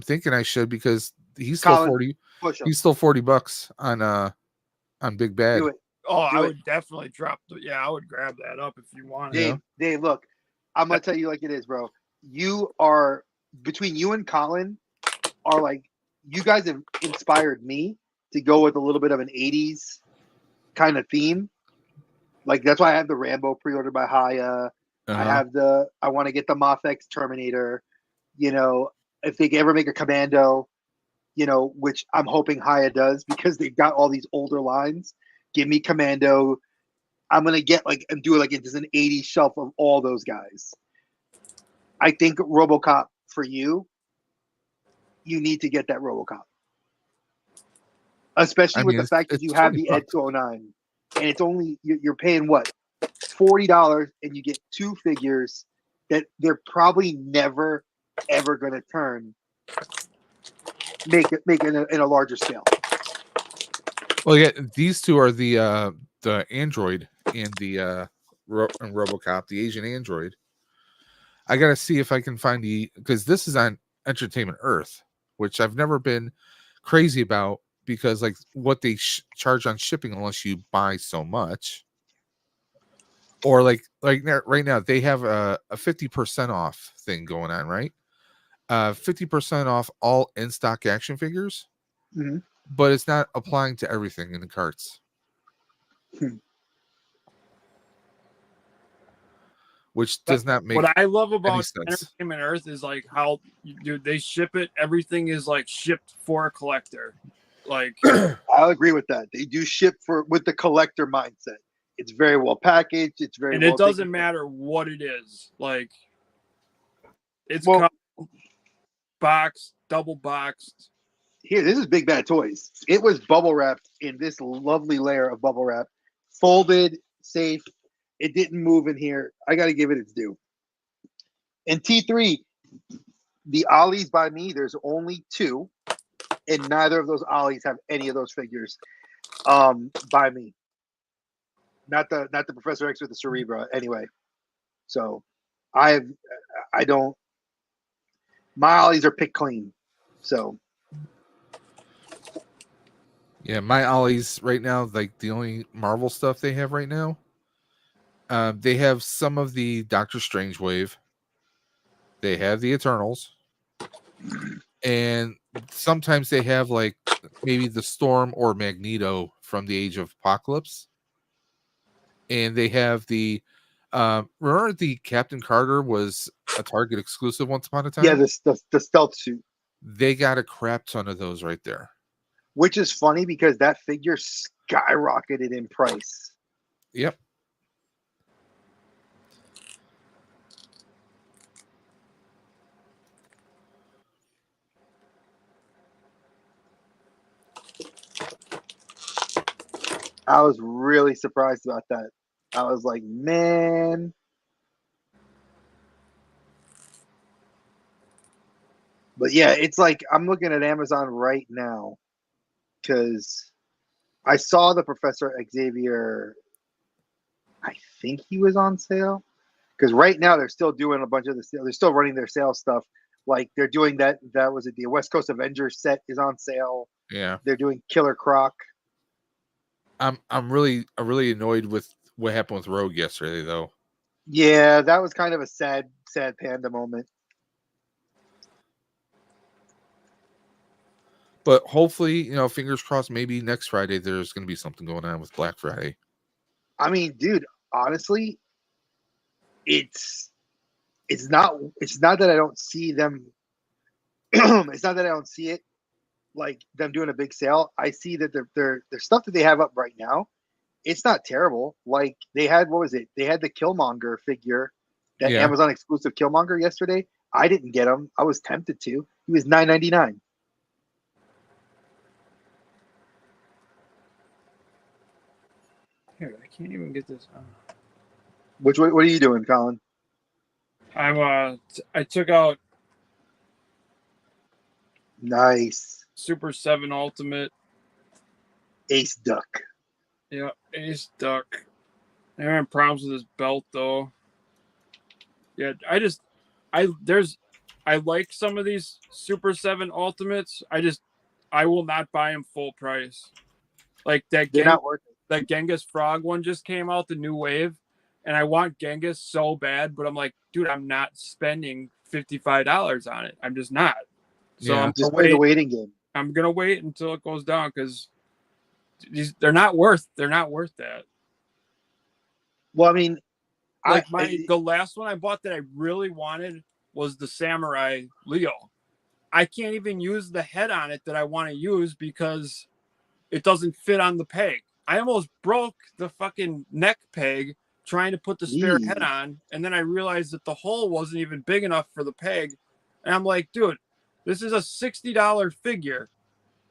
thinking I should, because he's Colin, still 40. Push him. He's still $40 on Big Bad. Do it. Oh, I would definitely I would grab that up if you want. Dave, look, I'm gonna tell you like it is, bro. You are, between you and Colin, are like, you guys have inspired me to go with a little bit of an 80s kind of theme. Like that's why I have the Rambo pre-ordered by Haya. I want to get the Mafex Terminator. You know, if they ever make a Commando, you know, which I'm hoping Haya does, because they've got all these older lines. Give me Commando. I'm gonna get do an 80s shelf of all those guys. I think RoboCop, for you need to get that RoboCop, especially with the fact that you have the Ed 209, and it's only, you're paying what, $40, and you get 2 figures that they're probably never ever going to turn, make it in a larger scale. Well, yeah, these 2 are the android and the RoboCop, the Asian android. I gotta see if I can find because this is on Entertainment Earth, which I've never been crazy about, because like what they charge on shipping, unless you buy so much. Or like right now they have a 50% off thing going on, right? 50% off all in-stock action figures, but it's not applying to everything in the carts. Which does not make what I love about any sense. Entertainment Earth is like how they ship it. Everything is like shipped for a collector. Like I'll agree with that. They do ship with the collector mindset. It's very well packaged. It's very and well it doesn't matter what it is. Like it's boxed, double boxed. Here, this is Big Bad Toys. It was bubble wrapped in this lovely layer of bubble wrap, folded, safe. It didn't move in here. I got to give it its due. And T3, the Ollies by me, there's only 2, and neither of those Ollies have any of those figures by me. Not the Professor X with the Cerebra, anyway. So I don't. My Ollies are picked clean. So Yeah, my Ollies right now, like the only Marvel stuff they have right now, they have some of the Doctor Strange wave. They have the Eternals. And sometimes they have like maybe the Storm or Magneto from the Age of Apocalypse. And they have the remember the Captain Carter was a Target exclusive once upon a time? yeah, the stealth suit. They got a crap ton of those right there. Which is funny because that figure skyrocketed in price. Yep. I was really surprised about that. I was like, man. But yeah, it's like I'm looking at Amazon right now because I saw the Professor Xavier. I think he was on sale because right now they're still doing a bunch of this. They're still running their sales stuff. Like they're doing that. That was it. The West Coast Avengers set is on sale. Yeah. They're doing Killer Croc. I'm really annoyed with what happened with Rogue yesterday though. Yeah, that was kind of a sad panda moment. But hopefully, fingers crossed, maybe next Friday there's going to be something going on with Black Friday. I mean, dude, honestly, it's not that I don't see them. It's not that I don't see it like them doing a big sale. I see that their stuff that they have up right now, it's not terrible. Like they had, what was it? They had the Killmonger figure, that Yeah. Amazon exclusive Killmonger yesterday. I didn't get him. I was tempted to. He was $9.99. Here, I can't even get this. What are you doing, Colin? I took out Nice. Super 7 Ultimate. Ace Duck. Yeah, Ace Duck. I'm having problems with his belt though. Yeah, I like some of these Super 7 Ultimates. I will not buy them full price. Like that They're not worth it. That Genghis Frog one just came out, the new wave, and I want Genghis so bad, but I'm like, dude, I'm not spending $55 on it. I'm just not. So Yeah. I'm Just play the waiting game. I'm gonna wait until it goes down because they're not worth that. Well, I mean, Like the last one I bought that I really wanted was the Samurai Leo. I can't even use the head on it that I want to use because it doesn't fit on the peg. I almost broke the fucking neck peg trying to put the spare head on, and then I realized that the hole wasn't even big enough for the peg. And I'm like, dude, this is a $60 figure,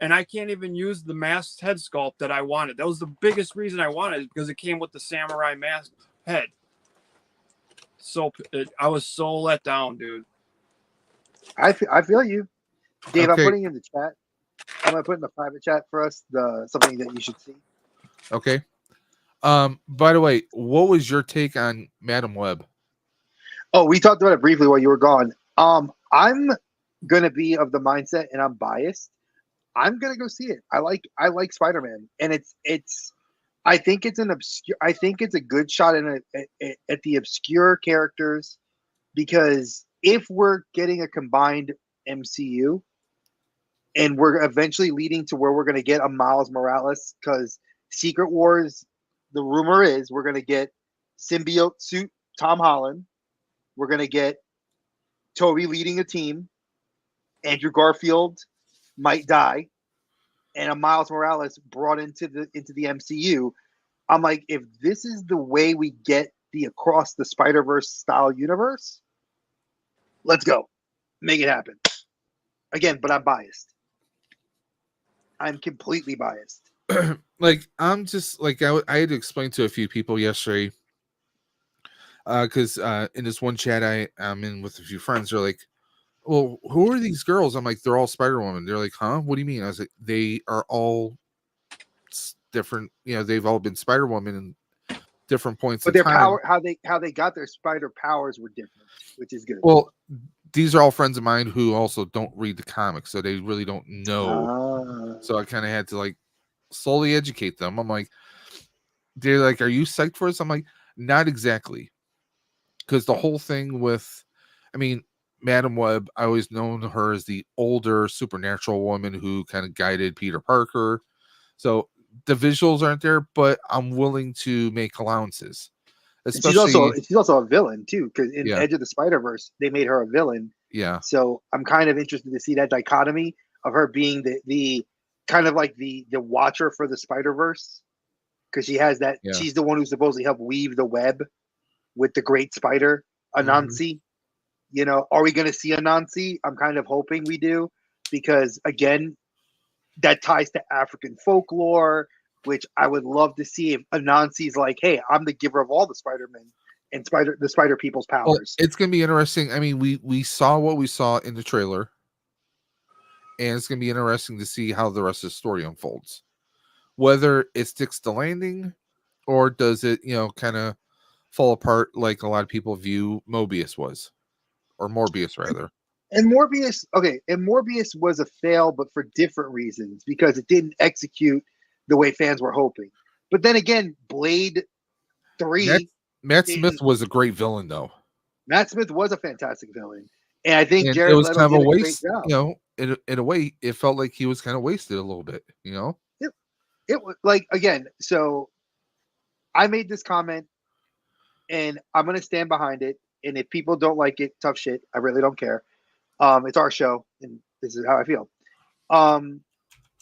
and I can't even use the masked head sculpt that I wanted. That was the biggest reason I wanted it, because it came with the samurai masked head. So I was so let down, dude. I feel you, Dave. Okay. I'm putting in the chat. I'm gonna put in the private chat for us something that you should see. Okay. By the way, what was your take on Madam Web? Oh, we talked about it briefly while you were gone. I'm gonna be of the mindset, and I'm biased. I'm gonna go see it. I like Spider-Man, and it's. I think it's a good shot at the obscure characters, because if we're getting a combined MCU, and we're eventually leading to where we're going to get a Miles Morales, because Secret Wars, the rumor is we're going to get symbiote suit Tom Holland. We're going to get Toby leading a team. Andrew Garfield might die, and a Miles Morales brought into the MCU. I'm like, if this is the way we get the Across the Spider-Verse style universe, let's go. Make it happen. Again, but I'm biased. I'm completely biased. Like, I'm just like, I had to explain to a few people yesterday, because in this one chat I'm in with a few friends, they're like, well, who are these girls? I'm like, they're all Spider-Woman. They're like, huh? What do you mean? I was like, they are all different. They've all been Spider-Woman in different points But in their time. power, how they got their spider powers were different, which is good. Well, these are all friends of mine who also don't read the comics, so they really don't know. So I kind of had to like slowly educate them. I'm like, they're like, "Are you psyched for this?" I'm like, "Not exactly," because the whole thing with, I mean, Madam Web, I always known her as the older supernatural woman who kind of guided Peter Parker. So the visuals aren't there, but I'm willing to make allowances. And Especially, she's also a villain too, because in yeah, Edge of the Spider-Verse, they made her a villain. yeah, So I'm kind of interested to see that dichotomy of her being the kind of like the watcher for the Spider-Verse, because she has that. yeah. She's the one who supposedly helped weave the web with the Great Spider, Mhm. Anansi. You know, are we going to see Anansi? I'm kind of hoping we do, because again, that ties to African folklore, which I would love to see if Anansi's like, hey, I'm the giver of all the Spider-Men and the Spider People's Well, powers. it's gonna be interesting. I mean, we saw what we saw in the trailer, and it's gonna be interesting to see how the rest of the story unfolds. Whether it sticks to landing, or does it, kind of fall apart like a lot of people view Mobius was, or Morbius rather. And Morbius, okay, and Morbius was a fail, but for different reasons, because it didn't execute the way fans were hoping. But then again, Blade Matt, 3 Matt Smith didn't. was a great villain though, Matt Smith was a fantastic villain. And I think and it Jared was Leto kind of a did a great waste. job. In a way, it felt like he was kind of wasted a little bit. It, it was like, again, so I made this comment and I'm gonna stand behind it. And if people don't like it, tough shit. I really don't care. It's our show, and this is how I feel. Um,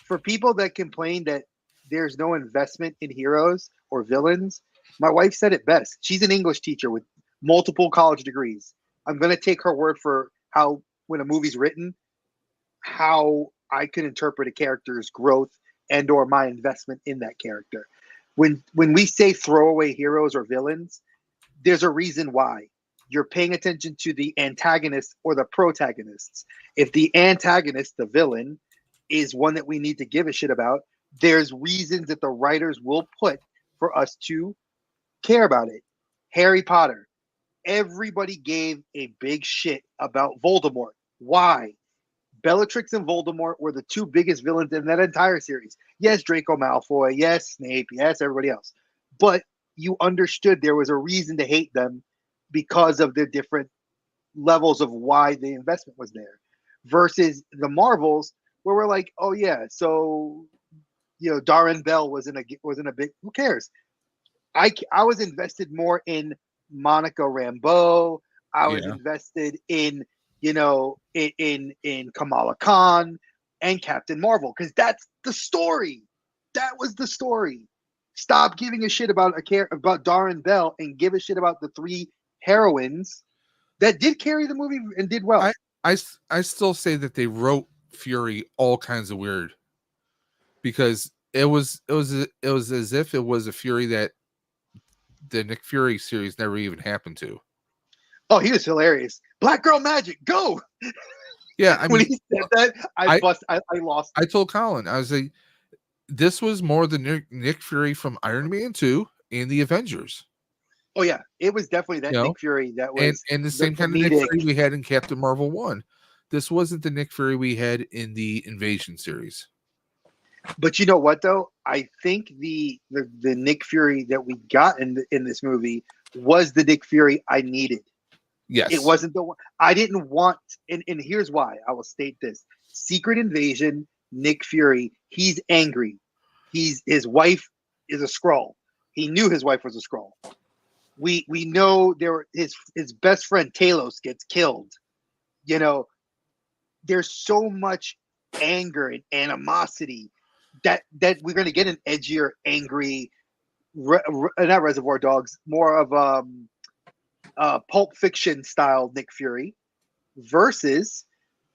for people that complain that there's no investment in heroes or villains, my wife said it best. She's an English teacher with multiple college degrees. I'm gonna take her word for how, when a movie's written, how I can interpret a character's growth and or my investment in that character. When we say throwaway heroes or villains, there's a reason why. You're paying attention to the antagonist or the protagonists. If the antagonist, the villain, is one that we need to give a shit about, there's reasons that the writers will put for us to care about it. Harry Potter. Everybody gave a big shit about Voldemort. Why? Bellatrix and Voldemort were the two biggest villains in that entire series. Yes, Draco Malfoy. Yes, Snape. Yes, everybody else. But you understood there was a reason to hate them because of the different levels of why the investment was there. Versus the Marvels, where we're like, oh yeah, so Darren Bell wasn't a big. Who cares? I was invested more in Monica Rambeau. I was Yeah. invested in in Kamala Khan and Captain Marvel, because that's the story. That was the story. Stop giving a shit about about Darren Bell and give a shit about the three heroines that did carry the movie and did well. I still say that they wrote Fury all kinds of weird, because it was as if it was a Fury that the Nick Fury series never even happened to. Oh, he was hilarious. Black Girl Magic, go! Yeah, I When mean, he said that, I I lost I it. told Colin, I was like, this was more the Nick Fury from Iron Man 2 and the Avengers, Oh yeah, it was definitely you that know, Nick Fury that and was and the the same kind of Nick comedic. Fury we had in Captain Marvel 1. This wasn't the Nick Fury we had in the Invasion series. But you know what though? I think the Nick Fury that we got in this movie was the Nick Fury I needed. It Yes. wasn't the one I didn't want. And here's why. I will state this: Secret Invasion, Nick Fury. He's angry. His wife is a Skrull. He knew his wife was a Skrull. We know his best friend Talos gets killed. You know, there's so much anger and animosity that we're going to get an edgier, angry, not Reservoir Dogs, more of Pulp Fiction style Nick Fury versus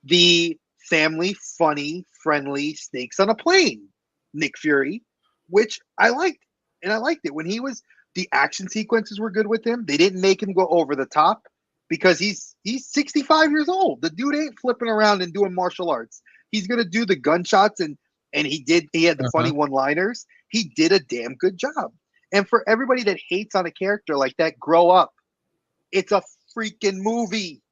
the family, funny, friendly snakes on a plane Nick Fury, which I liked. And I liked it when the action sequences were good with him. They didn't make him go over the top because he's 65 years old. The dude ain't flipping around and doing martial arts. He's gonna do the gunshots and he had the funny Uh-huh. one-liners. He did a damn good job. And for everybody that hates on a character like that, grow up. It's a freaking movie.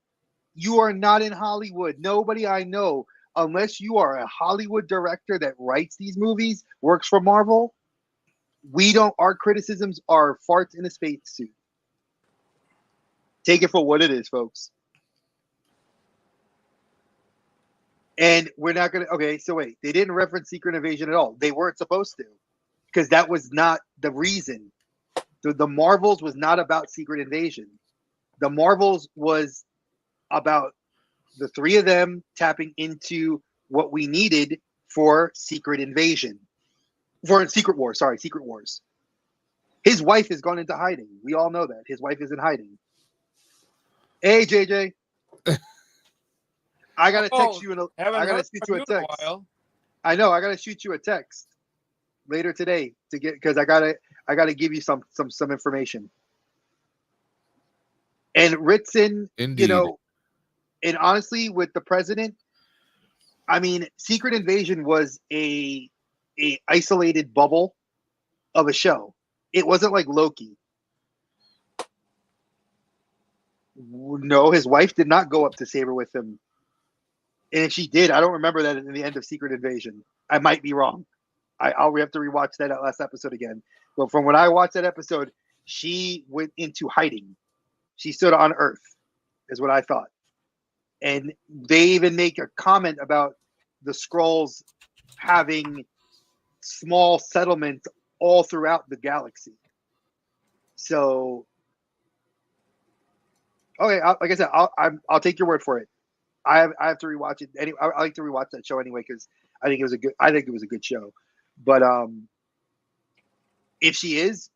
You are not in Hollywood. Nobody I know, unless you are a Hollywood director that writes these movies, works for Marvel. Our criticisms are farts in a spacesuit. Take it for what it is, folks. And we're not going to, okay, so wait, they didn't reference Secret Invasion at all. They weren't supposed to, because that was not the reason. The Marvels was not about Secret Invasion. The Marvels was about the three of them tapping into what we needed for Secret Invasion. For Secret Wars, sorry, Secret Wars. His wife has gone into hiding. We all know that. His wife is in hiding. Hey, JJ. I gotta text you I gotta shoot you a text. I know. I gotta shoot you a text later today to get because I gotta give you some information. And Ritson, Indeed. And honestly, with the president, I mean, Secret Invasion was a isolated bubble of a show. It wasn't like Loki. No, his wife did not go up to Saber with him. And if she did, I don't remember that in the end of Secret Invasion. I might be wrong. I'll have to rewatch that last episode again. But from when I watched that episode, she went into hiding. She stood on Earth, is what I thought. And they even make a comment about the Skrulls having small settlements all throughout the galaxy. So, okay, like I said, I'll take your word for it. I have to rewatch it. I like to rewatch that show anyway because I think it was a good show. But if she is,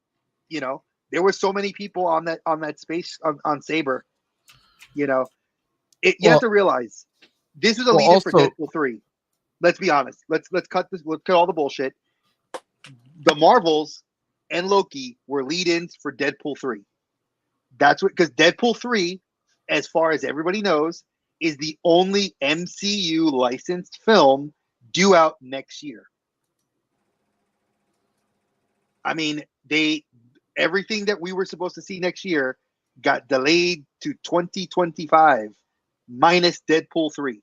there were so many people on that space on Saber. You have to realize this was a lead-in for Deadpool 3. Let's be honest. Let's cut this. Let's cut all the bullshit. The Marvels and Loki were lead-ins for Deadpool 3. That's what, because Deadpool 3, as far as everybody knows, is the only MCU licensed film due out next year. I mean, everything that we were supposed to see next year got delayed to 2025, minus Deadpool 3.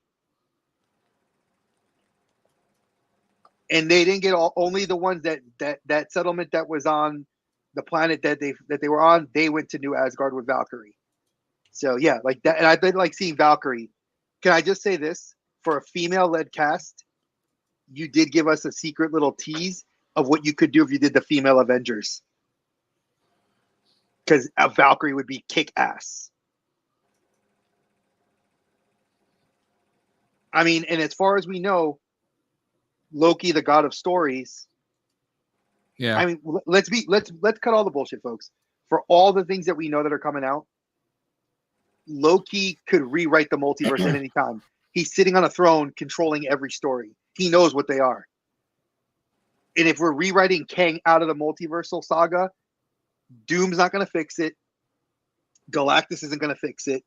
And they didn't get only the ones that settlement that was on the planet that they were on. They went to New Asgard with Valkyrie. So yeah, like that. And I've been like seeing Valkyrie. Can I just say this? For a female-led cast, you did give us a secret little tease of what you could do if you did the female Avengers. Because a Valkyrie would be kick-ass. I mean, and as far as we know, Loki, the god of stories. Yeah. I mean, let's cut all the bullshit, folks. For all the things that we know that are coming out, Loki could rewrite the multiverse at any time. He's sitting on a throne controlling every story. He knows what they are. And if we're rewriting Kang out of the multiversal saga, Doom's not going to fix it. Galactus isn't going to fix it.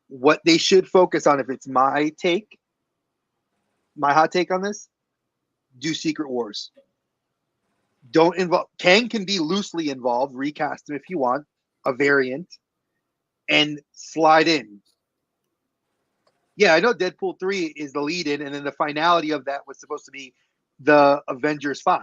What they should focus on, if it's my hot take on this, do Secret Wars. Don't involve. Kang can be loosely involved. Recast him if you want, a variant, and slide in. Yeah, I know Deadpool 3 is the lead-in, and then the finality of that was supposed to be the Avengers 5.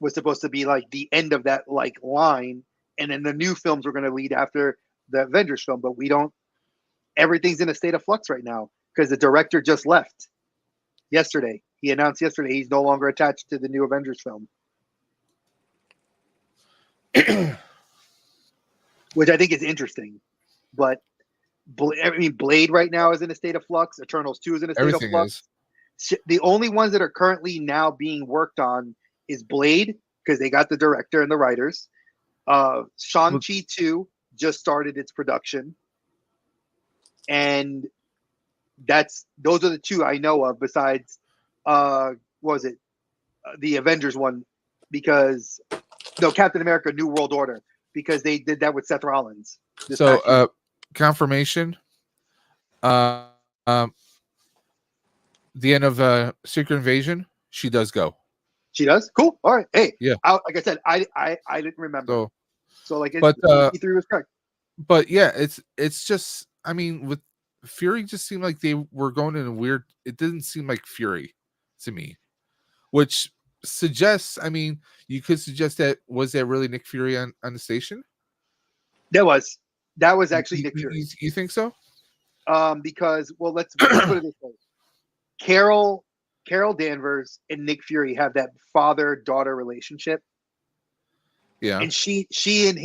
Was supposed to be like the end of that like line, and then the new films were going to lead after the Avengers film. But we don't. Everything's in a state of flux right now because the director just left yesterday. He announced yesterday he's no longer attached to the new Avengers film, which I think is interesting. But I mean, Blade right now is in a state of flux. Eternals 2 is in a state of flux. The only ones that are currently now being worked on is Blade, because they got the director and the writers. Shang-Chi 2 just started its production. And those are the two I know of besides what was it? The Avengers one, because Captain America New World Order, because they did that with Seth Rollins. So confirmation. The end of Secret Invasion, she does go. She does? Cool. All right. Hey, yeah. Like I said, I didn't remember. So like, E3 was correct. but yeah, it's just, I mean, with Fury, just seemed like they were going in a weird. It didn't seem like Fury to me, which suggests. I mean, you could suggest that was that really Nick Fury on the station? That was actually Nick Fury. You think so? Because well, let's put it this way: Carol Danvers and Nick Fury have that father-daughter relationship. Yeah. And she and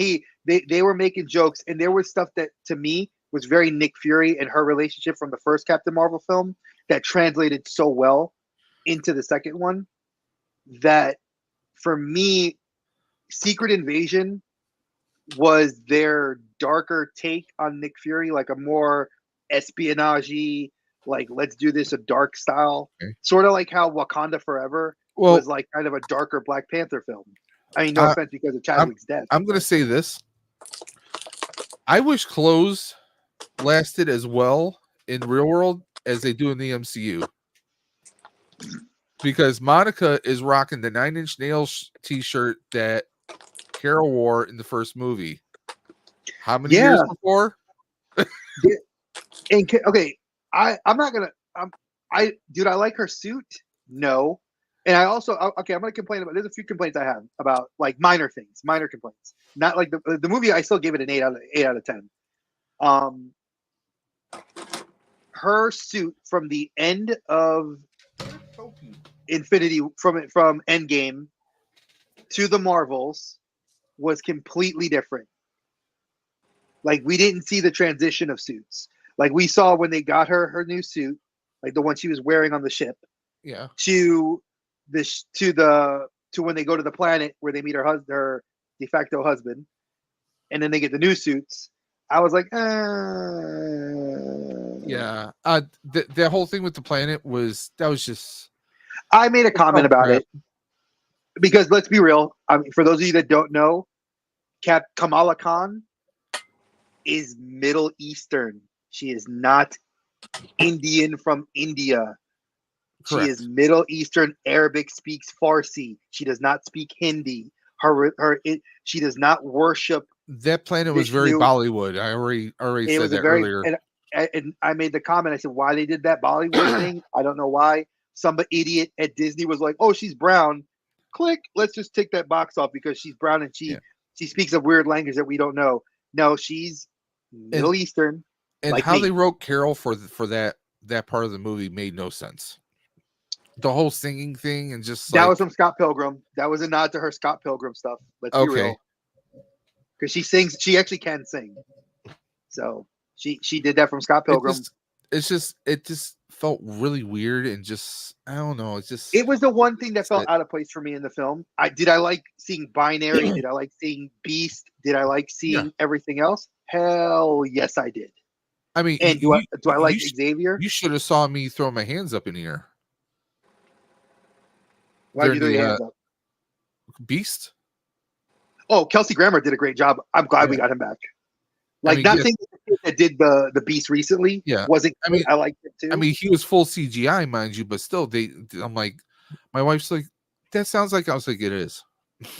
they were making jokes, and there was stuff that to me was very Nick Fury and her relationship from the first Captain Marvel film that translated so well into the second one that for me, Secret Invasion was their darker take on Nick Fury, like a more espionage, like let's do this a dark style, sort of like how Wakanda Forever was like kind of a darker Black Panther film. I mean, no offense because of Chadwick's death. I'm going to say this. I wish clothes lasted as well in real world as they do in the MCU. Because Monica is rocking the 9 Inch Nails t-shirt that Carol wore in the first movie. How many years before? And okay, I'm not going to I like her suit? No. And I also, okay, I'm going to complain about, there's a few complaints I have about like minor things, minor complaints. Not like the movie, I still gave it an 8 out of 10. Her suit from the end of Infinity, from Endgame to the Marvels was completely different. Like we didn't see the transition of suits. Like we saw when they got her new suit, like the one she was wearing on the ship. Yeah. To when they go to the planet where they meet her de facto husband, and then they get the new suits. I was like, yeah. The whole thing with the planet was just. I made a comment about it because let's be real. I mean, for those of you that don't know, Kamala Khan is Middle Eastern. She is not Indian from India. Correct. She is Middle Eastern Arabic, speaks Farsi. She does not speak Hindi. She does not worship. That planet was very Bollywood. I already said that earlier. And I made the comment. I said, why they did that Bollywood thing, I don't know why. Some idiot at Disney was like, oh, she's brown. Click. Let's just take that box off because she's brown and she speaks a weird language that we don't know. No, she's Middle Eastern. And like how they wrote Carol for that part of the movie made no sense. The whole singing thing and just that was from Scott Pilgrim. That was a nod to her Scott Pilgrim stuff. Let's be real. Because she sings, she actually can sing. So she did that from Scott Pilgrim. It just felt really weird and just I don't know. It was the one thing that felt out of place for me in the film. Did I like seeing Binary? Did I like seeing Beast? Did I like seeing everything else? Hell yes, I did. I mean, and do I like Xavier? You should have saw me throw my hands up in the air. Why did you throw your hands up? Beast. Oh, Kelsey Grammer did a great job. I'm glad we got him back. Like nothing that did the Beast recently. Wasn't. I mean, I liked it too. I mean, he was full CGI, mind you, but still, I'm like, my wife's like, that sounds like. I was like, it is.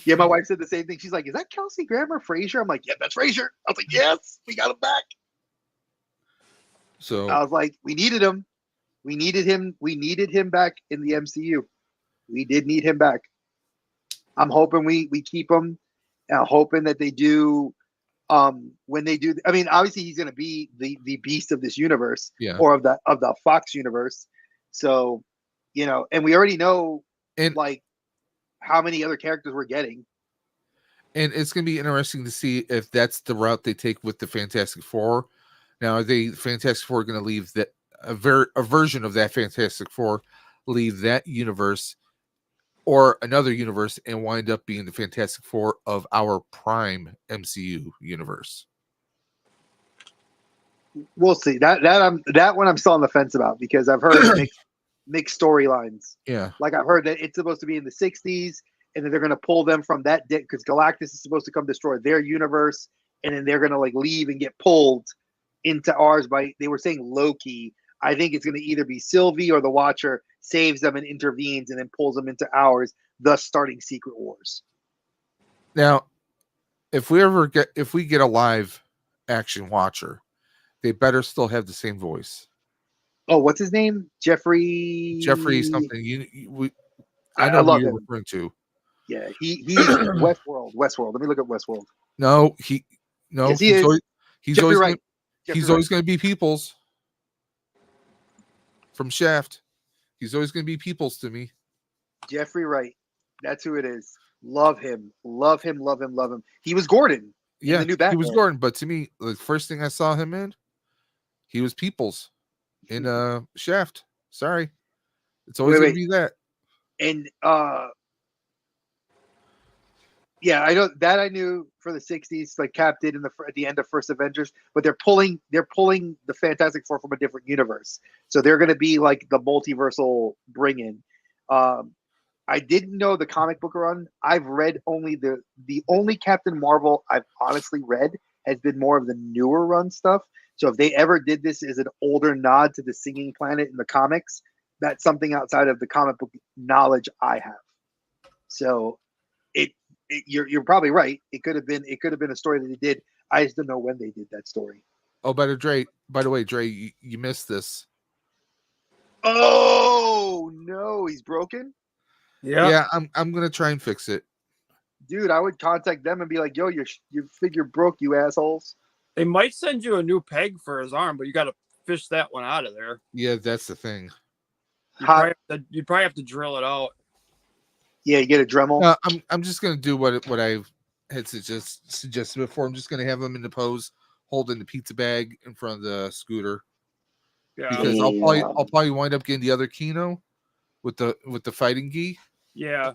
Yeah, my wife said the same thing. She's like, is that Kelsey Grammer, Frazier? I'm like, yeah, that's Frazier. I was like, yes, we got him back. So I was like, we needed him. We needed him. We needed him back in the MCU. We did need him back. I'm hoping we keep him. And I'm hoping that they do. When they do, I mean, obviously he's going to be the beast of this universe, or of the Fox universe. So, and we already know like how many other characters we're getting. And it's going to be interesting to see if that's the route they take with the Fantastic Four. Now, are the Fantastic Four going to leave that a version of that Fantastic Four, leave that universe or another universe and wind up being the Fantastic Four of our prime MCU universe? We'll see. That one I'm still on the fence about because I've heard mixed storylines. Yeah. Like I've heard that it's supposed to be in the 60s and then they're going to pull them from that because Galactus is supposed to come destroy their universe and then they're going to like leave and get pulled into ours they were saying Loki. I think it's going to either be Sylvie or the Watcher saves them and intervenes and then pulls them into ours, thus starting Secret Wars. Now, if we get a live action watcher, they better still have the same voice. Oh, what's his name? Jeffrey something. I I know who love you're him. referring to. Yeah, he's Westworld. Let me look at Westworld. No, Yes, he is. He's Jeffrey always Wright. he's always going to be Peoples from Shaft. He's always going to be Peoples to me. Jeffrey Wright. That's who it is. Love him. Love him. Love him. Love him. He was Gordon in the new Batman. He was Gordon, but to me, the first thing I saw him in, he was Peoples in Shaft. Sorry. It's always going to be that. And yeah, I know that I knew for the 60s, like Cap did at the end of First Avengers, but they're pulling the Fantastic Four from a different universe. So they're going to be like the multiversal bring in. I didn't know the comic book run. I've read only the only Captain Marvel I've honestly read has been more of the newer run stuff. So if they ever did this as an older nod to the Singing Planet in the comics, that's something outside of the comic book knowledge I have. So you're probably right. It could have been a story that they did. I just don't know when they did that story. Oh, by the way, Dre, you missed this. Oh no, he's broken. Yeah, I'm gonna try and fix it. Dude, I would contact them and be like, "Yo, your figure broke, you assholes." They might send you a new peg for his arm, but you got to fish that one out of there. Yeah, that's the thing. You'd probably have to drill it out. Yeah, you get a Dremel. I'm just gonna do what I had suggested before. I'm just gonna have him in the pose, holding the pizza bag in front of the scooter. Yeah, because I'll probably wind up getting the other Kino with the fighting gi. Yeah,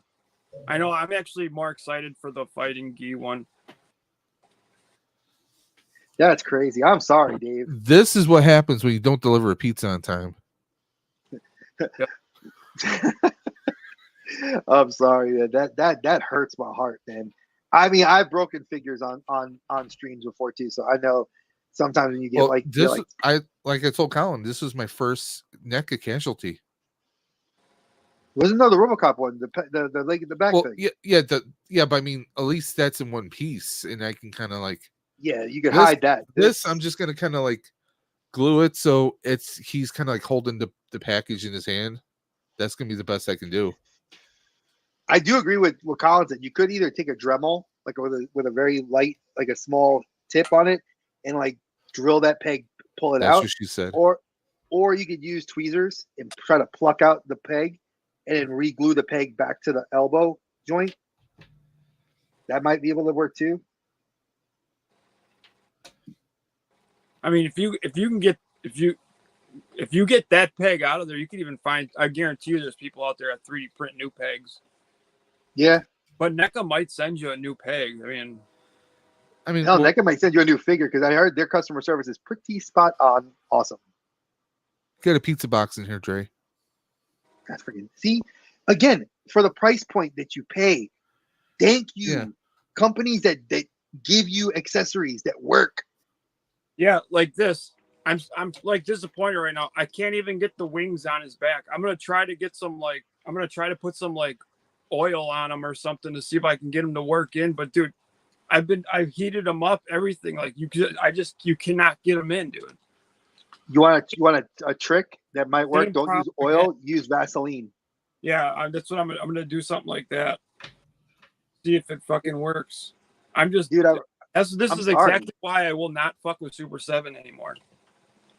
I know. I'm actually more excited for the fighting gi one. That's crazy. I'm sorry, Dave. This is what happens when you don't deliver a pizza on time. I'm sorry. That hurts my heart, man. I mean, I've broken figures on streams before too, so I know sometimes when you get I told Colin, this was my first NECA casualty. Wasn't the RoboCop one, the leg in the back thing? But I mean, at least that's in one piece, and I can kind of like you could hide that. This I'm just gonna kind of like glue it so he's kind of like holding the package in his hand. That's gonna be the best I can do. I do agree with what Colin said. You could either take a Dremel, like with a very light, like a small tip on it, and like drill that peg, pull it out. That's what she said. Or you could use tweezers and try to pluck out the peg and then re-glue the peg back to the elbow joint. That might be able to work too. I mean, if you get that peg out of there, you can even find. I guarantee you, there's people out there that 3D print new pegs. Yeah, but NECA might send you a new peg. I mean, NECA might send you a new figure because I heard their customer service is pretty spot on. Awesome. Get a pizza box in here, Dre. That's freaking. See, again, for the price point that you pay, thank you, companies that give you accessories that work. Yeah, like this. I'm like disappointed right now. I can't even get the wings on his back. I'm gonna try to get some I'm gonna try to put some oil on him or something to see if I can get him to work in. But dude, I've heated him up, everything. You cannot get him in, dude. You want a trick that might work? Don't use oil. Use Vaseline. Yeah, that's what I'm gonna do, something like that. See if it fucking works. This is exactly why I will not fuck with Super 7 anymore.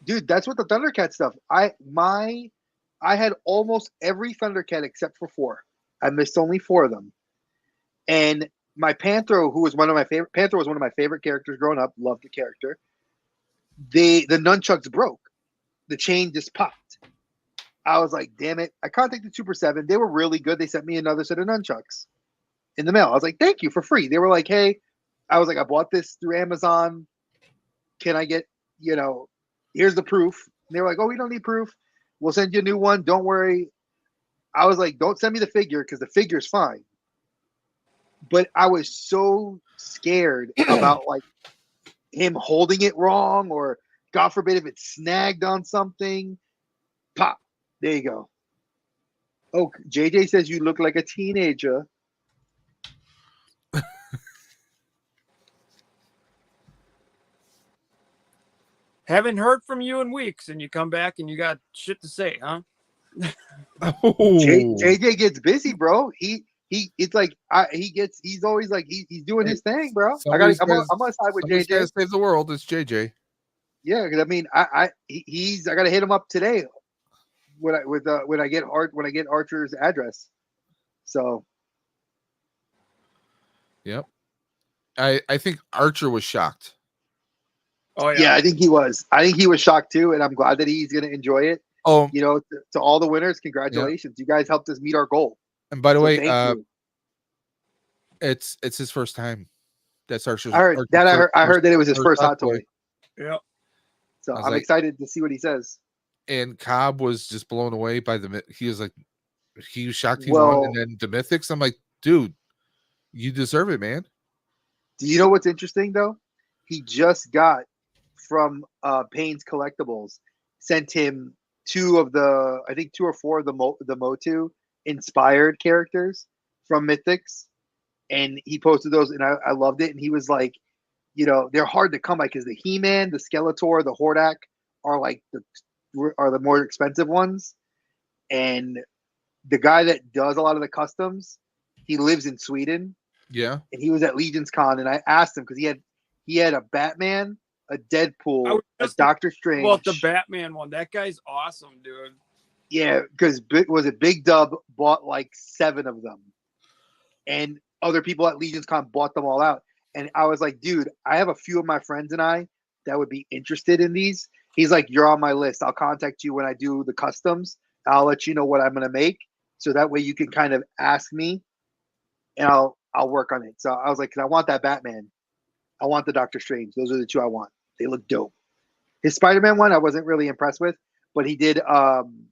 Dude, that's what the Thundercat stuff. I had almost every Thundercat except for 4. I missed only 4 of them. And my Panthro, who was one of my favorite characters growing up, loved the character. The nunchucks broke. The chain just popped. I was like, damn it. I contacted Super 7. They were really good. They sent me another set of nunchucks in the mail. I was like, thank you, for free. They were like, hey, I was like, I bought this through Amazon. Can I get, here's the proof. And they were like, oh, we don't need proof. We'll send you a new one. Don't worry. I was like, don't send me the figure because the figure's fine. But I was so scared about him holding it wrong, or God forbid if it snagged on something. Pop. There you go. Oh, JJ says you look like a teenager. Haven't heard from you in weeks, and you come back and you got shit to say, huh? JJ gets busy, bro. It's like he's always like he's doing his thing, bro. I'm gonna side with somebody's gotta JJ. save the world. It's JJ. Yeah, because I mean, I gotta hit him up today when I get Archer's address. So Yep. I think Archer was shocked. Oh yeah, I think he was. I think he was shocked too, and I'm glad that he's gonna enjoy it. Oh, You know, to all the winners, congratulations! You guys helped us meet our goal. and by the way, thank you. it's his first time. That's Archer's. I heard that it was his first hot toy. Yeah. So I'm excited to see what he says. And Cobb was just blown away by he was shocked he won, and then the Mythics. I'm like, dude, you deserve it, man. Do you know what's interesting though? He just got from Payne's Collectibles, sent him 2 or 4 of the Motu inspired characters from Mythics, and he posted those, and I loved it. And he was like, you know, they're hard to come by because the He-Man, the Skeletor, the Hordak are like the more expensive ones. And the guy that does a lot of the customs, he lives in Sweden. Yeah. And he was at Legion's Con, and I asked him because he had a Batman, a Deadpool, a Doctor Strange. Well, the Batman one, that guy's awesome, dude. Yeah, because Big Dub bought like 7 of them, and other people at Legion's Con bought them all out. And I was like, dude, I have a few of my friends and I that would be interested in these. He's like, you're on my list. I'll contact you when I do the customs. I'll let you know what I'm gonna make, so that way you can kind of ask me, and I'll work on it. So I was like, because I want that Batman, I want the Doctor Strange. Those are the 2 I want. They look dope. His Spider-Man one I wasn't really impressed with, but he did an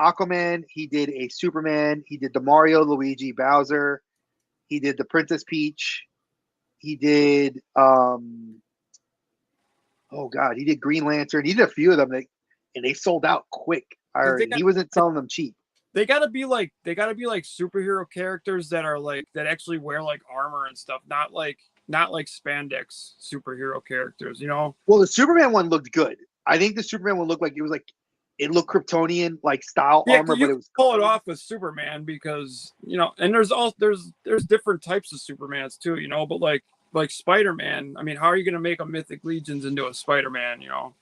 Aquaman, he did a Superman, he did the Mario, Luigi, Bowser, he did the Princess Peach, he did he did Green Lantern. He did a few of them, and they sold out quick. He wasn't selling them cheap. They gotta be like superhero characters that are like that actually wear like armor and stuff, not like spandex superhero characters, you know. Well, the Superman one looked good. I think the Superman one looked like it looked Kryptonian like style armor, but it was pull it off with Superman because, you know, and there's different types of Supermans too, you know, but like Spider-Man, I mean, how are you gonna make a Mythic Legions into a Spider-Man, you know?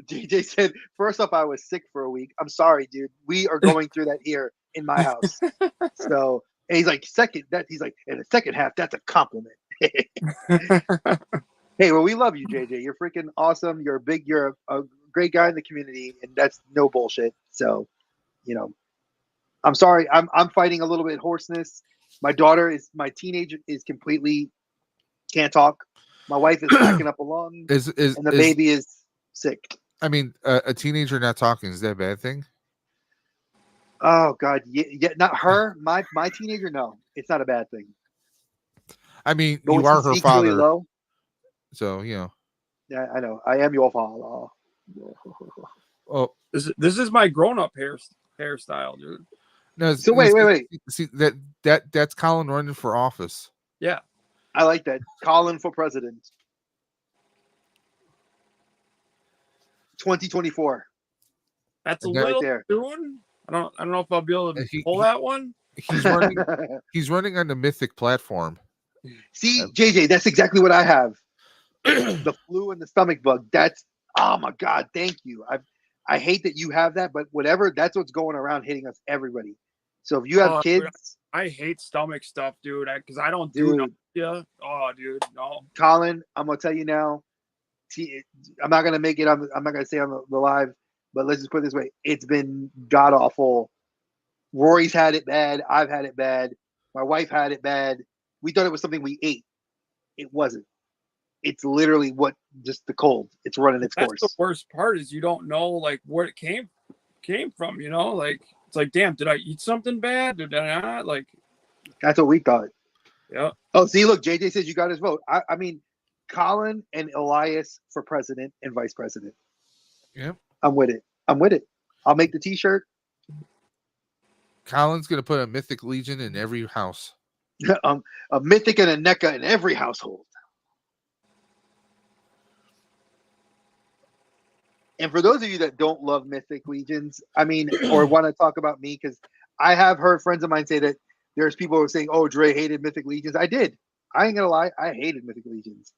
DJ said, first off, I was sick for a week. I'm sorry, dude. We are going through that here in my house. So, and he's like, he's like, in the second half, that's a compliment. Hey, well, we love you, JJ. You're freaking awesome. You're a great guy in the community, and that's no bullshit. So, you know, I'm sorry. I'm fighting a little bit hoarseness. My teenager is completely can't talk. My wife is backing up a lung, and the baby is sick. I mean, a teenager not talking, is that a bad thing? Oh God, yeah, not her. My teenager, no, it's not a bad thing. I mean, but you are her father, really low, so you know. Yeah, I know. I am your father. Oh, this is my grown-up hairstyle, dude. No, so wait. See that's Colin running for office. Yeah. I like that. Colin for president. 2024. That's a little soon. I don't know if I'll be able to pull that one. He's running on the Mythic platform. See, JJ, that's exactly what I have. The flu and the stomach bug. Oh my God, thank you. I hate that you have that, but whatever, that's what's going around hitting us, everybody. So if you have kids, I hate stomach stuff, dude. Because I don't do no. Yeah. Oh, dude, no. Colin, I'm gonna tell you now. I'm not gonna make it. I'm not gonna say on the live, but let's just put it this way: it's been god awful. Rory's had it bad. I've had it bad. My wife had it bad. We thought it was something we ate. It wasn't. It's literally just the cold. It's running its course. That's the worst part is you don't know like where it came from. You know, like it's like, damn, did I eat something bad? Did I not? Like, that's what we thought. Yeah. Oh, see, look, JJ says you got his vote. I mean, Colin and Elias for president and vice president. Yeah. I'm with it. I'll make the t-shirt. Colin's going to put a Mythic Legion in every house. A Mythic and a NECA in every household. And for those of you that don't love Mythic Legions, I mean, or want to talk about me, because I have heard friends of mine say that there's people who are saying, "Oh, Dre hated Mythic Legions." I did. I ain't gonna lie, I hated Mythic Legions.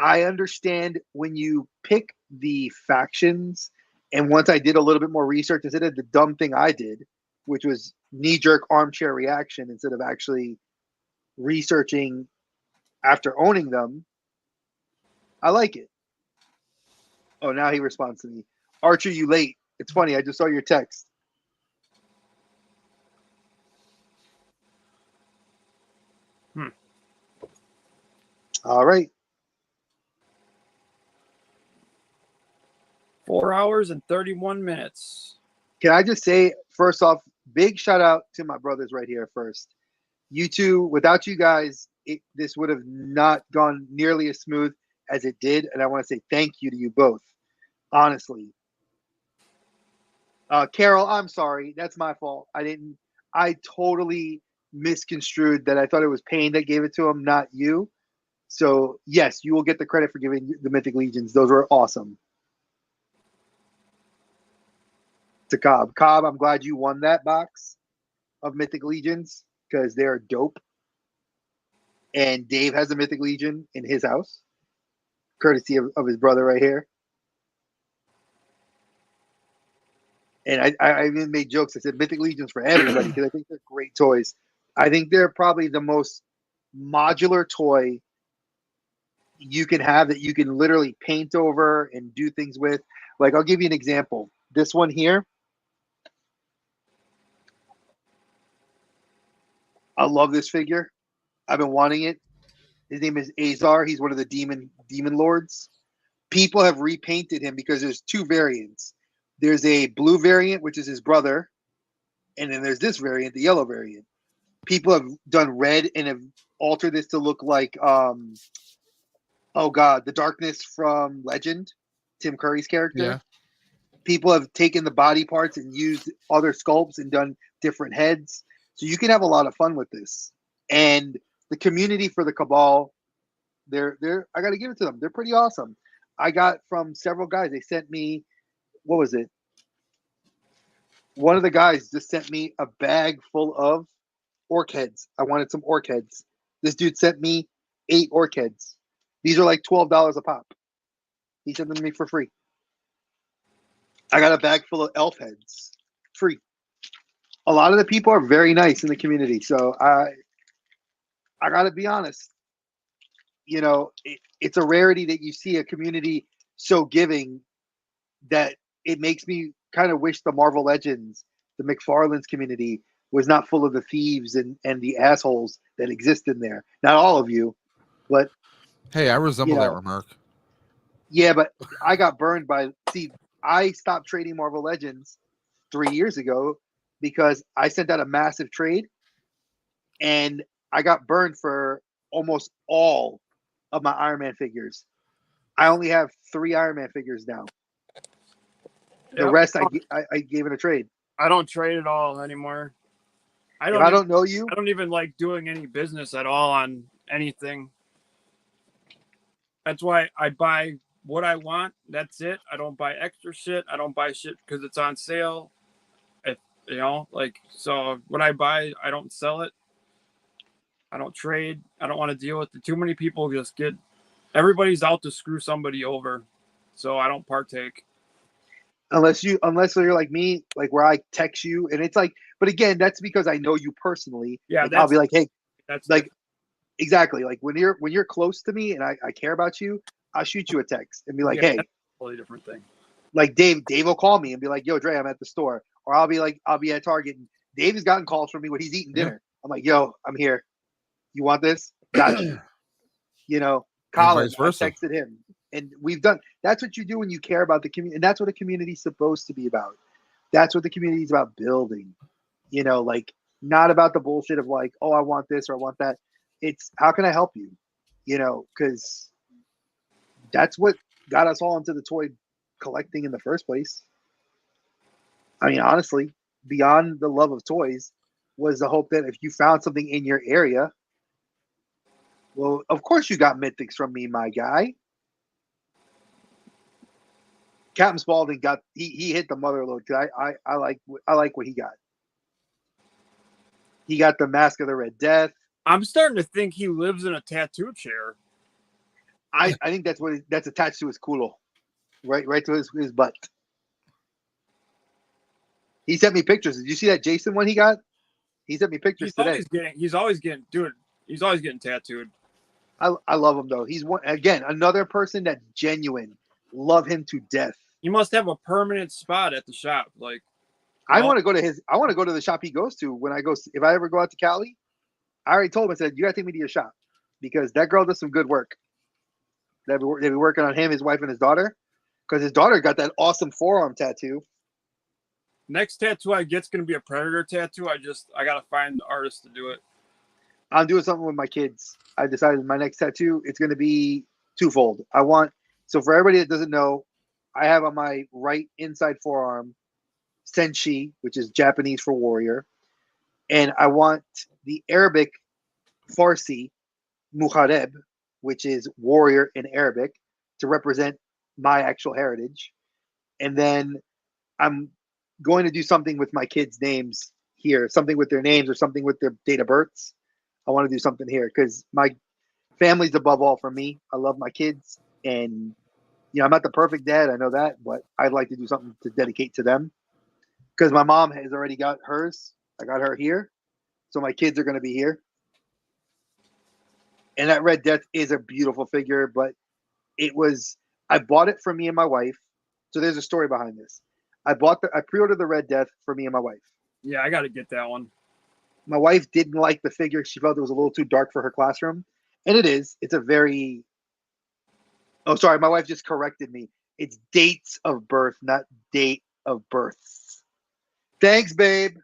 I understand when you pick the factions, and once I did a little bit more research, instead of the dumb thing I did, which was knee-jerk armchair reaction, instead of actually researching after owning them, I like it. Oh, now he responds to me. Archer, you late. It's funny. I just saw your text. All right. 4 hours and 31 minutes. Can I just say, first off, big shout out to my brothers right here first. You two, without you guys, this would have not gone nearly as smooth as it did. And I want to say thank you to you both. Honestly. Carol, I'm sorry. That's my fault. I totally misconstrued that. I thought it was Payne that gave it to him, not you. So, yes, you will get the credit for giving the Mythic Legions. Those were awesome. To Cobb. Cobb, I'm glad you won that box of Mythic Legions because they're dope. And Dave has a Mythic Legion in his house, courtesy of his brother right here. And I even made jokes. I said Mythic Legions for everybody because I think they're great toys. I think they're probably the most modular toy you can have that you can literally paint over and do things with. Like, I'll give you an example. This one here, I love this figure. I've been wanting it. His name is Azar. He's one of the demon lords. People have repainted him because there's two variants. There's a blue variant, which is his brother, and then there's this variant, the yellow variant. People have done red and have altered this to look like the darkness from Legend, Tim Curry's character. Yeah. People have taken the body parts and used other sculpts and done different heads. So you can have a lot of fun with this. And the community for the Cabal, they're I got to give it to them. They're pretty awesome. I got from several guys. They sent me, what was it? One of the guys just sent me a bag full of orc heads. I wanted some orc heads. This dude sent me 8 orc heads. These are like $12 a pop. He sent them to me for free. I got a bag full of elf heads, free. A lot of the people are very nice in the community. So I got to be honest. You know, it's a rarity that you see a community so giving that it makes me kind of wish the Marvel Legends, the McFarlane's community, was not full of the thieves and the assholes that exist in there. Not all of you, but Hey, I resemble that remark. Yeah, but I got burned by. See, I stopped trading Marvel Legends 3 years ago because I sent out a massive trade, and I got burned for almost all of my Iron Man figures. I only have 3 Iron Man figures now. The rest I gave in a trade. I don't trade at all anymore. I don't know you. I don't even like doing any business at all on anything. That's why I buy what I want. That's it. I don't buy extra shit. I don't buy shit because it's on sale. So when I buy, I don't sell it. I don't trade. I don't want to deal with it. Too many people everybody's out to screw somebody over. So I don't partake. Unless you're like me, like where I text you and it's like, but again, that's because I know you personally. Yeah. Like, I'll be like, hey, that's like, exactly. Like when you're close to me and I care about you, I'll shoot you a text and be like, hey, that's a totally different thing. Like Dave will call me and be like, yo, Dre, I'm at the store. Or I'll be at Target. And Dave has gotten calls from me when he's eating dinner. I'm like, yo, I'm here. You want this? Got you. You know, Colin, I texted him. And we've done, that's what you do when you care about the community. And that's what a community is supposed to be about. That's what the community is about, building. You know, like not about the bullshit of like, oh, I want this or I want that. It's how can I help you? You know, because that's what got us all into the toy collecting in the first place. I mean, honestly, beyond the love of toys was the hope that if you found something in your area, well, of course you got mythics from me, my guy. Captain Spaulding got he hit the mother load. I like what he got. He got the Mask of the Red Death. I'm starting to think he lives in a tattoo chair. I think that's attached to his culo, right to his butt. He sent me pictures. Did you see that Jason one he got? He sent me pictures today. He's always getting tattooed. I love him though. He's another person that's genuine. Love him to death. He must have a permanent spot at the shop. Like, I want to go to the shop he goes to when I go. If I ever go out to Cali, I already told him. I said, you gotta take me to your shop because that girl does some good work. They've been working on him, his wife, and his daughter. Because his daughter got that awesome forearm tattoo. Next tattoo I get's gonna be a predator tattoo. I gotta find the artist to do it. I'm doing something with my kids. I decided my next tattoo, it's gonna be twofold. So for everybody that doesn't know, I have on my right inside forearm Senshi, which is Japanese for warrior. And I want the Arabic Farsi Muhareb, which is warrior in Arabic, to represent my actual heritage. And then I'm going to do something with my kids' names here, something with their names or something with their date of births. I want to do something here because my family's above all for me. I love my kids, and I'm not the perfect dad. I know that, but I'd like to do something to dedicate to them because my mom has already got hers. I got her here, so my kids are going to be here. And that Red Death is a beautiful figure, but I bought it for me and my wife. So there's a story behind this. I pre-ordered the Red Death for me and my wife. Yeah, I got to get that one. My wife didn't like the figure. She felt it was a little too dark for her classroom. And it is. It's a very... Oh, sorry. My wife just corrected me. It's dates of birth, not date of births. Thanks, babe.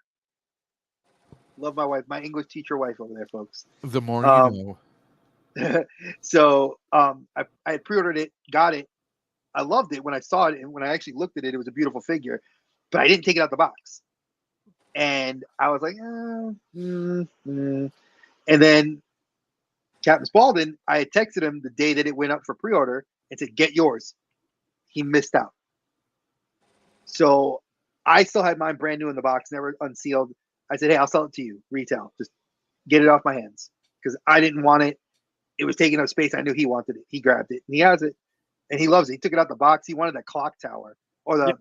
Love my wife. My English teacher wife over there, folks. The more you know. So I pre-ordered it, got it. I loved it when I saw it, and when I actually looked at it, it was a beautiful figure. But I didn't take it out the box, and I was like, And then Captain Spaulding, I had texted him the day that it went up for pre-order and said, "Get yours." He missed out. So I still had mine brand new in the box, never unsealed. I said, "Hey, I'll sell it to you retail. Just get it off my hands," because I didn't want it. It was taking up space. I knew he wanted it. He grabbed it, and he has it. And he loves it. He took it out the box. He wanted a clock tower or the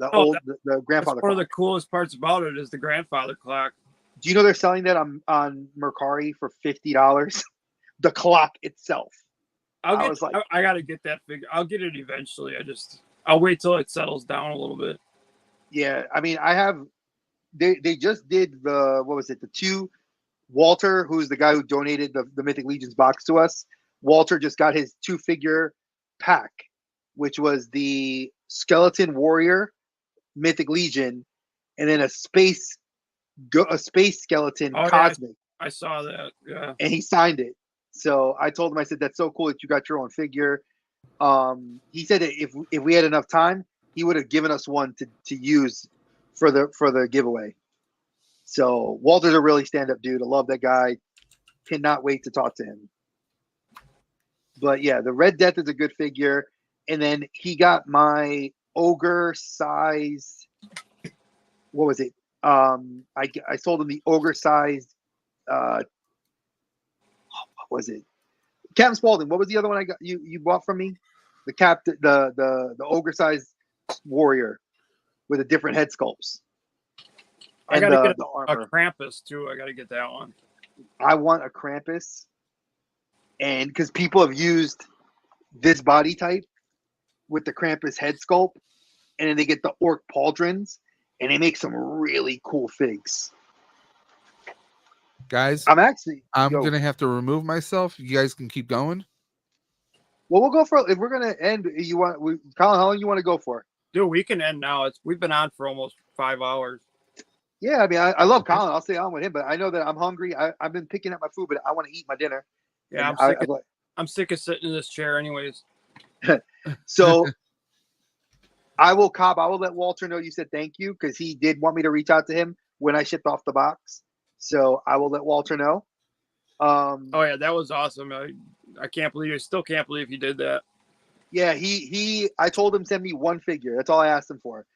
grandfather clock. One of the coolest parts about it is the grandfather clock. Do you know they're selling that on Mercari for $50? The clock itself. I got to get that figure. I'll get it eventually. I'll wait till it settles down a little bit. Yeah, I mean, they just did the two, Walter, who's the guy who donated the Mythic Legions box to us. Walter just got his 2-figure pack, which was the Skeleton Warrior Mythic Legion, and then a space skeleton Cosmic. Yeah, I saw that. Yeah, and he signed it. So I told him, I said, "That's so cool that you got your own figure." He said that if we had enough time, he would have given us one to use for the giveaway. So Walter's a really stand-up dude. I love that guy. Cannot wait to talk to him. But yeah, the Red Death is a good figure. And then he got my ogre size. What was it? I sold him the ogre size. What was it? Captain Spaulding. What was the other one I got? You bought from me? The ogre size warrior with a different head sculpts. I gotta get a Krampus too. I gotta get that one. I want a Krampus, and because people have used this body type with the Krampus head sculpt, and then they get the Orc pauldrons, and they make some really cool figs. Guys, I'm gonna have to remove myself. You guys can keep going. Well, we'll go for, if we're gonna end. Colin, how long you want to go for? Dude, we can end now. We've been on for almost 5 hours. Yeah, I mean, I love Colin. I'll stay on with him, but I know that I'm hungry. I've been picking up my food, but I want to eat my dinner. Yeah, I'm sick of sitting in this chair, anyways. So I will let Walter know you said thank you, because he did want me to reach out to him when I shipped off the box. So I will let Walter know. Oh yeah, that was awesome. I still can't believe he did that. Yeah, I told him send me one figure. That's all I asked him for.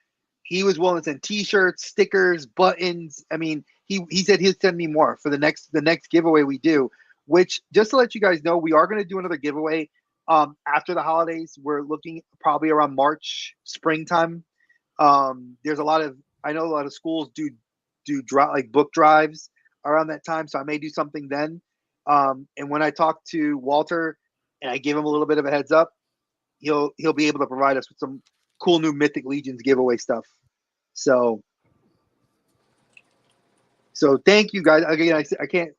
He was willing to send T-shirts, stickers, buttons. I mean, he said he'd send me more for the next giveaway we do. Which, just to let you guys know, we are going to do another giveaway after the holidays. We're looking probably around March, springtime. There's I know a lot of schools do like book drives around that time, so I may do something then. And when I talk to Walter and I give him a little bit of a heads up, he'll be able to provide us with some cool new Mythic Legions giveaway stuff. So thank you guys again.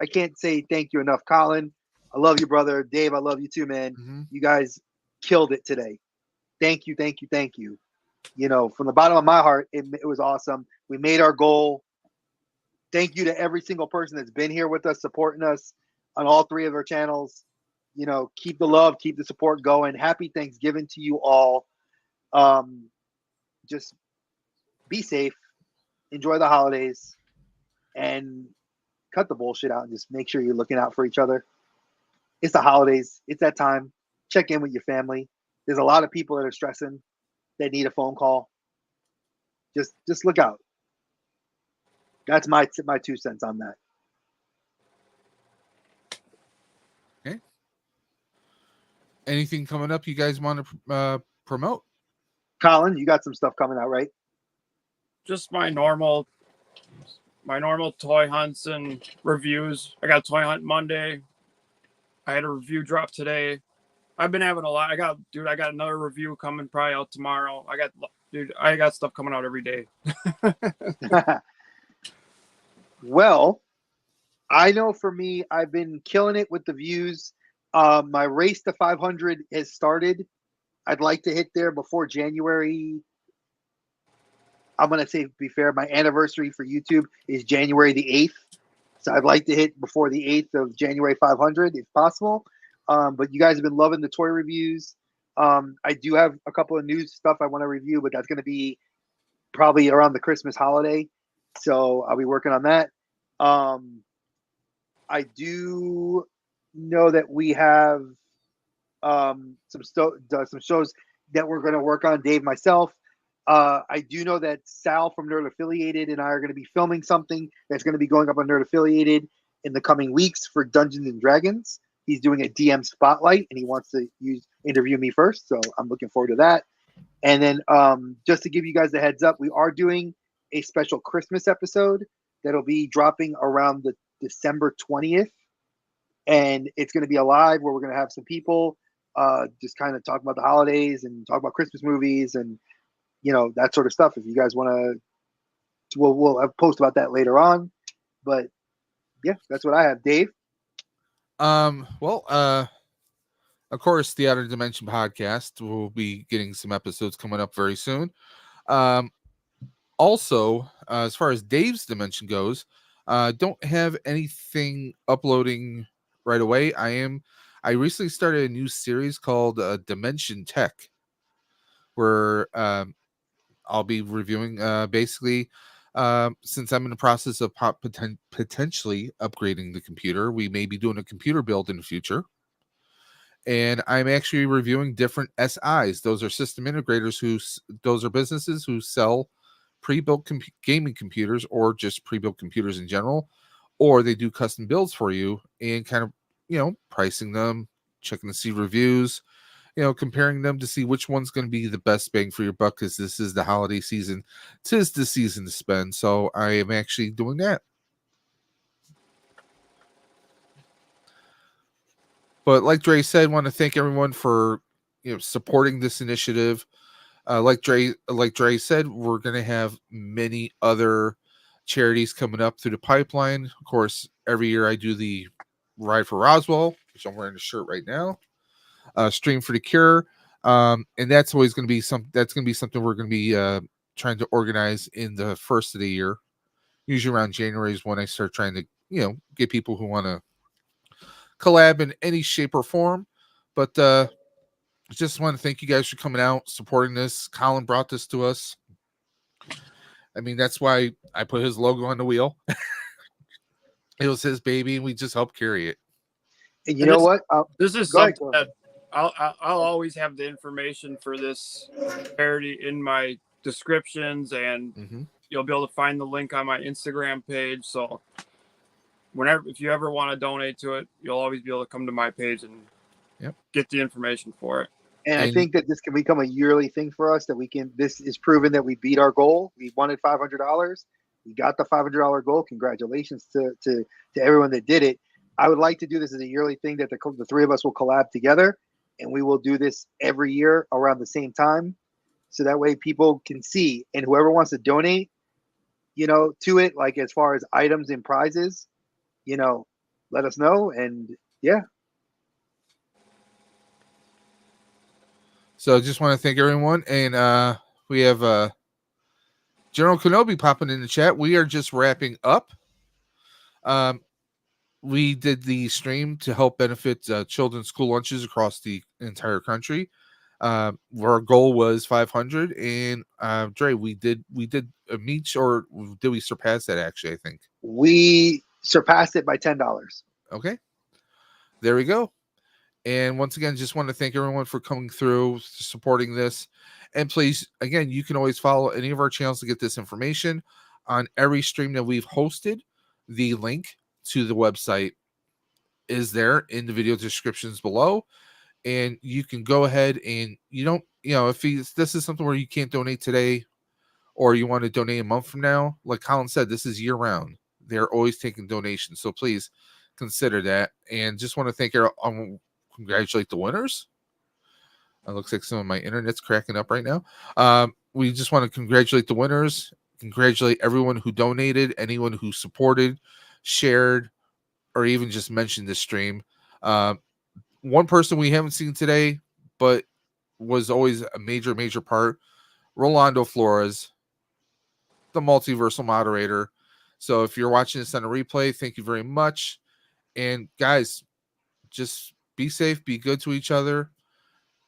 I can't say thank you enough, Colin. I love you, brother. Dave, I love you too, man. Mm-hmm. You guys killed it today. Thank you. You know, from the bottom of my heart, it was awesome. We made our goal. Thank you to every single person that's been here with us, supporting us on all 3 of our channels. You know, keep the love, keep the support going. Happy Thanksgiving to you all. Just be safe, enjoy the holidays, and cut the bullshit out and just make sure you're looking out for each other. It's the holidays. It's that time. Check in with your family. There's a lot of people that are stressing that need a phone call. Just look out. That's my 2 cents on that. Okay. Anything coming up you guys want to promote? Colin, you got some stuff coming out, right? Just my normal toy hunts and reviews. I got a toy hunt Monday. I had a review drop today. I've been having a lot. I got another review coming probably out tomorrow. I got stuff coming out every day. Well, I know for me, I've been killing it with the views. My race to 500 has started. I'd like to hit there before January. I'm going to say, to be fair, my anniversary for YouTube is January the 8th. So I'd like to hit before the 8th of January 500 if possible. But you guys have been loving the toy reviews. I do have a couple of news stuff I want to review, but that's going to be probably around the Christmas holiday. So I'll be working on that. I do know that we have some shows that we're going to work on, Dave, myself. I do know that Sal from Nerd Affiliated and I are going to be filming something that's going to be going up on Nerd Affiliated in the coming weeks for Dungeons and Dragons. He's doing a DM spotlight and he wants to interview me first. So I'm looking forward to that. And then just to give you guys a heads up, we are doing a special Christmas episode that'll be dropping around the December 20th. And it's going to be a live where we're going to have some people just kind of talk about the holidays and talk about Christmas movies and, you know, that sort of stuff. If you guys want to, we'll post about that later on. But yeah, that's what I have. Dave? Of course, the Outer Dimension podcast will be getting some episodes coming up very soon. Also, as far as Dave's Dimension goes, don't have anything uploading right away. I recently started a new series called Dimension Tech, where I'll be reviewing basically since I'm in the process of potentially upgrading the computer. We may be doing a computer build in the future. And I'm actually reviewing different SIs. Those are system integrators those are businesses who sell pre-built gaming computers or just pre-built computers in general, or they do custom builds for you and kind of, you know, pricing them, checking to see reviews, you know, comparing them to see which one's going to be the best bang for your buck, because this is the holiday season. 'Tis the season to spend. So I am actually doing that. But like Dre said, I want to thank everyone for, you know, supporting this initiative. Like Dre said, we're going to have many other charities coming up through the pipeline. Of course, every year I do the Ride for Roswell, which I'm wearing a shirt right now. Stream for the Cure, and that's always going to be something we're going to be trying to organize in the first of the year. Usually around January is when I start trying to, you know, get people who want to collab in any shape or form. But just want to thank you guys for coming out, supporting this. Colin brought this to us. I mean, that's why I put his logo on the wheel. It was his baby, and we just helped carry it. And you know what? This is go ahead, something that I'll always have the information for this charity in my descriptions, and you'll be able to find the link on my Instagram page. So if you ever want to donate to it, you'll always be able to come to my page and get the information for it. And I think that this can become a yearly thing for us, that we can, this is proven that we beat our goal. We wanted $500. We got the $500 goal. Congratulations to everyone that did it. I would like to do this as a yearly thing, that the three of us will collab together, and we will do this every year around the same time. So that way people can see, and whoever wants to donate, to it, like as far as items and prizes, let us know. And yeah. So I just want to thank everyone. And we have General Kenobi popping in the chat. We are just wrapping up. We did the stream to help benefit children's school lunches across the entire country. Our goal was 500, and Dre, we did meet, or did we surpass that? Actually, I think we surpassed it by $10. Okay, there we go. And once again, just want to thank everyone for coming through, supporting this. And please, again, you can always follow any of our channels to get this information on every stream that we've hosted. The link to the website is there in the video descriptions below. And you can go ahead and if this is something where you can't donate today, or you want to donate a month from now, like Colin said, this is year round. They're always taking donations. So please consider that. And just want to thank congratulate the winners. It looks like some of my internet's cracking up right now. We just want to congratulate the winners, congratulate everyone who donated, anyone who supported, shared, or even just mentioned this stream. One person we haven't seen today, but was always a major part, Rolando Flores, the multiversal moderator. So if you're watching this on a replay, thank you very much. And guys, just be safe, be good to each other.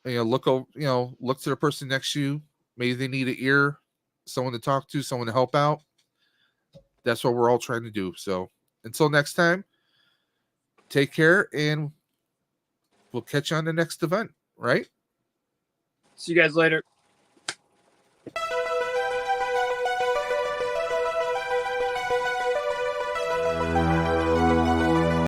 Look to the person next to you. Maybe they need an ear, someone to talk to, someone to help out. That's what we're all trying to do. So until next time, take care, and we'll catch you on the next event, right? See you guys later.